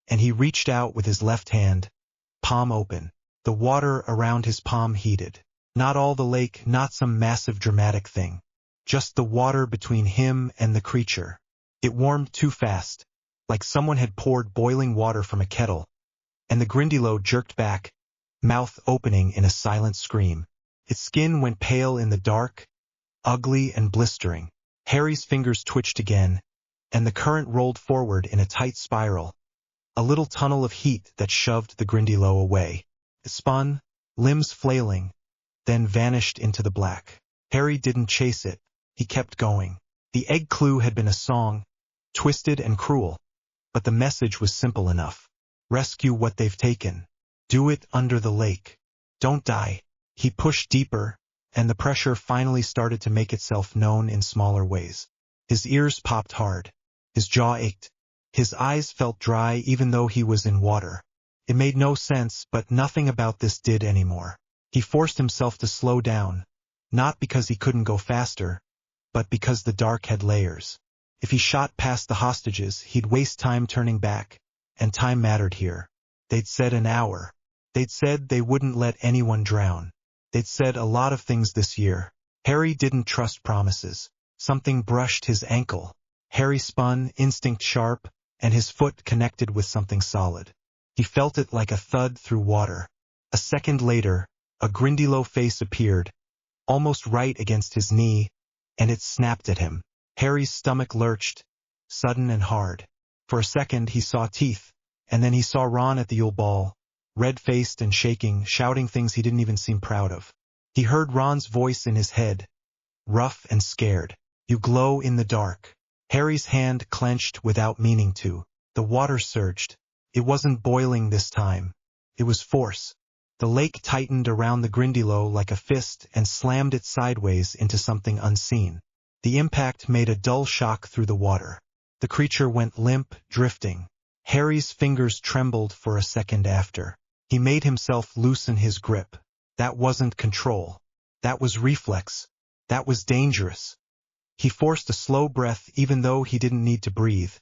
and he reached out with his left hand, palm open. The water around his palm heated. Not all the lake, not some massive dramatic thing. Just the water between him and the creature. It warmed too fast, like someone had poured boiling water from a kettle, and the Grindylow jerked back, mouth opening in a silent scream. Its skin went pale in the dark, ugly and blistering. Harry's fingers twitched again, and the current rolled forward in a tight spiral, a little tunnel of heat that shoved the Grindylow away. It spun, limbs flailing, then vanished into the black. Harry didn't chase it. He kept going. The egg clue had been a song, twisted and cruel, but the message was simple enough. Rescue what they've taken. Do it under the lake. Don't die. He pushed deeper, and the pressure finally started to make itself known in smaller ways. His ears popped hard. His jaw ached. His eyes felt dry even though he was in water. It made no sense, but nothing about this did anymore. He forced himself to slow down, not because he couldn't go faster, but because the dark had layers. If he shot past the hostages, he'd waste time turning back, and time mattered here. They'd said an hour. They'd said they wouldn't let anyone drown. They'd said a lot of things this year. Harry didn't trust promises. Something brushed his ankle. Harry spun, instinct sharp, and his foot connected with something solid. He felt it like a thud through water. A second later, A Grindilo face appeared, almost right against his knee, and it snapped at him. Harry's stomach lurched, sudden and hard. For a second he saw teeth, and then he saw Ron at the Yule Ball, red-faced and shaking, shouting things he didn't even seem proud of. He heard Ron's voice in his head, rough and scared. "You glow in the dark." Harry's hand clenched without meaning to. The water surged. It wasn't boiling this time. It was force. The lake tightened around the Grindilo like a fist and slammed it sideways into something unseen. The impact made a dull shock through the water. The creature went limp, drifting. Harry's fingers trembled for a second after. He made himself loosen his grip. That wasn't control. That was reflex. That was dangerous. He forced a slow breath even though he didn't need to breathe,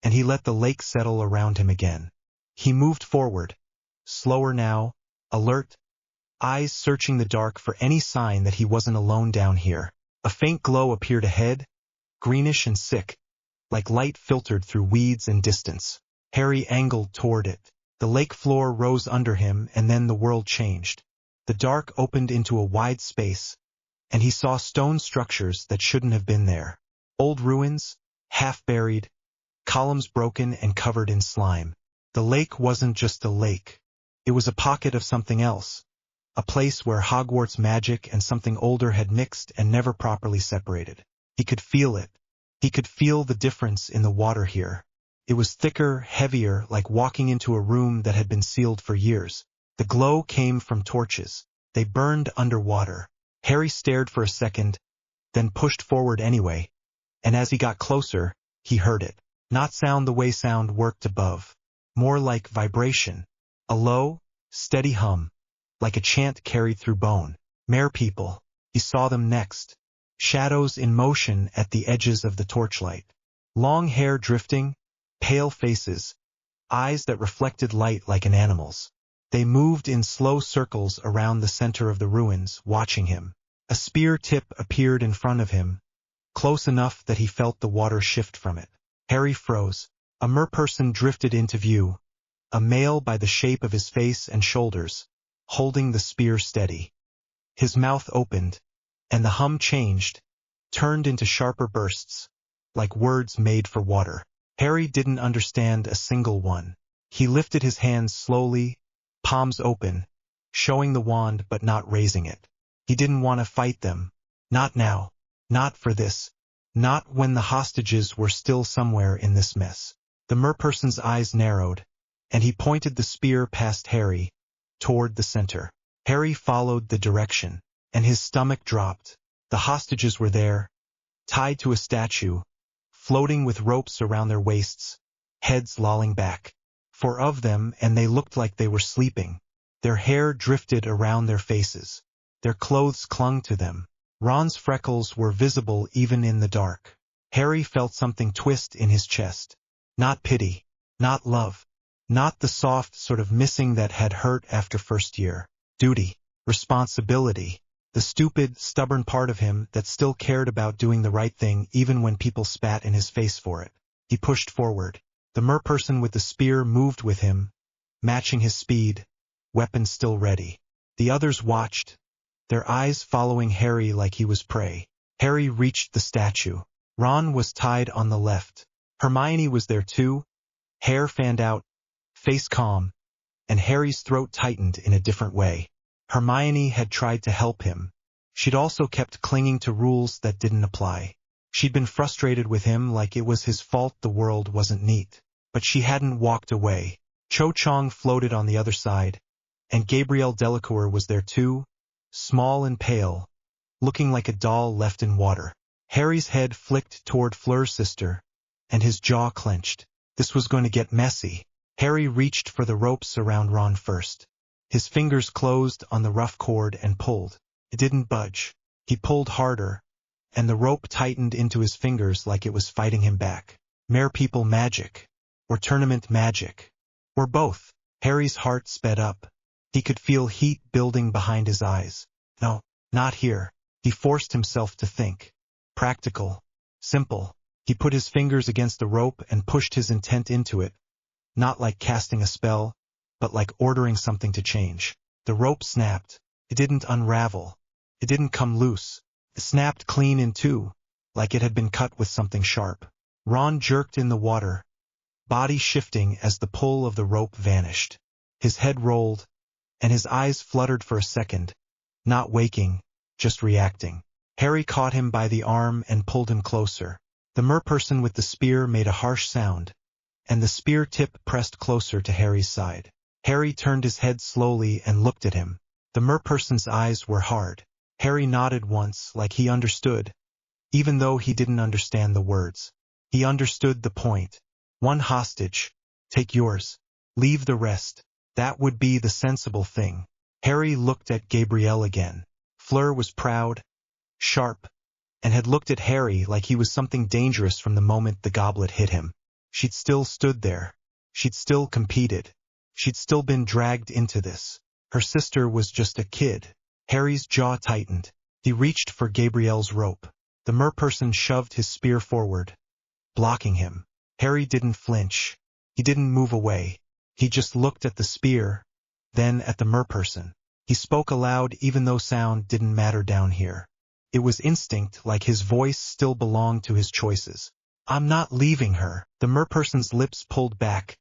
and he let the lake settle around him again. He moved forward, slower now, alert, eyes searching the dark for any sign that he wasn't alone down here. A faint glow appeared ahead, greenish and sick, like light filtered through weeds and distance. Harry angled toward it. The lake floor rose under him, and then the world changed. The dark opened into a wide space, and he saw stone structures that shouldn't have been there. Old ruins, half-buried, columns broken and covered in slime. The lake wasn't just a lake. It was a pocket of something else, a place where Hogwarts magic and something older had mixed and never properly separated. He could feel it. He could feel the difference in the water here. It was thicker, heavier, like walking into a room that had been sealed for years. The glow came from torches. They burned underwater. Harry stared for a second, then pushed forward anyway, and as he got closer, he heard it. Not sound the way sound worked above. More like vibration. A low, steady hum, like a chant carried through bone. Merpeople. He saw them next. Shadows in motion at the edges of the torchlight. Long hair drifting, pale faces, eyes that reflected light like an animal's. They moved in slow circles around the center of the ruins, watching him. A spear tip appeared in front of him, close enough that he felt the water shift from it. Harry froze. A merperson drifted into view, a male by the shape of his face and shoulders, holding the spear steady. His mouth opened, and the hum changed, turned into sharper bursts, like words made for water. Harry didn't understand a single one. He lifted his hands slowly, palms open, showing the wand but not raising it. He didn't want to fight them. Not now. Not for this. Not when the hostages were still somewhere in this mess. The merperson's eyes narrowed, and he pointed the spear past Harry, toward the center. Harry followed the direction, and his stomach dropped. The hostages were there, tied to a statue, floating with ropes around their waists, heads lolling back. 4 of them, and they looked like they were sleeping. Their hair drifted around their faces. Their clothes clung to them. Ron's freckles were visible even in the dark. Harry felt something twist in his chest. Not pity. Not love. Not the soft sort of missing that had hurt after first year. Duty. Responsibility. The stupid, stubborn part of him that still cared about doing the right thing even when people spat in his face for it. He pushed forward. The merperson with the spear moved with him, matching his speed, weapon still ready. The others watched, their eyes following Harry like he was prey. Harry reached the statue. Ron was tied on the left. Hermione was there too, hair fanned out, face calm, and Harry's throat tightened in a different way. Hermione had tried to help him. She'd also kept clinging to rules that didn't apply. She'd been frustrated with him like it was his fault the world wasn't neat. But she hadn't walked away. Cho Chang floated on the other side, and Gabrielle Delacour was there too, small and pale, looking like a doll left in water. Harry's head flicked toward Fleur's sister, and his jaw clenched. This was going to get messy. Harry reached for the ropes around Ron first. His fingers closed on the rough cord and pulled. It didn't budge. He pulled harder, and the rope tightened into his fingers like it was fighting him back. Merpeople magic. Or tournament magic. Or both. Harry's heart sped up. He could feel heat building behind his eyes. No, not here. He forced himself to think. Practical. Simple. He put his fingers against the rope and pushed his intent into it. Not like casting a spell, but like ordering something to change. The rope snapped. It didn't unravel. It didn't come loose. It snapped clean in two, like it had been cut with something sharp. Ron jerked in the water, body shifting as the pull of the rope vanished. His head rolled, and his eyes fluttered for a second, not waking, just reacting. Harry caught him by the arm and pulled him closer. The merperson with the spear made a harsh sound, and the spear tip pressed closer to Harry's side. Harry turned his head slowly and looked at him. The merperson's eyes were hard. Harry nodded once, like he understood, even though he didn't understand the words. He understood the point. One hostage. Take yours. Leave the rest. That would be the sensible thing. Harry looked at Gabrielle again. Fleur was proud, sharp, and had looked at Harry like he was something dangerous from the moment the goblet hit him. She'd still stood there. She'd still competed. She'd still been dragged into this. Her sister was just a kid. Harry's jaw tightened. He reached for Gabrielle's rope. The merperson shoved his spear forward, blocking him. Harry didn't flinch. He didn't move away. He just looked at the spear, then at the merperson. He spoke aloud even though sound didn't matter down here. It was instinct, like his voice still belonged to his choices. I'm not leaving her. The merperson's lips pulled back.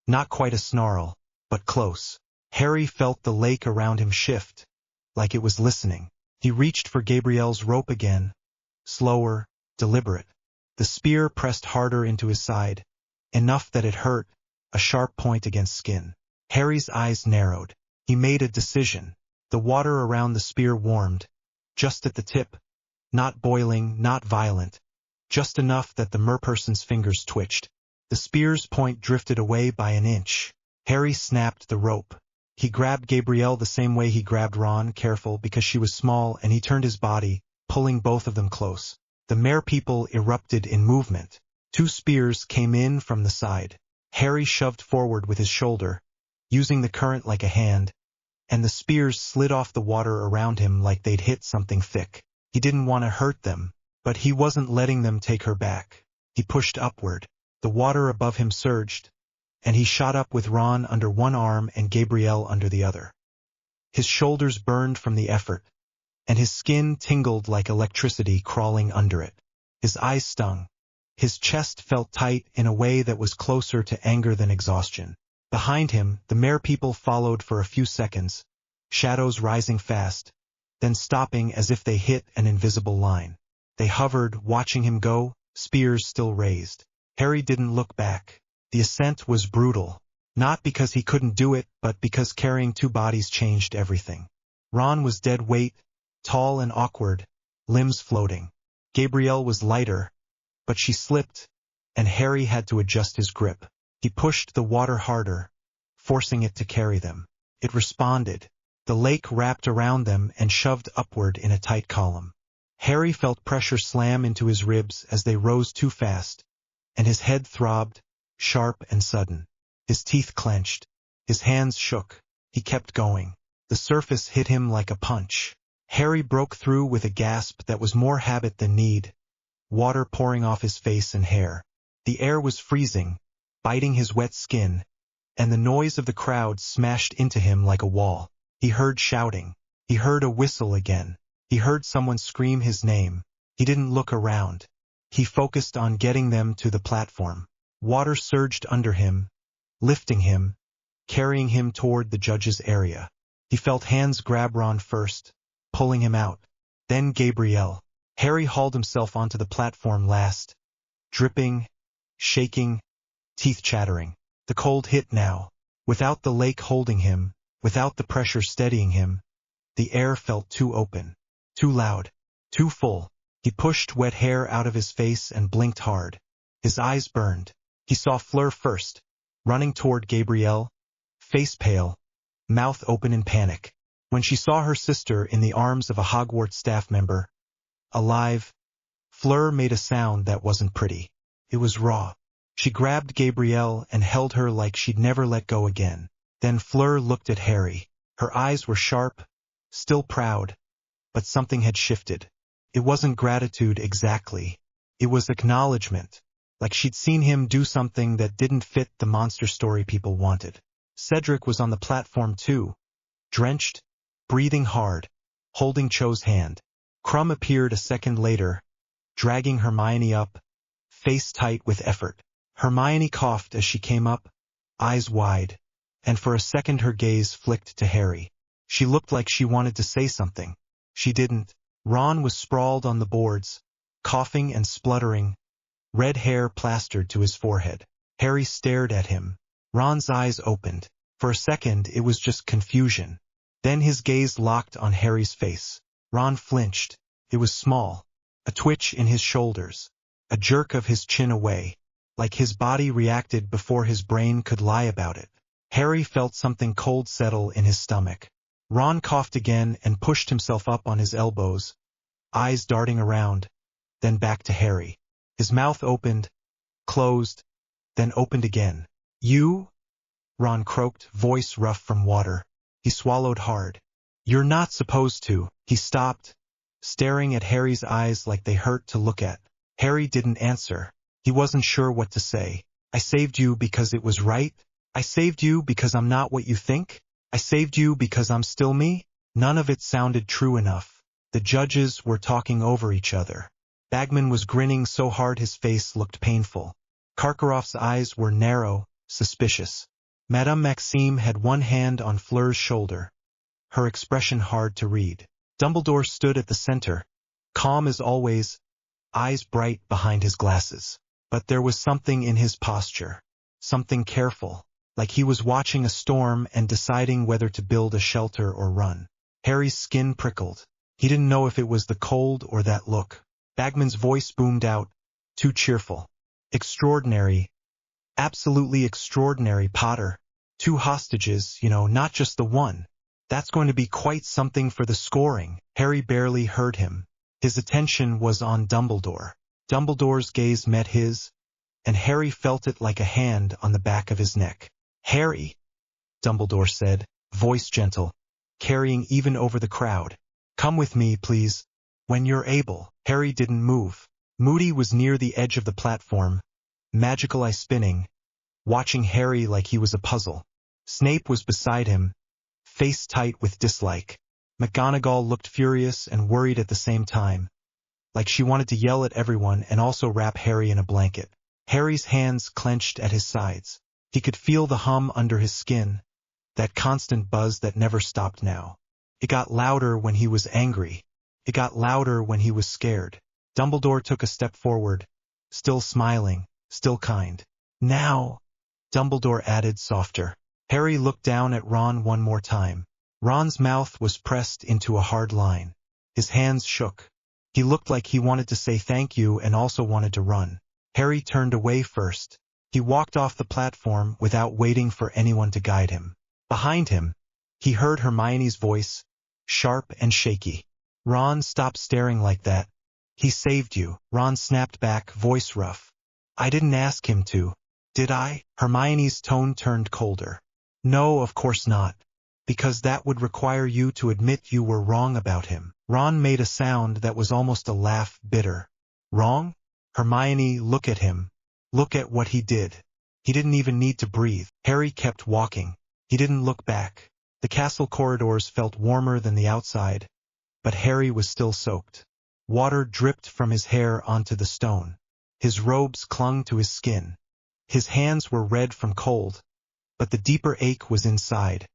Not quite a snarl, but close. Harry felt the lake around him shift, like it was listening. He reached for Gabrielle's rope again. Slower, deliberate. The spear pressed harder into his side, enough that it hurt, a sharp point against skin. Harry's eyes narrowed. He made a decision. The water around the spear warmed, just at the tip, not boiling, not violent, just enough that the merperson's fingers twitched. The spear's point drifted away by an inch. Harry snapped the rope. He grabbed Gabrielle the same way he grabbed Ron, careful because she was small, and he turned his body, pulling both of them close. The mare people erupted in movement. Two spears came in from the side. Harry shoved forward with his shoulder, using the current like a hand, and the spears slid off the water around him like they'd hit something thick. He didn't want to hurt them, but he wasn't letting them take her back. He pushed upward. The water above him surged, and he shot up with Ron under one arm and Gabrielle under the other. His shoulders burned from the effort, and his skin tingled like electricity crawling under it. His eyes stung. His chest felt tight in a way that was closer to anger than exhaustion. Behind him, the mare people followed for a few seconds, shadows rising fast, then stopping as if they hit an invisible line. They hovered, watching him go, spears still raised. Harry didn't look back. The ascent was brutal, not because he couldn't do it, but because carrying two bodies changed everything. Ron was dead weight, tall and awkward, limbs floating. Gabrielle was lighter, but she slipped, and Harry had to adjust his grip. He pushed the water harder, forcing it to carry them. It responded. The lake wrapped around them and shoved upward in a tight column. Harry felt pressure slam into his ribs as they rose too fast, and his head throbbed, sharp and sudden. His teeth clenched. His hands shook. He kept going. The surface hit him like a punch. Harry broke through with a gasp that was more habit than need, water pouring off his face and hair. The air was freezing, biting his wet skin, and the noise of the crowd smashed into him like a wall. He heard shouting. He heard a whistle again. He heard someone scream his name. He didn't look around. He focused on getting them to the platform. Water surged under him, lifting him, carrying him toward the judge's area. He felt hands grab Ron first, pulling him out. Then Gabrielle. Harry hauled himself onto the platform last, dripping, shaking, teeth chattering. The cold hit now. Without the lake holding him, without the pressure steadying him, the air felt too open, too loud, too full. He pushed wet hair out of his face and blinked hard. His eyes burned. He saw Fleur first, running toward Gabrielle, face pale, mouth open in panic. When she saw her sister in the arms of a Hogwarts staff member, alive, Fleur made a sound that wasn't pretty. It was raw. She grabbed Gabrielle and held her like she'd never let go again. Then Fleur looked at Harry. Her eyes were sharp, still proud, but something had shifted. It wasn't gratitude exactly. It was acknowledgement, like she'd seen him do something that didn't fit the monster story people wanted. Cedric was on the platform too, drenched, breathing hard, holding Cho's hand. Crumb appeared a second later, dragging Hermione up, face tight with effort. Hermione coughed as she came up, eyes wide, and for a second her gaze flicked to Harry. She looked like she wanted to say something. She didn't. Ron was sprawled on the boards, coughing and spluttering, red hair plastered to his forehead. Harry stared at him. Ron's eyes opened. For a second it was just confusion. Then his gaze locked on Harry's face. Ron flinched. It was small. A twitch in his shoulders. A jerk of his chin away. Like his body reacted before his brain could lie about it. Harry felt something cold settle in his stomach. Ron coughed again and pushed himself up on his elbows, eyes darting around, then back to Harry. His mouth opened, closed, then opened again. You? Ron croaked, voice rough from water. He swallowed hard. You're not supposed to. He stopped, staring at Harry's eyes like they hurt to look at. Harry didn't answer. He wasn't sure what to say. I saved you because it was right? I saved you because I'm not what you think? I saved you because I'm still me? None of it sounded true enough. The judges were talking over each other. Bagman was grinning so hard his face looked painful. Karkaroff's eyes were narrow, suspicious. Madame Maxime had one hand on Fleur's shoulder, her expression hard to read. Dumbledore stood at the center, calm as always, eyes bright behind his glasses. But there was something in his posture, something careful, like he was watching a storm and deciding whether to build a shelter or run. Harry's skin prickled. He didn't know if it was the cold or that look. Bagman's voice boomed out, too cheerful. Extraordinary. Absolutely extraordinary, Potter. 2 hostages, not just the one. That's going to be quite something for the scoring. Harry barely heard him. His attention was on Dumbledore. Dumbledore's gaze met his, and Harry felt it like a hand on the back of his neck. Harry, Dumbledore said, voice gentle, carrying even over the crowd. Come with me, please. When you're able. Harry didn't move. Moody was near the edge of the platform, magical eye spinning, watching Harry like he was a puzzle. Snape was beside him, face tight with dislike. McGonagall looked furious and worried at the same time, like she wanted to yell at everyone and also wrap Harry in a blanket. Harry's hands clenched at his sides. He could feel the hum under his skin, that constant buzz that never stopped now. It got louder when he was angry. It got louder when he was scared. Dumbledore took a step forward, still smiling, still kind. Now, Dumbledore added softer. Harry looked down at Ron one more time. Ron's mouth was pressed into a hard line. His hands shook. He looked like he wanted to say thank you and also wanted to run. Harry turned away first. He walked off the platform without waiting for anyone to guide him. Behind him, he heard Hermione's voice, sharp and shaky. Ron, stop staring like that. He saved you. Ron snapped back, voice rough. I didn't ask him to. Did I? Hermione's tone turned colder. No, of course not. Because that would require you to admit you were wrong about him. Ron made a sound that was almost a laugh, bitter. Wrong? Hermione, look at him. Look at what he did. He didn't even need to breathe. Harry kept walking. He didn't look back. The castle corridors felt warmer than the outside, but Harry was still soaked. Water dripped from his hair onto the stone. His robes clung to his skin. His hands were red from cold, but the deeper ache was inside,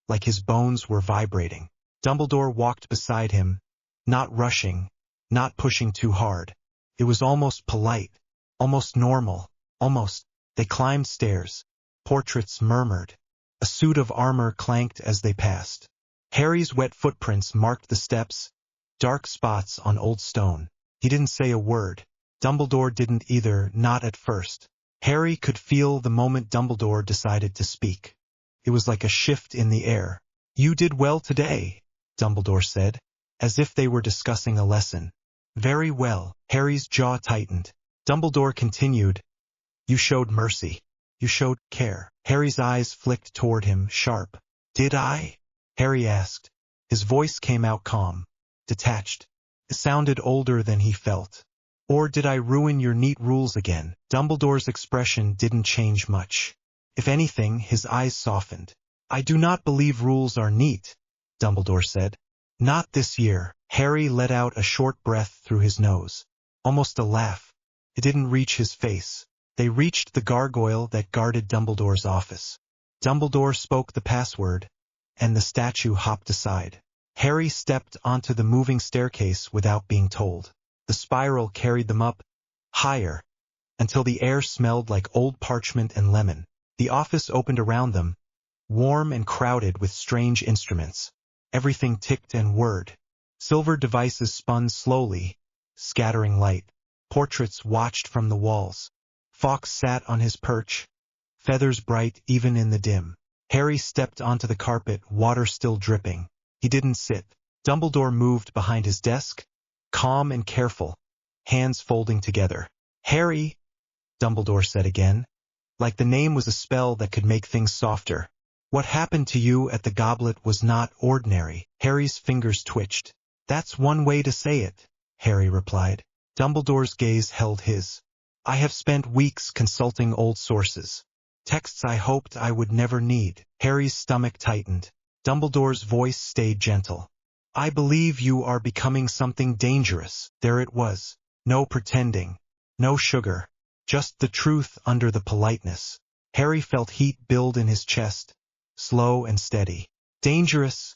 like his bones were vibrating. Dumbledore walked beside him, not rushing, not pushing too hard. It was almost polite, almost normal, almost. They climbed stairs. Portraits murmured. A suit of armor clanked as they passed. Harry's wet footprints marked the steps, dark spots on old stone. He didn't say a word. Dumbledore didn't either, not at first. Harry could feel the moment Dumbledore decided to speak. It was like a shift in the air. You did well today, Dumbledore said, as if they were discussing a lesson. Very well. Harry's jaw tightened. Dumbledore continued. You showed mercy. You showed care. Harry's eyes flicked toward him, sharp. Did I? Harry asked. His voice came out calm, detached. It sounded older than he felt. Or did I ruin your neat rules again? Dumbledore's expression didn't change much. If anything, his eyes softened. I do not believe rules are neat, Dumbledore said. Not this year. Harry let out a short breath through his nose. Almost a laugh. It didn't reach his face. They reached the gargoyle that guarded Dumbledore's office. Dumbledore spoke the password, and the statue hopped aside. Harry stepped onto the moving staircase without being told. The spiral carried them up, higher, until the air smelled like old parchment and lemon. The office opened around them, warm and crowded with strange instruments. Everything ticked and whirred. Silver devices spun slowly, scattering light. Portraits watched from the walls. Fawkes sat on his perch, feathers bright even in the dim. Harry stepped onto the carpet, water still dripping. He didn't sit. Dumbledore moved behind his desk, calm and careful, hands folding together. Harry, Dumbledore said again, like the name was a spell that could make things softer. What happened to you at the goblet was not ordinary. Harry's fingers twitched. That's one way to say it, Harry replied. Dumbledore's gaze held his. I have spent weeks consulting old sources. Texts I hoped I would never need. Harry's stomach tightened. Dumbledore's voice stayed gentle. I believe you are becoming something dangerous. There it was. No pretending. No sugar. Just the truth under the politeness. Harry felt heat build in his chest, slow and steady. Dangerous,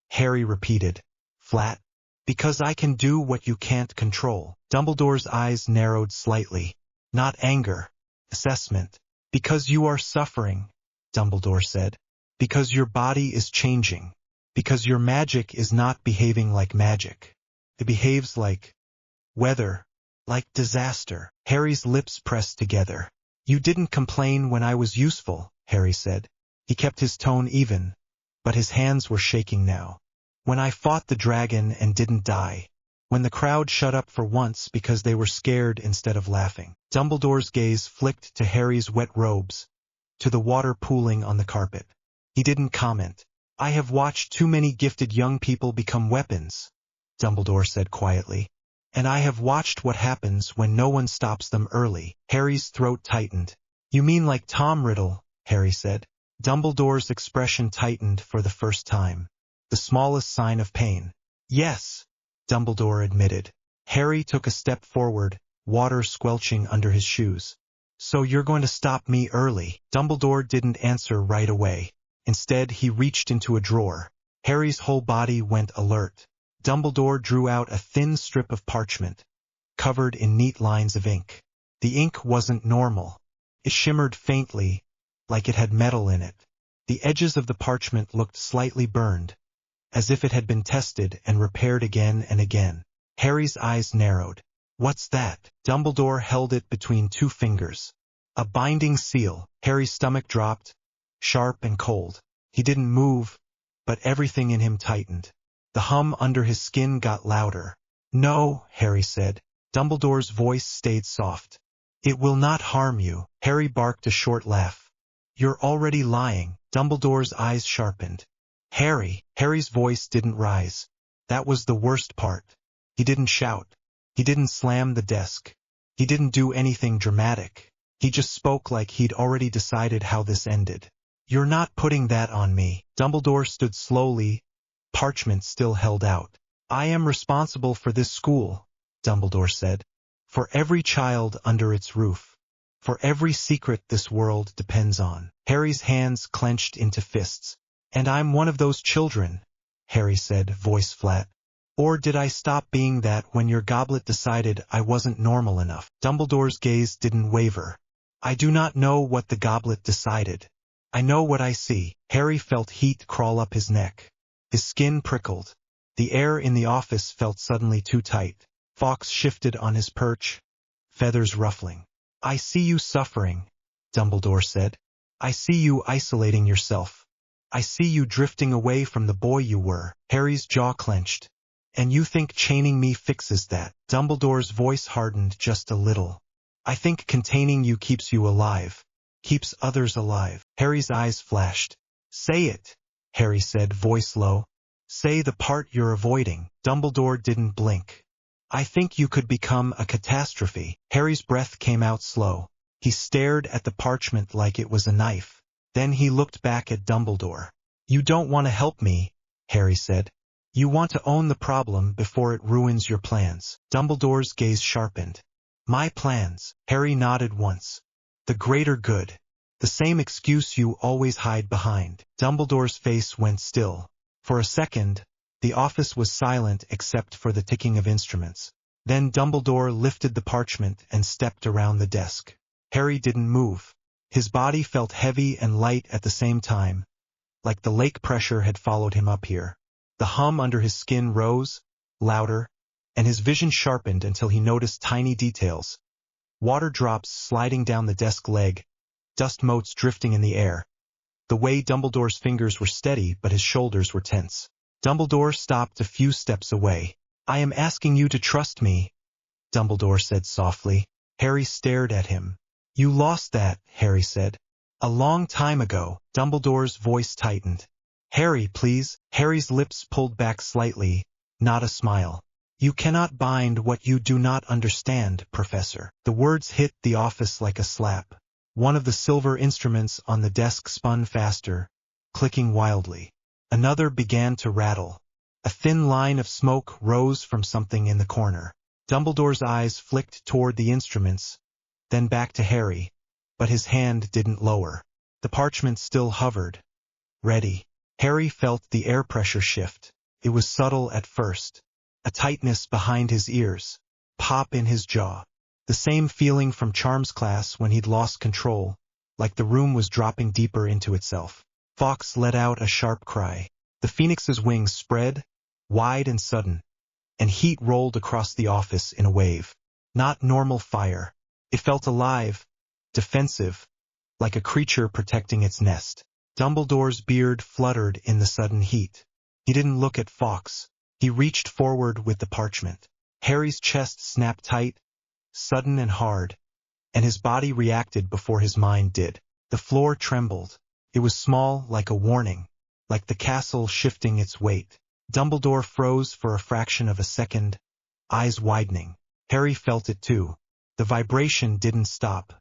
Harry repeated, flat. Because I can do what you can't control. Dumbledore's eyes narrowed slightly. Not anger. Assessment. Because you are suffering, Dumbledore said. Because your body is changing. Because your magic is not behaving like magic. It behaves like weather, like disaster. Harry's lips pressed together. You didn't complain when I was useful, Harry said. He kept his tone even, but his hands were shaking now. When I fought the dragon and didn't die. When the crowd shut up for once because they were scared instead of laughing. Dumbledore's gaze flicked to Harry's wet robes, to the water pooling on the carpet. He didn't comment. I have watched too many gifted young people become weapons, Dumbledore said quietly. And I have watched what happens when no one stops them early. Harry's throat tightened. You mean like Tom Riddle, Harry said. Dumbledore's expression tightened for the first time. The smallest sign of pain. Yes, Dumbledore admitted. Harry took a step forward, water squelching under his shoes. So you're going to stop me early? Dumbledore didn't answer right away. Instead, he reached into a drawer. Harry's whole body went alert. Dumbledore drew out a thin strip of parchment, covered in neat lines of ink. The ink wasn't normal. It shimmered faintly, like it had metal in it. The edges of the parchment looked slightly burned, as if it had been tested and repaired again and again. Harry's eyes narrowed. What's that? Dumbledore held it between two fingers. A binding seal. Harry's stomach dropped, sharp and cold. He didn't move, but everything in him tightened. The hum under his skin got louder. No, Harry said. Dumbledore's voice stayed soft. It will not harm you. Harry barked a short laugh. You're already lying. Dumbledore's eyes sharpened. Harry's voice didn't rise. That was the worst part. He didn't shout. He didn't slam the desk. He didn't do anything dramatic. He just spoke like he'd already decided how this ended. You're not putting that on me. Dumbledore stood slowly, parchment still held out. I am responsible for this school, Dumbledore said. For every child under its roof. For every secret this world depends on. Harry's hands clenched into fists. And I'm one of those children, Harry said, voice flat. Or did I stop being that when your goblet decided I wasn't normal enough? Dumbledore's gaze didn't waver. I do not know what the goblet decided. I know what I see. Harry felt heat crawl up his neck. His skin prickled. The air in the office felt suddenly too tight. Fawkes shifted on his perch, feathers ruffling. I see you suffering, Dumbledore said. I see you isolating yourself. I see you drifting away from the boy you were. Harry's jaw clenched. And you think chaining me fixes that? Dumbledore's voice hardened just a little. I think containing you keeps you alive. Keeps others alive. Harry's eyes flashed. Say it, Harry said, voice low. Say the part you're avoiding. Dumbledore didn't blink. I think you could become a catastrophe. Harry's breath came out slow. He stared at the parchment like it was a knife. Then he looked back at Dumbledore. You don't want to help me, Harry said. You want to own the problem before it ruins your plans. Dumbledore's gaze sharpened. My plans. Harry nodded once. The greater good. The same excuse you always hide behind. Dumbledore's face went still. For a second, the office was silent except for the ticking of instruments. Then Dumbledore lifted the parchment and stepped around the desk. Harry didn't move. His body felt heavy and light at the same time, like the lake pressure had followed him up here. The hum under his skin rose, louder, and his vision sharpened until he noticed tiny details. Water drops sliding down the desk leg, dust motes drifting in the air. The way Dumbledore's fingers were steady but his shoulders were tense. Dumbledore stopped a few steps away. I am asking you to trust me, Dumbledore said softly. Harry stared at him. You lost that, Harry said. A long time ago. Dumbledore's voice tightened. Harry, please. Harry's lips pulled back slightly, not a smile. You cannot bind what you do not understand, Professor. The words hit the office like a slap. One of the silver instruments on the desk spun faster, clicking wildly. Another began to rattle. A thin line of smoke rose from something in the corner. Dumbledore's eyes flicked toward the instruments, then back to Harry, but his hand didn't lower. The parchment still hovered. Ready. Harry felt the air pressure shift. It was subtle at first. A tightness behind his ears. Pop in his jaw. The same feeling from Charms class when he'd lost control, like the room was dropping deeper into itself. Fawkes let out a sharp cry. The phoenix's wings spread, wide and sudden, and heat rolled across the office in a wave. Not normal fire. It felt alive, defensive, like a creature protecting its nest. Dumbledore's beard fluttered in the sudden heat. He didn't look at Fawkes. He reached forward with the parchment. Harry's chest snapped tight, sudden and hard, and his body reacted before his mind did. The floor trembled. It was small, like a warning, like the castle shifting its weight. Dumbledore froze for a fraction of a second, eyes widening. Harry felt it too. The vibration didn't stop.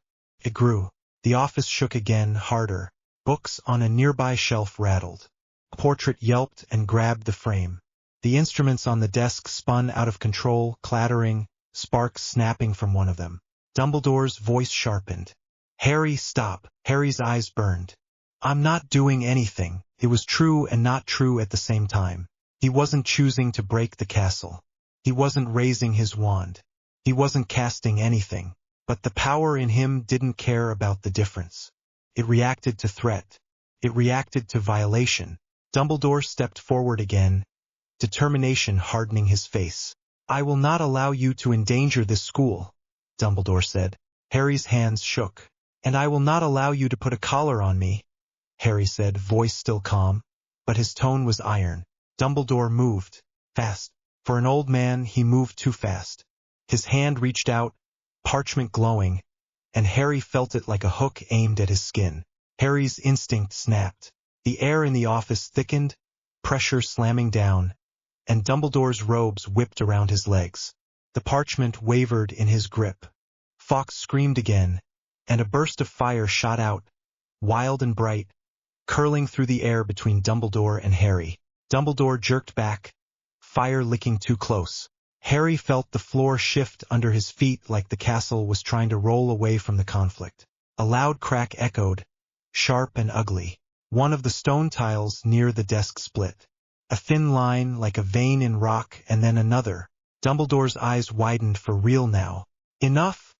It grew. The office shook again, harder. Books on a nearby shelf rattled. A portrait yelped and grabbed the frame. The instruments on the desk spun out of control, clattering, sparks snapping from one of them. Dumbledore's voice sharpened. Harry, stop. Harry's eyes burned. I'm not doing anything. It was true and not true at the same time. He wasn't choosing to break the castle. He wasn't raising his wand. He wasn't casting anything. But the power in him didn't care about the difference. It reacted to threat. It reacted to violation. Dumbledore stepped forward again, determination hardening his face. I will not allow you to endanger this school, Dumbledore said. Harry's hands shook. And I will not allow you to put a collar on me, Harry said, voice still calm, but his tone was iron. Dumbledore moved. Fast. For an old man, he moved too fast. His hand reached out, parchment glowing, and Harry felt it like a hook aimed at his skin. Harry's instinct snapped. The air in the office thickened, pressure slamming down, and Dumbledore's robes whipped around his legs. The parchment wavered in his grip. Fawkes screamed again, and a burst of fire shot out, wild and bright, curling through the air between Dumbledore and Harry. Dumbledore jerked back, fire licking too close. Harry felt the floor shift under his feet like the castle was trying to roll away from the conflict. A loud crack echoed, sharp and ugly. One of the stone tiles near the desk split. A thin line like a vein in rock, and then another. Dumbledore's eyes widened for real now. Enough!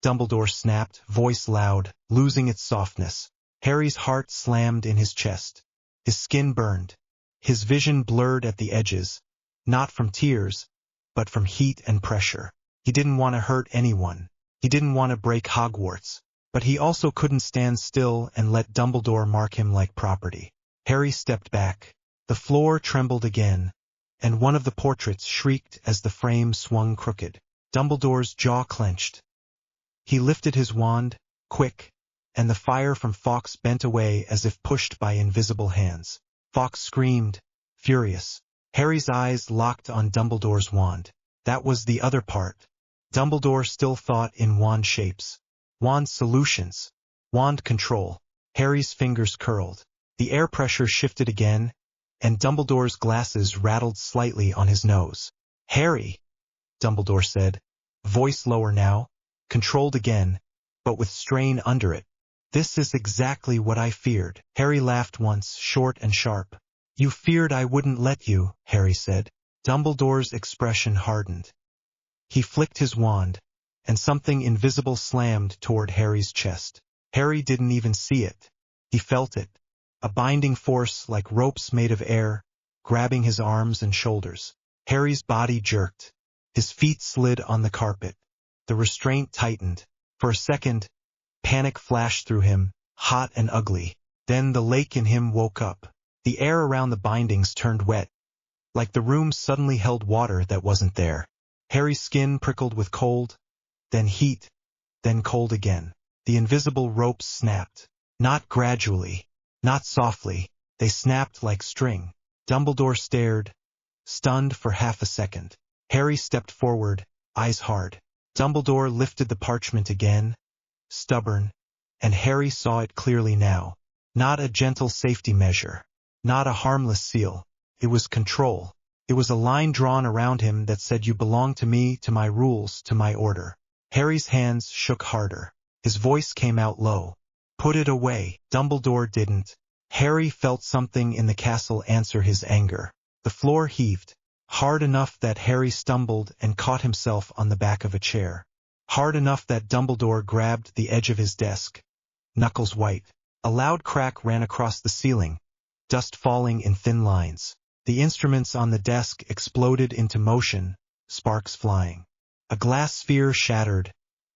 Dumbledore snapped, voice loud, losing its softness. Harry's heart slammed in his chest. His skin burned. His vision blurred at the edges, not from tears, but from heat and pressure. He didn't want to hurt anyone. He didn't want to break Hogwarts. But he also couldn't stand still and let Dumbledore mark him like property. Harry stepped back. The floor trembled again, and one of the portraits shrieked as the frame swung crooked. Dumbledore's jaw clenched. He lifted his wand, quick, and the fire from Fawkes bent away as if pushed by invisible hands. Fawkes screamed, furious. Harry's eyes locked on Dumbledore's wand. That was the other part. Dumbledore still thought in wand shapes. Wand solutions. Wand control. Harry's fingers curled. The air pressure shifted again, and Dumbledore's glasses rattled slightly on his nose. "Harry," Dumbledore said, voice lower now, controlled again, but with strain under it. "This is exactly what I feared." Harry laughed once, short and sharp. "You feared I wouldn't let you," Harry said. Dumbledore's expression hardened. He flicked his wand, and something invisible slammed toward Harry's chest. Harry didn't even see it. He felt it. A binding force like ropes made of air, grabbing his arms and shoulders. Harry's body jerked. His feet slid on the carpet. The restraint tightened. For a second, panic flashed through him, hot and ugly. Then the lake in him woke up. The air around the bindings turned wet, like the room suddenly held water that wasn't there. Harry's skin prickled with cold, then heat, then cold again. The invisible ropes snapped. Not gradually, not softly. They snapped like string. Dumbledore stared, stunned for half a second. Harry stepped forward, eyes hard. Dumbledore lifted the parchment again, stubborn, and Harry saw it clearly now. Not a gentle safety measure. Not a harmless seal. It was control. It was a line drawn around him that said, "You belong to me, to my rules, to my order." Harry's hands shook harder. His voice came out low. "Put it away." Dumbledore didn't. Harry felt something in the castle answer his anger. The floor heaved, hard enough that Harry stumbled and caught himself on the back of a chair. Hard enough that Dumbledore grabbed the edge of his desk, knuckles white. A loud crack ran across the ceiling, dust falling in thin lines. The instruments on the desk exploded into motion, sparks flying. A glass sphere shattered,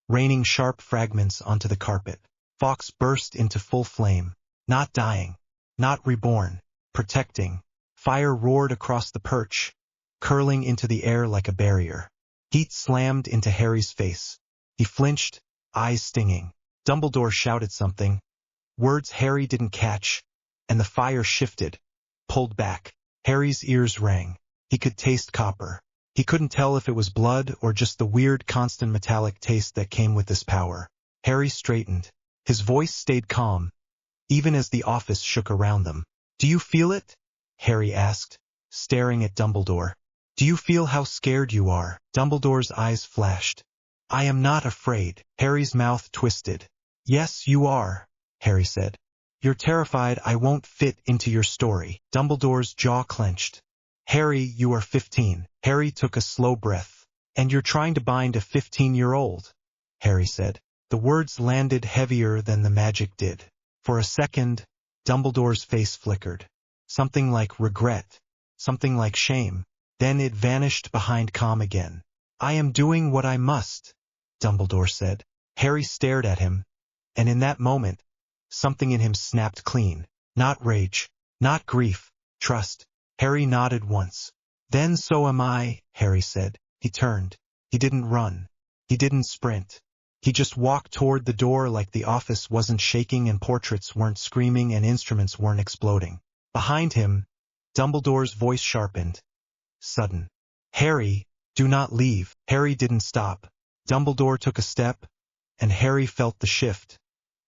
raining sharp fragments onto the carpet. Fawkes burst into full flame. Not dying, not reborn, protecting. Fire roared across the perch, curling into the air like a barrier. Heat slammed into Harry's face. He flinched, eyes stinging. Dumbledore shouted something, words Harry didn't catch, and the fire shifted, pulled back. Harry's ears rang. He could taste copper. He couldn't tell if it was blood or just the weird constant metallic taste that came with this power. Harry straightened. His voice stayed calm, even as the office shook around them. "Do you feel it?" Harry asked, staring at Dumbledore. "Do you feel how scared you are?" Dumbledore's eyes flashed. "I am not afraid." Harry's mouth twisted. "Yes, you are," Harry said. "You're terrified I won't fit into your story." Dumbledore's jaw clenched. "Harry, you are 15. Harry took a slow breath. "And you're trying to bind a 15-year-old, Harry said. The words landed heavier than the magic did. For a second, Dumbledore's face flickered. Something like regret, something like shame. Then it vanished behind calm again. "I am doing what I must," Dumbledore said. Harry stared at him, and in that moment, something in him snapped clean. Not rage, not grief, trust. Harry nodded once. "Then so am I," Harry said. He turned. He didn't run. He didn't sprint. He just walked toward the door like the office wasn't shaking and portraits weren't screaming and instruments weren't exploding. Behind him, Dumbledore's voice sharpened. Sudden. "Harry, do not leave." Harry didn't stop. Dumbledore took a step, and Harry felt the shift.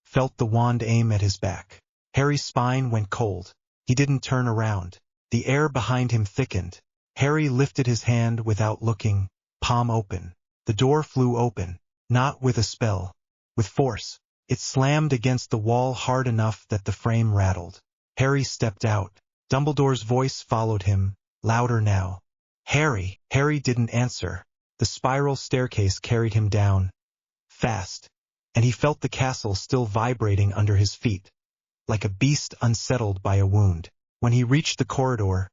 Felt the wand aim at his back. Harry's spine went cold. He didn't turn around. The air behind him thickened. Harry lifted his hand without looking, palm open. The door flew open, not with a spell, with force. It slammed against the wall hard enough that the frame rattled. Harry stepped out. Dumbledore's voice followed him, louder now. "Harry!" Harry didn't answer. The spiral staircase carried him down, fast, and he felt the castle still vibrating under his feet, like a beast unsettled by a wound. When he reached the corridor,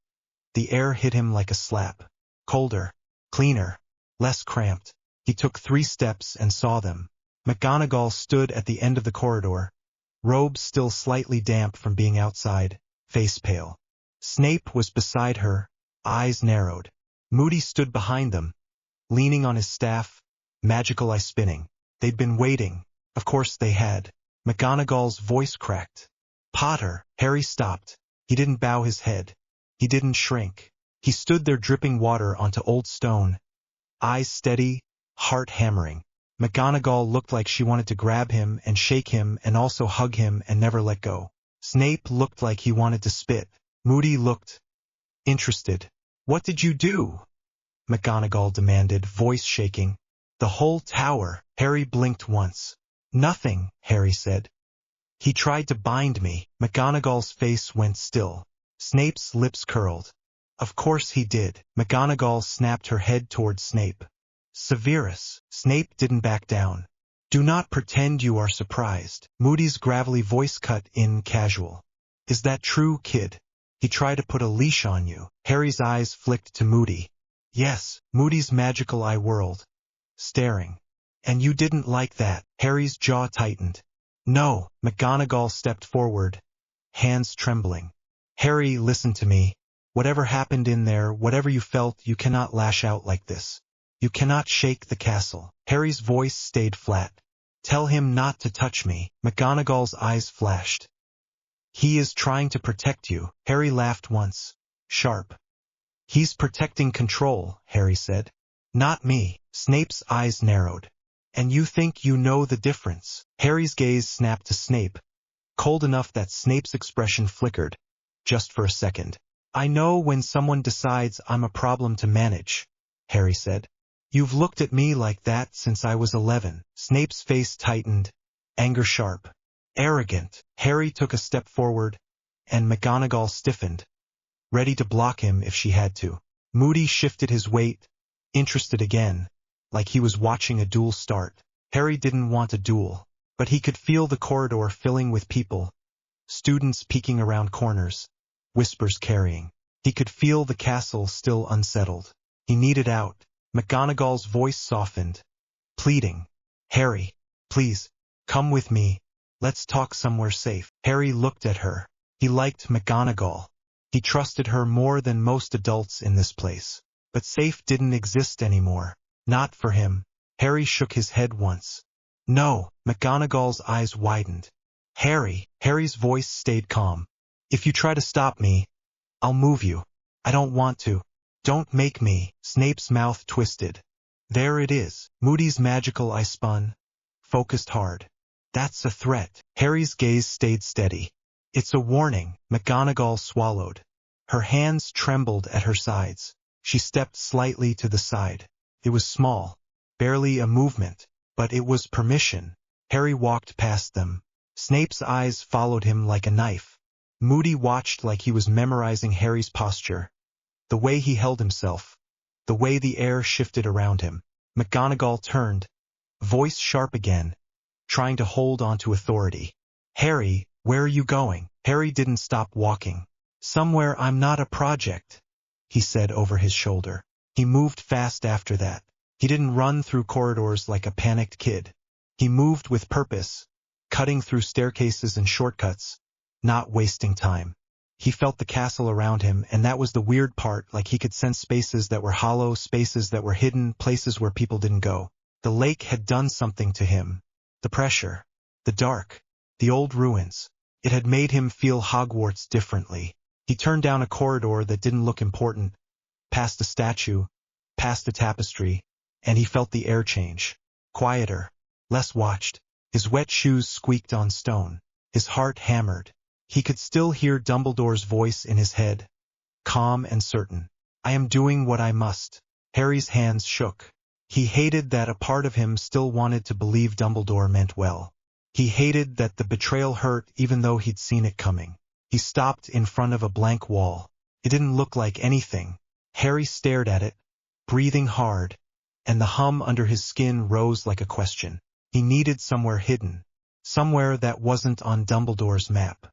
the air hit him like a slap. Colder, cleaner, less cramped. He took 3 steps and saw them. McGonagall stood at the end of the corridor, robes still slightly damp from being outside, face pale. Snape was beside her, eyes narrowed. Moody stood behind them, leaning on his staff, magical eye spinning. They'd been waiting. Of course they had. McGonagall's voice cracked. "Potter!" Harry stopped. He didn't bow his head. He didn't shrink. He stood there dripping water onto old stone, eyes steady, heart hammering. McGonagall looked like she wanted to grab him and shake him and also hug him and never let go. Snape looked like he wanted to spit. Moody looked interested. What did you do? McGonagall demanded, voice shaking. The whole tower. Harry blinked once. Nothing, Harry said. He tried to bind me. McGonagall's face went still. Snape's lips curled. Of course he did. McGonagall snapped her head towards Snape. Severus. Snape didn't back down. Do not pretend you are surprised. Moody's gravelly voice cut in casual. Is that true, kid? He tried to put a leash on you. Harry's eyes flicked to Moody. Yes, Moody's magical eye whirled, staring. And you didn't like that. Harry's jaw tightened. No. McGonagall stepped forward, hands trembling. Harry, listen to me. Whatever happened in there, whatever you felt, you cannot lash out like this. You cannot shake the castle. Harry's voice stayed flat. Tell him not to touch me. McGonagall's eyes flashed. He is trying to protect you. Harry laughed once. Sharp. He's protecting control, Harry said. Not me. Snape's eyes narrowed. And you think you know the difference? Harry's gaze snapped to Snape, cold enough that Snape's expression flickered, just for a second. I know when someone decides I'm a problem to manage, Harry said. You've looked at me like that since I was 11. Snape's face tightened, anger sharp. Arrogant. Harry took a step forward, and McGonagall stiffened, ready to block him if she had to. Moody shifted his weight, interested again, like he was watching a duel start. Harry didn't want a duel, but he could feel the corridor filling with people, students peeking around corners, whispers carrying. He could feel the castle still unsettled. He needed out. McGonagall's voice softened, pleading. Harry, please, come with me. Let's talk somewhere safe. Harry looked at her. He liked McGonagall. He trusted her more than most adults in this place. But safe didn't exist anymore. Not for him. Harry shook his head once. No. McGonagall's eyes widened. Harry. Harry's voice stayed calm. If you try to stop me, I'll move you. I don't want to. Don't make me. Snape's mouth twisted. There it is. Moody's magical eye spun, focused hard. That's a threat. Harry's gaze stayed steady. It's a warning. McGonagall swallowed. Her hands trembled at her sides. She stepped slightly to the side. It was small, barely a movement, but it was permission. Harry walked past them. Snape's eyes followed him like a knife. Moody watched like he was memorizing Harry's posture, the way he held himself, the way the air shifted around him. McGonagall turned, voice sharp again, trying to hold on to authority. Harry, where are you going? Harry didn't stop walking. Somewhere I'm not a project, he said over his shoulder. He moved fast after that. He didn't run through corridors like a panicked kid. He moved with purpose, cutting through staircases and shortcuts, not wasting time. He felt the castle around him, and that was the weird part, like he could sense spaces that were hollow, spaces that were hidden, places where people didn't go. The lake had done something to him. The pressure, the dark, the old ruins. It had made him feel Hogwarts differently. He turned down a corridor that didn't look important, past a statue, past a tapestry, and he felt the air change. Quieter, less watched. His wet shoes squeaked on stone. His heart hammered. He could still hear Dumbledore's voice in his head, calm and certain. I am doing what I must. Harry's hands shook. He hated that a part of him still wanted to believe Dumbledore meant well. He hated that the betrayal hurt even though he'd seen it coming. He stopped in front of a blank wall. It didn't look like anything. Harry stared at it, breathing hard, and the hum under his skin rose like a question. He needed somewhere hidden, somewhere that wasn't on Dumbledore's map.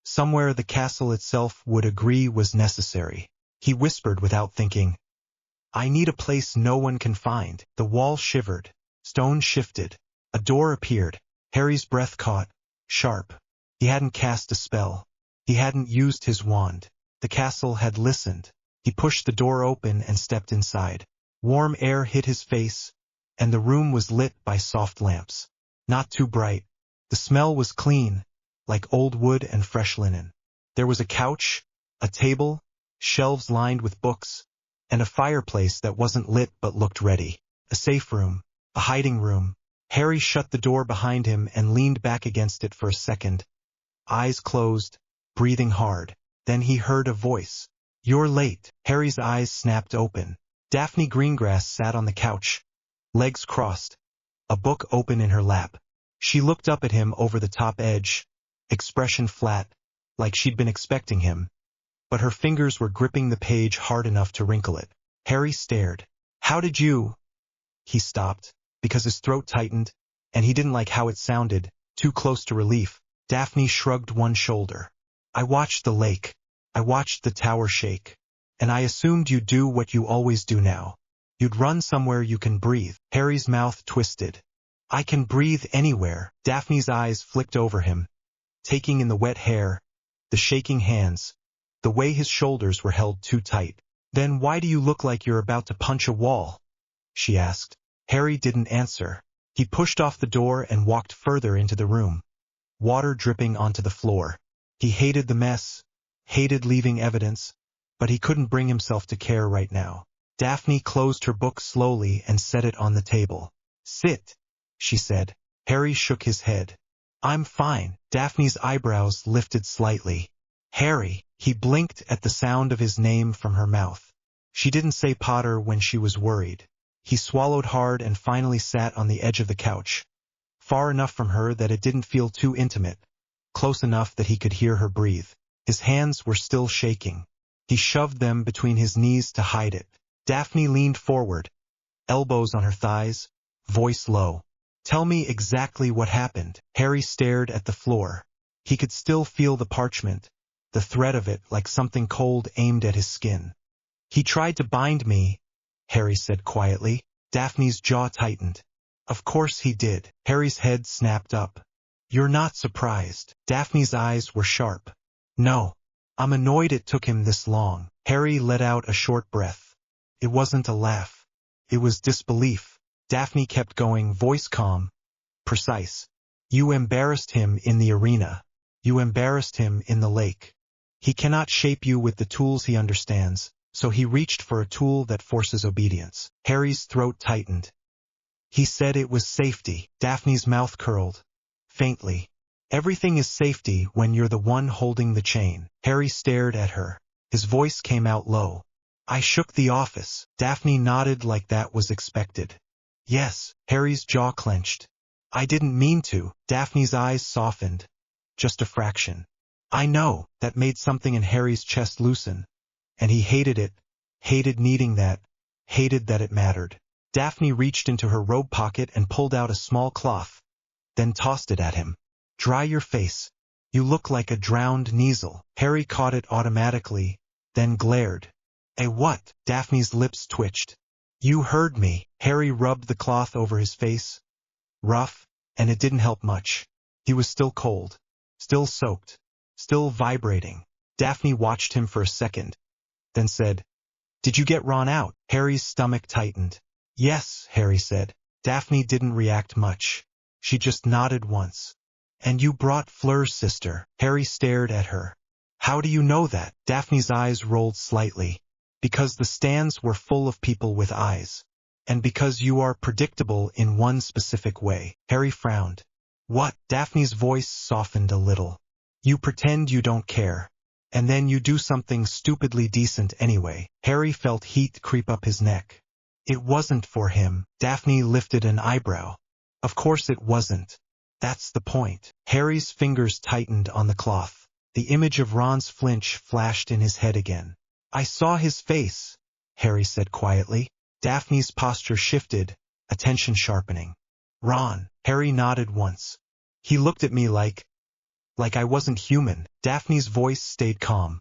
Somewhere the castle itself would agree was necessary. He whispered without thinking, I need a place no one can find. The wall shivered. Stone shifted. A door appeared. Harry's breath caught, sharp. He hadn't cast a spell. He hadn't used his wand. The castle had listened. He pushed the door open and stepped inside. Warm air hit his face, and the room was lit by soft lamps. Not too bright. The smell was clean, like old wood and fresh linen. There was a couch, a table, shelves lined with books, and a fireplace that wasn't lit but looked ready. A safe room, a hiding room. Harry shut the door behind him and leaned back against it for a second, eyes closed, breathing hard. Then he heard a voice. You're late. Harry's eyes snapped open. Daphne Greengrass sat on the couch, legs crossed, a book open in her lap. She looked up at him over the top edge, expression flat, like she'd been expecting him, but her fingers were gripping the page hard enough to wrinkle it. Harry stared. How did you? He stopped, because his throat tightened, and he didn't like how it sounded, too close to relief. Daphne shrugged one shoulder. I watched the lake. I watched the tower shake. And I assumed you'd do what you always do now. You'd run somewhere you can breathe. Harry's mouth twisted. I can breathe anywhere. Daphne's eyes flicked over him, taking in the wet hair, the shaking hands, the way his shoulders were held too tight. Then why do you look like you're about to punch a wall? She asked. Harry didn't answer. He pushed off the door and walked further into the room, water dripping onto the floor. He hated the mess, hated leaving evidence, but he couldn't bring himself to care right now. Daphne closed her book slowly and set it on the table. Sit, she said. Harry shook his head. I'm fine. Daphne's eyebrows lifted slightly. Harry, he blinked at the sound of his name from her mouth. She didn't say Potter when she was worried. He swallowed hard and finally sat on the edge of the couch, far enough from her that it didn't feel too intimate, close enough that he could hear her breathe. His hands were still shaking. He shoved them between his knees to hide it. Daphne leaned forward, elbows on her thighs, voice low. Tell me exactly what happened. Harry stared at the floor. He could still feel the parchment, the thread of it like something cold aimed at his skin. He tried to bind me, Harry said quietly. Daphne's jaw tightened. Of course he did. Harry's head snapped up. You're not surprised. Daphne's eyes were sharp. No. I'm annoyed it took him this long. Harry let out a short breath. It wasn't a laugh. It was disbelief. Daphne kept going, voice calm, precise. You embarrassed him in the arena. You embarrassed him in the lake. He cannot shape you with the tools he understands, so he reached for a tool that forces obedience. Harry's throat tightened. He said it was safety. Daphne's mouth curled, faintly. Everything is safety when you're the one holding the chain. Harry stared at her. His voice came out low. I shook the office. Daphne nodded like that was expected. Yes. Harry's jaw clenched. I didn't mean to. Daphne's eyes softened. Just a fraction. I know. That made something in Harry's chest loosen. And he hated it. Hated needing that. Hated that it mattered. Daphne reached into her robe pocket and pulled out a small cloth, then tossed it at him. Dry your face. You look like a drowned Kneasel. Harry caught it automatically, then glared. A what? Daphne's lips twitched. You heard me. Harry rubbed the cloth over his face. Rough, and it didn't help much. He was still cold, still soaked, still vibrating. Daphne watched him for a second, then said, Did you get Ron out? Harry's stomach tightened. Yes, Harry said. Daphne didn't react much. She just nodded once. And you brought Fleur's sister. Harry stared at her. How do you know that? Daphne's eyes rolled slightly. Because the stands were full of people with eyes. And because you are predictable in one specific way. Harry frowned. What? Daphne's voice softened a little. You pretend you don't care. And then you do something stupidly decent anyway. Harry felt heat creep up his neck. It wasn't for him. Daphne lifted an eyebrow. Of course it wasn't. That's the point. Harry's fingers tightened on the cloth. The image of Ron's flinch flashed in his head again. I saw his face, Harry said quietly. Daphne's posture shifted, attention sharpening. Ron. Harry nodded once. He looked at me like I wasn't human. Daphne's voice stayed calm.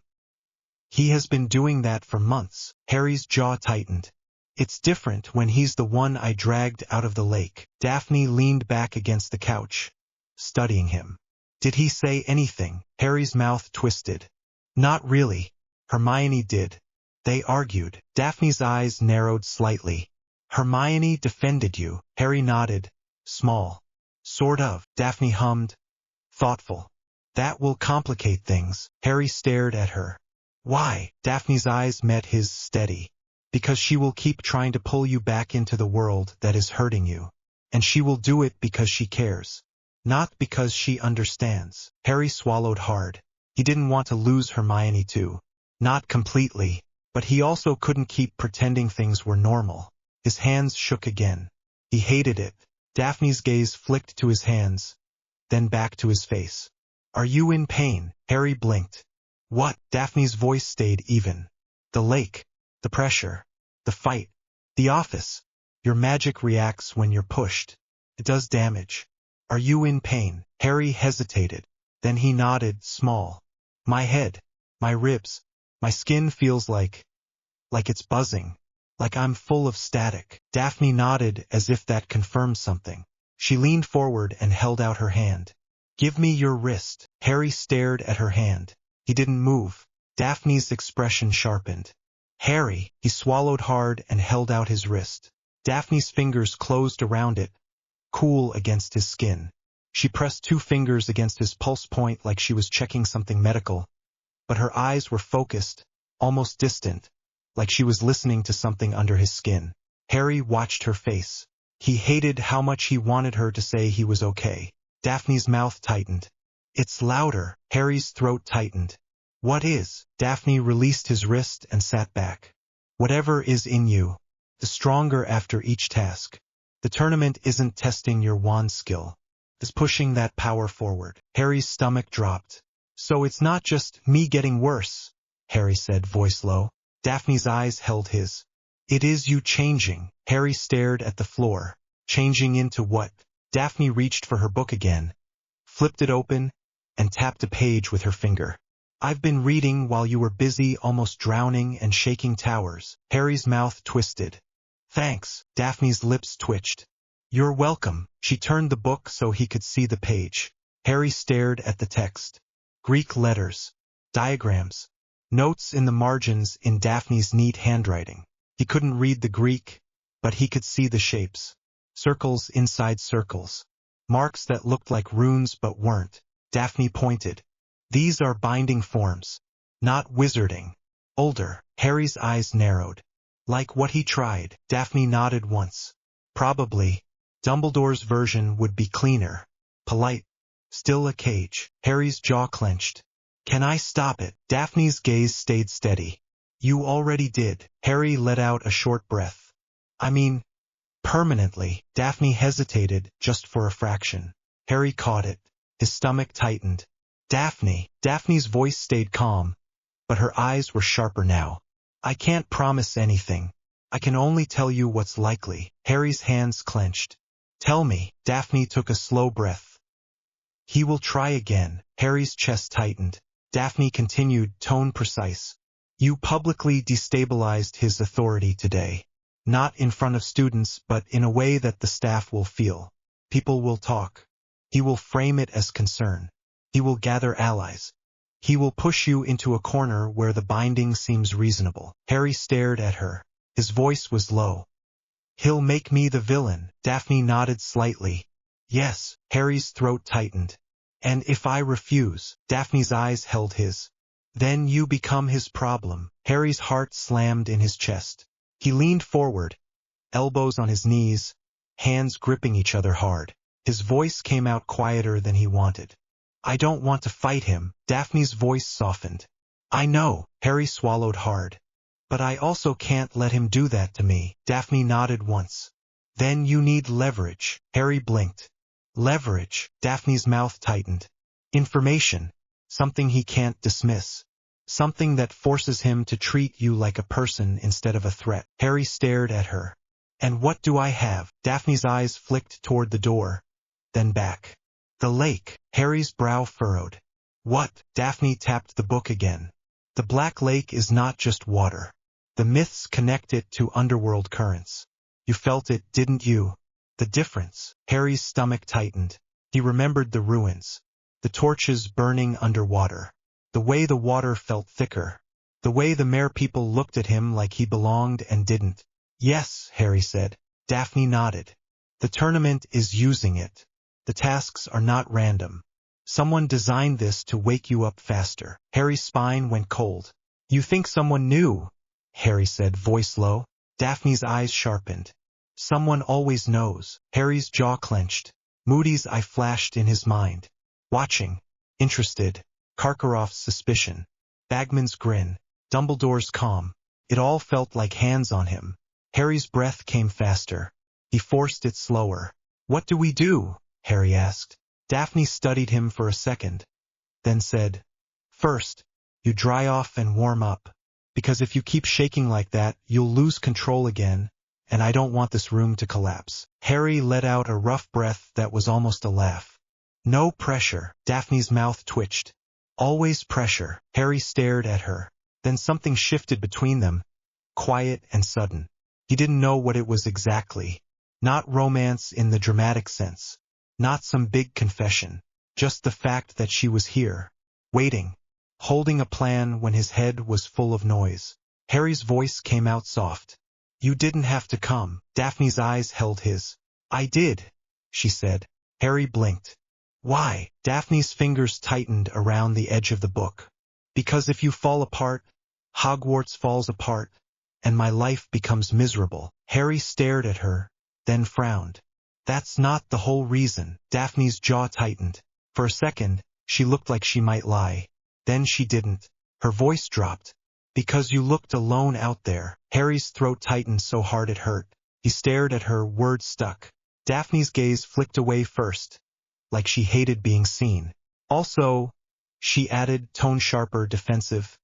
He has been doing that for months. Harry's jaw tightened. It's different when he's the one I dragged out of the lake. Daphne leaned back against the couch, studying him. Did he say anything? Harry's mouth twisted. Not really. Hermione did. They argued. Daphne's eyes narrowed slightly. Hermione defended you. Harry nodded. Small. Sort of. Daphne hummed. Thoughtful. That will complicate things. Harry stared at her. Why? Daphne's eyes met his steady. Because she will keep trying to pull you back into the world that is hurting you. And she will do it because she cares. Not because she understands. Harry swallowed hard. He didn't want to lose Hermione too. Not completely, but he also couldn't keep pretending things were normal. His hands shook again. He hated it. Daphne's gaze flicked to his hands, then back to his face. Are you in pain? Harry blinked. What? Daphne's voice stayed even. The lake, the pressure, the fight, the office. Your magic reacts when you're pushed. It does damage. Are you in pain? Harry hesitated. Then he nodded, small. My head, my ribs, my skin feels like it's buzzing, like I'm full of static. Daphne nodded as if that confirmed something. She leaned forward and held out her hand. Give me your wrist. Harry stared at her hand. He didn't move. Daphne's expression sharpened. Harry, he swallowed hard and held out his wrist. Daphne's fingers closed around it, cool against his skin. She pressed 2 fingers against his pulse point like she was checking something medical, but her eyes were focused, almost distant, like she was listening to something under his skin. Harry watched her face. He hated how much he wanted her to say he was okay. Daphne's mouth tightened. It's louder. Harry's throat tightened. What is? Daphne released his wrist and sat back. Whatever is in you, the stronger after each task. The tournament isn't testing your wand skill. It's pushing that power forward. Harry's stomach dropped. So it's not just me getting worse, Harry said, voice low. Daphne's eyes held his. It is you changing. Harry stared at the floor. Changing into what? Daphne reached for her book again, flipped it open, and tapped a page with her finger. I've been reading while you were busy almost drowning and shaking towers. Harry's mouth twisted. Thanks. Daphne's lips twitched. You're welcome. She turned the book so he could see the page. Harry stared at the text. Greek letters, diagrams, notes in the margins in Daphne's neat handwriting. He couldn't read the Greek, but he could see the shapes. Circles inside circles. Marks that looked like runes but weren't. Daphne pointed. These are binding forms. Not wizarding. Older. Harry's eyes narrowed. Like what he tried. Daphne nodded once. Probably. Dumbledore's version would be cleaner. Polite. Still a cage. Harry's jaw clenched. Can I stop it? Daphne's gaze stayed steady. You already did. Harry let out a short breath. I mean, permanently. Daphne hesitated just for a fraction. Harry caught it. His stomach tightened. Daphne. Daphne's voice stayed calm, but her eyes were sharper now. I can't promise anything. I can only tell you what's likely. Harry's hands clenched. Tell me. Daphne took a slow breath. He will try again. Harry's chest tightened. Daphne continued, tone precise. You publicly destabilized his authority today. Not in front of students, but in a way that the staff will feel. People will talk. He will frame it as concern. He will gather allies. He will push you into a corner where the binding seems reasonable. Harry stared at her. His voice was low. He'll make me the villain. Daphne nodded slightly. Yes. Harry's throat tightened. And if I refuse? Daphne's eyes held his. Then you become his problem. Harry's heart slammed in his chest. He leaned forward, elbows on his knees, hands gripping each other hard. His voice came out quieter than he wanted. I don't want to fight him. Daphne's voice softened. I know. Harry swallowed hard. But I also can't let him do that to me. Daphne nodded once. Then you need leverage. Harry blinked. Leverage. Daphne's mouth tightened. Information. Something he can't dismiss. Something that forces him to treat you like a person instead of a threat. Harry stared at her. And what do I have? Daphne's eyes flicked toward the door, then back. The lake. Harry's brow furrowed. What? Daphne tapped the book again. The Black Lake is not just water. The myths connect it to underworld currents. You felt it, didn't you? The difference. Harry's stomach tightened. He remembered the ruins. The torches burning underwater. The way the water felt thicker. The way the mere people looked at him like he belonged and didn't. Yes, Harry said. Daphne nodded. The tournament is using it. The tasks are not random. Someone designed this to wake you up faster. Harry's spine went cold. You think someone knew? Harry said, voice low. Daphne's eyes sharpened. Someone always knows. Harry's jaw clenched. Moody's eye flashed in his mind. Watching. Interested. Karkaroff's suspicion. Bagman's grin. Dumbledore's calm. It all felt like hands on him. Harry's breath came faster. He forced it slower. "What do we do?" Harry asked. Daphne studied him for a second, then said, "First, you dry off and warm up. Because if you keep shaking like that, you'll lose control again, and I don't want this room to collapse." Harry let out a rough breath that was almost a laugh. "No pressure." Daphne's mouth twitched. "Always pressure." Harry stared at her. Then something shifted between them, quiet and sudden. He didn't know what it was exactly. Not romance in the dramatic sense. Not some big confession. Just the fact that she was here, waiting, holding a plan when his head was full of noise. Harry's voice came out soft. "You didn't have to come." Daphne's eyes held his. "I did," she said. Harry blinked. "Why?" Daphne's fingers tightened around the edge of the book. "Because if you fall apart, Hogwarts falls apart, and my life becomes miserable." Harry stared at her, then frowned. "That's not the whole reason." Daphne's jaw tightened. For a second, she looked like she might lie. Then she didn't. Her voice dropped. "Because you looked alone out there." Harry's throat tightened so hard it hurt. He stared at her, words stuck. Daphne's gaze flicked away first, like she hated being seen. "Also," she added, tone sharper, defensive,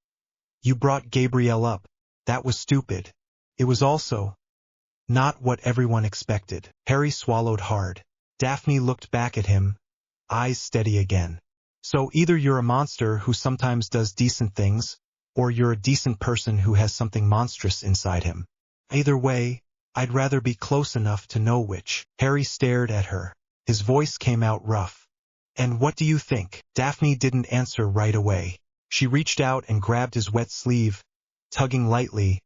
"you brought Gabrielle up. That was stupid. It was also not what everyone expected." Harry swallowed hard. Daphne looked back at him, eyes steady again. "So either you're a monster who sometimes does decent things, or you're a decent person who has something monstrous inside him. Either way, I'd rather be close enough to know which." Harry stared at her. His voice came out rough. "And what do you think?" Daphne didn't answer right away. She reached out and grabbed his wet sleeve, tugging lightly,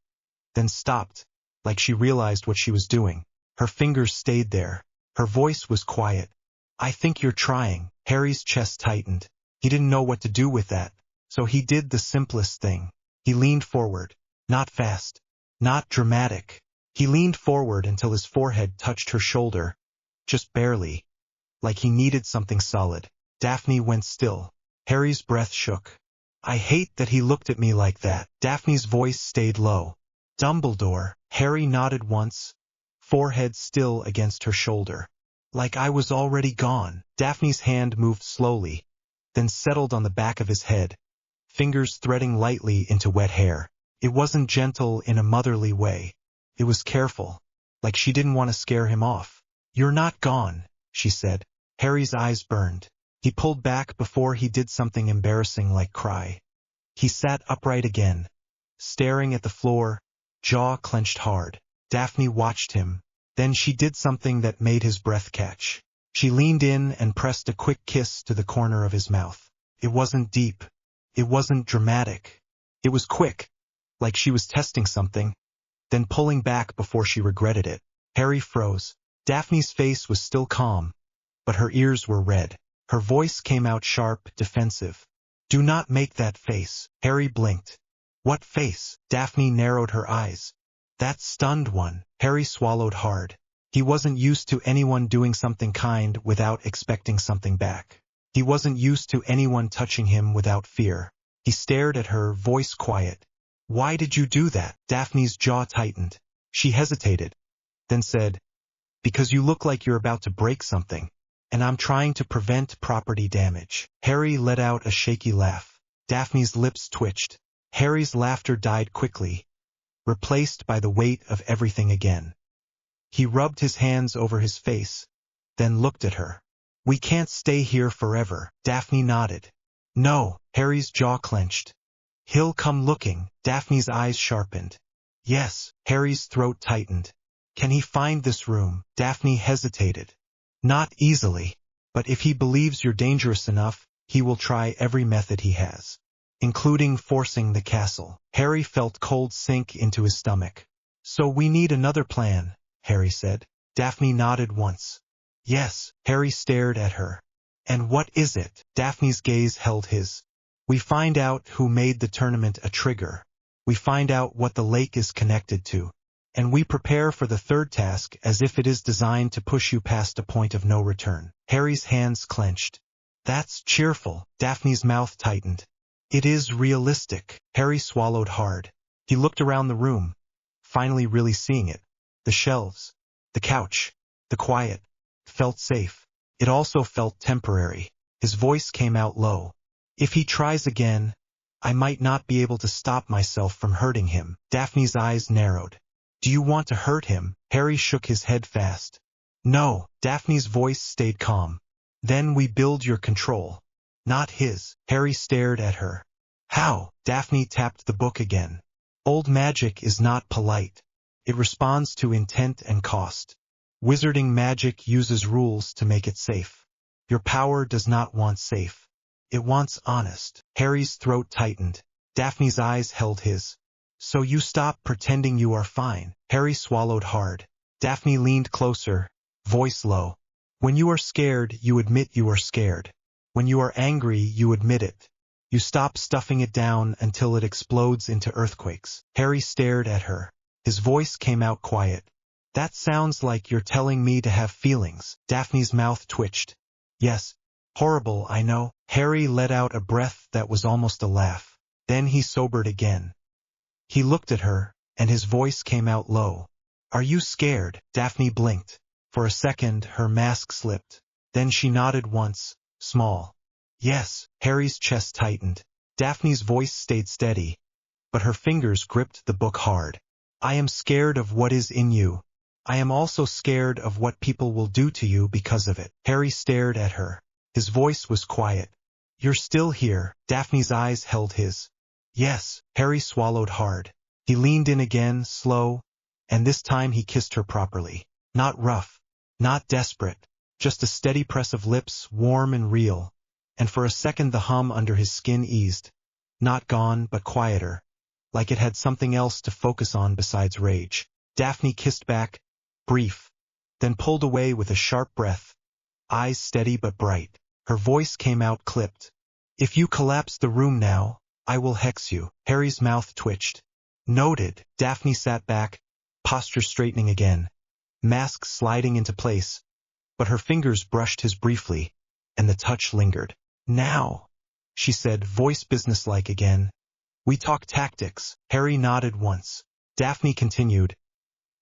then stopped, like she realized what she was doing. Her fingers stayed there. Her voice was quiet. "I think you're trying." Harry's chest tightened. He didn't know what to do with that, so he did the simplest thing. He leaned forward. Not fast. Not dramatic. He leaned forward until his forehead touched her shoulder. Just barely. Like he needed something solid. Daphne went still. Harry's breath shook. "I hate that he looked at me like that." Daphne's voice stayed low. "Dumbledore." Harry nodded once, forehead still against her shoulder. "Like I was already gone." Daphne's hand moved slowly, then settled on the back of his head, fingers threading lightly into wet hair. It wasn't gentle in a motherly way. It was careful, like she didn't want to scare him off. "You're not gone," she said. Harry's eyes burned. He pulled back before he did something embarrassing like cry. He sat upright again, staring at the floor, jaw clenched hard. Daphne watched him. Then she did something that made his breath catch. She leaned in and pressed a quick kiss to the corner of his mouth. It wasn't deep. It wasn't dramatic. It was quick, like she was testing something, then pulling back before she regretted it. Harry froze. Daphne's face was still calm, but her ears were red. Her voice came out sharp, defensive. "Do not make that face." Harry blinked. "What face?" Daphne narrowed her eyes. "That stunned one." Harry swallowed hard. He wasn't used to anyone doing something kind without expecting something back. He wasn't used to anyone touching him without fear. He stared at her, voice quiet. "Why did you do that?" Daphne's jaw tightened. She hesitated, then said, "Because you look like you're about to break something, and I'm trying to prevent property damage." Harry let out a shaky laugh. Daphne's lips twitched. Harry's laughter died quickly, replaced by the weight of everything again. He rubbed his hands over his face, then looked at her. "We can't stay here forever." Daphne nodded. "No." Harry's jaw clenched. "He'll come looking." Daphne's eyes sharpened. "Yes." Harry's throat tightened. "Can he find this room?" Daphne hesitated. "Not easily. But if he believes you're dangerous enough, he will try every method he has, including forcing the castle." Harry felt cold sink into his stomach. "So we need another plan," Harry said. Daphne nodded once. "Yes." Harry stared at her. "And what is it?" Daphne's gaze held his. "We find out who made the tournament a trigger. We find out what the lake is connected to. And we prepare for the third task as if it is designed to push you past a point of no return." Harry's hands clenched. "That's cheerful." Daphne's mouth tightened. It is realistic. Harry swallowed hard. He looked around the room, finally really seeing it. The shelves, the couch, the quiet. Felt safe. It also felt temporary. His voice came out low. If he tries again, I might not be able to stop myself from hurting him. Daphne's eyes narrowed. Do you want to hurt him? Harry shook his head fast. No. Daphne's voice stayed calm. Then we build your control. Not his. Harry stared at her. How? Daphne tapped the book again. Old magic is not polite. It responds to intent and cost. Wizarding magic uses rules to make it safe. Your power does not want safe. It wants honest. Harry's throat tightened. Daphne's eyes held his. So you stop pretending you are fine. Harry swallowed hard. Daphne leaned closer, voice low. When you are scared, you admit you are scared. When you are angry, you admit it. You stop stuffing it down until it explodes into earthquakes. Harry stared at her. His voice came out quiet. That sounds like you're telling me to have feelings. Daphne's mouth twitched. Yes. Horrible, I know. Harry let out a breath that was almost a laugh. Then he sobered again. He looked at her, and his voice came out low. Are you scared? Daphne blinked. For a second, her mask slipped. Then she nodded once, small. Yes. Harry's chest tightened. Daphne's voice stayed steady, but her fingers gripped the book hard. I am scared of what is in you. I am also scared of what people will do to you because of it. Harry stared at her. His voice was quiet. You're still here. Daphne's eyes held his. Yes. Harry swallowed hard. He leaned in again, slow, and this time he kissed her properly. Not rough, not desperate, just a steady press of lips, warm and real. And for a second the hum under his skin eased. Not gone, but quieter, like it had something else to focus on besides rage. Daphne kissed back, brief, then pulled away with a sharp breath, eyes steady but bright. Her voice came out clipped. If you collapse the room now, I will hex you. Harry's mouth twitched. Noted. Daphne sat back, posture straightening again, mask sliding into place, but her fingers brushed his briefly, and the touch lingered. Now, she said, voice businesslike again. We talk tactics. Harry nodded once. Daphne continued.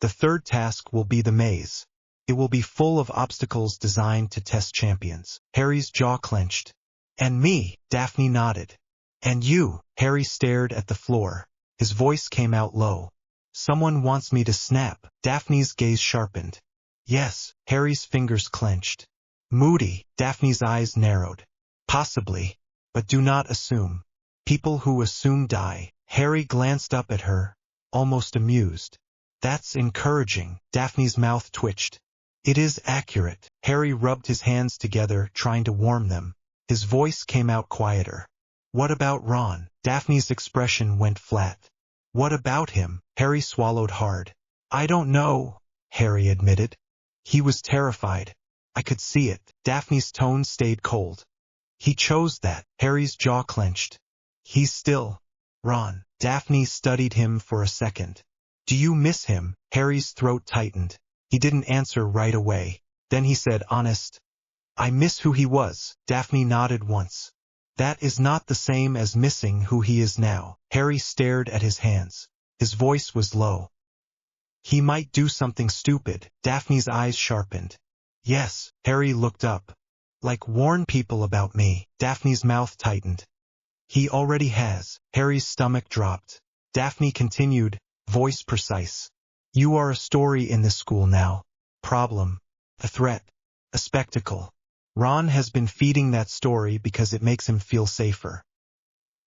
The third task will be the maze. It will be full of obstacles designed to test champions. Harry's jaw clenched. And me, Daphne nodded. And you. Harry stared at the floor. His voice came out low. Someone wants me to snap. Daphne's gaze sharpened. Yes. Harry's fingers clenched. Moody. Daphne's eyes narrowed. Possibly, but do not assume. People who assume die. Harry glanced up at her, almost amused. That's encouraging. Daphne's mouth twitched. It is accurate. Harry rubbed his hands together, trying to warm them. His voice came out quieter. What about Ron? Daphne's expression went flat. What about him? Harry swallowed hard. I don't know, Harry admitted. He was terrified. I could see it. Daphne's tone stayed cold. He chose that. Harry's jaw clenched. He's still Ron. Daphne studied him for a second. Do you miss him? Harry's throat tightened. He didn't answer right away. Then he said, honest. I miss who he was. Daphne nodded once. That is not the same as missing who he is now. Harry stared at his hands. His voice was low. He might do something stupid. Daphne's eyes sharpened. Yes. Harry looked up. Like warn people about me. Daphne's mouth tightened. He already has. Harry's stomach dropped. Daphne continued, voice precise. You are a story in this school now. Problem. A threat. A spectacle. Ron has been feeding that story because it makes him feel safer.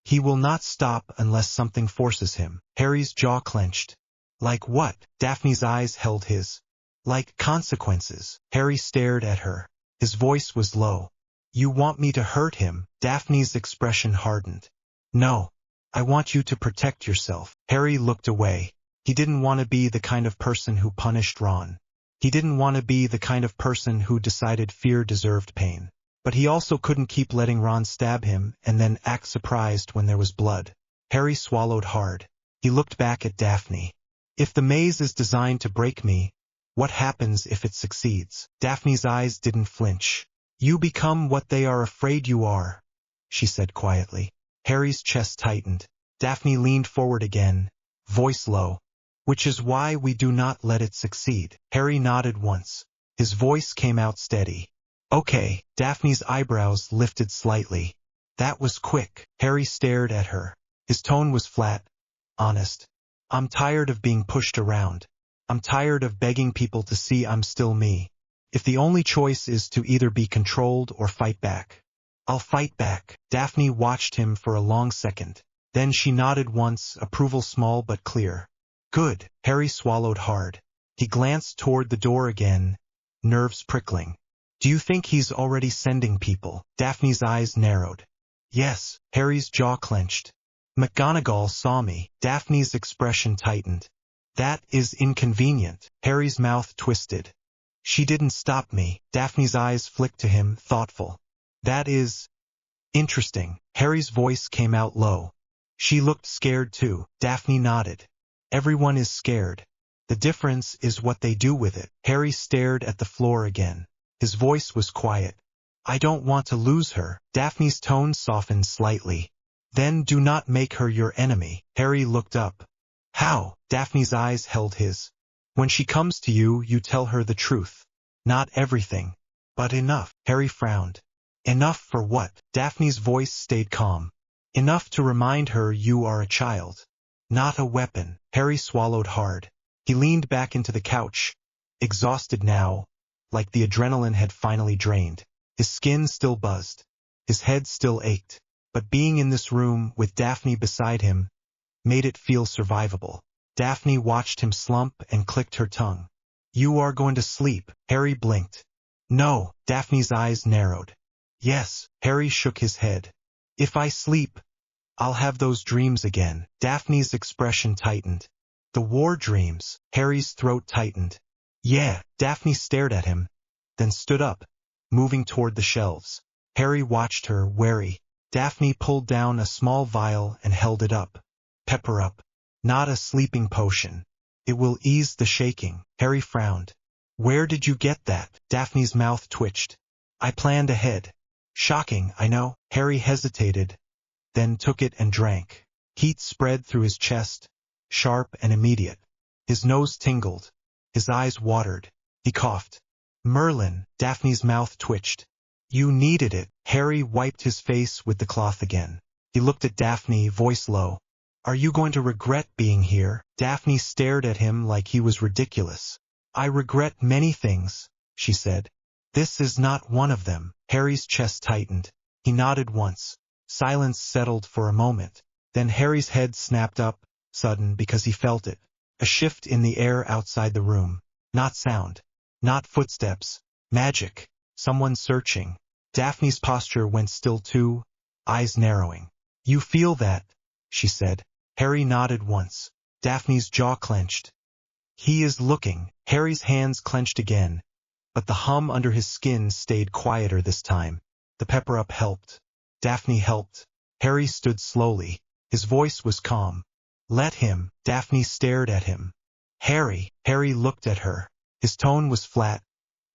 He will not stop unless something forces him. Harry's jaw clenched. Like what? Daphne's eyes held his. Like consequences. Harry stared at her. His voice was low. You want me to hurt him? Daphne's expression hardened. No. I want you to protect yourself. Harry looked away. He didn't want to be the kind of person who punished Ron. He didn't want to be the kind of person who decided fear deserved pain. But he also couldn't keep letting Ron stab him and then act surprised when there was blood. Harry swallowed hard. He looked back at Daphne. If the maze is designed to break me, what happens if it succeeds? Daphne's eyes didn't flinch. You become what they are afraid you are, she said quietly. Harry's chest tightened. Daphne leaned forward again, voice low. Which is why we do not let it succeed. Harry nodded once. His voice came out steady. Okay. Daphne's eyebrows lifted slightly. That was quick. Harry stared at her. His tone was flat, honest. I'm tired of being pushed around. I'm tired of begging people to see I'm still me. If the only choice is to either be controlled or fight back, I'll fight back. Daphne watched him for a long second. Then she nodded once, approval small but clear. Good. Harry swallowed hard. He glanced toward the door again, nerves prickling. Do you think he's already sending people? Daphne's eyes narrowed. Yes. Harry's jaw clenched. McGonagall saw me. Daphne's expression tightened. That is inconvenient. Harry's mouth twisted. She didn't stop me. Daphne's eyes flicked to him, thoughtful. That is interesting. Harry's voice came out low. She looked scared too. Daphne nodded. Everyone is scared. The difference is what they do with it. Harry stared at the floor again. His voice was quiet. I don't want to lose her. Daphne's tone softened slightly. Then do not make her your enemy. Harry looked up. How? Daphne's eyes held his. When she comes to you, you tell her the truth. Not everything, but enough. Harry frowned. Enough for what? Daphne's voice stayed calm. Enough to remind her you are a child. Not a weapon. Harry swallowed hard. He leaned back into the couch, exhausted now, like the adrenaline had finally drained. His skin still buzzed. His head still ached. But being in this room with Daphne beside him made it feel survivable. Daphne watched him slump and clicked her tongue. You are going to sleep. Harry blinked. No. Daphne's eyes narrowed. Yes. Harry shook his head. If I sleep, I'll have those dreams again. Daphne's expression tightened. The war dreams. Harry's throat tightened. Yeah. Daphne stared at him, then stood up, moving toward the shelves. Harry watched her, wary. Daphne pulled down a small vial and held it up. Pepper up. Not a sleeping potion. It will ease the shaking. Harry frowned. Where did you get that? Daphne's mouth twitched. I planned ahead. Shocking, I know. Harry hesitated, then took it and drank. Heat spread through his chest, sharp and immediate. His nose tingled. His eyes watered. He coughed. Merlin. Daphne's mouth twitched. You needed it. Harry wiped his face with the cloth again. He looked at Daphne, voice low. Are you going to regret being here? Daphne stared at him like he was ridiculous. I regret many things, she said. This is not one of them. Harry's chest tightened. He nodded once. Silence settled for a moment. Then Harry's head snapped up, sudden because he felt it. A shift in the air outside the room. Not sound. Not footsteps. Magic. Someone searching. Daphne's posture went still too, eyes narrowing. You feel that, she said. Harry nodded once. Daphne's jaw clenched. He is looking. Harry's hands clenched again, but the hum under his skin stayed quieter this time. The pepper-up helped. Daphne helped. Harry stood slowly. His voice was calm. Let him. Daphne stared at him. Harry. Harry looked at her. His tone was flat,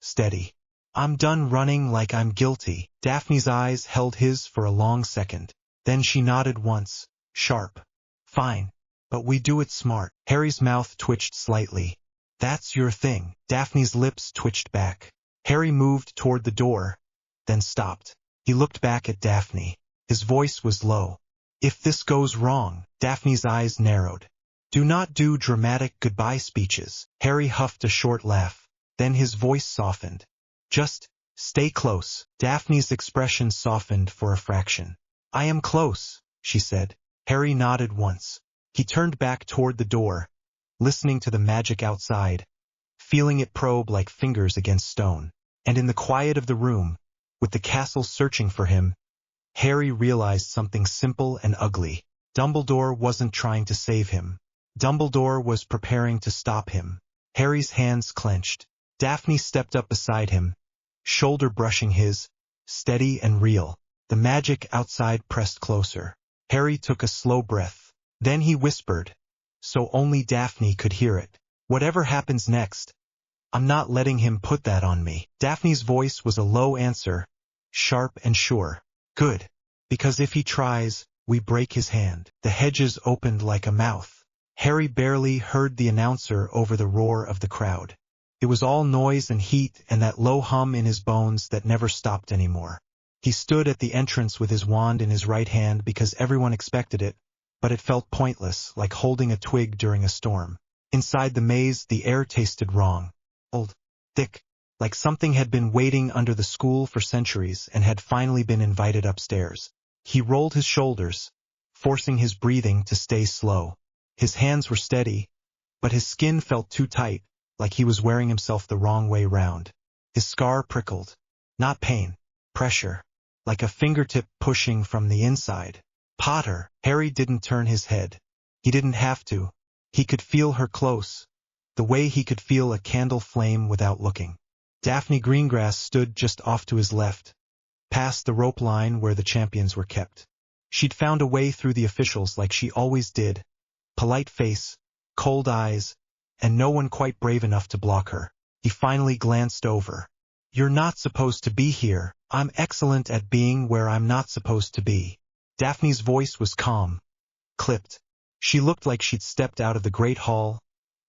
steady. I'm done running like I'm guilty. Daphne's eyes held his for a long second. Then she nodded once, sharp. Fine. But we do it smart. Harry's mouth twitched slightly. That's your thing. Daphne's lips twitched back. Harry moved toward the door, then stopped. He looked back at Daphne. His voice was low. If this goes wrong, Daphne's eyes narrowed. Do not do dramatic goodbye speeches. Harry huffed a short laugh. Then his voice softened. Just stay close. Daphne's expression softened for a fraction. I am close, she said. Harry nodded once. He turned back toward the door, listening to the magic outside, feeling it probe like fingers against stone. And in the quiet of the room, with the castle searching for him, Harry realized something simple and ugly. Dumbledore wasn't trying to save him. Dumbledore was preparing to stop him. Harry's hands clenched. Daphne stepped up beside him, shoulder brushing his, steady and real. The magic outside pressed closer. Harry took a slow breath. Then he whispered, so only Daphne could hear it. Whatever happens next, I'm not letting him put that on me. Daphne's voice was a low answer, sharp and sure. Good. Because if he tries, we break his hand. The hedges opened like a mouth. Harry barely heard the announcer over the roar of the crowd. It was all noise and heat and that low hum in his bones that never stopped anymore. He stood at the entrance with his wand in his right hand because everyone expected it, but it felt pointless, like holding a twig during a storm. Inside the maze, the air tasted wrong. Old, thick, like something had been waiting under the school for centuries and had finally been invited upstairs. He rolled his shoulders, forcing his breathing to stay slow. His hands were steady, but his skin felt too tight, like he was wearing himself the wrong way round. His scar prickled. Not pain, pressure, like a fingertip pushing from the inside. Potter. Harry didn't turn his head. He didn't have to. He could feel her close, the way he could feel a candle flame without looking. Daphne Greengrass stood just off to his left, past the rope line where the champions were kept. She'd found a way through the officials like she always did. Polite face, cold eyes, and no one quite brave enough to block her. He finally glanced over. "You're not supposed to be here. I'm excellent at being where I'm not supposed to be." Daphne's voice was calm, clipped. She looked like she'd stepped out of the Great Hall.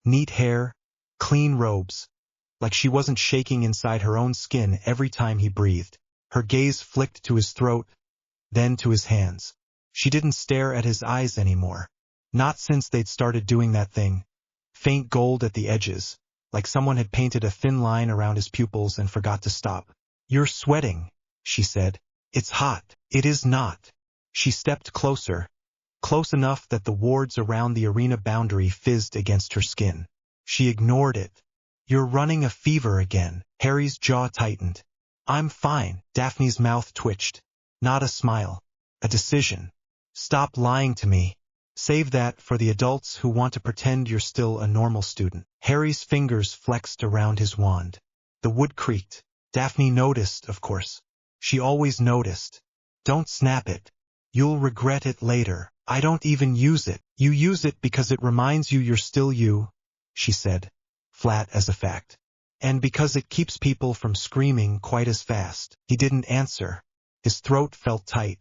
Neat hair, clean robes, like she wasn't shaking inside her own skin every time he breathed. Her gaze flicked to his throat, then to his hands. She didn't stare at his eyes anymore. Not since they'd started doing that thing. Faint gold at the edges, like someone had painted a thin line around his pupils and forgot to stop. "You're sweating," she said. "It's hot." "It is not." She stepped closer, close enough that the wards around the arena boundary fizzed against her skin. She ignored it. "You're running a fever again." Harry's jaw tightened. "I'm fine." Daphne's mouth twitched. Not a smile. A decision. "Stop lying to me. Save that for the adults who want to pretend you're still a normal student." Harry's fingers flexed around his wand. The wood creaked. Daphne noticed, of course. She always noticed. "Don't snap it. You'll regret it later." "I don't even use it." "You use it because it reminds you you're still you," she said, flat as a fact. "And because it keeps people from screaming quite as fast." He didn't answer. His throat felt tight.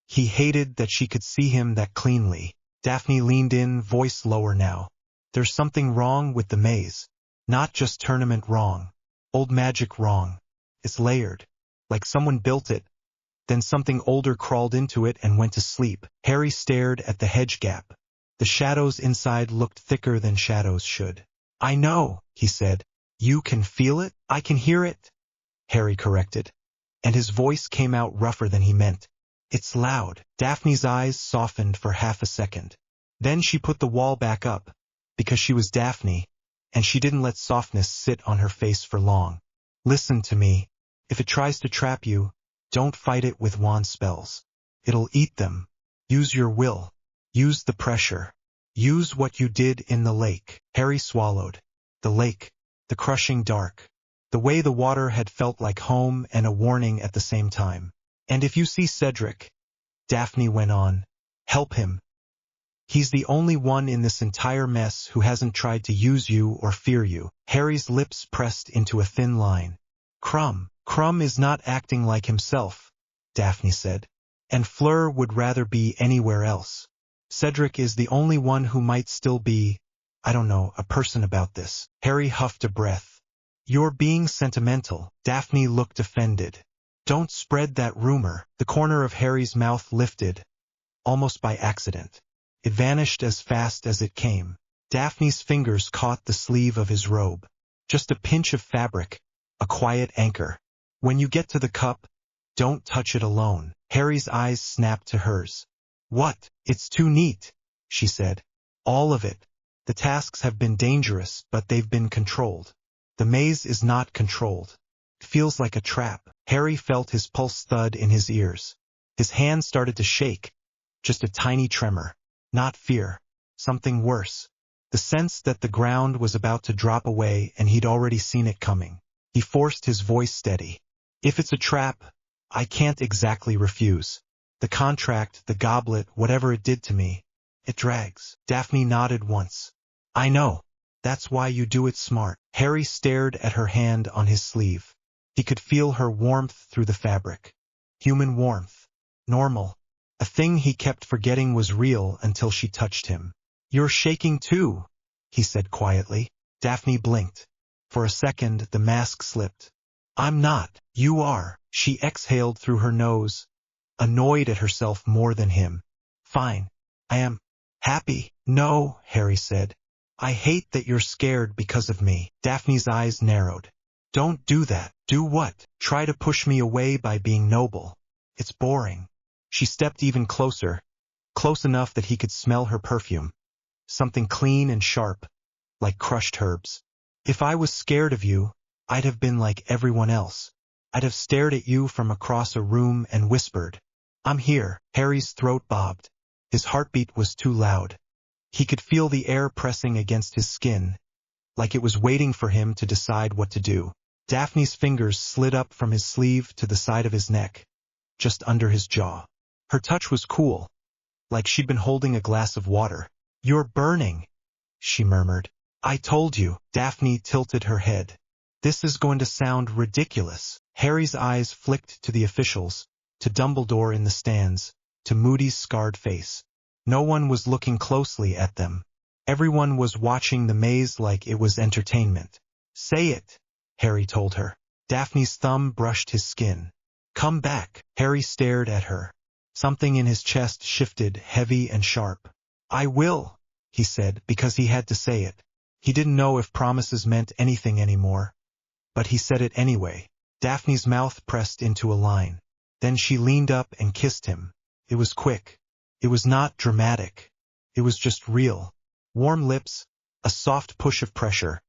He hated that she could see him that cleanly. Daphne leaned in, voice lower now. "There's something wrong with the maze. Not just tournament wrong. Old magic wrong. It's layered. Like someone built it, then something older crawled into it and went to sleep." Harry stared at the hedge gap. The shadows inside looked thicker than shadows should. "I know," he said. "You can feel it?" "I can hear it," Harry corrected. And his voice came out rougher than he meant. "It's loud." Daphne's eyes softened for half a second. Then she put the wall back up, because she was Daphne, and she didn't let softness sit on her face for long. "Listen to me. If it tries to trap you, don't fight it with wand spells. It'll eat them. Use your will. Use the pressure. Use what you did in the lake." Harry swallowed. The lake. The crushing dark. The way the water had felt like home and a warning at the same time. "And if you see Cedric," Daphne went on, "help him. He's the only one in this entire mess who hasn't tried to use you or fear you." Harry's lips pressed into a thin line. Crumb is not acting like himself," Daphne said. "And Fleur would rather be anywhere else. Cedric is the only one who might still be, I don't know, a person about this." Harry huffed a breath. "You're being sentimental." Daphne looked offended. "Don't spread that rumor." The corner of Harry's mouth lifted, almost by accident. It vanished as fast as it came. Daphne's fingers caught the sleeve of his robe. Just a pinch of fabric, a quiet anchor. "When you get to the cup, don't touch it alone." Harry's eyes snapped to hers. "What?" "It's too neat," she said. "All of it. The tasks have been dangerous, but they've been controlled. The maze is not controlled. It feels like a trap." Harry felt his pulse thud in his ears. His hand started to shake, just a tiny tremor. Not fear. Something worse. The sense that the ground was about to drop away and he'd already seen it coming. He forced his voice steady. "If it's a trap, I can't exactly refuse. The contract, the goblet, whatever it did to me, it drags." Daphne nodded once. "I know. That's why you do it smart." Harry stared at her hand on his sleeve. He could feel her warmth through the fabric. Human warmth. Normal. A thing he kept forgetting was real until she touched him. "You're shaking too," he said quietly. Daphne blinked. For a second, the mask slipped. "I'm not. You are." She exhaled through her nose, annoyed at herself more than him. "Fine. I am happy." "No," Harry said. "I hate that you're scared because of me." Daphne's eyes narrowed. "Don't do that." "Do what?" "Try to push me away by being noble. It's boring." She stepped even closer, close enough that he could smell her perfume. Something clean and sharp, like crushed herbs. "If I was scared of you, I'd have been like everyone else. I'd have stared at you from across a room and whispered, 'I'm here.'" Harry's throat bobbed. His heartbeat was too loud. He could feel the air pressing against his skin, like it was waiting for him to decide what to do. Daphne's fingers slid up from his sleeve to the side of his neck, just under his jaw. Her touch was cool, like she'd been holding a glass of water. "You're burning," she murmured. "I told you." Daphne tilted her head. "This is going to sound ridiculous." Harry's eyes flicked to the officials, to Dumbledore in the stands, to Moody's scarred face. No one was looking closely at them. Everyone was watching the maze like it was entertainment. "Say it," Harry told her. Daphne's thumb brushed his skin. "Come back." Harry stared at her. Something in his chest shifted, heavy and sharp. "I will," he said, because he had to say it. He didn't know if promises meant anything anymore, but he said it anyway. Daphne's mouth pressed into a line. Then she leaned up and kissed him. It was quick. It was not dramatic. It was just real. Warm lips, a soft push of pressure.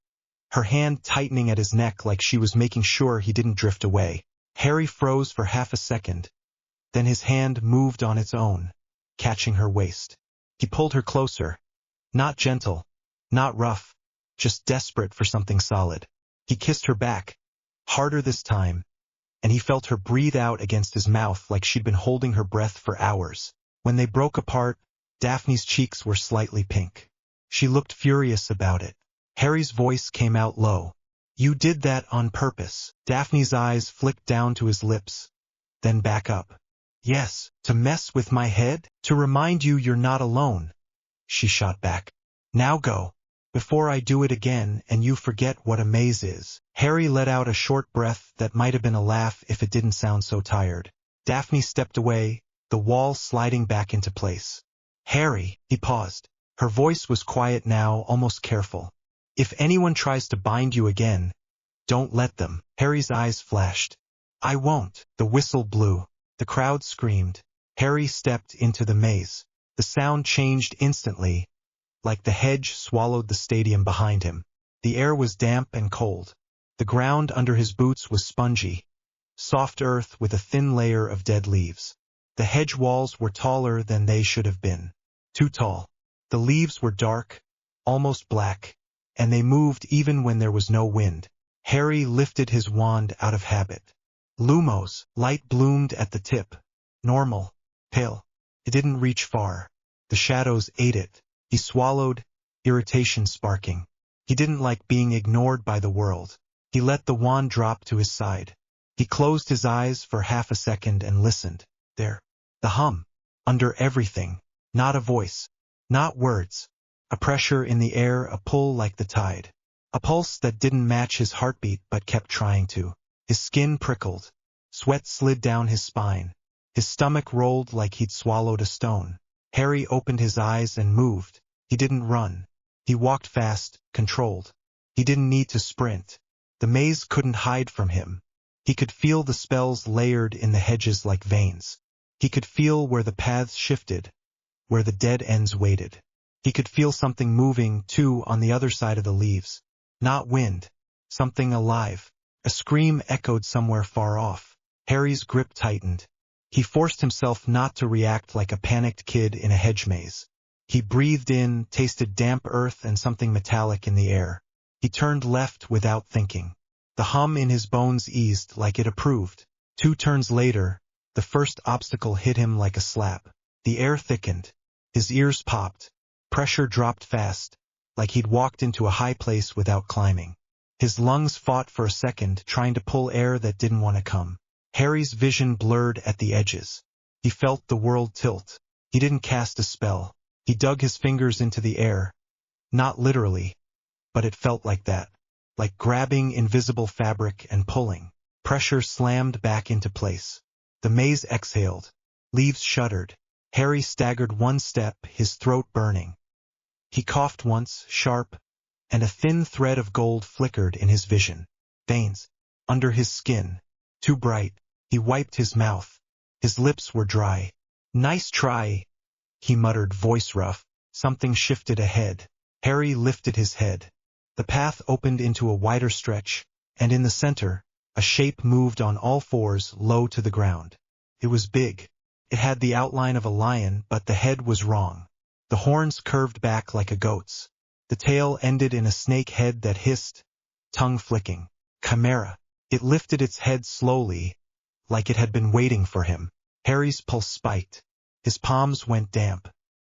Her hand tightening at his neck like she was making sure he didn't drift away. Harry froze for half a second. Then his hand moved on its own, catching her waist. He pulled her closer. Not gentle, not rough, just desperate for something solid. He kissed her back, harder this time, and he felt her breathe out against his mouth like she'd been holding her breath for hours. When they broke apart, Daphne's cheeks were slightly pink. She looked furious about it. Harry's voice came out low. "You did that on purpose." Daphne's eyes flicked down to his lips, then back up. "Yes, to mess with my head? To remind you you're not alone," she shot back. "Now go, before I do it again and you forget what a maze is." Harry let out a short breath that might have been a laugh if it didn't sound so tired. Daphne stepped away, the wall sliding back into place. "Harry," he paused. Her voice was quiet now, almost careful. "If anyone tries to bind you again, don't let them." Harry's eyes flashed. "I won't." The whistle blew. The crowd screamed. Harry stepped into the maze. The sound changed instantly, like the hedge swallowed the stadium behind him. The air was damp and cold. The ground under his boots was spongy, soft earth with a thin layer of dead leaves. The hedge walls were taller than they should have been. Too tall. The leaves were dark, almost black, and they moved even when there was no wind. Harry lifted his wand out of habit. Lumos, light bloomed at the tip. Normal, pale. It didn't reach far. The shadows ate it. He swallowed, irritation sparking. He didn't like being ignored by the world. He let the wand drop to his side. He closed his eyes for half a second and listened. There. The hum. Under everything. Not a voice. Not words. A pressure in the air, a pull like the tide. A pulse that didn't match his heartbeat but kept trying to. His skin prickled. Sweat slid down his spine. His stomach rolled like he'd swallowed a stone. Harry opened his eyes and moved. He didn't run. He walked fast, controlled. He didn't need to sprint. The maze couldn't hide from him. He could feel the spells layered in the hedges like veins. He could feel where the paths shifted, where the dead ends waited. He could feel something moving, too, on the other side of the leaves. Not wind. Something alive. A scream echoed somewhere far off. Harry's grip tightened. He forced himself not to react like a panicked kid in a hedge maze. He breathed in, tasted damp earth and something metallic in the air. He turned left without thinking. The hum in his bones eased like it approved. 2 turns later, the first obstacle hit him like a slap. The air thickened. His ears popped. Pressure dropped fast, like he'd walked into a high place without climbing. His lungs fought for a second, trying to pull air that didn't want to come. Harry's vision blurred at the edges. He felt the world tilt. He didn't cast a spell. He dug his fingers into the air. Not literally, but it felt like that. Like grabbing invisible fabric and pulling. Pressure slammed back into place. The maze exhaled. Leaves shuddered. Harry staggered one step, his throat burning. He coughed once, sharp, and a thin thread of gold flickered in his vision. Veins. Under his skin. Too bright. He wiped his mouth. His lips were dry. "Nice try," he muttered, voice rough. Something shifted ahead. Harry lifted his head. The path opened into a wider stretch, and in the center, a shape moved on all fours, low to the ground. It was big. It had the outline of a lion, but the head was wrong. The horns curved back like a goat's. The tail ended in a snake head that hissed, tongue flicking. Chimera. It lifted its head slowly, like it had been waiting for him. Harry's pulse spiked. His palms went damp.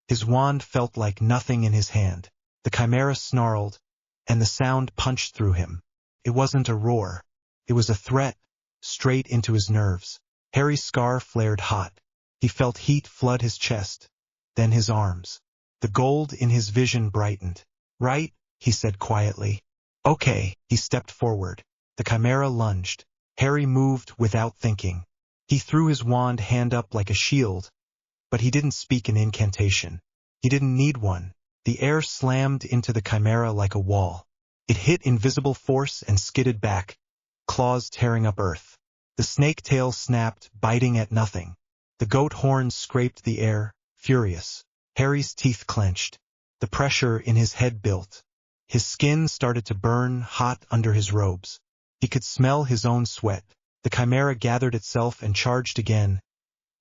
His wand felt like nothing in his hand. The chimera snarled, and the sound punched through him. It wasn't a roar. It was a threat, straight into his nerves. Harry's scar flared hot. He felt heat flood his chest, then his arms. The gold in his vision brightened. "Right," he said quietly. "Okay." He stepped forward. The chimera lunged. Harry moved without thinking. He threw his wand hand up like a shield, but he didn't speak an incantation. He didn't need one. The air slammed into the chimera like a wall. It hit invisible force and skidded back, claws tearing up earth. The snake tail snapped, biting at nothing. The goat horns scraped the air, furious. Harry's teeth clenched. The pressure in his head built. His skin started to burn, hot under his robes. He could smell his own sweat. The chimera gathered itself and charged again,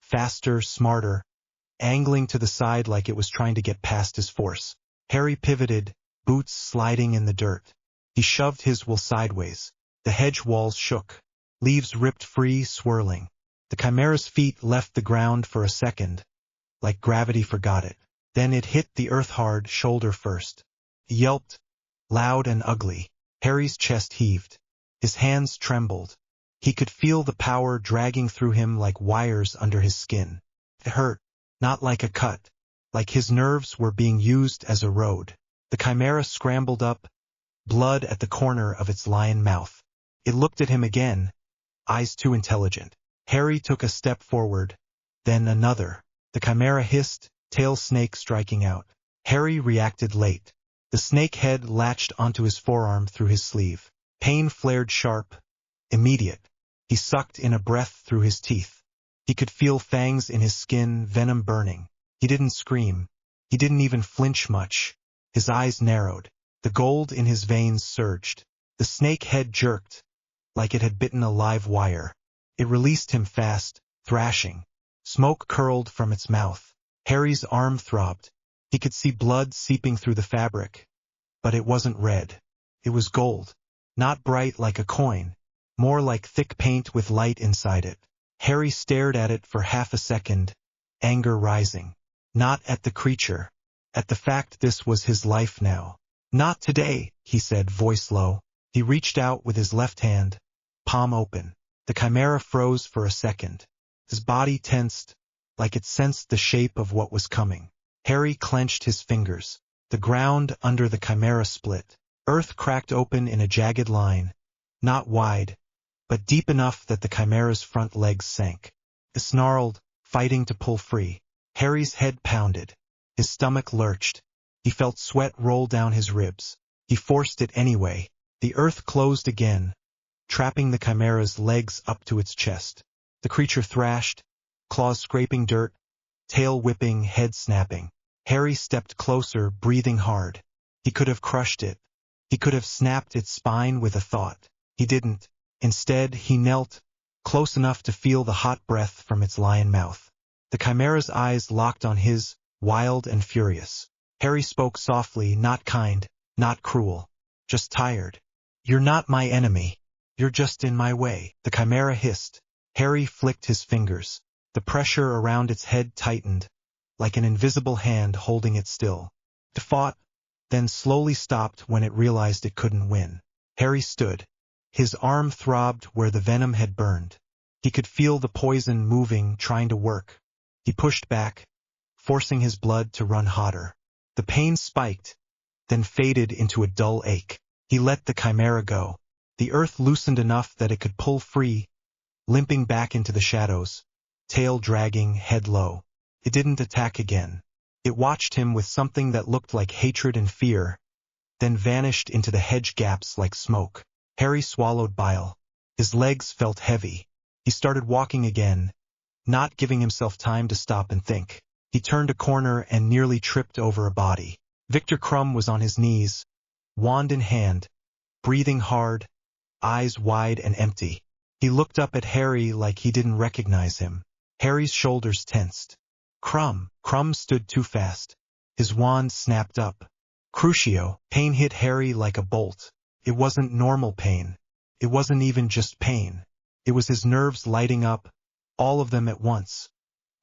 faster, smarter, angling to the side like it was trying to get past his force. Harry pivoted, boots sliding in the dirt. He shoved his will sideways. The hedge walls shook. Leaves ripped free, swirling. The chimera's feet left the ground for a second, like gravity forgot it. Then it hit the earth hard, shoulder first. It yelped, loud and ugly. Harry's chest heaved. His hands trembled. He could feel the power dragging through him like wires under his skin. It hurt, not like a cut, like his nerves were being used as a road. The chimera scrambled up, blood at the corner of its lion mouth. It looked at him again, eyes too intelligent. Harry took a step forward, then another. The chimera hissed, tail snake striking out. Harry reacted late. The snake head latched onto his forearm through his sleeve. Pain flared sharp, immediate. He sucked in a breath through his teeth. He could feel fangs in his skin, venom burning. He didn't scream. He didn't even flinch much. His eyes narrowed. The gold in his veins surged. The snake head jerked, like it had bitten a live wire. It released him fast, thrashing. Smoke curled from its mouth. Harry's arm throbbed. He could see blood seeping through the fabric. But it wasn't red. It was gold. Not bright like a coin. More like thick paint with light inside it. Harry stared at it for half a second, anger rising. Not at the creature. At the fact this was his life now. "Not today," he said, voice low. He reached out with his left hand, palm open. The chimera froze for a second. His body tensed, like it sensed the shape of what was coming. Harry clenched his fingers. The ground under the chimera split. Earth cracked open in a jagged line, not wide, but deep enough that the chimera's front legs sank. It snarled, fighting to pull free. Harry's head pounded. His stomach lurched. He felt sweat roll down his ribs. He forced it anyway. The earth closed again, trapping the chimera's legs up to its chest. The creature thrashed, claws scraping dirt, tail whipping, head snapping. Harry stepped closer, breathing hard. He could have crushed it. He could have snapped its spine with a thought. He didn't. Instead, he knelt, close enough to feel the hot breath from its lion mouth. The chimera's eyes locked on his, wild and furious. Harry spoke softly, not kind, not cruel, just tired. "You're not my enemy. You're just in my way." The chimera hissed. Harry flicked his fingers. The pressure around its head tightened, like an invisible hand holding it still. It fought, then slowly stopped when it realized it couldn't win. Harry stood. His arm throbbed where the venom had burned. He could feel the poison moving, trying to work, He pushed back, forcing his blood to run hotter. The pain spiked, then faded into a dull ache. He let the chimera go. The earth loosened enough that it could pull free, limping back into the shadows, tail dragging, head low. It didn't attack again. It watched him with something that looked like hatred and fear, then vanished into the hedge gaps like smoke. Harry swallowed bile. His legs felt heavy. He started walking again, not giving himself time to stop and think. He turned a corner and nearly tripped over a body. Victor Crumb was on his knees, wand in hand, breathing hard, eyes wide and empty. He looked up at Harry like he didn't recognize him. Harry's shoulders tensed. Crumb stood too fast. His wand snapped up. Crucio. Pain hit Harry like a bolt. It wasn't normal pain. It wasn't even just pain. It was his nerves lighting up, all of them at once.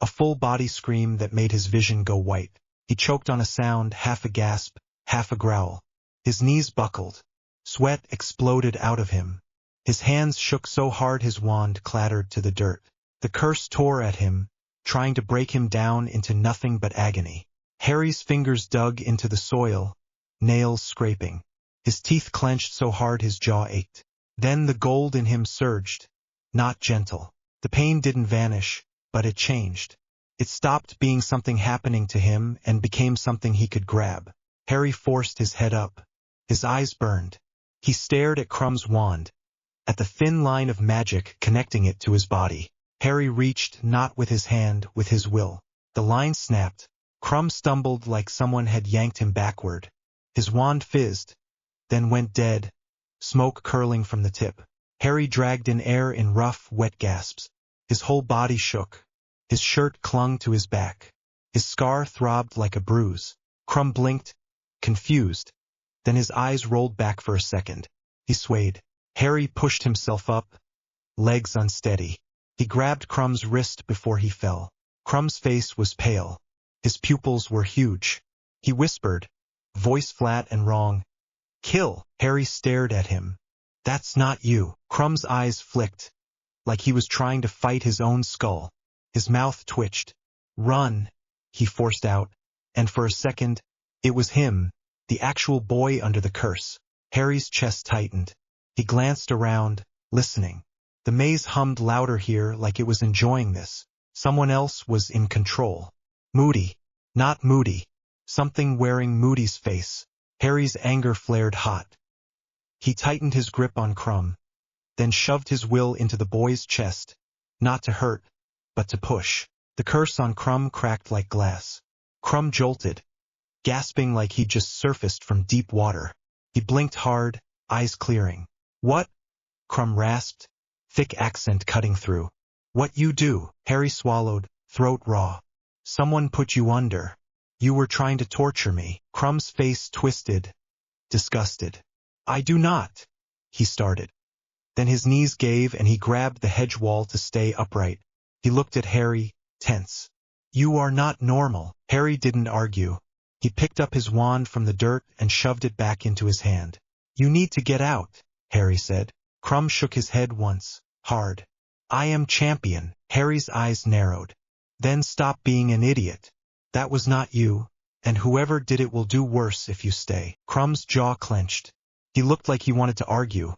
A full-body scream that made his vision go white. He choked on a sound, half a gasp, half a growl. His knees buckled. Sweat exploded out of him. His hands shook so hard his wand clattered to the dirt. The curse tore at him, trying to break him down into nothing but agony. Harry's fingers dug into the soil, nails scraping. His teeth clenched so hard his jaw ached. Then the gold in him surged, not gentle. The pain didn't vanish, but it changed. It stopped being something happening to him and became something he could grab. Harry forced his head up. His eyes burned. He stared at Crumb's wand, at the thin line of magic connecting it to his body. Harry reached, not with his hand, with his will. The line snapped. Crumb stumbled like someone had yanked him backward. His wand fizzed, then went dead, smoke curling from the tip. Harry dragged in air in rough, wet gasps. His whole body shook. His shirt clung to his back. His scar throbbed like a bruise. Crumb blinked, confused. Then his eyes rolled back for a second. He swayed. Harry pushed himself up, legs unsteady. He grabbed Crumb's wrist before he fell. Crumb's face was pale. His pupils were huge. He whispered, voice flat and wrong, "Kill." Harry stared at him. "That's not you." Crumb's eyes flicked, like he was trying to fight his own skull. His mouth twitched. "Run," he forced out, and for a second, it was him, the actual boy under the curse. Harry's chest tightened. He glanced around, listening. The maze hummed louder here like it was enjoying this. Someone else was in control. Moody. Not Moody. Something wearing Moody's face. Harry's anger flared hot. He tightened his grip on Crumb, then shoved his will into the boy's chest, not to hurt, but to push. The curse on Crumb cracked like glass. Crumb jolted, gasping like he'd just surfaced from deep water. He blinked hard, eyes clearing. "What?" Crumb rasped, thick accent cutting through. "What you do?" Harry swallowed, throat raw. "Someone put you under. You were trying to torture me." Crumb's face twisted, disgusted. "I do not," he started. Then his knees gave and he grabbed the hedge wall to stay upright. He looked at Harry, tense. "You are not normal." Harry didn't argue. He picked up his wand from the dirt and shoved it back into his hand. "You need to get out," Harry said. Crumb shook his head once, hard. "I am champion." Harry's eyes narrowed. "Then stop being an idiot. That was not you, and whoever did it will do worse if you stay." Crumb's jaw clenched. He looked like he wanted to argue.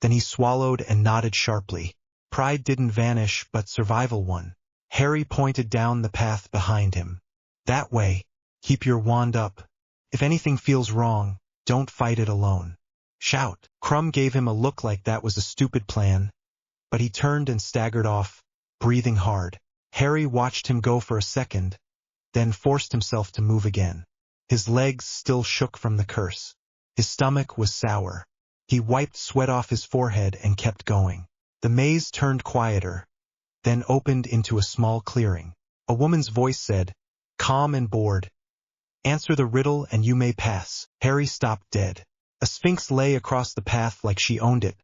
Then he swallowed and nodded sharply. Pride didn't vanish, but survival won. Harry pointed down the path behind him. "That way. Keep your wand up. If anything feels wrong, don't fight it alone. Shout." Crumb gave him a look like that was a stupid plan, but he turned and staggered off, breathing hard. Harry watched him go for a second, then forced himself to move again. His legs still shook from the curse. His stomach was sour. He wiped sweat off his forehead and kept going. The maze turned quieter, then opened into a small clearing. A woman's voice said, calm and bored, "Answer the riddle and you may pass." Harry stopped dead. A sphinx lay across the path like she owned it.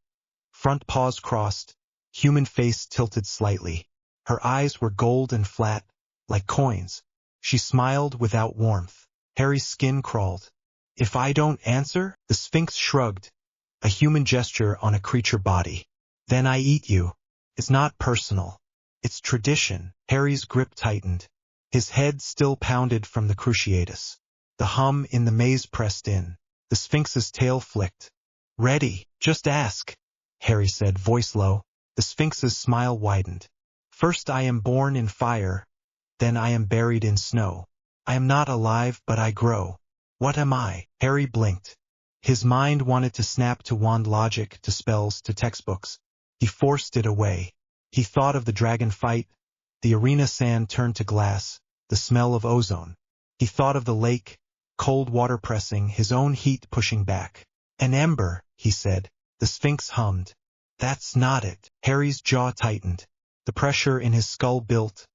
Front paws crossed, human face tilted slightly. Her eyes were gold and flat, like coins. She smiled without warmth. Harry's skin crawled. "If I don't answer?" The sphinx shrugged, a human gesture on a creature body. "Then I eat you. It's not personal. It's tradition." Harry's grip tightened. His head still pounded from the cruciatus. The hum in the maze pressed in. The Sphinx's tail flicked. "Ready, just ask," Harry said, voice low. The Sphinx's smile widened. "First I am born in fire, then I am buried in snow. I am not alive, but I grow. What am I?" Harry blinked. His mind wanted to snap to wand logic, to spells, to textbooks. He forced it away. He thought of the dragon fight, the arena sand turned to glass, the smell of ozone. He thought of the lake, cold water pressing, his own heat pushing back. "An ember," he said. The Sphinx hummed. "That's not it." Harry's jaw tightened. The pressure in his skull built,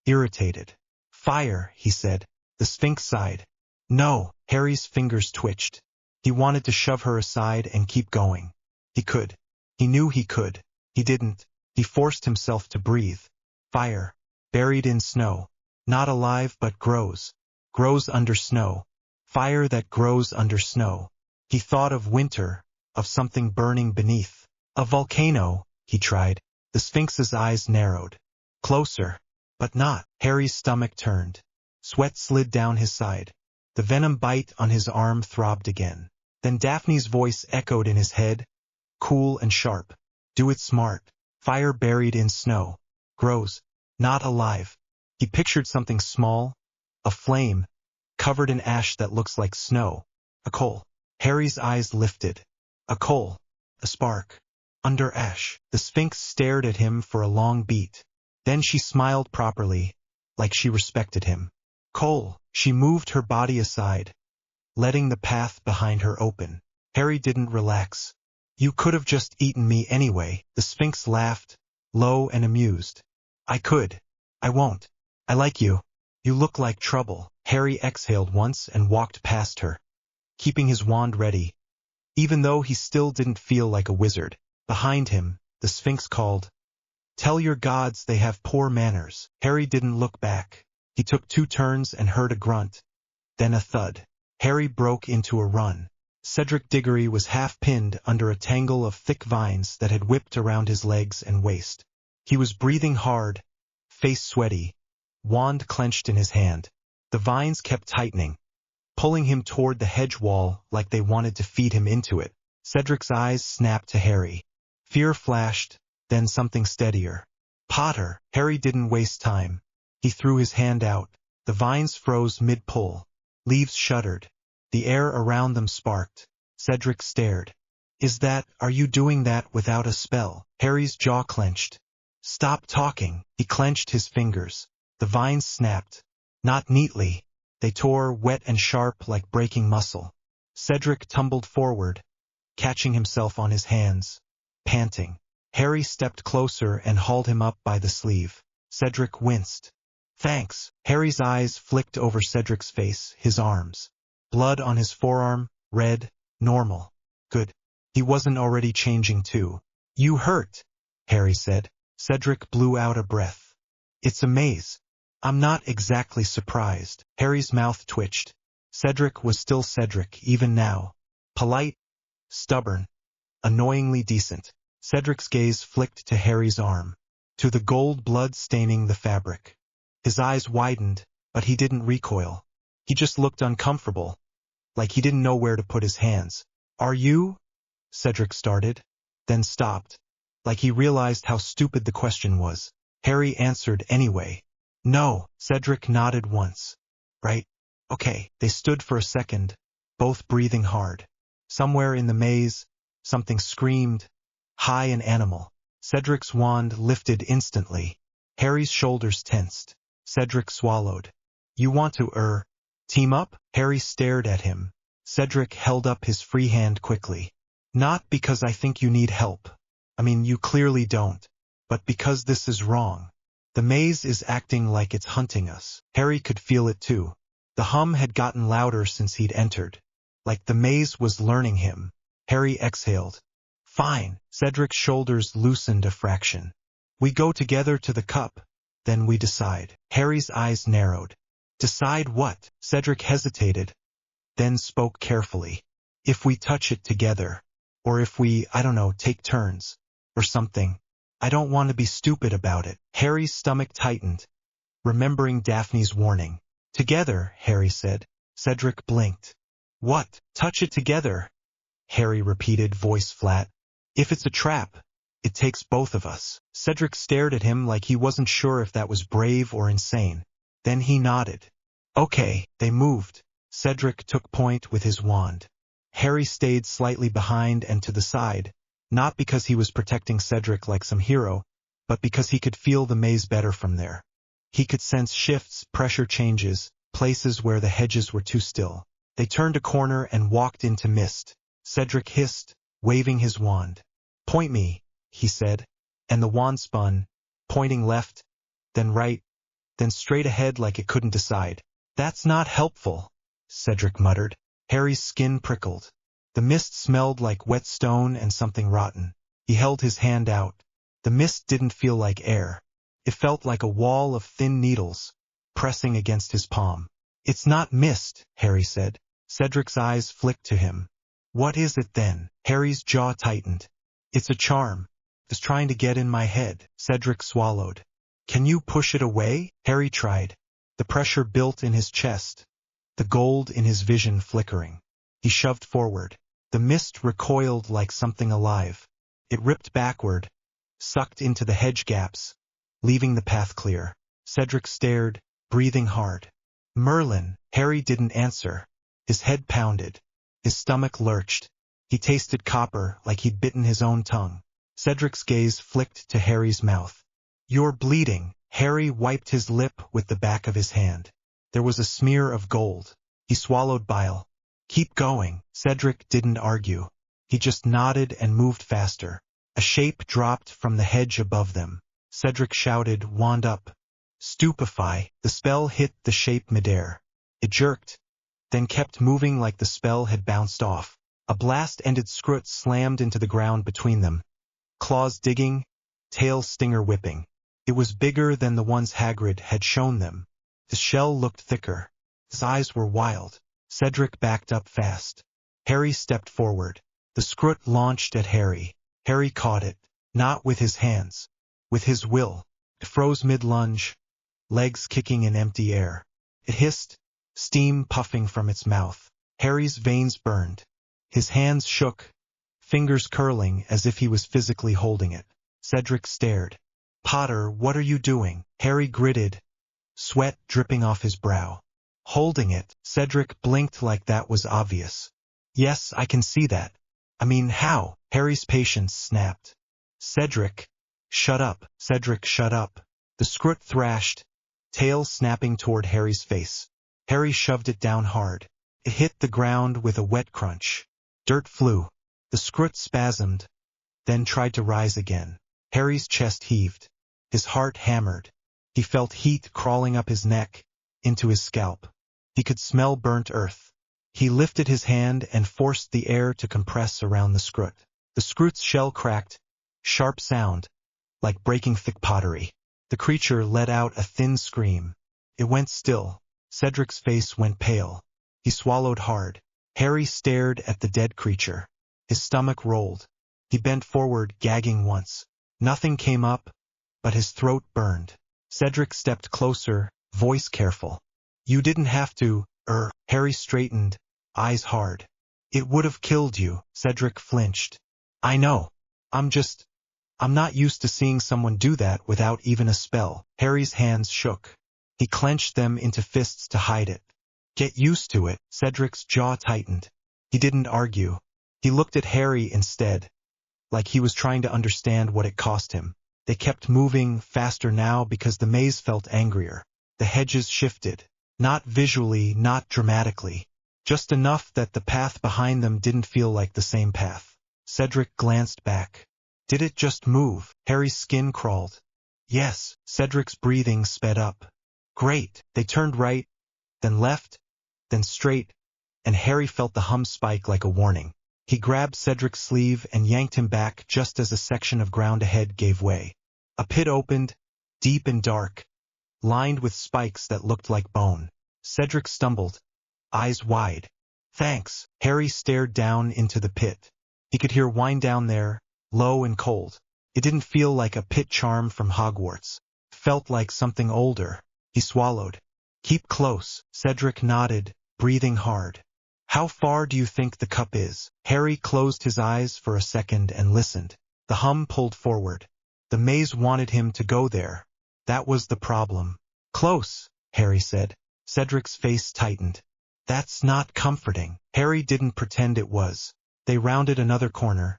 irritated. "Fire," he said. The Sphinx sighed. "No." Harry's fingers twitched. He wanted to shove her aside and keep going. He could. He knew he could. He didn't. He forced himself to breathe. "Fire. Buried in snow. Not alive but grows. Grows under snow. Fire that grows under snow." He thought of winter, of something burning beneath. "A volcano," he tried. The Sphinx's eyes narrowed. "Closer." But not. Harry's stomach turned. Sweat slid down his side. The venom bite on his arm throbbed again. Then Daphne's voice echoed in his head, cool and sharp. "Do it smart. Fire buried in snow. Grows. Not alive." He pictured something small, a flame, covered in ash that looks like snow. A coal. Harry's eyes lifted. A coal. A spark. Under ash. The Sphinx stared at him for a long beat. Then she smiled properly, like she respected him. "Coal." She moved her body aside, letting the path behind her open. Harry didn't relax. "You could have just eaten me anyway." The Sphinx laughed, low and amused. "I could. I won't. I like you. You look like trouble." Harry exhaled once and walked past her, keeping his wand ready, even though he still didn't feel like a wizard. Behind him, the Sphinx called, "Tell your gods they have poor manners." Harry didn't look back. He took 2 turns and heard a grunt, then a thud. Harry broke into a run. Cedric Diggory was half-pinned under a tangle of thick vines that had whipped around his legs and waist. He was breathing hard, face sweaty, wand clenched in his hand. The vines kept tightening, pulling him toward the hedge wall like they wanted to feed him into it. Cedric's eyes snapped to Harry. Fear flashed, then something steadier. "Potter." Harry didn't waste time. He threw his hand out. The vines froze mid-pull. Leaves shuddered. The air around them sparked. Cedric stared. Are you doing that without a spell?" Harry's jaw clenched. "Stop talking." He clenched his fingers. The vines snapped. Not neatly. They tore, wet and sharp like breaking muscle. Cedric tumbled forward, catching himself on his hands, panting. Harry stepped closer and hauled him up by the sleeve. Cedric winced. "Thanks." Harry's eyes flicked over Cedric's face, his arms. Blood on his forearm, red, normal. Good. He wasn't already changing too. "You hurt," Harry said. Cedric blew out a breath. "It's a maze." "I'm not exactly surprised." Harry's mouth twitched. Cedric was still Cedric, even now. Polite, stubborn, annoyingly decent. Cedric's gaze flicked to Harry's arm, to the gold blood staining the fabric. His eyes widened, but he didn't recoil. He just looked uncomfortable, like he didn't know where to put his hands. "Are you?" Cedric started, then stopped, like he realized how stupid the question was. Harry answered anyway. "No." Cedric nodded once. "Right. Okay." They stood for a second, both breathing hard. Somewhere in the maze, something screamed, high and animal. Cedric's wand lifted instantly. Harry's shoulders tensed. Cedric swallowed. "You want to, team up?" Harry stared at him. Cedric held up his free hand quickly. "Not because I think you need help. I mean, you clearly don't. But because this is wrong. The maze is acting like it's hunting us." Harry could feel it too. The hum had gotten louder since he'd entered. Like the maze was learning him. Harry exhaled. "Fine." Cedric's shoulders loosened a fraction. "We go together to the cup. Then we decide." Harry's eyes narrowed. "Decide what?" Cedric hesitated, then spoke carefully. "If we touch it together. Or if we, I don't know, take turns. Or something. I don't want to be stupid about it." Harry's stomach tightened. remembering Daphne's warning. Together, Harry said. Cedric blinked. What? Touch it together, Harry repeated, voice flat. If it's a trap, it takes both of us. Cedric stared at him like he wasn't sure if that was brave or insane. Then he nodded. Okay, they moved. Cedric took point with his wand. Harry stayed slightly behind and to the side, not because he was protecting Cedric like some hero, but because he could feel the maze better from there. He could sense shifts, pressure changes, places where the hedges were too still. They turned a corner and walked into mist. Cedric hissed, waving his wand. Point me, he said, and the wand spun, pointing left, then right, then straight ahead like it couldn't decide. That's not helpful, Cedric muttered. Harry's skin prickled. The mist smelled like wet stone and something rotten. He held his hand out. The mist didn't feel like air. It felt like a wall of thin needles, pressing against his palm. It's not mist, Harry said. Cedric's eyes flicked to him. What is it then? Harry's jaw tightened. It's a charm. It's trying to get in my head. Cedric swallowed. Can you push it away? Harry tried. The pressure built in his chest, the gold in his vision flickering. He shoved forward. The mist recoiled like something alive. It ripped backward, sucked into the hedge gaps, leaving the path clear. Cedric stared, breathing hard. Merlin. Harry didn't answer. His head pounded. His stomach lurched. He tasted copper like he'd bitten his own tongue. Cedric's gaze flicked to Harry's mouth. You're bleeding. Harry wiped his lip with the back of his hand. There was a smear of gold. He swallowed bile. Keep going. Cedric didn't argue. He just nodded and moved faster. A shape dropped from the hedge above them. Cedric shouted, wand up. Stupefy. The spell hit the shape midair. It jerked, then kept moving like the spell had bounced off. A blast-ended scroot slammed into the ground between them. Claws digging, tail stinger whipping. It was bigger than the ones Hagrid had shown them. The shell looked thicker. His eyes were wild. Cedric backed up fast. Harry stepped forward. The scroot launched at Harry. Harry caught it, not with his hands, with his will. It froze mid-lunge, legs kicking in empty air. It hissed, steam puffing from its mouth. Harry's veins burned. His hands shook, fingers curling as if he was physically holding it. Cedric stared. Potter, what are you doing? Harry gritted, sweat dripping off his brow. Holding it. Cedric blinked like that was obvious. Yes, I can see that. I mean, how? Harry's patience snapped. Cedric, shut up. Cedric, shut up. The scroot thrashed, tail snapping toward Harry's face. Harry shoved it down hard. It hit the ground with a wet crunch. Dirt flew. The scroot spasmed, then tried to rise again. Harry's chest heaved. His heart hammered. He felt heat crawling up his neck, into his scalp. He could smell burnt earth. He lifted his hand and forced the air to compress around the scroot. The scroot's shell cracked, sharp sound, like breaking thick pottery. The creature let out a thin scream. It went still. Cedric's face went pale. He swallowed hard. Harry stared at the dead creature. His stomach rolled. He bent forward, gagging once. Nothing came up, but his throat burned. Cedric stepped closer, voice careful. You didn't have to, Harry straightened, eyes hard. It would have killed you. Cedric flinched. I know. I'm not used to seeing someone do that without even a spell. Harry's hands shook. He clenched them into fists to hide it. Get used to it. Cedric's jaw tightened. He didn't argue. He looked at Harry instead, like he was trying to understand what it cost him. They kept moving, faster now because the maze felt angrier. The hedges shifted. Not visually, not dramatically. Just enough that the path behind them didn't feel like the same path. Cedric glanced back. Did it just move? Harry's skin crawled. Yes. Cedric's breathing sped up. Great. They turned right, then left, then straight, and Harry felt the hum spike like a warning. He grabbed Cedric's sleeve and yanked him back just as a section of ground ahead gave way. A pit opened, deep and dark, lined with spikes that looked like bone. Cedric stumbled, eyes wide. Thanks. Harry stared down into the pit. He could hear wine down there, low and cold. It didn't feel like a pit charm from Hogwarts. It felt like something older, He swallowed. Keep close. Cedric nodded, breathing hard. How far do you think the cup is? Harry closed his eyes for a second and listened. The hum pulled forward. The maze wanted him to go there. That was the problem. Close, Harry said. Cedric's face tightened. That's not comforting. Harry didn't pretend it was. They rounded another corner,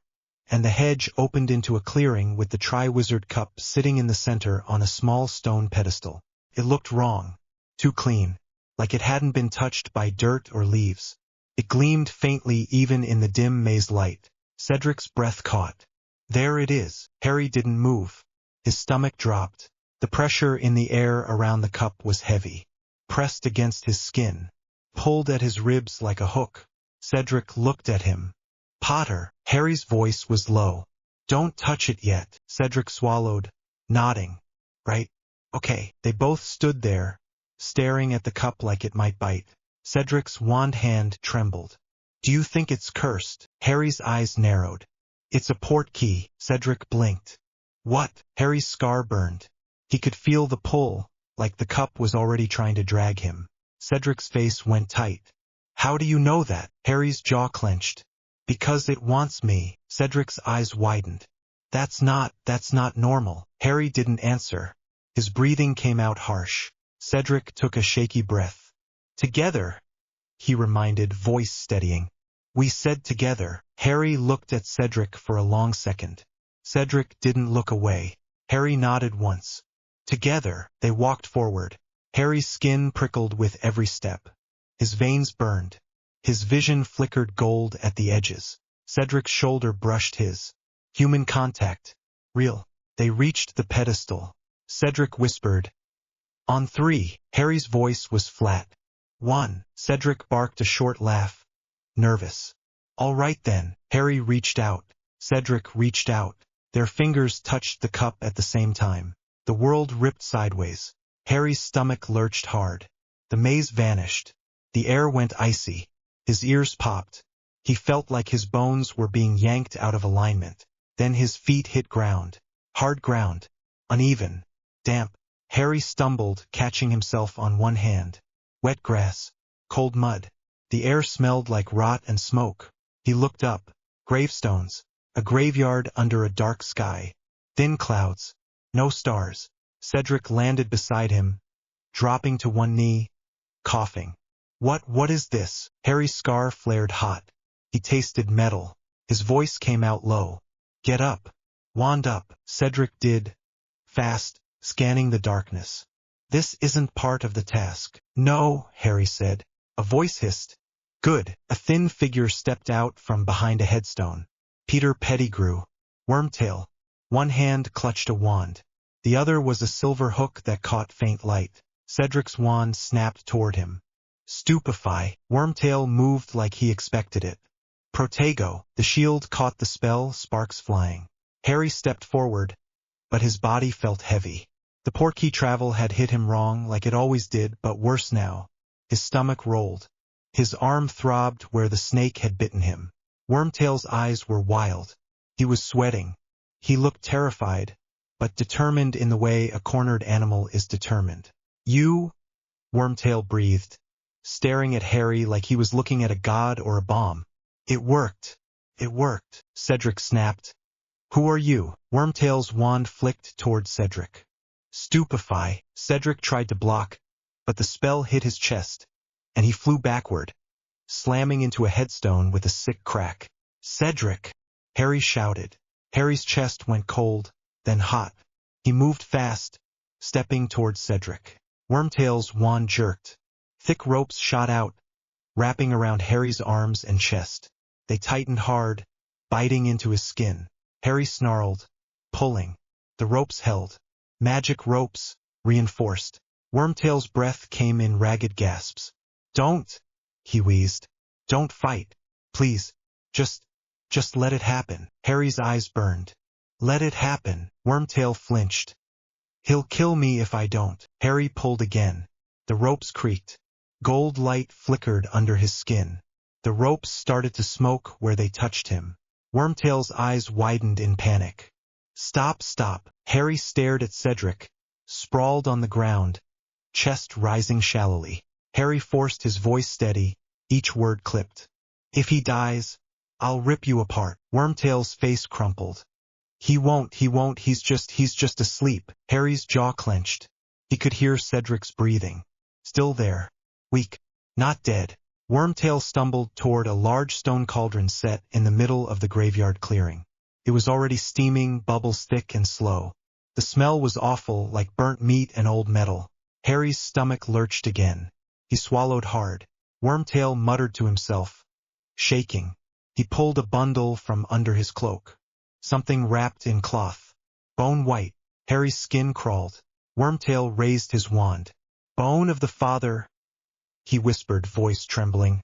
and the hedge opened into a clearing with the Triwizard Cup sitting in the center on a small stone pedestal. It looked wrong. Too clean. Like it hadn't been touched by dirt or leaves. It gleamed faintly even in the dim maze light. Cedric's breath caught. There it is. Harry didn't move. His stomach dropped. The pressure in the air around the cup was heavy. Pressed against his skin. Pulled at his ribs like a hook. Cedric looked at him. Potter. Harry's voice was low. Don't touch it yet. Cedric swallowed, nodding. Right? Okay. They both stood there, staring at the cup like it might bite. Cedric's wand hand trembled. Do you think it's cursed? Harry's eyes narrowed. It's a port key. Cedric blinked. What? Harry's scar burned. He could feel the pull, like the cup was already trying to drag him. Cedric's face went tight. How do you know that? Harry's jaw clenched. Because it wants me. Cedric's eyes widened. That's not normal. Harry didn't answer. His breathing came out harsh. Cedric took a shaky breath. Together, he reminded, voice steadying. We said together. Harry looked at Cedric for a long second. Cedric didn't look away. Harry nodded once. Together, they walked forward. Harry's skin prickled with every step. His veins burned. His vision flickered gold at the edges. Cedric's shoulder brushed his. Human contact. Real. They reached the pedestal. Cedric whispered. On 3. Harry's voice was flat. 1. Cedric barked a short laugh. Nervous. All right then. Harry reached out. Cedric reached out. Their fingers touched the cup at the same time. The world ripped sideways. Harry's stomach lurched hard. The maze vanished. The air went icy. His ears popped. He felt like his bones were being yanked out of alignment. Then his feet hit ground. Hard ground. Uneven. Damp. Harry stumbled, catching himself on one hand. Wet grass. Cold mud. The air smelled like rot and smoke. He looked up. Gravestones. A graveyard under a dark sky. Thin clouds. No stars. Cedric landed beside him, dropping to one knee, coughing. What is this? Harry's scar flared hot. He tasted metal. His voice came out low. Get up. Wand up. Cedric did. Fast, scanning the darkness. This isn't part of the task. No, Harry said. A voice hissed. Good. A thin figure stepped out from behind a headstone. Peter Pettigrew. Wormtail. One hand clutched a wand. The other was a silver hook that caught faint light. Cedric's wand snapped toward him. Stupefy. Wormtail moved like he expected it. Protego. The shield caught the spell, sparks flying. Harry stepped forward, but his body felt heavy. The portkey travel had hit him wrong like it always did, but worse now. His stomach rolled. His arm throbbed where the snake had bitten him. Wormtail's eyes were wild. He was sweating. He looked terrified, but determined in the way a cornered animal is determined. You? Wormtail breathed, staring at Harry like he was looking at a god or a bomb. It worked. It worked, Cedric snapped. Who are you? Wormtail's wand flicked toward Cedric. Stupefy. Cedric tried to block, but the spell hit his chest, and he flew backward, slamming into a headstone with a sick crack. Cedric! Harry shouted. Harry's chest went cold, then hot. He moved fast, stepping towards Cedric. Wormtail's wand jerked. Thick ropes shot out, wrapping around Harry's arms and chest. They tightened hard, biting into his skin. Harry snarled, pulling. The ropes held. Magic ropes, reinforced. Wormtail's breath came in ragged gasps. Don't, he wheezed. Don't fight. Please. Just let it happen. Harry's eyes burned. Let it happen. Wormtail flinched. He'll kill me if I don't. Harry pulled again. The ropes creaked. Gold light flickered under his skin. The ropes started to smoke where they touched him. Wormtail's eyes widened in panic. Stop. Harry stared at Cedric, sprawled on the ground, chest rising shallowly. Harry forced his voice steady, each word clipped. If he dies, I'll rip you apart. Wormtail's face crumpled. He won't, he's just asleep. Harry's jaw clenched. He could hear Cedric's breathing. Still there. Weak. Not dead. Wormtail stumbled toward a large stone cauldron set in the middle of the graveyard clearing. It was already steaming, bubbles thick and slow. The smell was awful, like burnt meat and old metal. Harry's stomach lurched again. He swallowed hard. Wormtail muttered to himself. Shaking. He pulled a bundle from under his cloak. Something wrapped in cloth. Bone white. Harry's skin crawled. Wormtail raised his wand. Bone of the father, he whispered, voice trembling.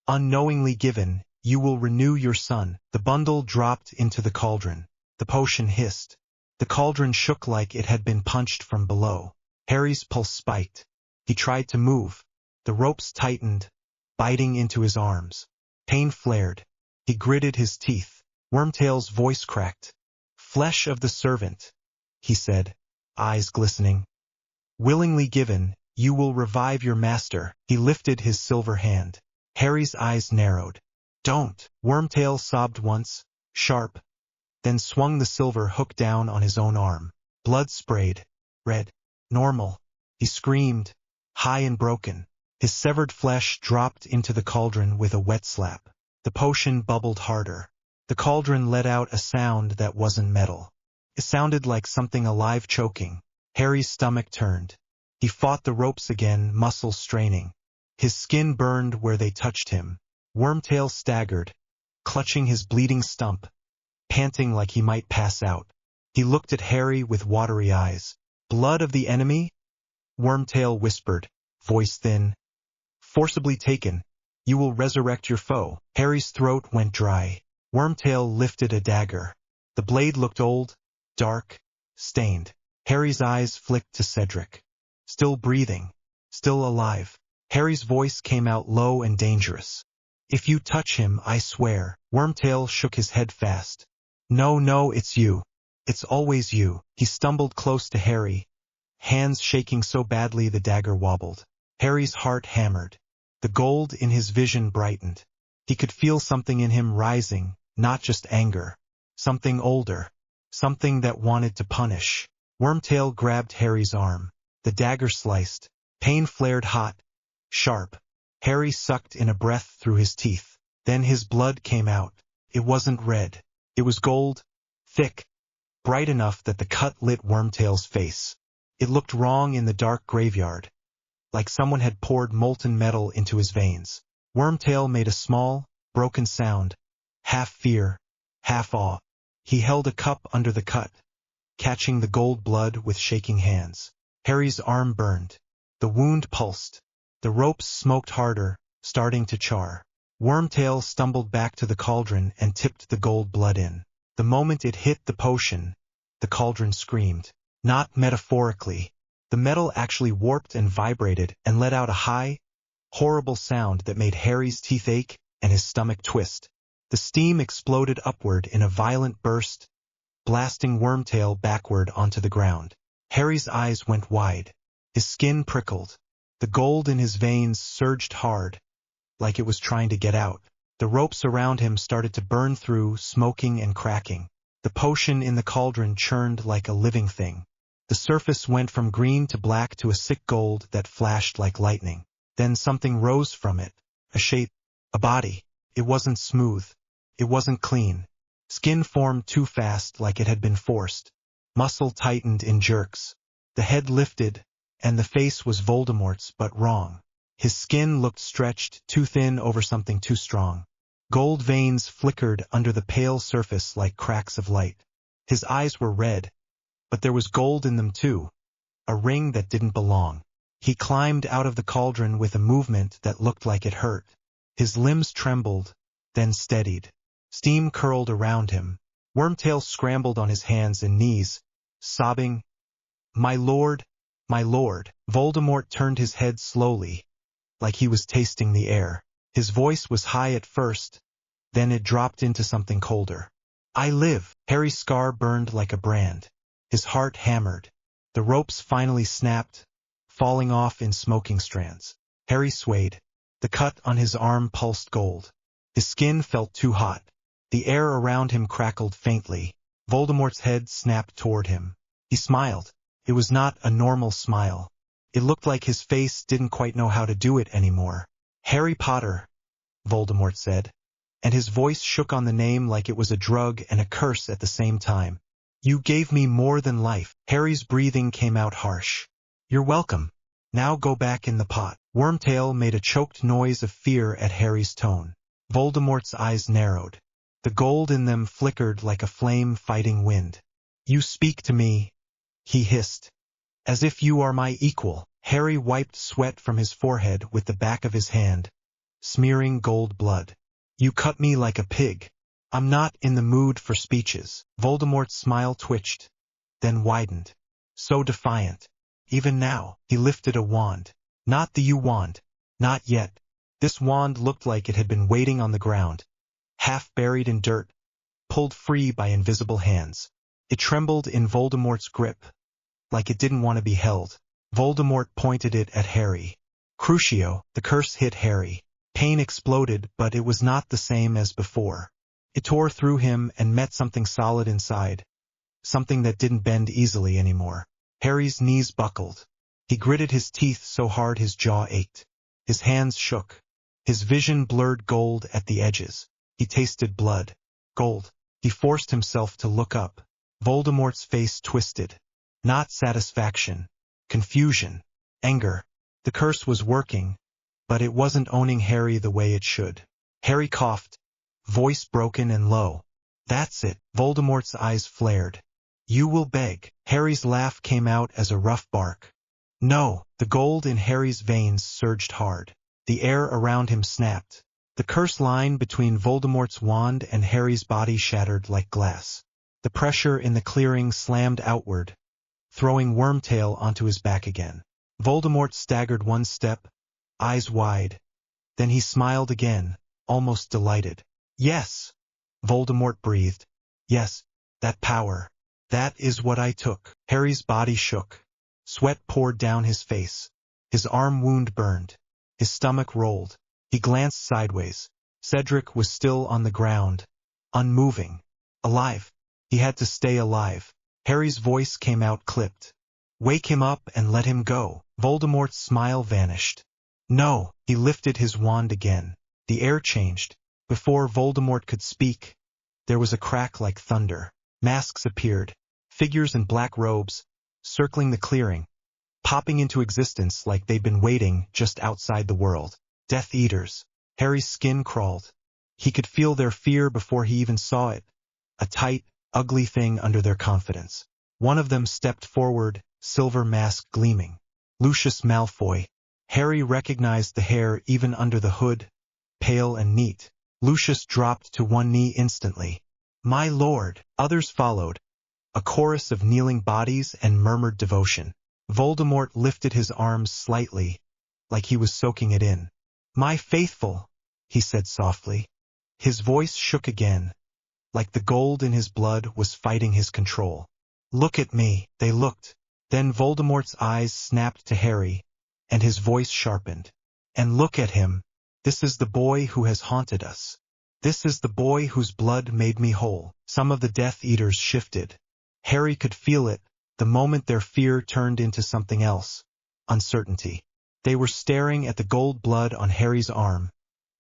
Unknowingly given, you will renew your son. The bundle dropped into the cauldron. The potion hissed. The cauldron shook like it had been punched from below. Harry's pulse spiked. He tried to move. The ropes tightened, biting into his arms. Pain flared. He gritted his teeth. Wormtail's voice cracked. Flesh of the servant, he said, eyes glistening. Willingly given, you will revive your master. He lifted his silver hand. Harry's eyes narrowed. Don't! Wormtail sobbed once, sharp, then swung the silver hook down on his own arm. Blood sprayed. Red. Normal. He screamed, high and broken. His severed flesh dropped into the cauldron with a wet slap. The potion bubbled harder. The cauldron let out a sound that wasn't metal. It sounded like something alive choking. Harry's stomach turned. He fought the ropes again, muscles straining. His skin burned where they touched him. Wormtail staggered, clutching his bleeding stump, panting like he might pass out. He looked at Harry with watery eyes. Blood of the enemy? Wormtail whispered, voice thin. Forcibly taken. You will resurrect your foe. Harry's throat went dry. Wormtail lifted a dagger. The blade looked old, dark, stained. Harry's eyes flicked to Cedric. Still breathing. Still alive. Harry's voice came out low and dangerous. If you touch him, I swear. Wormtail shook his head fast. No, it's you. It's always you. He stumbled close to Harry, hands shaking so badly the dagger wobbled. Harry's heart hammered. The gold in his vision brightened. He could feel something in him rising, not just anger. Something older. Something that wanted to punish. Wormtail grabbed Harry's arm. The dagger sliced. Pain flared hot, sharp. Harry sucked in a breath through his teeth. Then his blood came out. It wasn't red. It was gold, thick, bright enough that the cut lit Wormtail's face. It looked wrong in the dark graveyard, like someone had poured molten metal into his veins. Wormtail made a small, broken sound, half fear, half awe. He held a cup under the cut, catching the gold blood with shaking hands. Harry's arm burned. The wound pulsed. The ropes smoked harder, starting to char. Wormtail stumbled back to the cauldron and tipped the gold blood in. The moment it hit the potion, the cauldron screamed. Not metaphorically. The metal actually warped and vibrated and let out a high, horrible sound that made Harry's teeth ache and his stomach twist. The steam exploded upward in a violent burst, blasting Wormtail backward onto the ground. Harry's eyes went wide. His skin prickled. The gold in his veins surged hard, like it was trying to get out. The ropes around him started to burn through, smoking and cracking. The potion in the cauldron churned like a living thing. The surface went from green to black to a sick gold that flashed like lightning. Then something rose from it. A shape. A body. It wasn't smooth. It wasn't clean. Skin formed too fast, like it had been forced. Muscle tightened in jerks. The head lifted, and the face was Voldemort's, but wrong. His skin looked stretched, too thin over something too strong. Gold veins flickered under the pale surface like cracks of light. His eyes were red, but there was gold in them too. A ring that didn't belong. He climbed out of the cauldron with a movement that looked like it hurt. His limbs trembled, then steadied. Steam curled around him. Wormtail scrambled on his hands and knees, sobbing, My lord, my lord. Voldemort turned his head slowly, like he was tasting the air. His voice was high at first, then it dropped into something colder. I live. Harry's scar burned like a brand. His heart hammered. The ropes finally snapped, falling off in smoking strands. Harry swayed. The cut on his arm pulsed gold. His skin felt too hot. The air around him crackled faintly. Voldemort's head snapped toward him. He smiled. It was not a normal smile. It looked like his face didn't quite know how to do it anymore. "Harry Potter," Voldemort said, and his voice shook on the name like it was a drug and a curse at the same time. "You gave me more than life." Harry's breathing came out harsh. "You're welcome. Now go back in the pot." Wormtail made a choked noise of fear at Harry's tone. Voldemort's eyes narrowed. The gold in them flickered like a flame fighting wind. "You speak to me," he hissed. "As if you are my equal." Harry wiped sweat from his forehead with the back of his hand, smearing gold blood. "You cut me like a pig. I'm not in the mood for speeches." Voldemort's smile twitched, then widened. So defiant. Even now, he lifted a wand. Not the U wand. Not yet. This wand looked like it had been waiting on the ground, half buried in dirt, pulled free by invisible hands. It trembled in Voldemort's grip, like it didn't want to be held. Voldemort pointed it at Harry. Crucio, the curse hit Harry. Pain exploded, but it was not the same as before. It tore through him and met something solid inside, something that didn't bend easily anymore. Harry's knees buckled. He gritted his teeth so hard his jaw ached. His hands shook. His vision blurred gold at the edges. He tasted blood. Gold. He forced himself to look up. Voldemort's face twisted. Not satisfaction. Confusion. Anger. The curse was working, but it wasn't owning Harry the way it should. Harry coughed, voice broken and low. "That's it." Voldemort's eyes flared. "You will beg." Harry's laugh came out as a rough bark. "No." The gold in Harry's veins surged hard. The air around him snapped. The curse line between Voldemort's wand and Harry's body shattered like glass. The pressure in the clearing slammed outward, throwing Wormtail onto his back again. Voldemort staggered one step, eyes wide. Then he smiled again, almost delighted. "Yes," Voldemort breathed. "Yes, that power. That is what I took." Harry's body shook. Sweat poured down his face. His arm wound burned. His stomach rolled. He glanced sideways. Cedric was still on the ground, unmoving. Alive. He had to stay alive. Harry's voice came out clipped. "Wake him up and let him go." Voldemort's smile vanished. "No." He lifted his wand again. The air changed. Before Voldemort could speak, there was a crack like thunder. Masks appeared. Figures in black robes, circling the clearing, popping into existence like they'd been waiting just outside the world. Death Eaters. Harry's skin crawled. He could feel their fear before he even saw it. A tight, ugly thing under their confidence. One of them stepped forward, silver mask gleaming. Lucius Malfoy. Harry recognized the hair even under the hood, pale and neat. Lucius dropped to one knee instantly. "My lord." Others followed. A chorus of kneeling bodies and murmured devotion. Voldemort lifted his arms slightly, like he was soaking it in. "My faithful," he said softly. His voice shook again, like the gold in his blood was fighting his control. "Look at me." They looked. Then Voldemort's eyes snapped to Harry, and his voice sharpened. "And look at him. This is the boy who has haunted us. This is the boy whose blood made me whole." Some of the Death Eaters shifted. Harry could feel it, the moment their fear turned into something else. Uncertainty. They were staring at the gold blood on Harry's arm,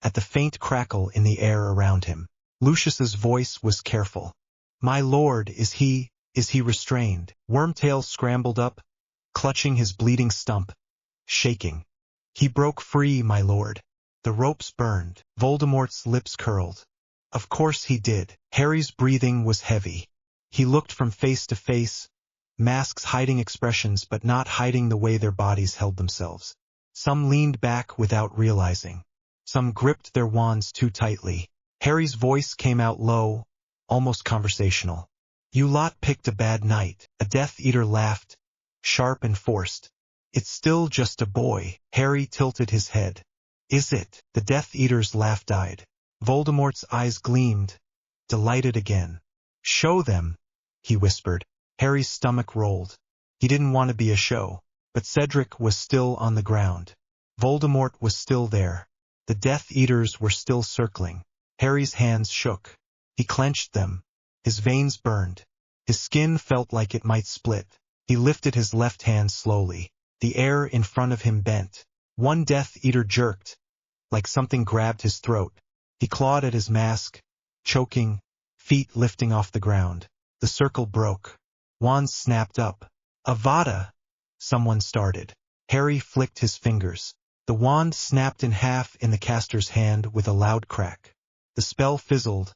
at the faint crackle in the air around him. Lucius's voice was careful. "My lord, is he restrained?" Wormtail scrambled up, clutching his bleeding stump, shaking. "He broke free, my lord. The ropes burned." Voldemort's lips curled. "Of course he did." Harry's breathing was heavy. He looked from face to face, masks hiding expressions but not hiding the way their bodies held themselves. Some leaned back without realizing. Some gripped their wands too tightly. Harry's voice came out low, almost conversational. "You lot picked a bad night." A Death Eater laughed, sharp and forced. "It's still just a boy." Harry tilted his head. "Is it?" The Death Eater's laugh died. Voldemort's eyes gleamed, delighted again. "Show them," he whispered. Harry's stomach rolled. He didn't want to be a show. But Cedric was still on the ground. Voldemort was still there. The Death Eaters were still circling. Harry's hands shook. He clenched them. His veins burned. His skin felt like it might split. He lifted his left hand slowly. The air in front of him bent. One Death Eater jerked, like something grabbed his throat. He clawed at his mask, choking, feet lifting off the ground. The circle broke. Wands snapped up. Avada! Someone started. Harry flicked his fingers. The wand snapped in half in the caster's hand with a loud crack. The spell fizzled,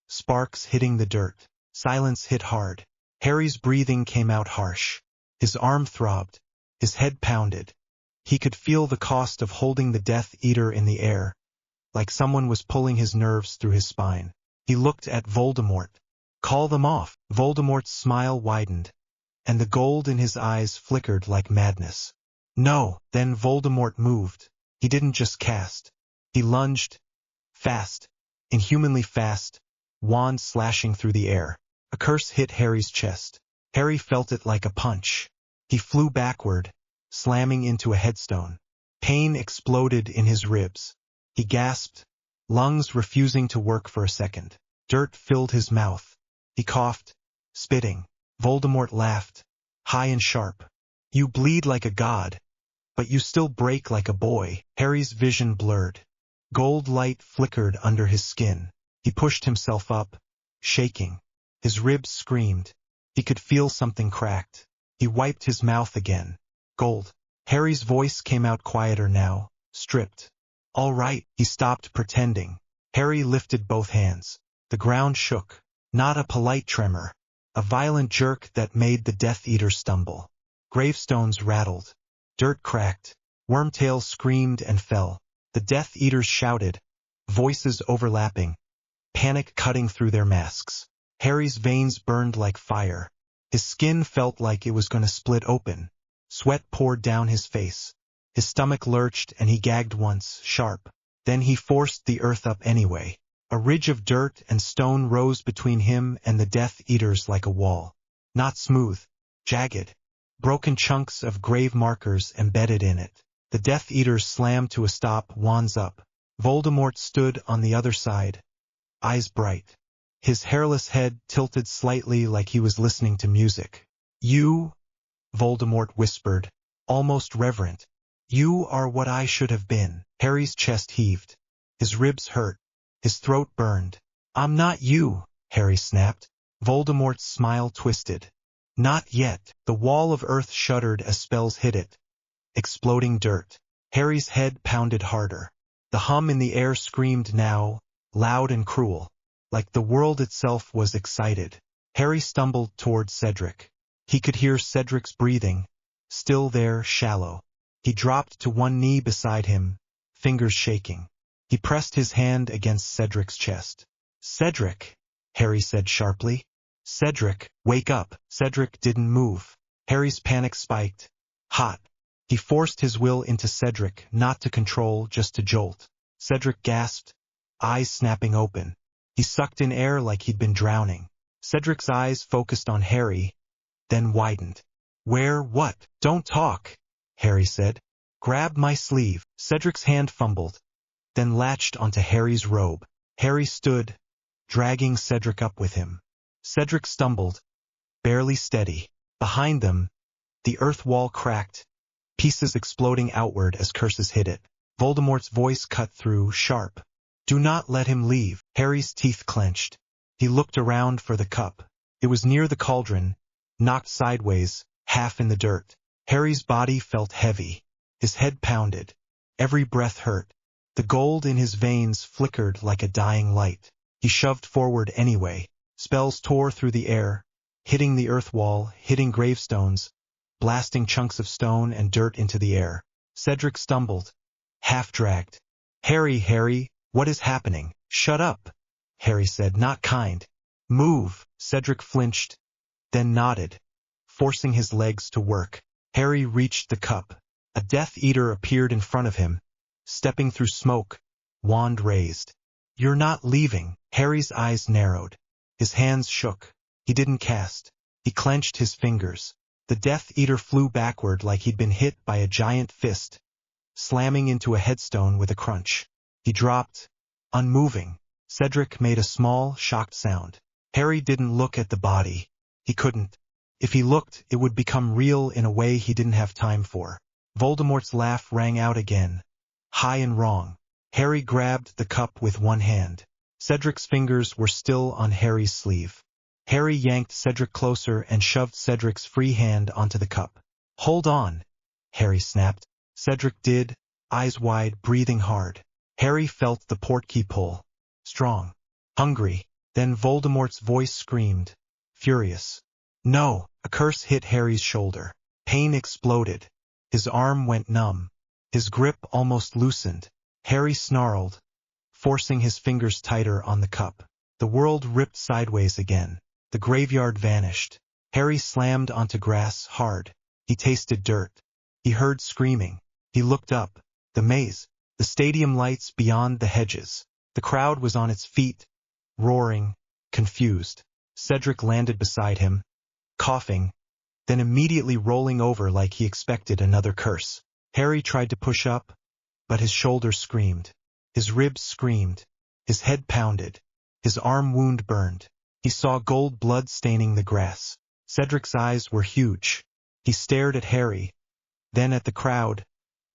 sparks hitting the dirt. Silence hit hard. Harry's breathing came out harsh. His arm throbbed. His head pounded. He could feel the cost of holding the Death Eater in the air, like someone was pulling his nerves through his spine. He looked at Voldemort. Call them off. Voldemort's smile widened, and the gold in his eyes flickered like madness. No. Then Voldemort moved. He didn't just cast. He lunged. Fast. Inhumanly fast. Wand slashing through the air. A curse hit Harry's chest. Harry felt it like a punch. He flew backward, slamming into a headstone. Pain exploded in his ribs. He gasped, lungs refusing to work for a second. Dirt filled his mouth. He coughed, spitting. Voldemort laughed, high and sharp. You bleed like a god, but you still break like a boy. Harry's vision blurred. Gold light flickered under his skin. He pushed himself up, shaking. His ribs screamed. He could feel something cracked. He wiped his mouth again. Gold. Harry's voice came out quieter now, stripped. All right. He stopped pretending. Harry lifted both hands. The ground shook. Not a polite tremor. A violent jerk that made the Death Eater stumble. Gravestones rattled. Dirt cracked. Wormtails screamed and fell. The Death Eaters shouted, voices overlapping, panic cutting through their masks. Harry's veins burned like fire. His skin felt like it was going to split open. Sweat poured down his face. His stomach lurched and he gagged once, sharp. Then he forced the earth up anyway. A ridge of dirt and stone rose between him and the Death Eaters like a wall. Not smooth, jagged. Broken chunks of grave markers embedded in it. The Death Eaters slammed to a stop, wands up. Voldemort stood on the other side, eyes bright. His hairless head tilted slightly like he was listening to music. You, Voldemort whispered, almost reverent. You are what I should have been. Harry's chest heaved. His ribs hurt. His throat burned. I'm not you, Harry snapped. Voldemort's smile twisted. Not yet. The wall of earth shuddered as spells hit it. Exploding dirt. Harry's head pounded harder. The hum in the air screamed now, loud and cruel, like the world itself was excited. Harry stumbled toward Cedric. He could hear Cedric's breathing, still there, shallow. He dropped to one knee beside him, fingers shaking. He pressed his hand against Cedric's chest. Cedric, Harry said sharply. Cedric, wake up. Cedric didn't move. Harry's panic spiked. Hot. He forced his will into Cedric, not to control, just to jolt. Cedric gasped, eyes snapping open. He sucked in air like he'd been drowning. Cedric's eyes focused on Harry, then widened. Where, what? Don't talk, Harry said. Grab my sleeve. Cedric's hand fumbled, then latched onto Harry's robe. Harry stood, dragging Cedric up with him. Cedric stumbled, barely steady. Behind them, the earth wall cracked, pieces exploding outward as curses hit it. Voldemort's voice cut through, sharp. Do not let him leave. Harry's teeth clenched. He looked around for the cup. It was near the cauldron, knocked sideways, half in the dirt. Harry's body felt heavy. His head pounded. Every breath hurt. The gold in his veins flickered like a dying light. He shoved forward anyway. Spells tore through the air, hitting the earth wall, hitting gravestones, blasting chunks of stone and dirt into the air. Cedric stumbled, half-dragged. Harry, what is happening? Shut up, Harry said, not kind. Move. Cedric flinched, then nodded, forcing his legs to work. Harry reached the cup. A Death Eater appeared in front of him, stepping through smoke, wand raised. You're not leaving. Harry's eyes narrowed. His hands shook. He didn't cast. He clenched his fingers. The Death Eater flew backward like he'd been hit by a giant fist, slamming into a headstone with a crunch. He dropped, unmoving. Cedric made a small, shocked sound. Harry didn't look at the body. He couldn't. If he looked, it would become real in a way he didn't have time for. Voldemort's laugh rang out again, high and wrong. Harry grabbed the cup with one hand. Cedric's fingers were still on Harry's sleeve. Harry yanked Cedric closer and shoved Cedric's free hand onto the cup. "Hold on," Harry snapped. Cedric did, eyes wide, breathing hard. Harry felt the portkey pull. Strong. Hungry. Then Voldemort's voice screamed, furious. "No!" A curse hit Harry's shoulder. Pain exploded. His arm went numb. His grip almost loosened. Harry snarled, forcing his fingers tighter on the cup. The world ripped sideways again. The graveyard vanished. Harry slammed onto grass hard. He tasted dirt. He heard screaming. He looked up. The maze. The stadium lights beyond the hedges. The crowd was on its feet, roaring, confused. Cedric landed beside him, coughing, then immediately rolling over like he expected another curse. Harry tried to push up, but his shoulders screamed. His ribs screamed. His head pounded. His arm wound burned. He saw gold blood staining the grass. Cedric's eyes were huge. He stared at Harry, then at the crowd,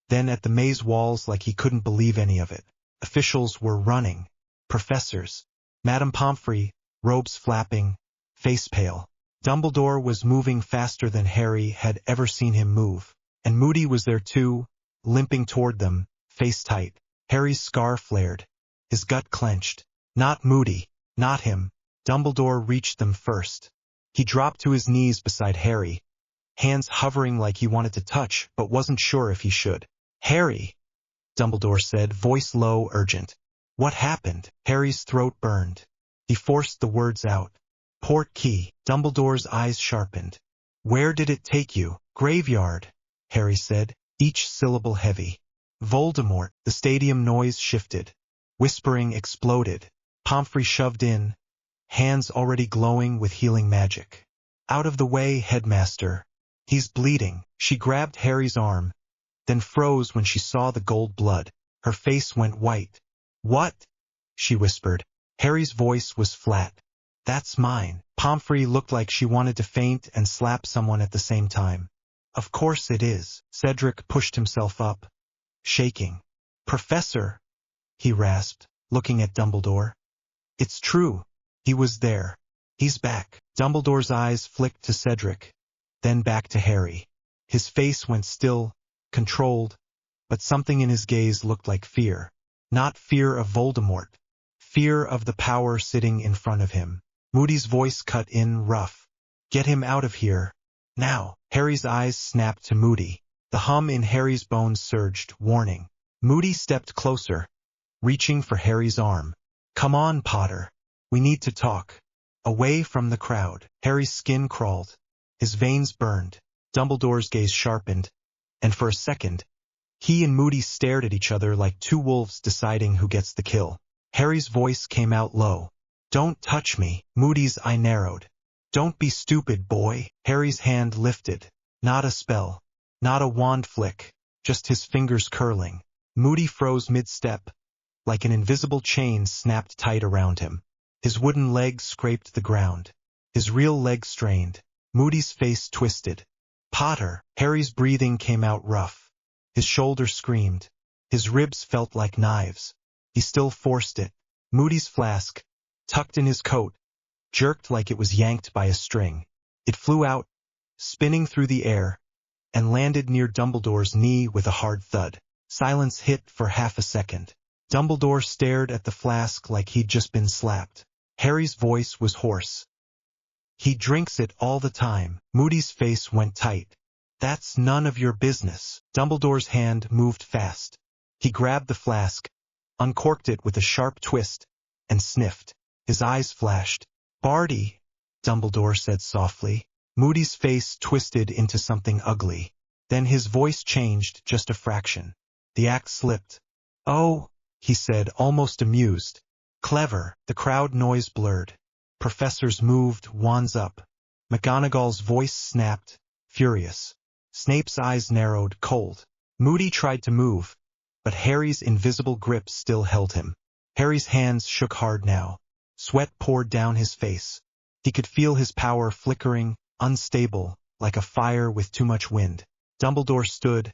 then at the maze walls like he couldn't believe any of it. Officials were running. Professors. Madame Pomfrey, robes flapping, face pale. Dumbledore was moving faster than Harry had ever seen him move. And Moody was there too, limping toward them, face tight. Harry's scar flared. His gut clenched. Not Moody. Not him. Dumbledore reached them first. He dropped to his knees beside Harry, hands hovering like he wanted to touch but wasn't sure if he should. "Harry," Dumbledore said, voice low, urgent. "What happened?" Harry's throat burned. He forced the words out. "Portkey." Dumbledore's eyes sharpened. "Where did it take you?" "Graveyard," Harry said, each syllable heavy. "Voldemort." The stadium noise shifted. Whispering exploded. Pomfrey shoved in, hands already glowing with healing magic. "Out of the way, Headmaster. He's bleeding." She grabbed Harry's arm, then froze when she saw the gold blood. Her face went white. "What?" she whispered. Harry's voice was flat. "That's mine." Pomfrey looked like she wanted to faint and slap someone at the same time. "Of course it is." Cedric pushed himself up, shaking. "Professor," he rasped, looking at Dumbledore. "It's true. He was there. He's back." Dumbledore's eyes flicked to Cedric, then back to Harry. His face went still, controlled, but something in his gaze looked like fear. Not fear of Voldemort. Fear of the power sitting in front of him. Moody's voice cut in rough. "Get him out of here. Now." Harry's eyes snapped to Moody. The hum in Harry's bones surged, warning. Moody stepped closer, reaching for Harry's arm. "Come on, Potter. We need to talk." Away from the crowd. Harry's skin crawled. His veins burned. Dumbledore's gaze sharpened, and for a second, he and Moody stared at each other like two wolves deciding who gets the kill. Harry's voice came out low. "Don't touch me." Moody's eye narrowed. "Don't be stupid, boy." Harry's hand lifted. Not a spell. Not a wand flick. Just his fingers curling. Moody froze mid-step, like an invisible chain snapped tight around him. His wooden legs scraped the ground. His real leg strained. Moody's face twisted. "Potter." Harry's breathing came out rough. His shoulder screamed. His ribs felt like knives. He still forced it. Moody's flask, tucked in his coat, jerked like it was yanked by a string. It flew out, spinning through the air, and landed near Dumbledore's knee with a hard thud. Silence hit for half a second. Dumbledore stared at the flask like he'd just been slapped. Harry's voice was hoarse. "He drinks it all the time." Moody's face went tight. "That's none of your business." Dumbledore's hand moved fast. He grabbed the flask, uncorked it with a sharp twist, and sniffed. His eyes flashed. "Barty," Dumbledore said softly. Moody's face twisted into something ugly. Then his voice changed just a fraction. The act slipped. "Oh," he said, almost amused. "Clever." The crowd noise blurred. Professors moved, wands up. McGonagall's voice snapped, furious. Snape's eyes narrowed, cold. Moody tried to move, but Harry's invisible grip still held him. Harry's hands shook hard now. Sweat poured down his face. He could feel his power flickering, unstable, like a fire with too much wind. Dumbledore stood,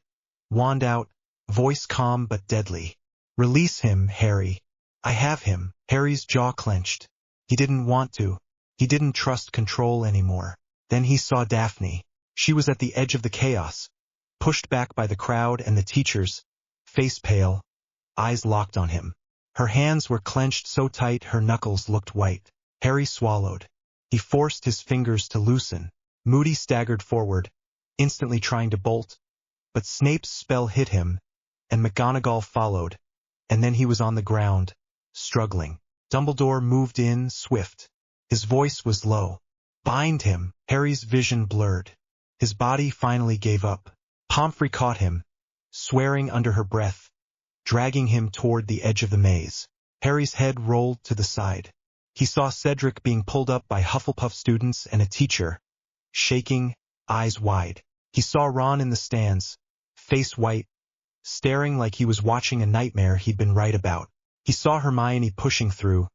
wand out, voice calm but deadly. "Release him, Harry. I have him." Harry's jaw clenched. He didn't want to. He didn't trust control anymore. Then he saw Daphne. She was at the edge of the chaos, pushed back by the crowd and the teachers, face pale, eyes locked on him. Her hands were clenched so tight her knuckles looked white. Harry swallowed. He forced his fingers to loosen. Moody staggered forward, instantly trying to bolt, but Snape's spell hit him, and McGonagall followed, and then he was on the ground, struggling. Dumbledore moved in, swift. His voice was low. "Bind him." Harry's vision blurred. His body finally gave up. Pomfrey caught him, swearing under her breath, dragging him toward the edge of the maze. Harry's head rolled to the side. He saw Cedric being pulled up by Hufflepuff students and a teacher, shaking, eyes wide. He saw Ron in the stands, face white, staring like he was watching a nightmare he'd been right about. He saw Hermione pushing through,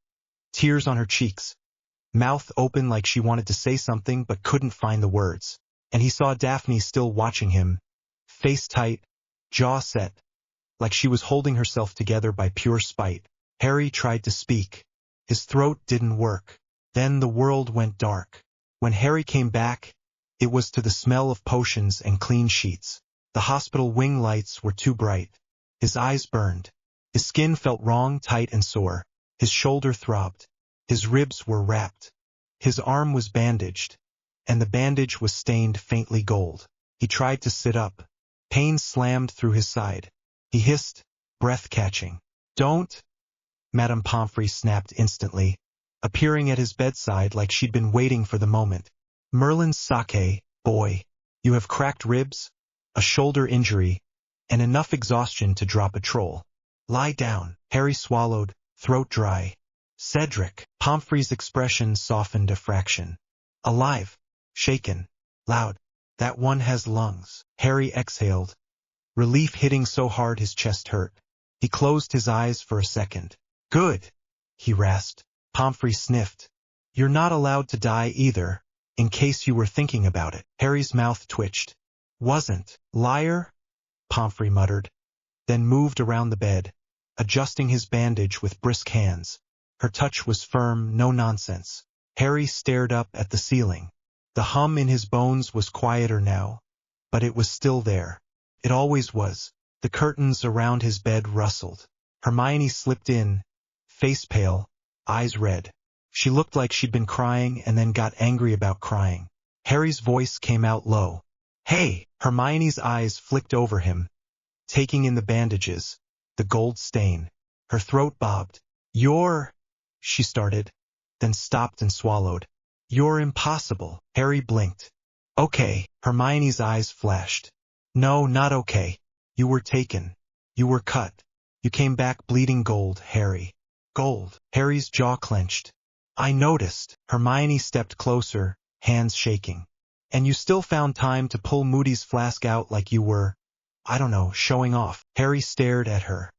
tears on her cheeks, mouth open like she wanted to say something but couldn't find the words. And he saw Daphne still watching him, face tight, jaw set, like she was holding herself together by pure spite. Harry tried to speak. His throat didn't work. Then the world went dark. When Harry came back, it was to the smell of potions and clean sheets. The hospital wing lights were too bright. His eyes burned. His skin felt wrong, tight and sore. His shoulder throbbed. His ribs were wrapped. His arm was bandaged, and the bandage was stained faintly gold. He tried to sit up. Pain slammed through his side. He hissed, breath catching. "Don't!" Madame Pomfrey snapped instantly, appearing at his bedside like she'd been waiting for the moment. "Merlin's sake, boy. You have cracked ribs, a shoulder injury, and enough exhaustion to drop a troll. Lie down." Harry swallowed, throat dry. "Cedric." Pomfrey's expression softened a fraction. "Alive. Shaken. Loud. That one has lungs." Harry exhaled, relief hitting so hard his chest hurt. He closed his eyes for a second. "Good," he rasped. Pomfrey sniffed. "You're not allowed to die either, in case you were thinking about it." Harry's mouth twitched. "Wasn't." "Liar," Pomfrey muttered, then moved around the bed, adjusting his bandage with brisk hands. Her touch was firm, no nonsense. Harry stared up at the ceiling. The hum in his bones was quieter now, but it was still there. It always was. The curtains around his bed rustled. Hermione slipped in, face pale, eyes red. She looked like she'd been crying and then got angry about crying. Harry's voice came out low. "Hey!" Hermione's eyes flicked over him, taking in the bandages, the gold stain. Her throat bobbed. "You're—" she started, then stopped and swallowed. "You're impossible." Harry blinked. "Okay." Hermione's eyes flashed. "No, not okay. You were taken. You were cut. You came back bleeding gold, Harry." "Gold." Harry's jaw clenched. "I noticed." Hermione stepped closer, hands shaking. "And you still found time to pull Moody's flask out like you were, I don't know, showing off." Harry stared at her.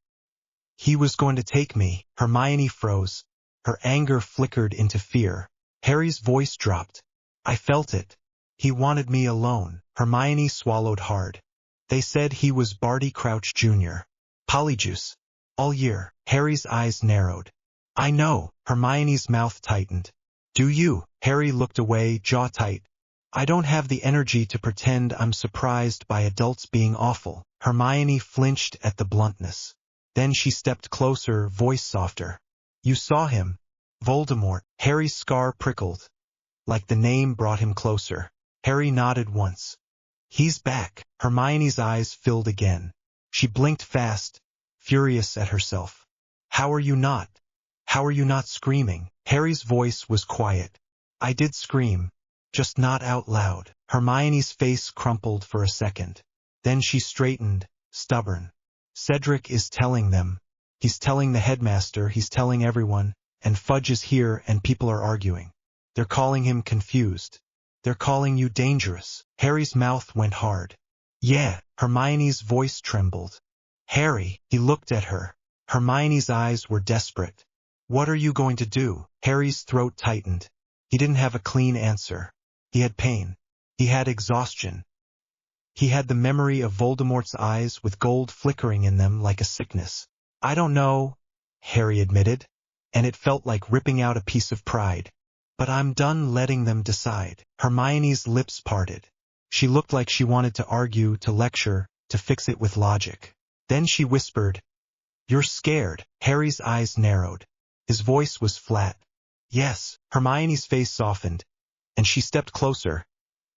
"He was going to take me." Hermione froze. Her anger flickered into fear. Harry's voice dropped. "I felt it. He wanted me alone." Hermione swallowed hard. "They said he was Barty Crouch Jr. Polyjuice. All year." Harry's eyes narrowed. "I know." Hermione's mouth tightened. "Do you?" Harry looked away, jaw tight. "I don't have the energy to pretend I'm surprised by adults being awful." Hermione flinched at the bluntness. Then she stepped closer, voice softer. "You saw him. Voldemort." Harry's scar prickled, like the name brought him closer. Harry nodded once. "He's back." Hermione's eyes filled again. She blinked fast, furious at herself. How are you not screaming?" Harry's voice was quiet. "I did scream, just not out loud." Hermione's face crumpled for a second. Then she straightened, stubborn. "Cedric is telling them. He's telling the headmaster, he's telling everyone, and Fudge is here and people are arguing. They're calling him confused. They're calling you dangerous. Harry's mouth went hard. Yeah, Hermione's voice trembled. Harry, he looked at her. Hermione's eyes were desperate. What are you going to do? Harry's throat tightened. He didn't have a clean answer. He had pain. He had exhaustion. He had the memory of Voldemort's eyes with gold flickering in them like a sickness. I don't know, Harry admitted, and it felt like ripping out a piece of pride. But I'm done letting them decide. Hermione's lips parted. She looked like she wanted to argue, to lecture, to fix it with logic. Then she whispered, "You're scared." Harry's eyes narrowed. His voice was flat. Yes. Hermione's face softened, and she stepped closer,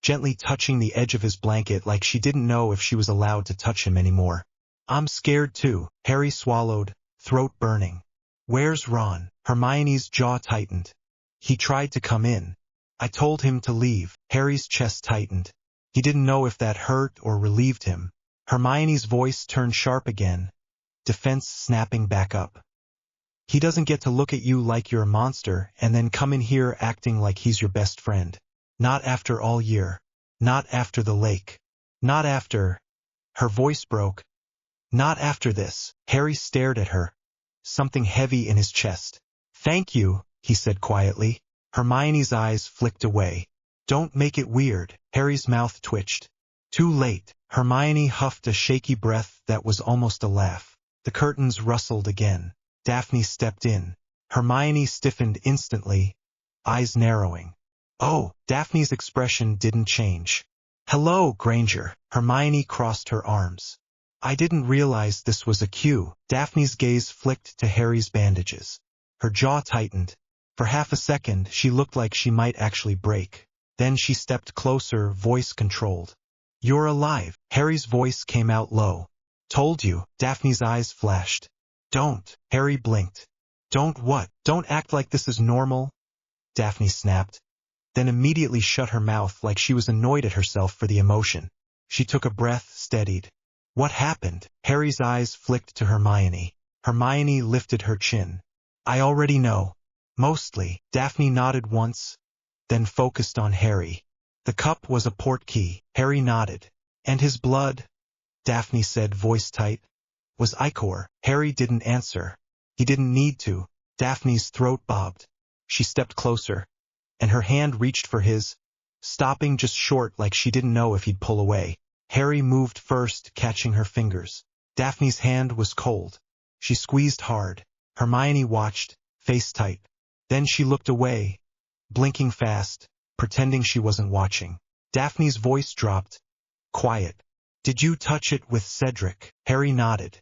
gently touching the edge of his blanket like she didn't know if she was allowed to touch him anymore. I'm scared too. Harry swallowed, throat burning. Where's Ron? Hermione's jaw tightened. He tried to come in. I told him to leave. Harry's chest tightened. He didn't know if that hurt or relieved him. Hermione's voice turned sharp again, defense snapping back up. He doesn't get to look at you like you're a monster and then come in here acting like he's your best friend. Not after all year. Not after the lake. Not after... Her voice broke. Not after this. Harry stared at her, something heavy in his chest. Thank you, he said quietly. Hermione's eyes flicked away. Don't make it weird. Harry's mouth twitched. Too late. Hermione huffed a shaky breath that was almost a laugh. The curtains rustled again. Daphne stepped in. Hermione stiffened instantly, eyes narrowing. Oh, Daphne's expression didn't change. Hello, Granger. Hermione crossed her arms. I didn't realize this was a cue. Daphne's gaze flicked to Harry's bandages. Her jaw tightened. For half a second, she looked like she might actually break. Then she stepped closer, voice controlled. You're alive. Harry's voice came out low. Told you. Daphne's eyes flashed. Don't. Harry blinked. Don't what? Don't act like this is normal. Daphne snapped, then immediately shut her mouth like she was annoyed at herself for the emotion. She took a breath, steadied. What happened? Harry's eyes flicked to Hermione. Hermione lifted her chin. I already know. Mostly. Daphne nodded once, then focused on Harry. The cup was a portkey. Harry nodded. And his blood? Daphne said, voice tight. Was ichor. Harry didn't answer. He didn't need to. Daphne's throat bobbed. She stepped closer, and her hand reached for his, stopping just short like she didn't know if he'd pull away. Harry moved first, catching her fingers. Daphne's hand was cold. She squeezed hard. Hermione watched, face tight. Then she looked away, blinking fast, pretending she wasn't watching. Daphne's voice dropped. Quiet. Did you touch it with Cedric? Harry nodded.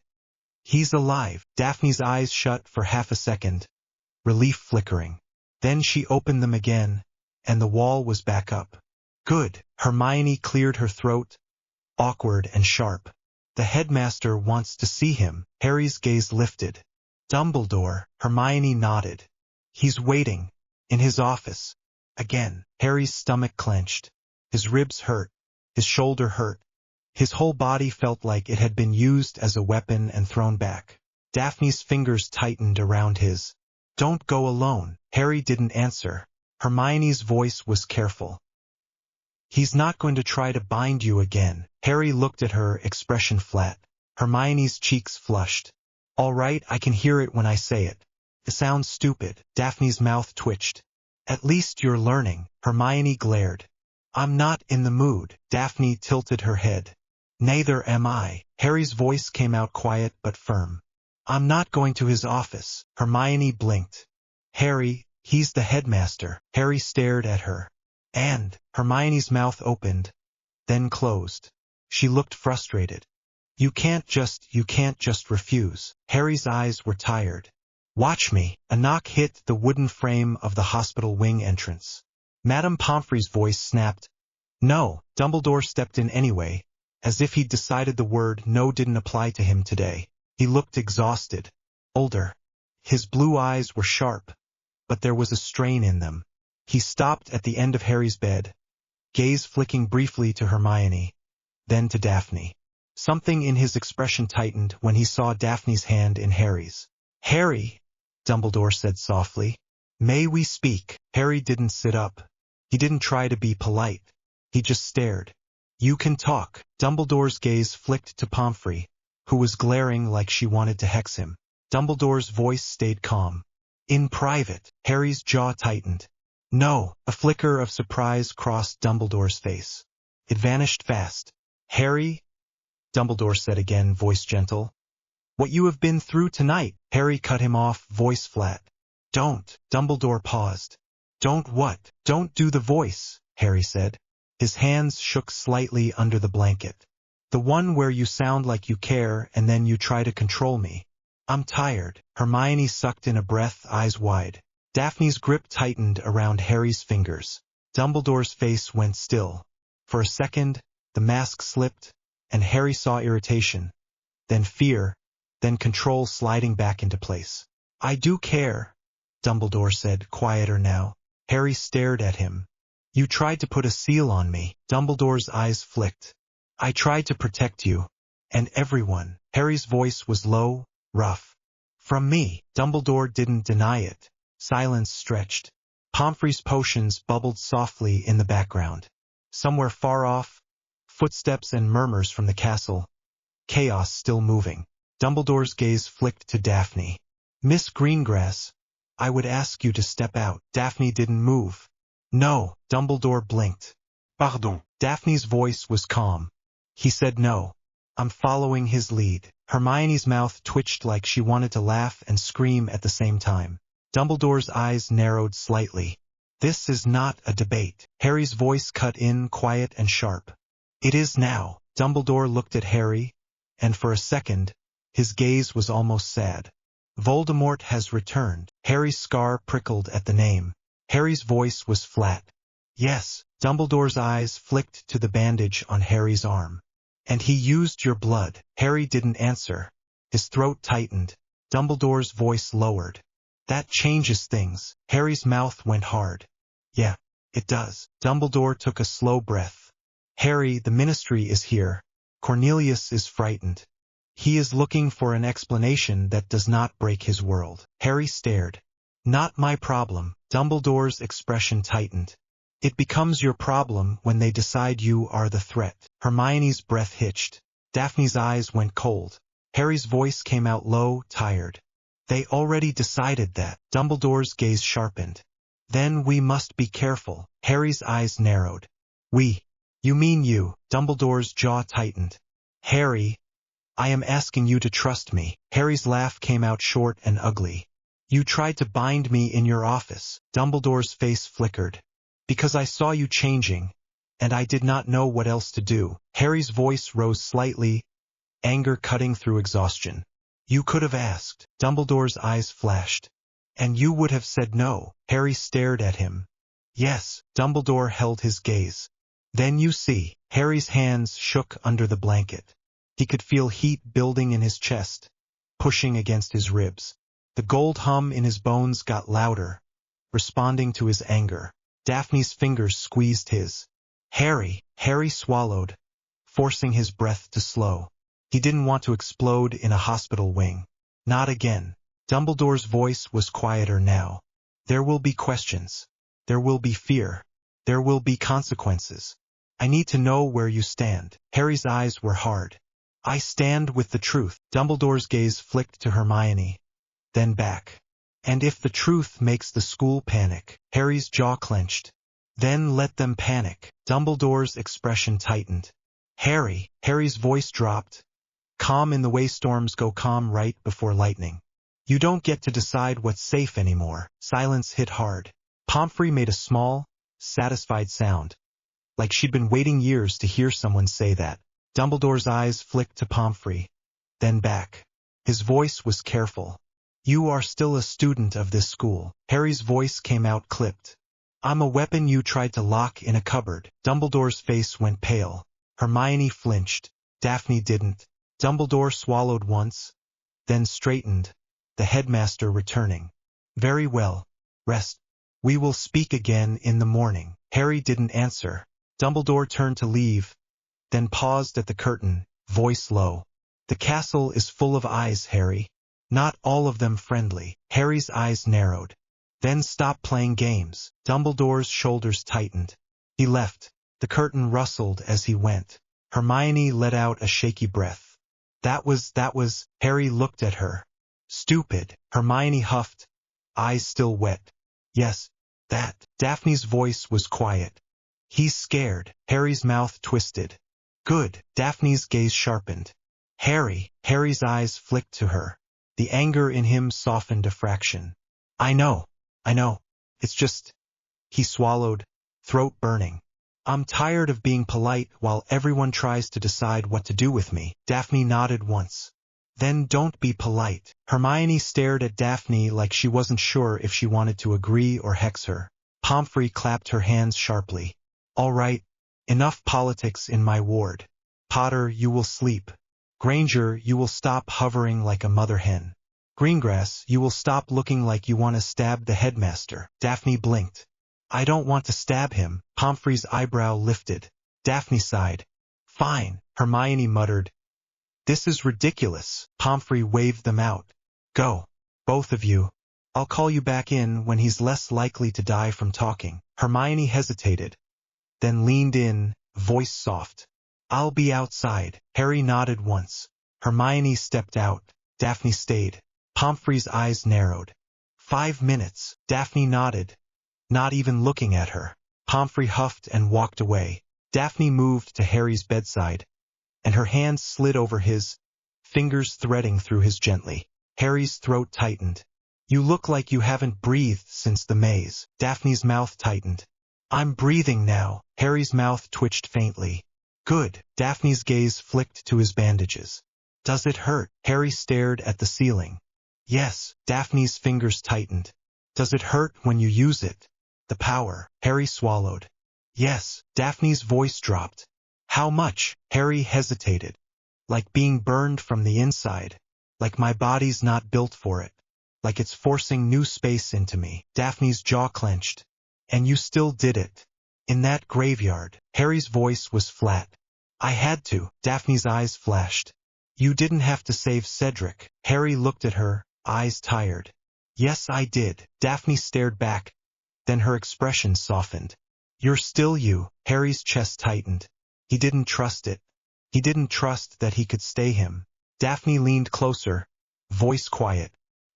He's alive. Daphne's eyes shut for half a second, relief flickering. Then she opened them again, and the wall was back up. Good. Hermione cleared her throat, awkward and sharp. The headmaster wants to see him. Harry's gaze lifted. Dumbledore. Hermione nodded. He's waiting. In his office. Again. Harry's stomach clenched. His ribs hurt. His shoulder hurt. His whole body felt like it had been used as a weapon and thrown back. Daphne's fingers tightened around his. Don't go alone. Harry didn't answer. Hermione's voice was careful. He's not going to try to bind you again. Harry looked at her, expression flat. Hermione's cheeks flushed. All right, I can hear it when I say it. It sounds stupid. Daphne's mouth twitched. At least you're learning. Hermione glared. I'm not in the mood. Daphne tilted her head. Neither am I. Harry's voice came out quiet but firm. I'm not going to his office. Hermione blinked. Harry, he's the headmaster. Harry stared at her. And, Hermione's mouth opened, then closed. She looked frustrated. You can't just refuse. Harry's eyes were tired. Watch me. A knock hit the wooden frame of the hospital wing entrance. Madame Pomfrey's voice snapped. No. Dumbledore stepped in anyway, as if he'd decided the word no didn't apply to him today. He looked exhausted, older. His blue eyes were sharp, but there was a strain in them. He stopped at the end of Harry's bed, gaze flicking briefly to Hermione, then to Daphne. Something in his expression tightened when he saw Daphne's hand in Harry's. Harry, Dumbledore said softly. May we speak? Harry didn't sit up. He didn't try to be polite. He just stared. You can talk. Dumbledore's gaze flicked to Pomfrey, who was glaring like she wanted to hex him. Dumbledore's voice stayed calm. In private. Harry's jaw tightened. No. A flicker of surprise crossed Dumbledore's face. It vanished fast. Harry, Dumbledore said again, voice gentle. What you have been through tonight. Harry cut him off, voice flat. Don't. Dumbledore paused. Don't what? Don't do the voice, Harry said. His hands shook slightly under the blanket. The one where you sound like you care and then you try to control me. I'm tired. Hermione sucked in a breath, eyes wide. Daphne's grip tightened around Harry's fingers. Dumbledore's face went still. For a second, the mask slipped, and Harry saw irritation, then fear, then control sliding back into place. I do care, Dumbledore said, quieter now. Harry stared at him. You tried to put a seal on me. Dumbledore's eyes flicked. I tried to protect you. And everyone. Harry's voice was low, rough. From me. Dumbledore didn't deny it. Silence stretched. Pomfrey's potions bubbled softly in the background. Somewhere far off, footsteps and murmurs from the castle. Chaos still moving. Dumbledore's gaze flicked to Daphne. Miss Greengrass, I would ask you to step out. Daphne didn't move. No. Dumbledore blinked. Pardon. Daphne's voice was calm. He said no. I'm following his lead. Hermione's mouth twitched like she wanted to laugh and scream at the same time. Dumbledore's eyes narrowed slightly. This is not a debate. Harry's voice cut in, quiet and sharp. It is now. Dumbledore looked at Harry, and for a second, his gaze was almost sad. Voldemort has returned. Harry's scar prickled at the name. Harry's voice was flat. Yes. Dumbledore's eyes flicked to the bandage on Harry's arm. And he used your blood. Harry didn't answer. His throat tightened. Dumbledore's voice lowered. That changes things. Harry's mouth went hard. Yeah, it does. Dumbledore took a slow breath. Harry, the Ministry is here. Cornelius is frightened. He is looking for an explanation that does not break his world. Harry stared. Not my problem. Dumbledore's expression tightened. It becomes your problem when they decide you are the threat. Hermione's breath hitched. Daphne's eyes went cold. Harry's voice came out low, tired. They already decided that. Dumbledore's gaze sharpened. Then we must be careful. Harry's eyes narrowed. We. You mean you. Dumbledore's jaw tightened. Harry, I am asking you to trust me. Harry's laugh came out short and ugly. You tried to bind me in your office. Dumbledore's face flickered. Because I saw you changing, and I did not know what else to do. Harry's voice rose slightly, anger cutting through exhaustion. You could have asked. Dumbledore's eyes flashed. And you would have said no. Harry stared at him. Yes. Dumbledore held his gaze. Then you see. Harry's hands shook under the blanket. He could feel heat building in his chest, pushing against his ribs. The gold hum in his bones got louder, responding to his anger. Daphne's fingers squeezed his. Harry swallowed, forcing his breath to slow. He didn't want to explode in a hospital wing. Not again. Dumbledore's voice was quieter now. There will be questions. There will be fear. There will be consequences. I need to know where you stand. Harry's eyes were hard. I stand with the truth. Dumbledore's gaze flicked to Hermione, then back. And if the truth makes the school panic. Harry's jaw clenched. Then let them panic. Dumbledore's expression tightened. Harry's voice dropped. Calm in the way storms go calm right before lightning. You don't get to decide what's safe anymore. Silence hit hard. Pomfrey made a small, satisfied sound, like she'd been waiting years to hear someone say that. Dumbledore's eyes flicked to Pomfrey, then back. His voice was careful. You are still a student of this school. Harry's voice came out clipped. I'm a weapon you tried to lock in a cupboard. Dumbledore's face went pale. Hermione flinched. Daphne didn't. Dumbledore swallowed once, then straightened, the headmaster returning. Very well. Rest. We will speak again in the morning. Harry didn't answer. Dumbledore turned to leave, then paused at the curtain, voice low. The castle is full of eyes, Harry. Not all of them friendly. Harry's eyes narrowed. Then stop playing games. Dumbledore's shoulders tightened. He left. The curtain rustled as he went. Hermione let out a shaky breath. That was, Harry looked at her. Stupid, Hermione huffed, eyes still wet. Yes, that. Daphne's voice was quiet. He's scared. Harry's mouth twisted. Good. Daphne's gaze sharpened. Harry's eyes flicked to her. The anger in him softened a fraction. I know. It's just... He swallowed, throat burning. I'm tired of being polite while everyone tries to decide what to do with me. Daphne nodded once. Then don't be polite. Hermione stared at Daphne like she wasn't sure if she wanted to agree or hex her. Pomfrey clapped her hands sharply. All right, enough politics in my ward. Potter, you will sleep. Granger, you will stop hovering like a mother hen. Greengrass, you will stop looking like you want to stab the headmaster. Daphne blinked. I don't want to stab him. Pomfrey's eyebrow lifted. Daphne sighed. Fine, Hermione muttered. This is ridiculous. Pomfrey waved them out. Go, both of you. I'll call you back in when he's less likely to die from talking. Hermione hesitated, then leaned in, voice soft. I'll be outside. Harry nodded once. Hermione stepped out. Daphne stayed. Pomfrey's eyes narrowed. 5 minutes. Daphne nodded, not even looking at her. Pomfrey huffed and walked away. Daphne moved to Harry's bedside, and her hands slid over his, fingers threading through his gently. Harry's throat tightened. You look like you haven't breathed since the maze. Daphne's mouth tightened. I'm breathing now. Harry's mouth twitched faintly. Good. Daphne's gaze flicked to his bandages. Does it hurt? Harry stared at the ceiling. Yes. Daphne's fingers tightened. Does it hurt when you use it? The power. Harry swallowed. Yes. Daphne's voice dropped. How much? Harry hesitated. Like being burned from the inside. Like my body's not built for it. Like it's forcing new space into me. Daphne's jaw clenched. And you still did it. In that graveyard. Harry's voice was flat. I had to. Daphne's eyes flashed. You didn't have to save Cedric. Harry looked at her, eyes tired. Yes, I did. Daphne stared back. Then her expression softened. You're still you. Harry's chest tightened. He didn't trust it. He didn't trust that he could stay him. Daphne leaned closer, voice quiet.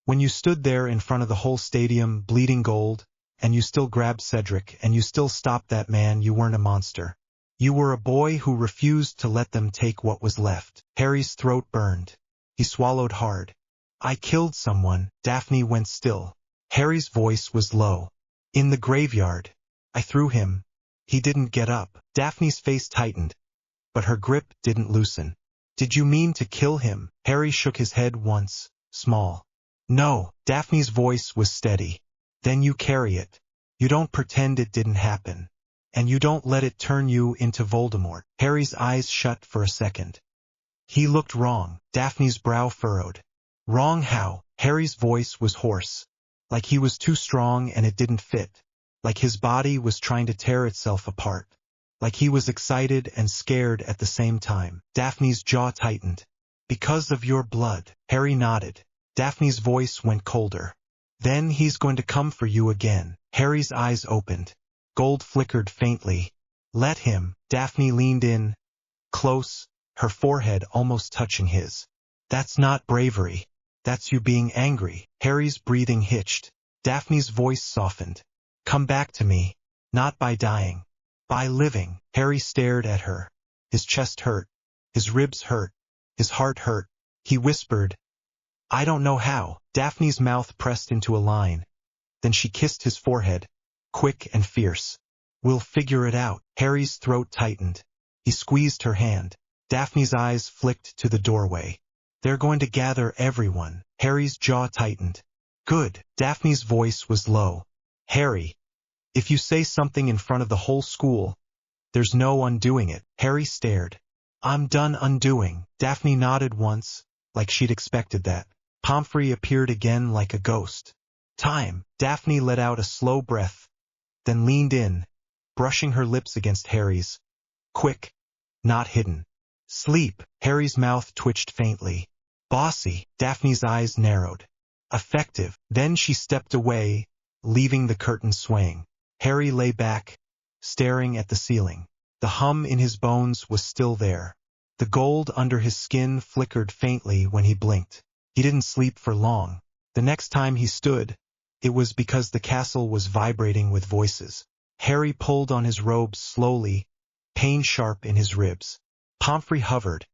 When you stood there in front of the whole stadium, bleeding gold, and you still grabbed Cedric, and you still stopped that man, you weren't a monster. You were a boy who refused to let them take what was left. Harry's throat burned. He swallowed hard. I killed someone. Daphne went still. Harry's voice was low. In the graveyard. I threw him. He didn't get up. Daphne's face tightened, but her grip didn't loosen. Did you mean to kill him? Harry shook his head once, small. No. Daphne's voice was steady. Then you carry it. You don't pretend it didn't happen. And you don't let it turn you into Voldemort. Harry's eyes shut for a second. He looked wrong. Daphne's brow furrowed. Wrong how? Harry's voice was hoarse. Like he was too strong and it didn't fit. Like his body was trying to tear itself apart. Like he was excited and scared at the same time. Daphne's jaw tightened. Because of your blood. Harry nodded. Daphne's voice went colder. Then he's going to come for you again. Harry's eyes opened. Gold flickered faintly. Let him. Daphne leaned in, close, her forehead almost touching his. That's not bravery. That's you being angry. Harry's breathing hitched. Daphne's voice softened. Come back to me. Not by dying. By living. Harry stared at her. His chest hurt. His ribs hurt. His heart hurt. He whispered, I don't know how. Daphne's mouth pressed into a line. Then she kissed his forehead, quick and fierce. We'll figure it out. Harry's throat tightened. He squeezed her hand. Daphne's eyes flicked to the doorway. They're going to gather everyone. Harry's jaw tightened. Good. Daphne's voice was low. Harry, if you say something in front of the whole school, there's no undoing it. Harry stared. I'm done undoing. Daphne nodded once, like she'd expected that. Pomfrey appeared again like a ghost. Time. Daphne let out a slow breath, then leaned in, brushing her lips against Harry's. Quick. Not hidden. Sleep. Harry's mouth twitched faintly. Bossy. Daphne's eyes narrowed. Effective. Then she stepped away, leaving the curtain swaying. Harry lay back, staring at the ceiling. The hum in his bones was still there. The gold under his skin flickered faintly when he blinked. He didn't sleep for long. The next time he stood, it was because the castle was vibrating with voices. Harry pulled on his robes slowly, pain sharp in his ribs. Pomfrey hovered,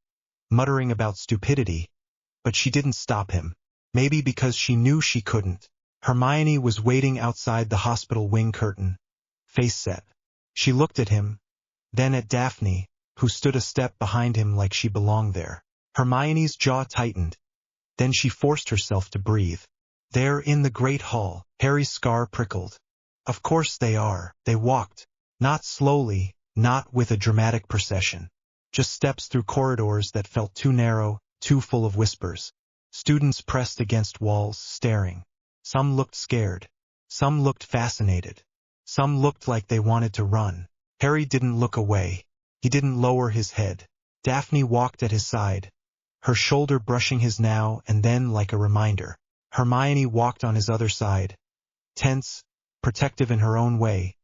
muttering about stupidity, but she didn't stop him. Maybe because she knew she couldn't. Hermione was waiting outside the hospital wing curtain, face set. She looked at him, then at Daphne, who stood a step behind him like she belonged there. Hermione's jaw tightened. Then she forced herself to breathe. There in the great hall, Harry's scar prickled. Of course they are. They walked. Not slowly, not with a dramatic procession. Just steps through corridors that felt too narrow, too full of whispers. Students pressed against walls, staring. Some looked scared. Some looked fascinated. Some looked like they wanted to run. Harry didn't look away. He didn't lower his head. Daphne walked at his side, her shoulder brushing his now and then like a reminder. Hermione walked on his other side, tense, protective in her own way,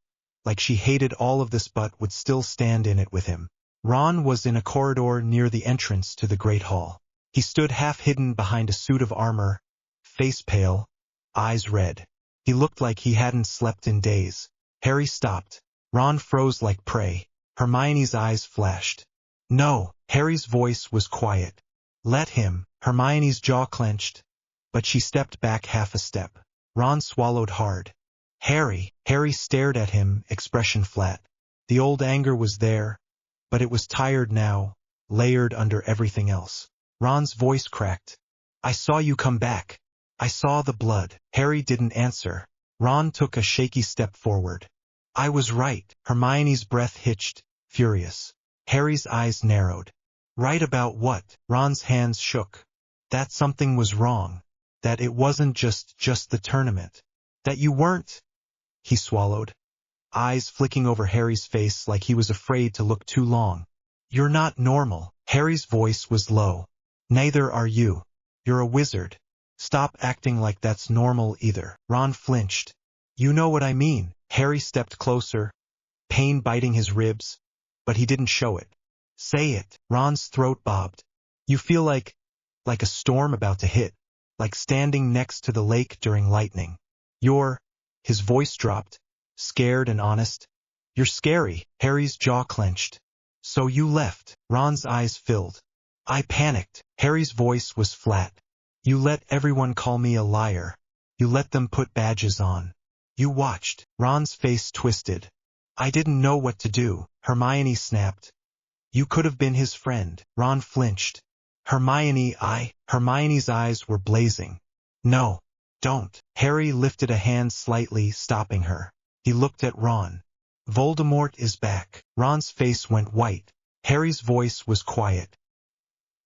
like she hated all of this but would still stand in it with him. Ron was in a corridor near the entrance to the Great Hall. He stood half-hidden behind a suit of armor, face pale, eyes red. He looked like he hadn't slept in days. Harry stopped. Ron froze like prey. Hermione's eyes flashed. No, Harry's voice was quiet. Let him. Hermione's jaw clenched, but she stepped back half a step. Ron swallowed hard. Harry. Harry stared at him, expression flat. The old anger was there, but it was tired now, layered under everything else. Ron's voice cracked. I saw you come back. I saw the blood. Harry didn't answer. Ron took a shaky step forward. I was right. Hermione's breath hitched, furious. Harry's eyes narrowed. Right about what? Ron's hands shook. That something was wrong. That it wasn't just the tournament. That you weren't. He swallowed, eyes flicking over Harry's face like he was afraid to look too long. You're not normal. Harry's voice was low. Neither are you. You're a wizard. Stop acting like that's normal either. Ron flinched. You know what I mean. Harry stepped closer, pain biting his ribs, but he didn't show it. Say it. Ron's throat bobbed. You feel like a storm about to hit, like standing next to the lake during lightning. His voice dropped, scared and honest. You're scary. Harry's jaw clenched. So you left. Ron's eyes filled. I panicked. Harry's voice was flat. You let everyone call me a liar. You let them put badges on. You watched. Ron's face twisted. I didn't know what to do. Hermione snapped. You could have been his friend. Ron flinched. Hermione's eyes were blazing. No, don't. Harry lifted a hand slightly, stopping her. He looked at Ron. Voldemort is back. Ron's face went white. Harry's voice was quiet.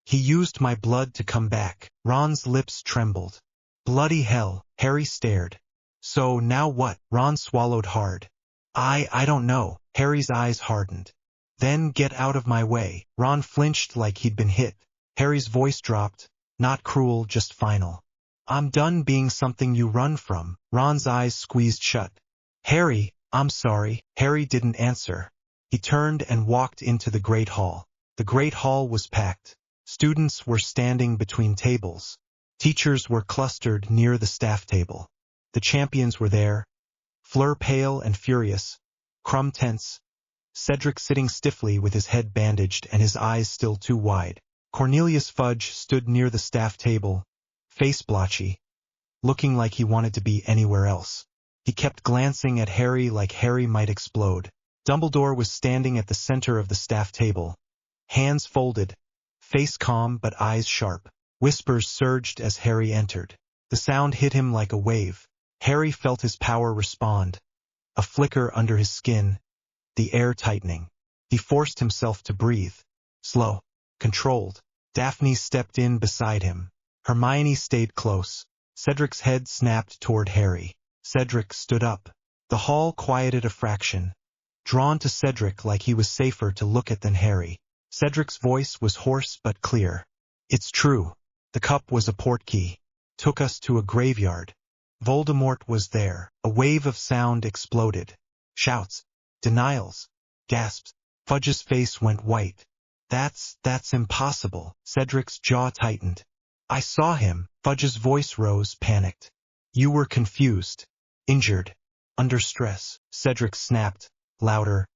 He used my blood to come back. Ron's lips trembled. Bloody hell. Harry stared. So now what? Ron swallowed hard. I don't know. Harry's eyes hardened. Then get out of my way. Ron flinched like he'd been hit. Harry's voice dropped. Not cruel, just final. I'm done being something you run from. Ron's eyes squeezed shut. Harry, I'm sorry. Harry didn't answer. He turned and walked into the Great Hall. The Great Hall was packed. Students were standing between tables. Teachers were clustered near the staff table. The champions were there, Fleur pale and furious, Crumb tense, Cedric sitting stiffly with his head bandaged and his eyes still too wide. Cornelius Fudge stood near the staff table, face blotchy, looking like he wanted to be anywhere else. He kept glancing at Harry like Harry might explode. Dumbledore was standing at the center of the staff table, hands folded, face calm but eyes sharp. Whispers surged as Harry entered. The sound hit him like a wave. Harry felt his power respond, a flicker under his skin, the air tightening. He forced himself to breathe, slow, controlled. Daphne stepped in beside him. Hermione stayed close. Cedric's head snapped toward Harry. Cedric stood up. The hall quieted a fraction, drawn to Cedric like he was safer to look at than Harry. Cedric's voice was hoarse but clear. It's true. The cup was a portkey. Took us to a graveyard. Voldemort was there. A wave of sound exploded. Shouts. Denials. Gasps. Fudge's face went white. That's impossible. Cedric's jaw tightened. I saw him. Fudge's voice rose, panicked. You were confused. Injured. Under stress. Cedric snapped. Louder.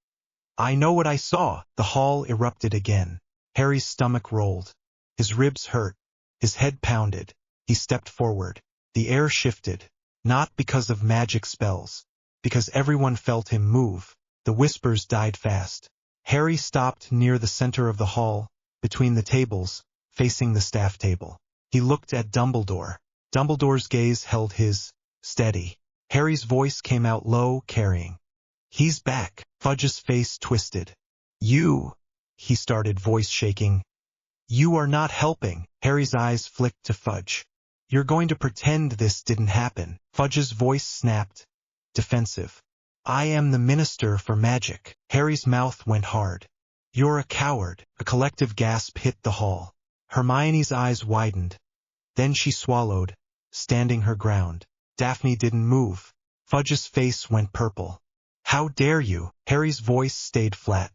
I know what I saw. The hall erupted again. Harry's stomach rolled. His ribs hurt. His head pounded. He stepped forward. The air shifted. Not because of magic spells. Because everyone felt him move. The whispers died fast. Harry stopped near the center of the hall, between the tables, facing the staff table. He looked at Dumbledore. Dumbledore's gaze held his, steady. Harry's voice came out low, carrying. He's back. Fudge's face twisted. You, he started, voice shaking. You are not helping. Harry's eyes flicked to Fudge. You're going to pretend this didn't happen. Fudge's voice snapped. Defensive. I am the Minister for Magic. Harry's mouth went hard. You're a coward. A collective gasp hit the hall. Hermione's eyes widened. Then she swallowed, standing her ground. Daphne didn't move. Fudge's face went purple. How dare you? Harry's voice stayed flat.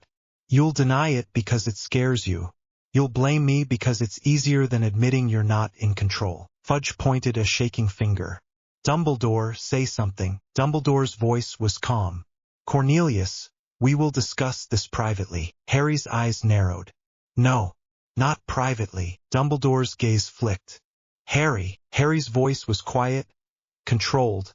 You'll deny it because it scares you. You'll blame me because it's easier than admitting you're not in control. Fudge pointed a shaking finger. Dumbledore, say something. Dumbledore's voice was calm. Cornelius, we will discuss this privately. Harry's eyes narrowed. No, not privately. Dumbledore's gaze flicked. Harry's voice was quiet, controlled,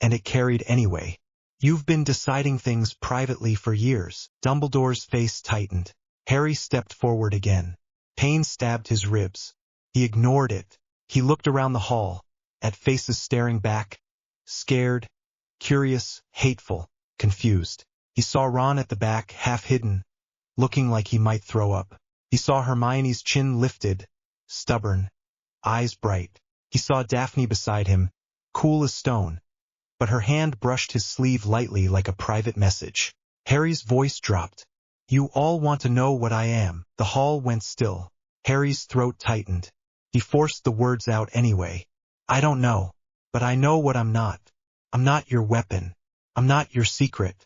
and it carried anyway. You've been deciding things privately for years. Dumbledore's face tightened. Harry stepped forward again. Pain stabbed his ribs. He ignored it. He looked around the hall, at faces staring back, scared, curious, hateful, confused. He saw Ron at the back, half hidden, looking like he might throw up. He saw Hermione's chin lifted, stubborn, eyes bright. He saw Daphne beside him, cool as stone, but her hand brushed his sleeve lightly like a private message. Harry's voice dropped. You all want to know what I am. The hall went still. Harry's throat tightened. He forced the words out anyway. I don't know, but I know what I'm not. I'm not your weapon. I'm not your secret.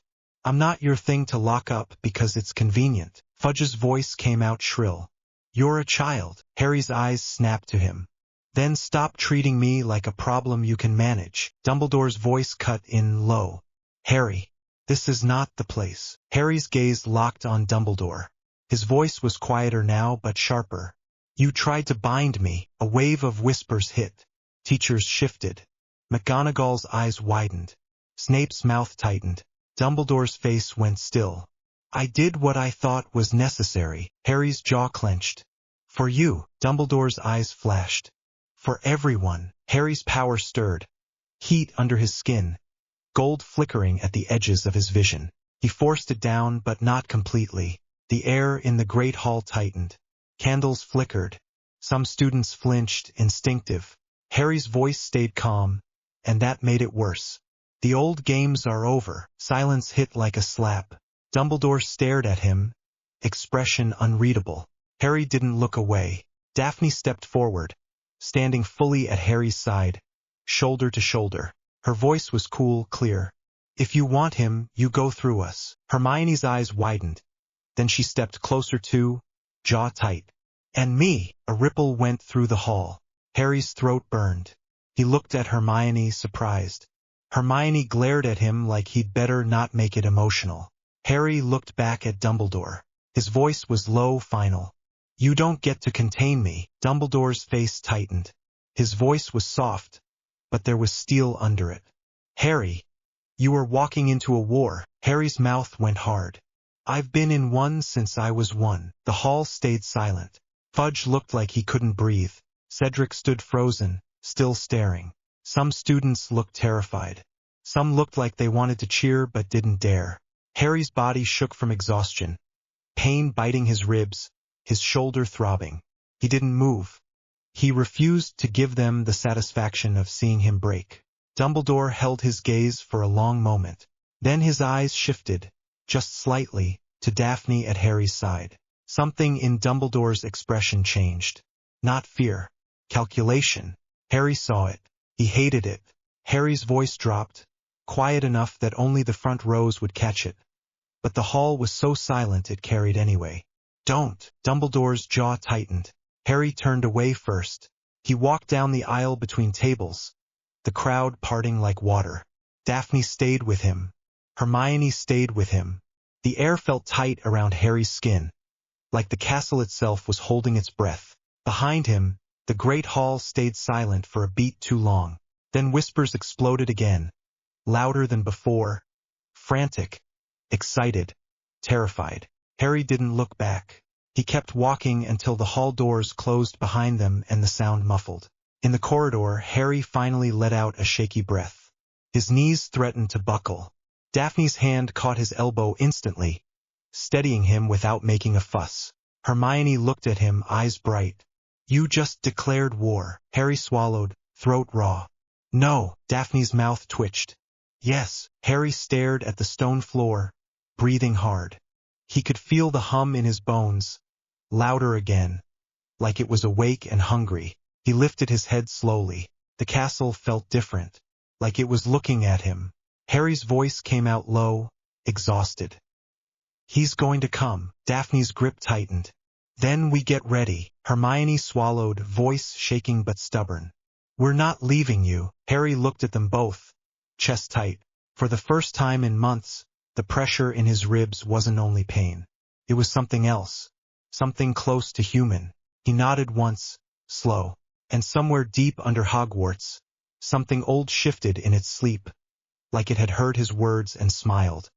I'm not your thing to lock up because it's convenient. Fudge's voice came out shrill. You're a child. Harry's eyes snapped to him. Then stop treating me like a problem you can manage. Dumbledore's voice cut in low. Harry, this is not the place. Harry's gaze locked on Dumbledore. His voice was quieter now but sharper. You tried to bind me. A wave of whispers hit. Teachers shifted. McGonagall's eyes widened. Snape's mouth tightened. Dumbledore's face went still. I did what I thought was necessary. Harry's jaw clenched. For you. Dumbledore's eyes flashed. For everyone. Harry's power stirred. Heat under his skin. Gold flickering at the edges of his vision. He forced it down, but not completely. The air in the great hall tightened. Candles flickered. Some students flinched, instinctive. Harry's voice stayed calm, and that made it worse. The old games are over. Silence hit like a slap. Dumbledore stared at him, expression unreadable. Harry didn't look away. Daphne stepped forward, standing fully at Harry's side, shoulder to shoulder. Her voice was cool, clear. If you want him, you go through us. Hermione's eyes widened. Then she stepped closer too, jaw tight. And me. A ripple went through the hall. Harry's throat burned. He looked at Hermione, surprised. Hermione glared at him like he'd better not make it emotional. Harry looked back at Dumbledore. His voice was low, final. You don't get to contain me. Dumbledore's face tightened. His voice was soft, but there was steel under it. Harry, you are walking into a war. Harry's mouth went hard. I've been in one since I was one. The hall stayed silent. Fudge looked like he couldn't breathe. Cedric stood frozen, still staring. Some students looked terrified. Some looked like they wanted to cheer but didn't dare. Harry's body shook from exhaustion, pain biting his ribs, his shoulder throbbing. He didn't move. He refused to give them the satisfaction of seeing him break. Dumbledore held his gaze for a long moment. Then his eyes shifted, just slightly, to Daphne at Harry's side. Something in Dumbledore's expression changed. Not fear. Calculation. Harry saw it. He hated it. Harry's voice dropped, quiet enough that only the front rows would catch it. But the hall was so silent it carried anyway. Don't! Dumbledore's jaw tightened. Harry turned away first. He walked down the aisle between tables, the crowd parting like water. Daphne stayed with him. Hermione stayed with him. The air felt tight around Harry's skin, like the castle itself was holding its breath. Behind him, the great hall stayed silent for a beat too long. Then whispers exploded again, louder than before, frantic, excited, terrified. Harry didn't look back. He kept walking until the hall doors closed behind them and the sound muffled. In the corridor, Harry finally let out a shaky breath. His knees threatened to buckle. Daphne's hand caught his elbow instantly, steadying him without making a fuss. Hermione looked at him, eyes bright. You just declared war. Harry swallowed, throat raw. No, Daphne's mouth twitched. Yes. Harry stared at the stone floor, breathing hard. He could feel the hum in his bones, louder again, like it was awake and hungry. He lifted his head slowly. The castle felt different, like it was looking at him. Harry's voice came out low, exhausted. He's going to come. Daphne's grip tightened. Then we get ready. Hermione swallowed, voice shaking but stubborn. We're not leaving you. Harry looked at them both, chest tight. For the first time in months, the pressure in his ribs wasn't only pain. It was something else, something close to human. He nodded once, slow. And somewhere deep under Hogwarts, something old shifted in its sleep, like it had heard his words and smiled.